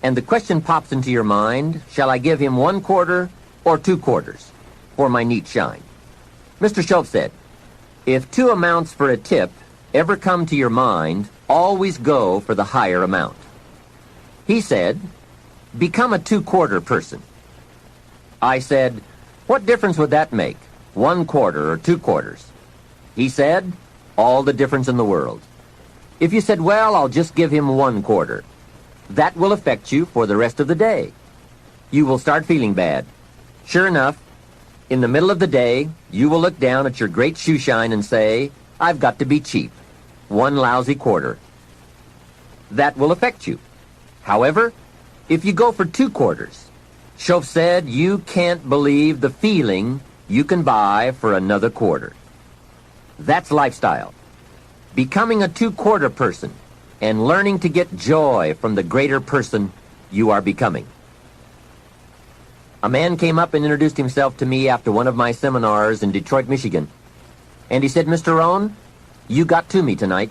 And the question pops into your mind, shall I give him 1 quarter or 2 quarters for my neat shine? Mr. Schoaf said, if 2 amounts for a tip ever come to your mind, always go for the higher amount. He said, become a two-quarter person. I said, what difference would that make, 1 quarter or 2 quarters? He said, all the difference in the world. If you said, well, I'll just give him 1 quarter, that will affect you for the rest of the day. You will start feeling bad. Sure enough, in the middle of the day, you will look down at your great shoe shine and say, I've got to be cheap. 1 lousy quarter. That will affect you. However, if you go for 2 quarters, Schoff said you can't believe the feeling you can buy for another quarter. That's lifestyle. Becoming a 2-quarter person and learning to get joy from the greater person you are becoming. A man came up and introduced himself to me after one of my seminars in Detroit, Michigan. And he said, Mr. Rohn, you got to me tonight.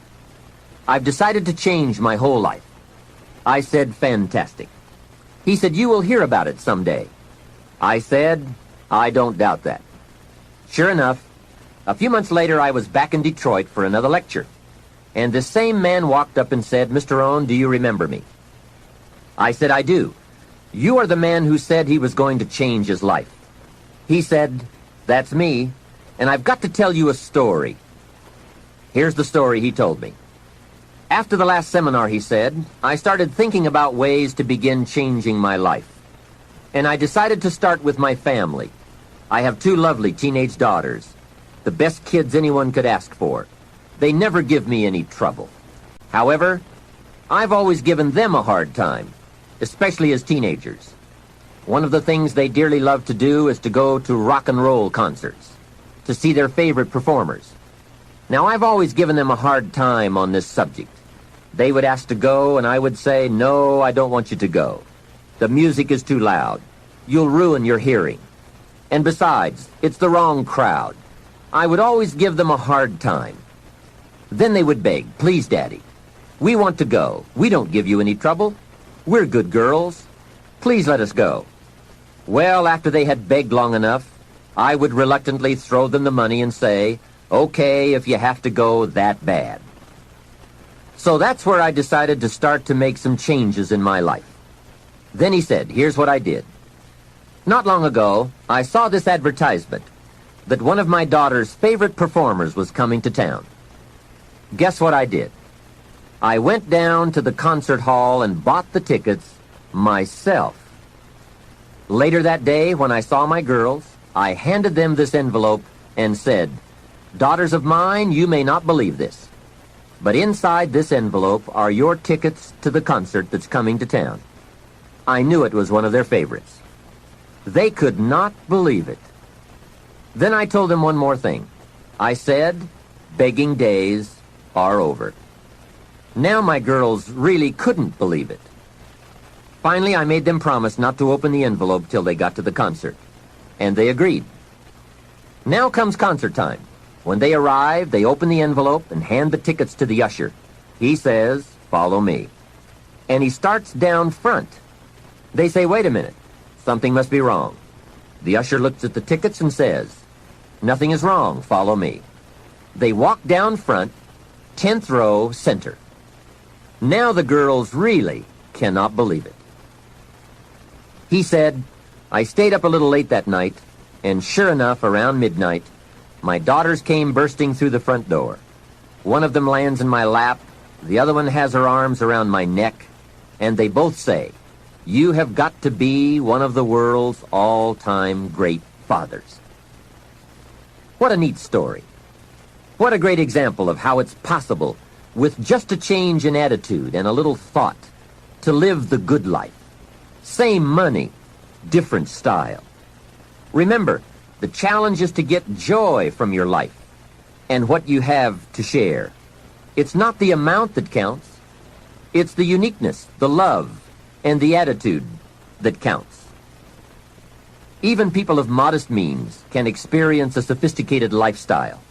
I've decided to change my whole life. I said, fantastic. He said, you will hear about it someday. I said, I don't doubt that. Sure enough, a few months later I was back in Detroit for another lecture. And this same man walked up and said, Mr. Rohn, do you remember me? I said, I do. You are the man who said he was going to change his life. He said, that's me, and I've got to tell you a story. Here's the story he told me. After the last seminar, he said, I started thinking about ways to begin changing my life. And I decided to start with my family. I have 2 lovely teenage daughters, the best kids anyone could ask for. They never give me any trouble. However, I've always given them a hard time, especially as teenagers. One of the things they dearly love to do is to go to rock and roll concerts, to see their favorite performers. Now, I've always given them a hard time on this subject. They would ask to go, and I would say, no, I don't want you to go. The music is too loud. You'll ruin your hearing. And besides, it's the wrong crowd. I would always give them a hard time. Then they would beg, please, Daddy, we want to go. We don't give you any trouble. We're good girls. Please let us go. Well, after they had begged long enough, I would reluctantly throw them the money and say, okay, if you have to go that bad. So that's where I decided to start to make some changes in my life. Then he said, here's what I did. Not long ago, I saw this advertisement that one of my daughter's favorite performers was coming to town. Guess what I did? I went down to the concert hall and bought the tickets myself. Later that day, when I saw my girls, I handed them this envelope and said, daughters of mine, you may not believe this, but inside this envelope are your tickets to the concert that's coming to town. I knew it was one of their favorites. They could not believe it. Then I told them one more thing. I said, begging days are over. Now my girls really couldn't believe it. Finally, I made them promise not to open the envelope till they got to the concert, and they agreed. Now comes concert time. When they arrive, they open the envelope and hand the tickets to the usher. He says, follow me. And he starts down front. They say, wait a minute, something must be wrong. The usher looks at the tickets and says, nothing is wrong, follow me. They walk down front, 10th row, center. Now the girls really cannot believe it. He said, I stayed up a little late that night, and sure enough, around midnight, my daughters came bursting through the front door. One of them lands in my lap, the other one has her arms around my neck, and they both say, you have got to be one of the world's all-time great fathers. What a neat story. What a great example of how it's possible, with just a change in attitude and a little thought, to live the good life. Same money, different style. Remember, the challenge is to get joy from your life and what you have to share. It's not the amount that counts. It's the uniqueness, the love, and the attitude that counts. Even people of modest means can experience a sophisticated lifestyle.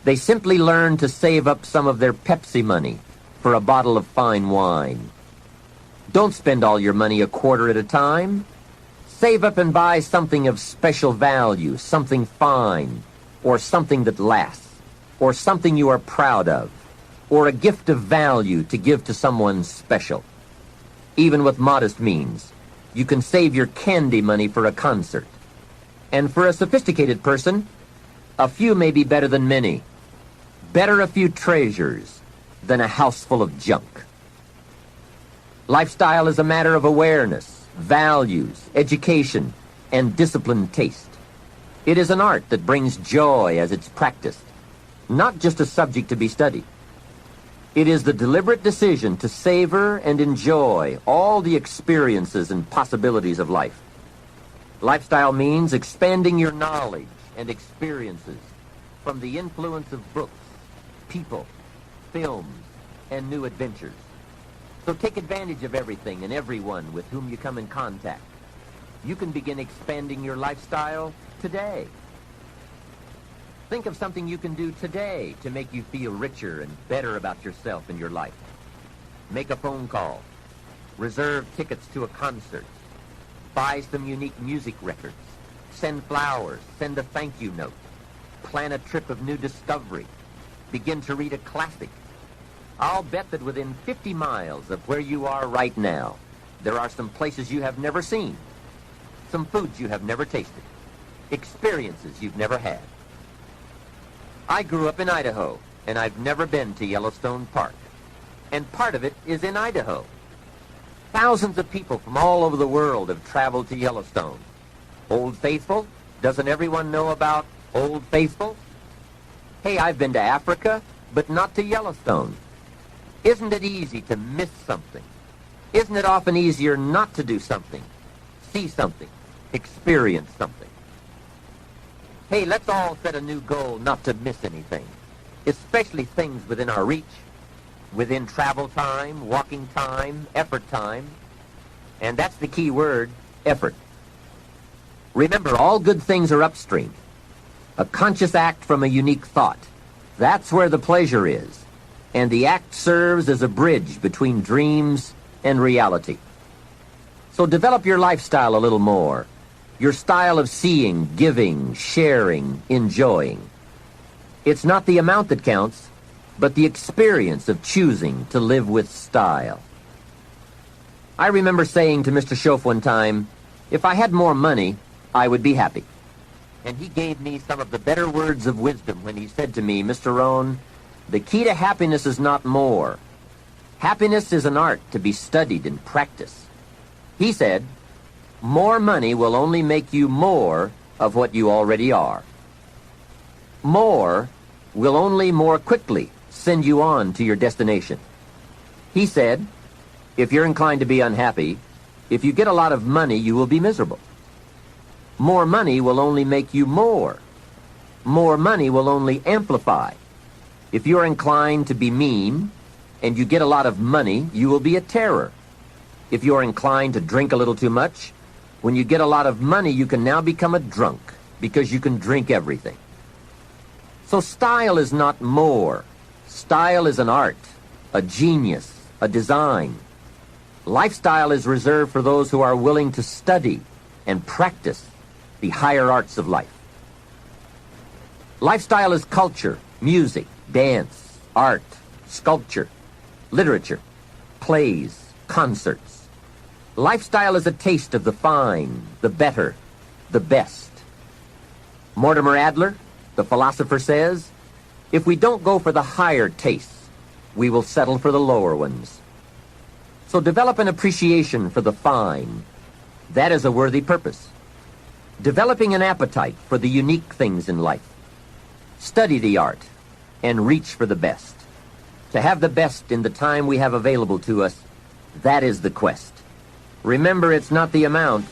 They simply learn to save up some of their Pepsi money for a bottle of fine wine. Don't spend all your money a quarter at a time. Save up and buy something of special value, something fine, or something that lasts, or something you are proud of, or a gift of value to give to someone special. Even with modest means, you can save your candy money for a concert. And for a sophisticated person, a few may be better than many. Better a few treasures than a house full of junk. Lifestyle is a matter of awareness, values, education, and disciplined taste. It is an art that brings joy as it's practiced, not just a subject to be studied. It is the deliberate decision to savor and enjoy all the experiences and possibilities of life. Lifestyle means expanding your knowledge and experiences from the influence of books, people, films, and new adventures. So take advantage of everything and everyone with whom you come in contact. You can begin expanding your lifestyle today. Think of something you can do today to make you feel richer and better about yourself and your life. Make a phone call. Reserve tickets to a concert. Buy some unique music records. Send flowers. Send a thank you note. Plan a trip of new discovery. Begin to read a classic. I'll bet that within 50 miles of where you are right now, there are some places you have never seen, some foods you have never tasted, experiences you've never had. I grew up in Idaho, and I've never been to Yellowstone Park. And part of it is in Idaho. Thousands of people from all over the world have traveled to Yellowstone. Old Faithful? Doesn't everyone know about Old Faithful? Hey, I've been to Africa, but not to Yellowstone. Isn't it easy to miss something? Isn't it often easier not to do something, see something, experience something? Hey, let's all set a new goal not to miss anything, especially things within our reach, within travel time, walking time, effort time. And that's the key word, effort. Remember, all good things are upstream. A conscious act from a unique thought. That's where the pleasure is. And the act serves as a bridge between dreams and reality. So develop your lifestyle a little more. Your style of seeing, giving, sharing, enjoying. It's not the amount that counts, but the experience of choosing to live with style. I remember saying to Mr. Schoaf one time, if I had more money, I would be happy. And he gave me some of the better words of wisdom when he said to me, Mr. Rohn, the key to happiness is not more. Happiness is an art to be studied and practiced. He said, more money will only make you more of what you already are. More will only more quickly send you on to your destination. He said, if you're inclined to be unhappy, if you get a lot of money, you will be miserable. More money will only make you more. More money will only amplify. If you're inclined to be mean and you get a lot of money, you will be a terror. If you're inclined to drink a little too much, when you get a lot of money, you can now become a drunk because you can drink everything. So style is not more. Style is an art, a genius, a design. Lifestyle is reserved for those who are willing to study and practice the higher arts of life. Lifestyle is culture, music, dance, art, sculpture, literature, plays, concerts. Lifestyle is a taste of the fine, the better, the best. Mortimer Adler, the philosopher, says, if we don't go for the higher tastes, we will settle for the lower ones. So develop an appreciation for the fine. That is a worthy purpose. Developing an appetite for the unique things in life. Study the art and reach for the best. To have the best in the time we have available to us, that is the quest. Remember, it's not the amount,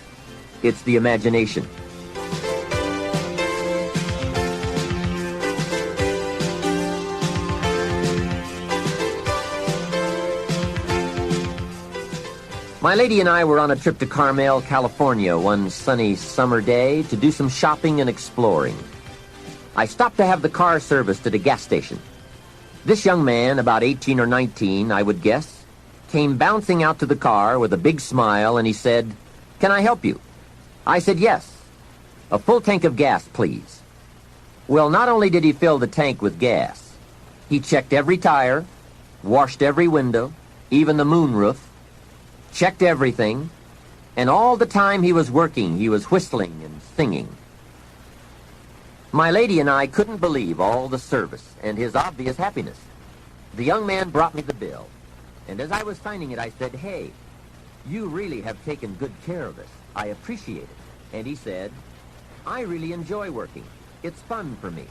it's the imagination. My lady and I were on a trip to Carmel, California one sunny summer day to do some shopping and exploring. I stopped to have the car serviced at a gas station. This young man, about 18 or 19, I would guess, came bouncing out to the car with a big smile, and he said, "Can I help you?" I said, "Yes. A full tank of gas, please." Well, not only did he fill the tank with gas, he checked every tire, washed every window, even the moonroof, checked everything, and all the time he was working, he was whistling and singing. My lady and I couldn't believe all the service and his obvious happiness. The young man brought me the bill, and as I was signing it, I said, "Hey, you really have taken good care of us. I appreciate it." And he said, "I really enjoy working. It's fun for me.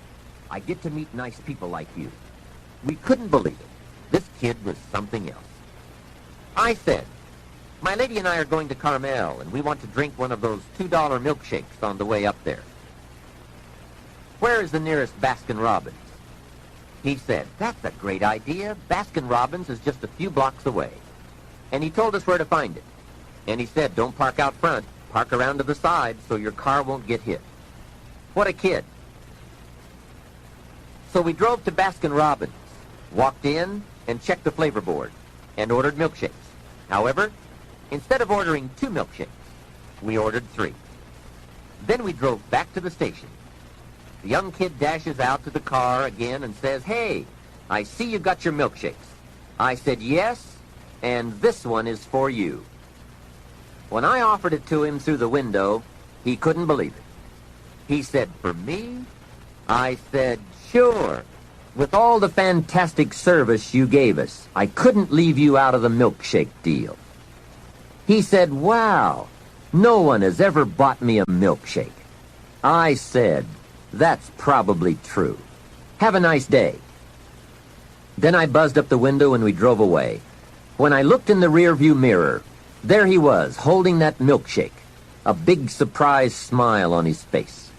I get to meet nice people like you." We couldn't believe it. This kid was something else. I said, "My lady and I are going to Carmel, and we want to drink one of those $2 milkshakes on the way up there. Where is the nearest Baskin-Robbins?" He said, "That's a great idea. Baskin-Robbins is just a few blocks away." And he told us where to find it. And he said, "Don't park out front. Park around to the side so your car won't get hit." What a kid. So we drove to Baskin-Robbins, walked in, and checked the flavor board, and ordered milkshakes. However, instead of ordering 2 milkshakes, we ordered 3. Then we drove back to the station. The young kid dashes out to the car again and says, "Hey, I see you got your milkshakes." I said, "Yes, and this one is for you." When I offered it to him through the window, he couldn't believe it. He said, "For me?" I said, "Sure. With all the fantastic service you gave us, I couldn't leave you out of the milkshake deal." He said, "Wow, no one has ever bought me a milkshake." I said, "That's probably true. Have a nice day." Then I buzzed up the window and we drove away. When I looked in the rearview mirror, there he was, holding that milkshake, a big surprised smile on his face.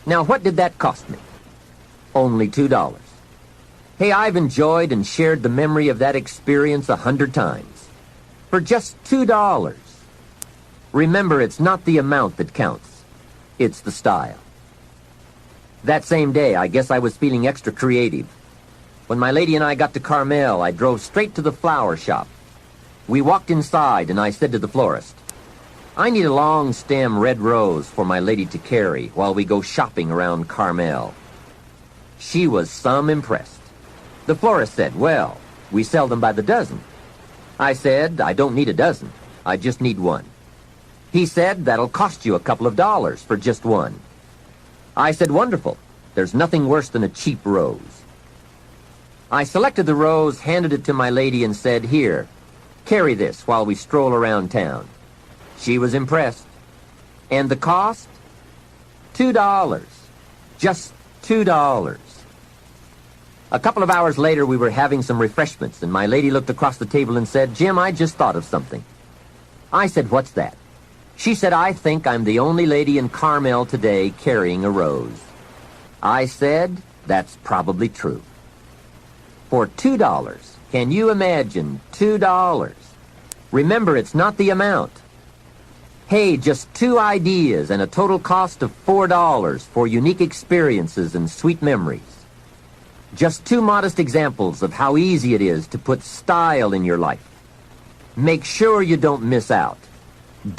Now, what did that cost me? Only $2. Hey, I've enjoyed and shared the memory of that experience 100 times. For just $2. Remember, it's not the amount that counts. It's the style. That same day, I guess I was feeling extra creative. When my lady and I got to Carmel, I drove straight to the flower shop. We walked inside, and I said to the florist, "I need a long stem red rose for my lady to carry while we go shopping around Carmel." She was some impressed. The florist said, "Well, we sell them by the dozen." I said, "I don't need a dozen. I just need one." He said, "That'll cost you a couple of dollars for just one." I said, "Wonderful. There's nothing worse than a cheap rose." I selected the rose, handed it to my lady, and said, "Here, carry this while we stroll around town." She was impressed. And the cost? $2. Just $2. A couple of hours later, we were having some refreshments, and my lady looked across the table and said, "Jim, I just thought of something." I said, "What's that?" She said, "I think I'm the only lady in Carmel today carrying a rose." I said, "That's probably true." For $2, can you imagine $2? Remember, it's not the amount. Hey, just 2 ideas and a total cost of $4 for unique experiences and sweet memories. Just 2 modest examples of how easy it is to put style in your life. Make sure you don't miss out.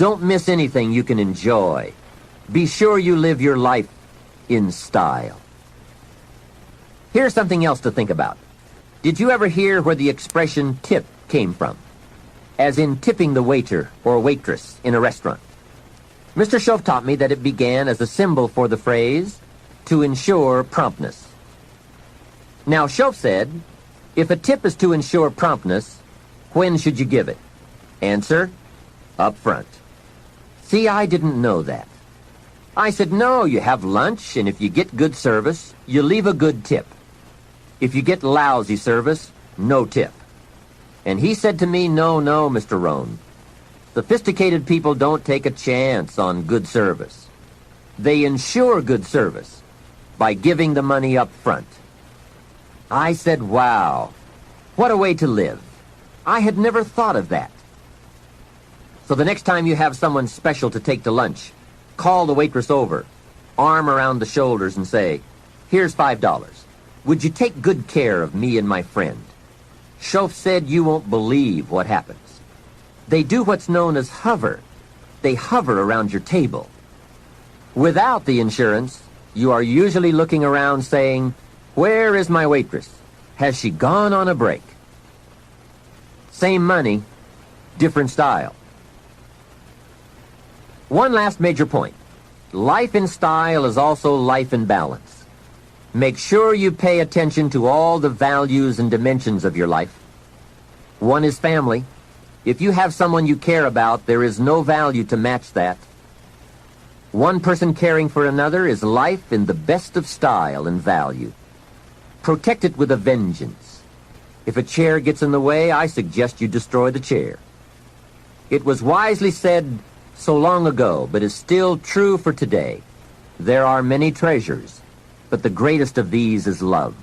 Don't miss anything you can enjoy. Be sure you live your life in style. Here's something else to think about. Did you ever hear where the expression tip came from? As in tipping the waiter or waitress in a restaurant. Mr. Schoaf taught me that it began as a symbol for the phrase, to ensure promptness. Now, Schoaf said, if a tip is to ensure promptness, when should you give it? Answer, up front. See, I didn't know that. I said, no, you have lunch, and if you get good service, you leave a good tip. If you get lousy service, no tip. And he said to me, no, Mr. Rohn. Sophisticated people don't take a chance on good service. They ensure good service by giving the money up front. I said, wow, what a way to live. I had never thought of that. So the next time you have someone special to take to lunch, call the waitress over, arm around the shoulders, and say, here's $5. Would you take good care of me and my friend? Schoaf said you won't believe what happens. They do what's known as hover. They hover around your table. Without the insurance, you are usually looking around saying, where is my waitress? Has she gone on a break? Same money, different style. One last major point. Life in style is also life in balance. Make sure you pay attention to all the values and dimensions of your life. One is family. If you have someone you care about, there is no value to match that. One person caring for another is life in the best of style and value. Protect it with a vengeance. If a chair gets in the way, I suggest you destroy the chair. It was wisely said so long ago, but is still true for today. There are many treasures, but the greatest of these is love.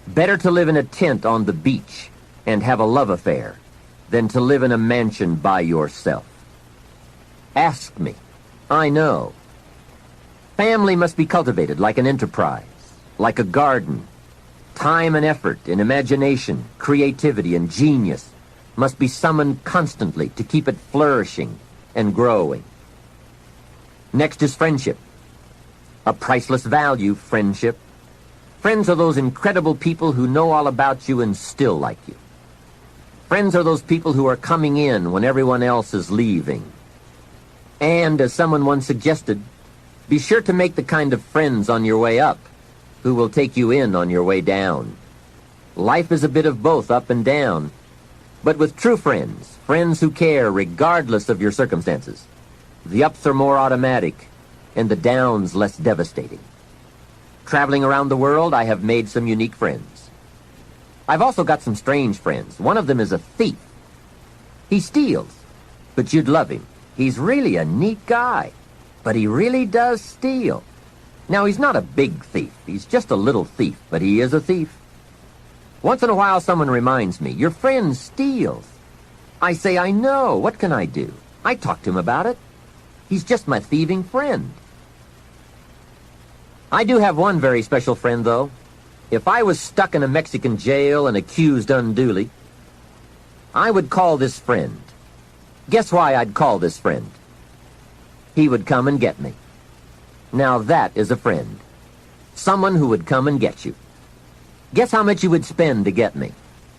Better to live in a tent on the beach and have a love affair than to live in a mansion by yourself. Ask me. I know. Family must be cultivated like an enterprise, like a garden. Time and effort and imagination, creativity and genius must be summoned constantly to keep it flourishing and growing. Next is friendship. A priceless value, friendship. Friends are those incredible people who know all about you and still like you. Friends are those people who are coming in when everyone else is leaving. And, as someone once suggested, be sure to make the kind of friends on your way up who will take you in on your way down. Life is a bit of both up and down, but with true friends, friends who care regardless of your circumstances, the ups are more automatic and the downs less devastating. Traveling around the world, I have made some unique friends. I've also got some strange friends. One of them is a thief. He steals, but you'd love him. He's really a neat guy, but he really does steal. Now, he's not a big thief. He's just a little thief, but he is a thief. Once in a while, someone reminds me, your friend steals. I say, I know. What can I do? I talk to him about it. He's just my thieving friend. I do have one very special friend, though. If I was stuck in a Mexican jail and accused unduly, I would call this friend. Guess why I'd call this friend? He would come and get me. Now that is a friend. Someone who would come and get you. Guess how much you would spend to get me?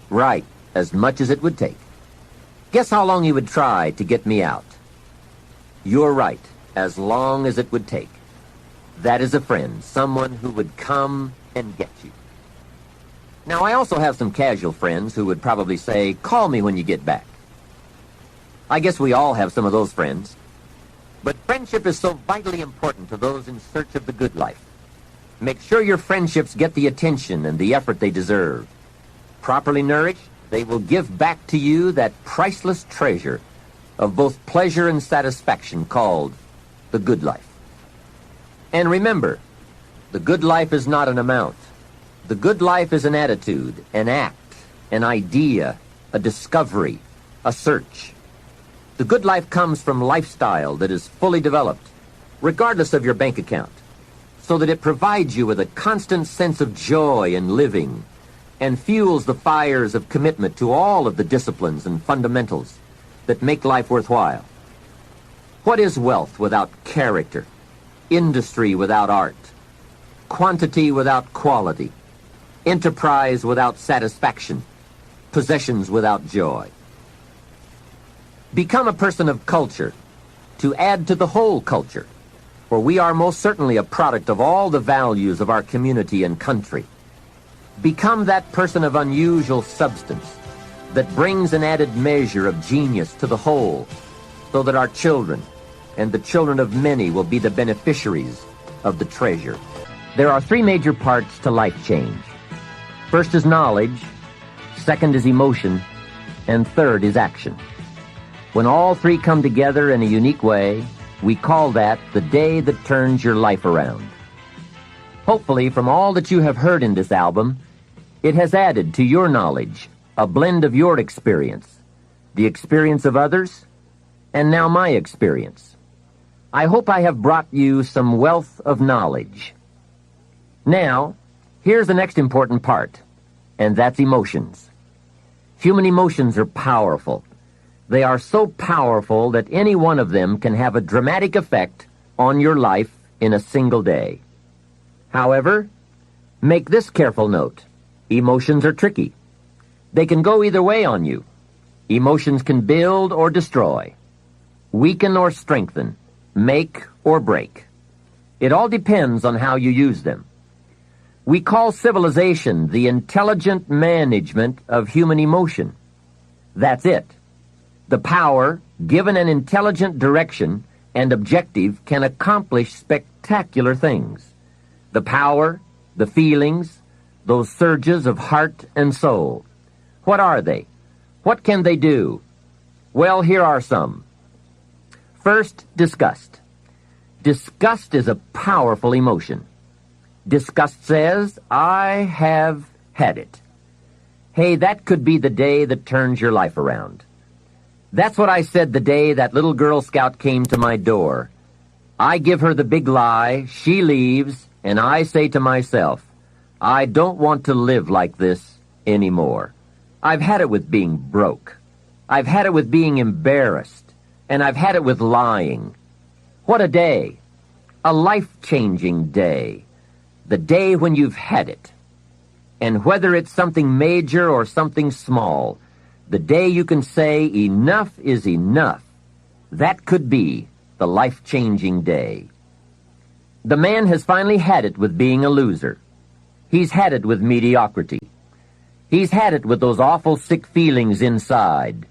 Right, as much as it would take. Guess how long you would try to get me out? You're right, as long as it would take. That is a friend, someone who would come and get you. Now, I also have some casual friends who would probably say, call me when you get back. I guess we all have some of those friends. But friendship is so vitally important to those in search of the good life. Make sure your friendships get the attention and the effort they deserve. Properly nourished, they will give back to you that priceless treasure of both pleasure and satisfaction called the good life. And remember, the good life is not an amount. The good life is an attitude, an act, an idea, a discovery, a search. The good life comes from lifestyle that is fully developed, regardless of your bank account, so that it provides you with a constant sense of joy in living and fuels the fires of commitment to all of the disciplines and fundamentals that make life worthwhile. What is wealth without character? Industry without art? Quantity without quality? Enterprise without satisfaction? Possessions without joy? Become a person of culture, to add to the whole culture, for we are most certainly a product of all the values of our community and country. Become that person of unusual substance that brings an added measure of genius to the whole, so that our children and the children of many will be the beneficiaries of the treasure. There are three major parts to life change. First is knowledge, second is emotion, and third is action. When all three come together in a unique way, we call that the day that turns your life around. Hopefully, from all that you have heard in this album, it has added to your knowledge a blend of your experience, the experience of others, and now my experience. I hope I have brought you some wealth of knowledge. Now, here's the next important part, and that's emotions. Human emotions are powerful. They are so powerful that any one of them can have a dramatic effect on your life in a single day. However, make this careful note. Emotions are tricky. They can go either way on you. Emotions can build or destroy, weaken or strengthen, make or break. It all depends on how you use them. We call civilization the intelligent management of human emotion. That's it. The power, given an intelligent direction and objective, can accomplish spectacular things. The power, the feelings, those surges of heart and soul. What are they? What can they do? Well, here are some. First, disgust. Disgust is a powerful emotion. Disgust says, I have had it. Hey, that could be the day that turns your life around. That's what I said the day that little Girl Scout came to my door. I give her the big lie, she leaves, and I say to myself, I don't want to live like this anymore. I've had it with being broke. I've had it with being embarrassed. And I've had it with lying. What a day. A life-changing day. The day when you've had it. And whether it's something major or something small, the day you can say enough is enough, that could be the life-changing day. The man has finally had it with being a loser. He's had it with mediocrity. He's had it with those awful sick feelings inside,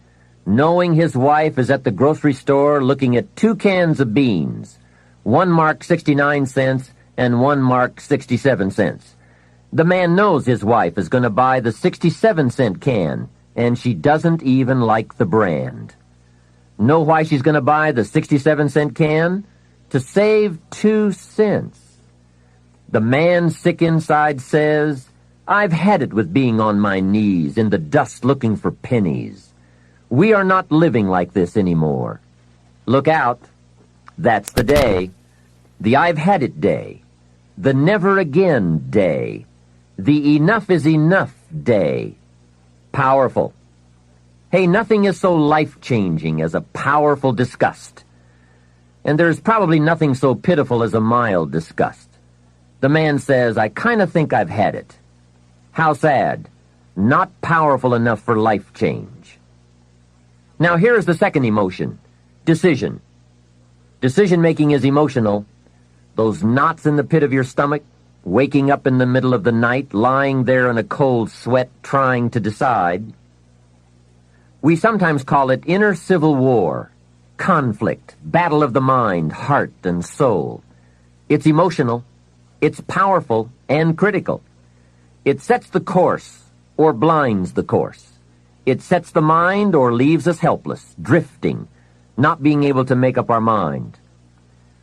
knowing his wife is at the grocery store looking at 2 cans of beans, one marked 69 cents and one marked 67 cents. The man knows his wife is going to buy the 67-cent can, and she doesn't even like the brand. Know why she's going to buy the 67-cent can? To save 2 cents. The man sick inside says, I've had it with being on my knees in the dust looking for pennies. We are not living like this anymore. Look out. That's the day. The I've had it day. The never again day. The enough is enough day. Powerful. Hey, nothing is so life-changing as a powerful disgust. And there's probably nothing so pitiful as a mild disgust. The man says, I kind of think I've had it. How sad. Not powerful enough for life change. Now here is the second emotion, decision. Decision-making is emotional. Those knots in the pit of your stomach, waking up in the middle of the night, lying there in a cold sweat, trying to decide. We sometimes call it inner civil war, conflict, battle of the mind, heart, and soul. It's emotional. It's powerful and critical. It sets the course or blinds the course. It sets the mind or leaves us helpless, drifting, not being able to make up our mind.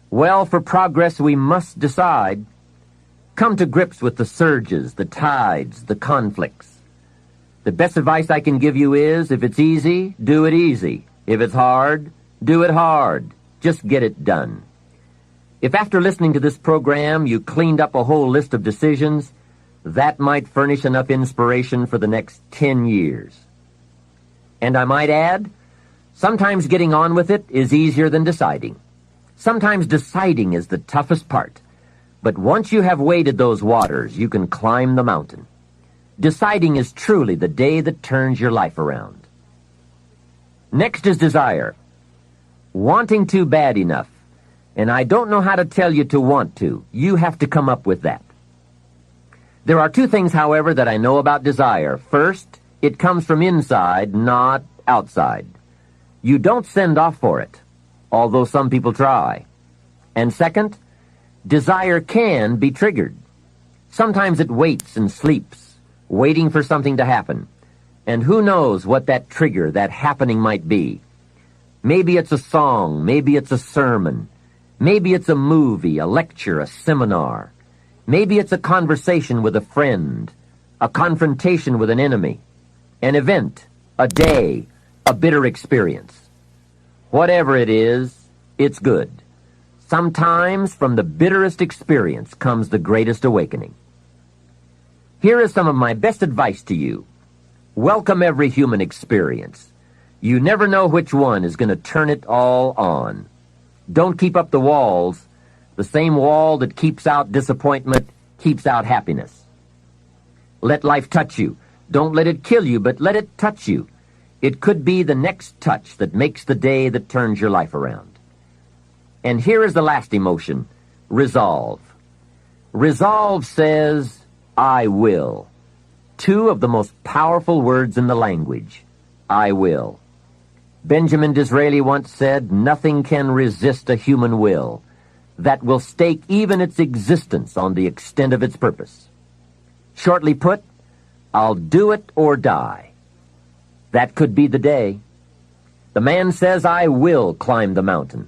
Well, for progress we must decide. Come to grips with the surges, the tides, the conflicts. The best advice I can give you is, if it's easy, do it easy. If it's hard, do it hard. Just get it done. If after listening to this program you cleaned up a whole list of decisions, that might furnish enough inspiration for the next 10 years. And I might add, sometimes getting on with it is easier than deciding. Sometimes deciding is the toughest part. But once you have waded those waters, you can climb the mountain. Deciding is truly the day that turns your life around. Next is desire. Wanting to bad enough. And I don't know how to tell you to want to. You have to come up with that. There are 2 things, however, that I know about desire. First, it comes from inside, not outside. You don't send off for it, although some people try. And second, desire can be triggered. Sometimes it waits and sleeps, waiting for something to happen. And who knows what that trigger, that happening might be. Maybe it's a song, maybe it's a sermon. Maybe it's a movie, a lecture, a seminar. Maybe it's a conversation with a friend, a confrontation with an enemy, an event, a day, a bitter experience. Whatever it is, it's good. Sometimes from the bitterest experience comes the greatest awakening. Here is some of my best advice to you. Welcome every human experience. You never know which one is going to turn it all on. Don't keep up the walls. The same wall that keeps out disappointment keeps out happiness. Let life touch you. Don't let it kill you, but let it touch you. It could be the next touch that makes the day that turns your life around. And here is the last emotion, resolve. Resolve says, I will. Two of the most powerful words in the language, I will. Benjamin Disraeli once said, nothing can resist a human will that will stake even its existence on the extent of its purpose. Shortly put, I'll do it or die. That could be the day. The man says, I will climb the mountain.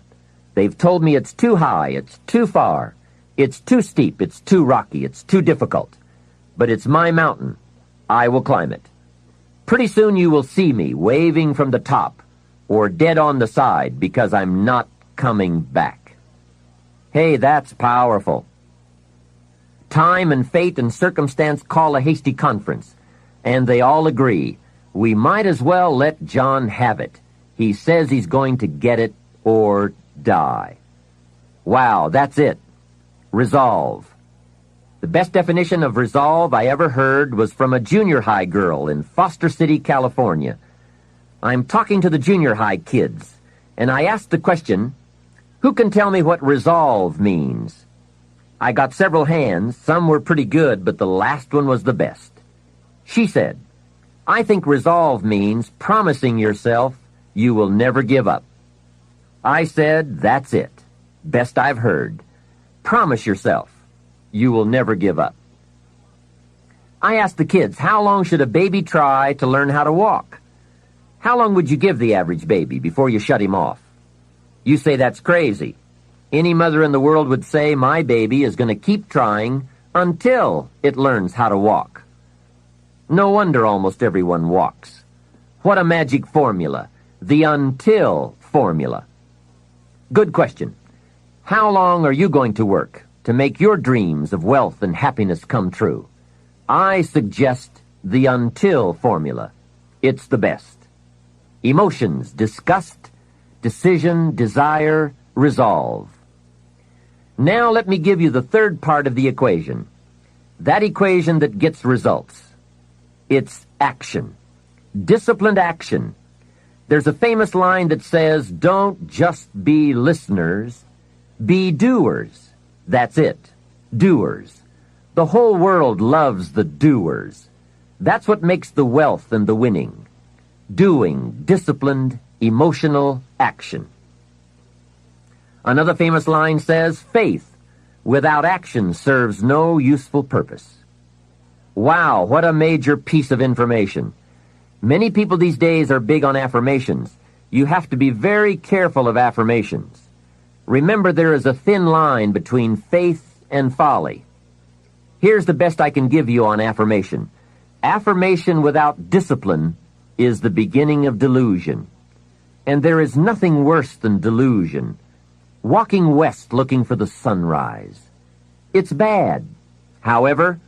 They've told me it's too high, it's too far, it's too steep, it's too rocky, it's too difficult. But it's my mountain. I will climb it. Pretty soon you will see me waving from the top or dead on the side because I'm not coming back. Hey, that's powerful. Time and fate and circumstance call a hasty conference, and they all agree. We might as well let John have it. He says he's going to get it or die. Wow, that's it. Resolve. The best definition of resolve I ever heard was from a junior high girl in Foster City, California. I'm talking to the junior high kids, and I asked the question, who can tell me what resolve means? I got several hands. Some were pretty good, but the last one was the best. She said, I think resolve means promising yourself you will never give up. I said, that's it. Best I've heard. Promise yourself you will never give up. I asked the kids, how long should a baby try to learn how to walk? How long would you give the average baby before you shut him off? You say that's crazy. Any mother in the world would say my baby is going to keep trying until it learns how to walk. No wonder almost everyone walks. What a magic formula. The until formula. Good question. How long are you going to work to make your dreams of wealth and happiness come true? I suggest the until formula. It's the best. Emotions, disgust, decision, desire, resolve. Now let me give you the third part of the equation. That equation that gets results. It's action. Disciplined action. There's a famous line that says, don't just be listeners, be doers. That's it. Doers. The whole world loves the doers. That's what makes the wealth and the winning. Doing, disciplined, emotional action. Another famous line says, faith without action serves no useful purpose. Wow, what a major piece of information. Many people these days are big on affirmations. You have to be very careful of affirmations. Remember, there is a thin line between faith and folly. Here's the best I can give you on affirmation. Affirmation without discipline is the beginning of delusion. And there is nothing worse than delusion. Walking west looking for the sunrise. It's bad. However,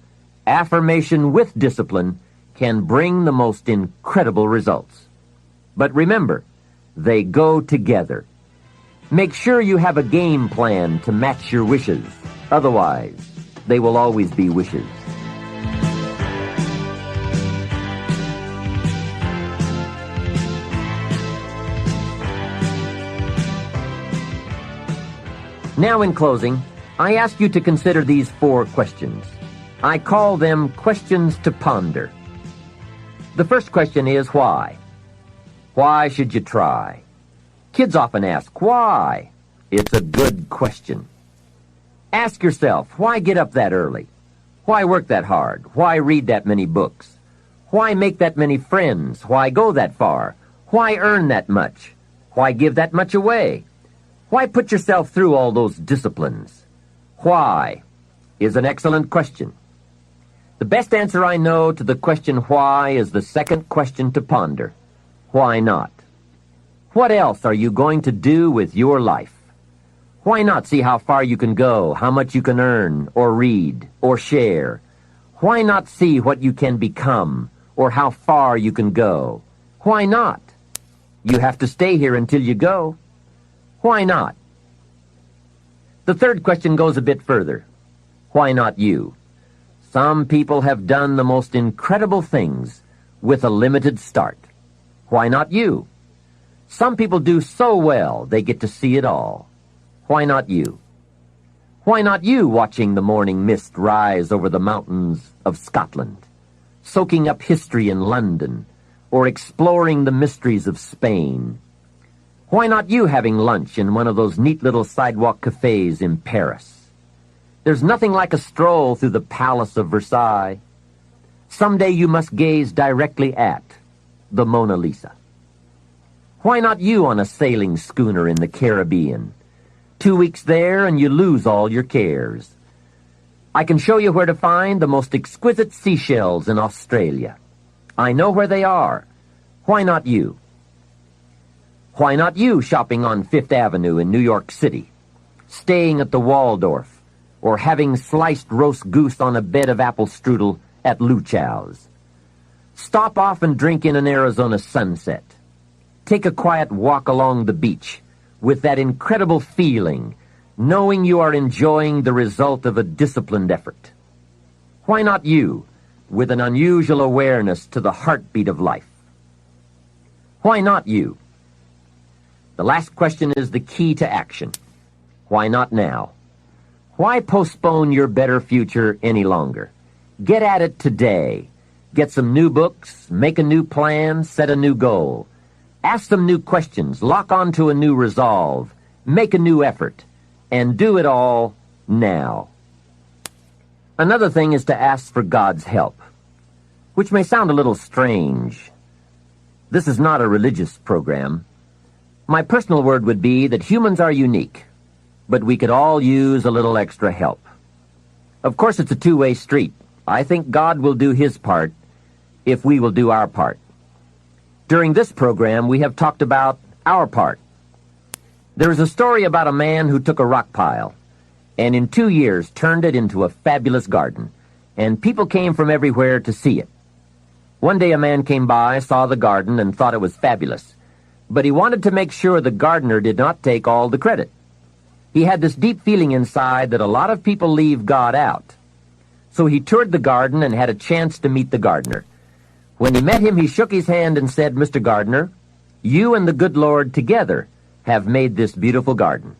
affirmation with discipline can bring the most incredible results. But remember, they go together. Make sure you have a game plan to match your wishes. Otherwise, they will always be wishes. Now, in closing, I ask you to consider these 4 questions. I call them questions to ponder. The first question is why? Why should you try? Kids often ask, why? It's a good question. Ask yourself, why get up that early? Why work that hard? Why read that many books? Why make that many friends? Why go that far? Why earn that much? Why give that much away? Why put yourself through all those disciplines? Why is an excellent question. The best answer I know to the question why is the second question to ponder. Why not? What else are you going to do with your life? Why not see how far you can go, how much you can earn, or read, or share? Why not see what you can become, or how far you can go? Why not? You have to stay here until you go. Why not? The third question goes a bit further. Why not you? Some people have done the most incredible things with a limited start. Why not you? Some people do so well they get to see it all. Why not you? Why not you watching the morning mist rise over the mountains of Scotland, soaking up history in London, or exploring the mysteries of Spain? Why not you having lunch in one of those neat little sidewalk cafes in Paris? There's nothing like a stroll through the Palace of Versailles. Someday you must gaze directly at the Mona Lisa. Why not you on a sailing schooner in the Caribbean? 2 weeks there and you lose all your cares. I can show you where to find the most exquisite seashells in Australia. I know where they are. Why not you? Why not you shopping on Fifth Avenue in New York City, staying at the Waldorf, or having sliced roast goose on a bed of apple strudel at Luchow's? Stop off and drink in an Arizona sunset. Take a quiet walk along the beach with that incredible feeling, knowing you are enjoying the result of a disciplined effort. Why not you, with an unusual awareness to the heartbeat of life? Why not you? The last question is the key to action. Why not now? Why postpone your better future any longer? Get at it today. Get some new books, make a new plan, set a new goal. Ask some new questions, lock onto a new resolve, make a new effort, and do it all now. Another thing is to ask for God's help, which may sound a little strange. This is not a religious program. My personal word would be that humans are unique, but we could all use a little extra help. Of course, it's a two-way street. I think God will do His part if we will do our part. During this program, we have talked about our part. There is a story about a man who took a rock pile and in 2 years turned it into a fabulous garden, and people came from everywhere to see it. One day a man came by, saw the garden, and thought it was fabulous, but he wanted to make sure the gardener did not take all the credit. He had this deep feeling inside that a lot of people leave God out. So he toured the garden and had a chance to meet the gardener. When he met him, he shook his hand and said, "Mr. Gardener, you and the good Lord together have made this beautiful garden."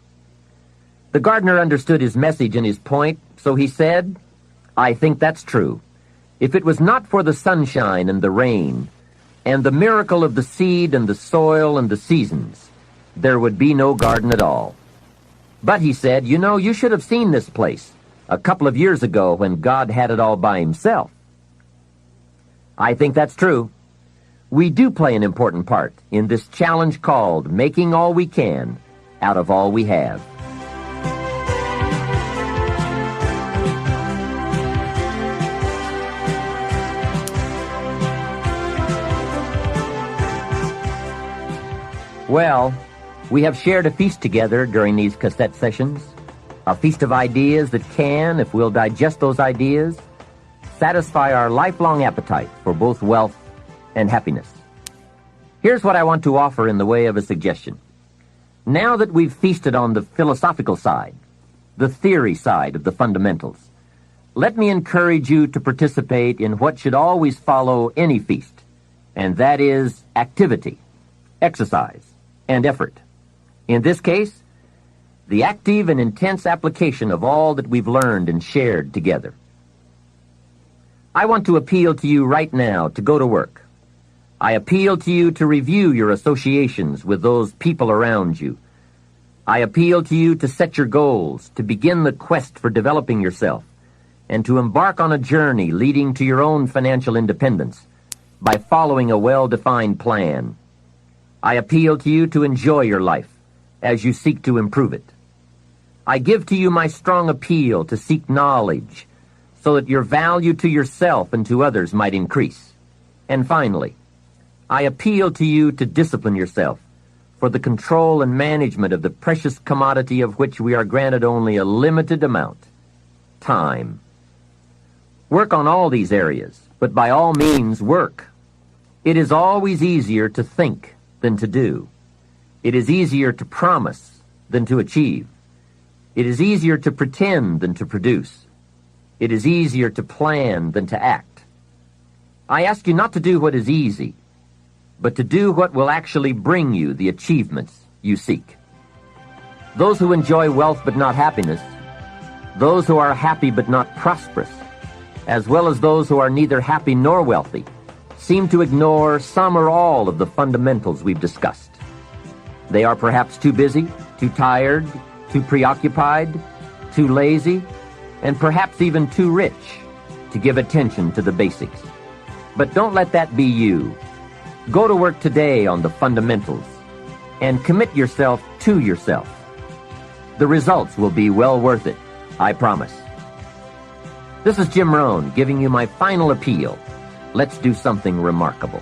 The gardener understood his message and his point, so he said, "I think that's true. If it was not for the sunshine and the rain, and the miracle of the seed and the soil and the seasons, there would be no garden at all. But," he said, "you know, you should have seen this place a couple of years ago when God had it all by Himself." I think that's true. We do play an important part in this challenge called making all we can out of all we have. Well, we have shared a feast together during these cassette sessions, a feast of ideas that can, if we'll digest those ideas, satisfy our lifelong appetite for both wealth and happiness. Here's what I want to offer in the way of a suggestion. Now that we've feasted on the philosophical side, the theory side of the fundamentals, let me encourage you to participate in what should always follow any feast, and that is activity, exercise, and effort. In this case, the active and intense application of all that we've learned and shared together. I want to appeal to you right now to go to work. I appeal to you to review your associations with those people around you. I appeal to you to set your goals, to begin the quest for developing yourself, and to embark on a journey leading to your own financial independence by following a well-defined plan. I appeal to you to enjoy your life as you seek to improve it. I give to you my strong appeal to seek knowledge so that your value to yourself and to others might increase. And finally, I appeal to you to discipline yourself for the control and management of the precious commodity of which we are granted only a limited amount, time. Work on all these areas, but by all means work. It is always easier to think than to do. It is easier to promise than to achieve. It is easier to pretend than to produce. It is easier to plan than to act. I ask you not to do what is easy, but to do what will actually bring you the achievements you seek. Those who enjoy wealth but not happiness, those who are happy but not prosperous, as well as those who are neither happy nor wealthy, seem to ignore some or all of the fundamentals we've discussed. They are perhaps too busy, too tired, too preoccupied, too lazy, and perhaps even too rich to give attention to the basics. But don't let that be you. Go to work today on the fundamentals and commit yourself to yourself. The results will be well worth it, I promise. This is Jim Rohn giving you my final appeal. Let's do something remarkable.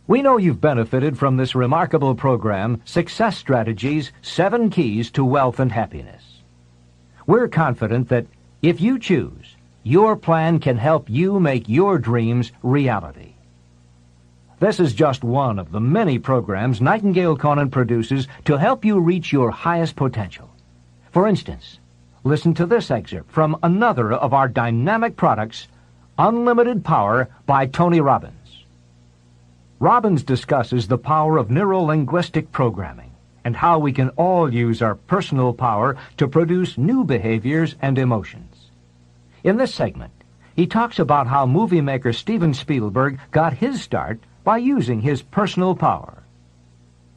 We know you've benefited from this remarkable program, Success Strategies, 7 Keys to Wealth and Happiness. We're confident that if you choose, your plan can help you make your dreams reality. This is just one of the many programs Nightingale Conant produces to help you reach your highest potential. For instance, listen to this excerpt from another of our dynamic products, Unlimited Power by Tony Robbins. Robbins discusses the power of neuro-linguistic programming and how we can all use our personal power to produce new behaviors and emotions. In this segment, he talks about how movie maker Steven Spielberg got his start by using his personal power.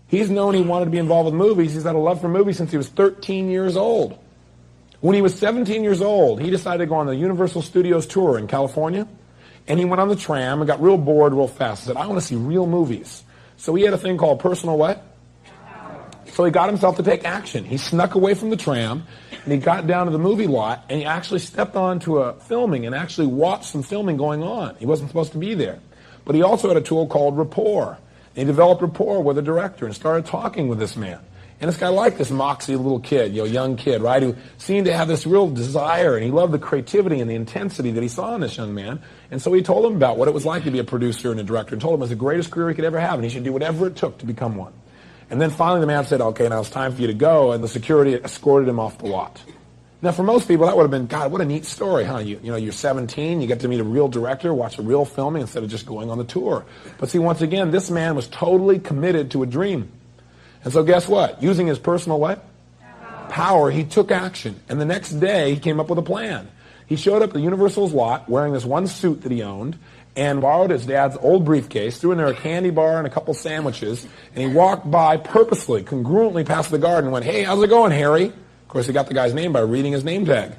He's known he wanted to be involved with movies. He's had a love for movies since he was 13 years old. When he was 17 years old, he decided to go on the Universal Studios tour in California. And he went on the tram and got real bored real fast. He said, I want to see real movies. So he had a thing called personal what? So he got himself to take action. He snuck away from the tram, and he got down to the movie lot, and he actually stepped onto a filming and actually watched some filming going on. He wasn't supposed to be there. But he also had a tool called rapport. And he developed rapport with a director and started talking with this man. And this guy liked this moxie little kid, young kid, right, who seemed to have this real desire, and he loved the creativity and the intensity that he saw in this young man. And so he told him about what it was like to be a producer and a director, and told him it was the greatest career he could ever have, and he should do whatever it took to become one. And then finally the man said, okay, now it's time for you to go, and the security escorted him off the lot. Now for most people that would have been, God, what a neat story, huh? You're 17, you get to meet a real director, watch a real filming instead of just going on the tour. But see, once again, this man was totally committed to a dream. And so guess what? Using his personal what? Power, he took action. And the next day, he came up with a plan. He showed up at Universal's lot wearing this one suit that he owned and borrowed his dad's old briefcase, threw in there a candy bar and a couple sandwiches, and he walked by purposely, congruently past the guard and went, hey, how's it going, Harry? Of course, he got the guy's name by reading his name tag.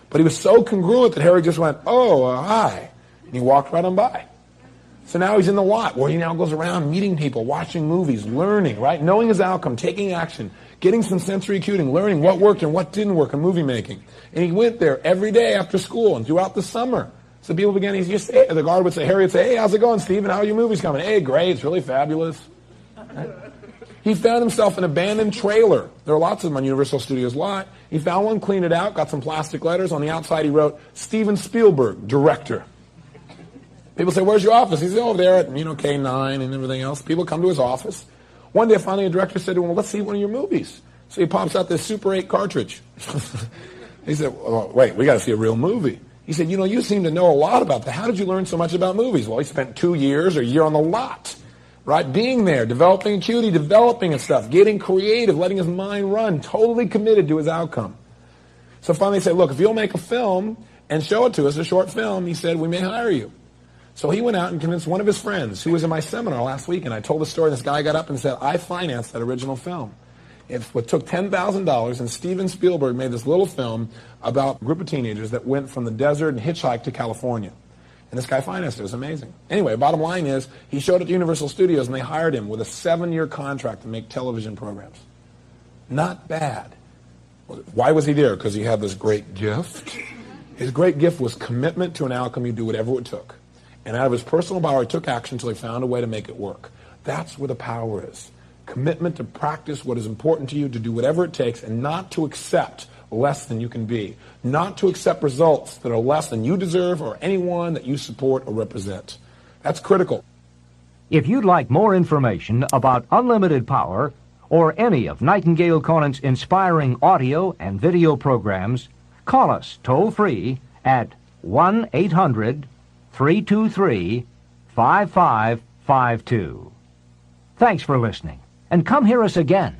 But he was so congruent that Harry just went, hi. And he walked right on by. So now he's in the lot where he now goes around meeting people, watching movies, learning, right? Knowing his outcome, taking action, getting some sensory acuting, learning what worked and what didn't work in movie making. And he went there every day after school and throughout the summer. So people began, the guard would say, Harry would say, hey, how's it going, Stephen? How are your movies coming? Hey, great, it's really fabulous. Right? He found himself an abandoned trailer. There are lots of them on Universal Studios lot. He found one, cleaned it out, got some plastic letters. On the outside he wrote, Steven Spielberg, director. People say, where's your office? He's over there at, K9 and everything else. People come to his office. One day, finally, a director said to him, well, let's see one of your movies. So he pops out this Super 8 cartridge. He said, well, wait, we got to see a real movie. He said, you seem to know a lot about that. How did you learn so much about movies? Well, he spent 2 years or a year on the lot, right? Being there, developing acuity, developing and stuff, getting creative, letting his mind run, totally committed to his outcome. So finally, he said, look, if you'll make a film and show it to us, a short film, he said, we may hire you. So he went out and convinced one of his friends who was in my seminar last week, and I told the story, and this guy got up and said, I financed that original film. It took $10,000, and Steven Spielberg made this little film about a group of teenagers that went from the desert and hitchhiked to California. And this guy financed it. It was amazing. Anyway, bottom line is, he showed at Universal Studios, and they hired him with a 7-year contract to make television programs. Not bad. Why was he there? Because he had this great gift. His great gift was commitment to an outcome. He'd do whatever it took. And out of his personal power, he took action until he found a way to make it work. That's where the power is. Commitment to practice what is important to you, to do whatever it takes, and not to accept less than you can be, not to accept results that are less than you deserve or anyone that you support or represent. That's critical. If you'd like more information about unlimited power or any of Nightingale Conant's inspiring audio and video programs, call us toll-free at 1-800-323-5552. Thanks for listening, and come hear us again.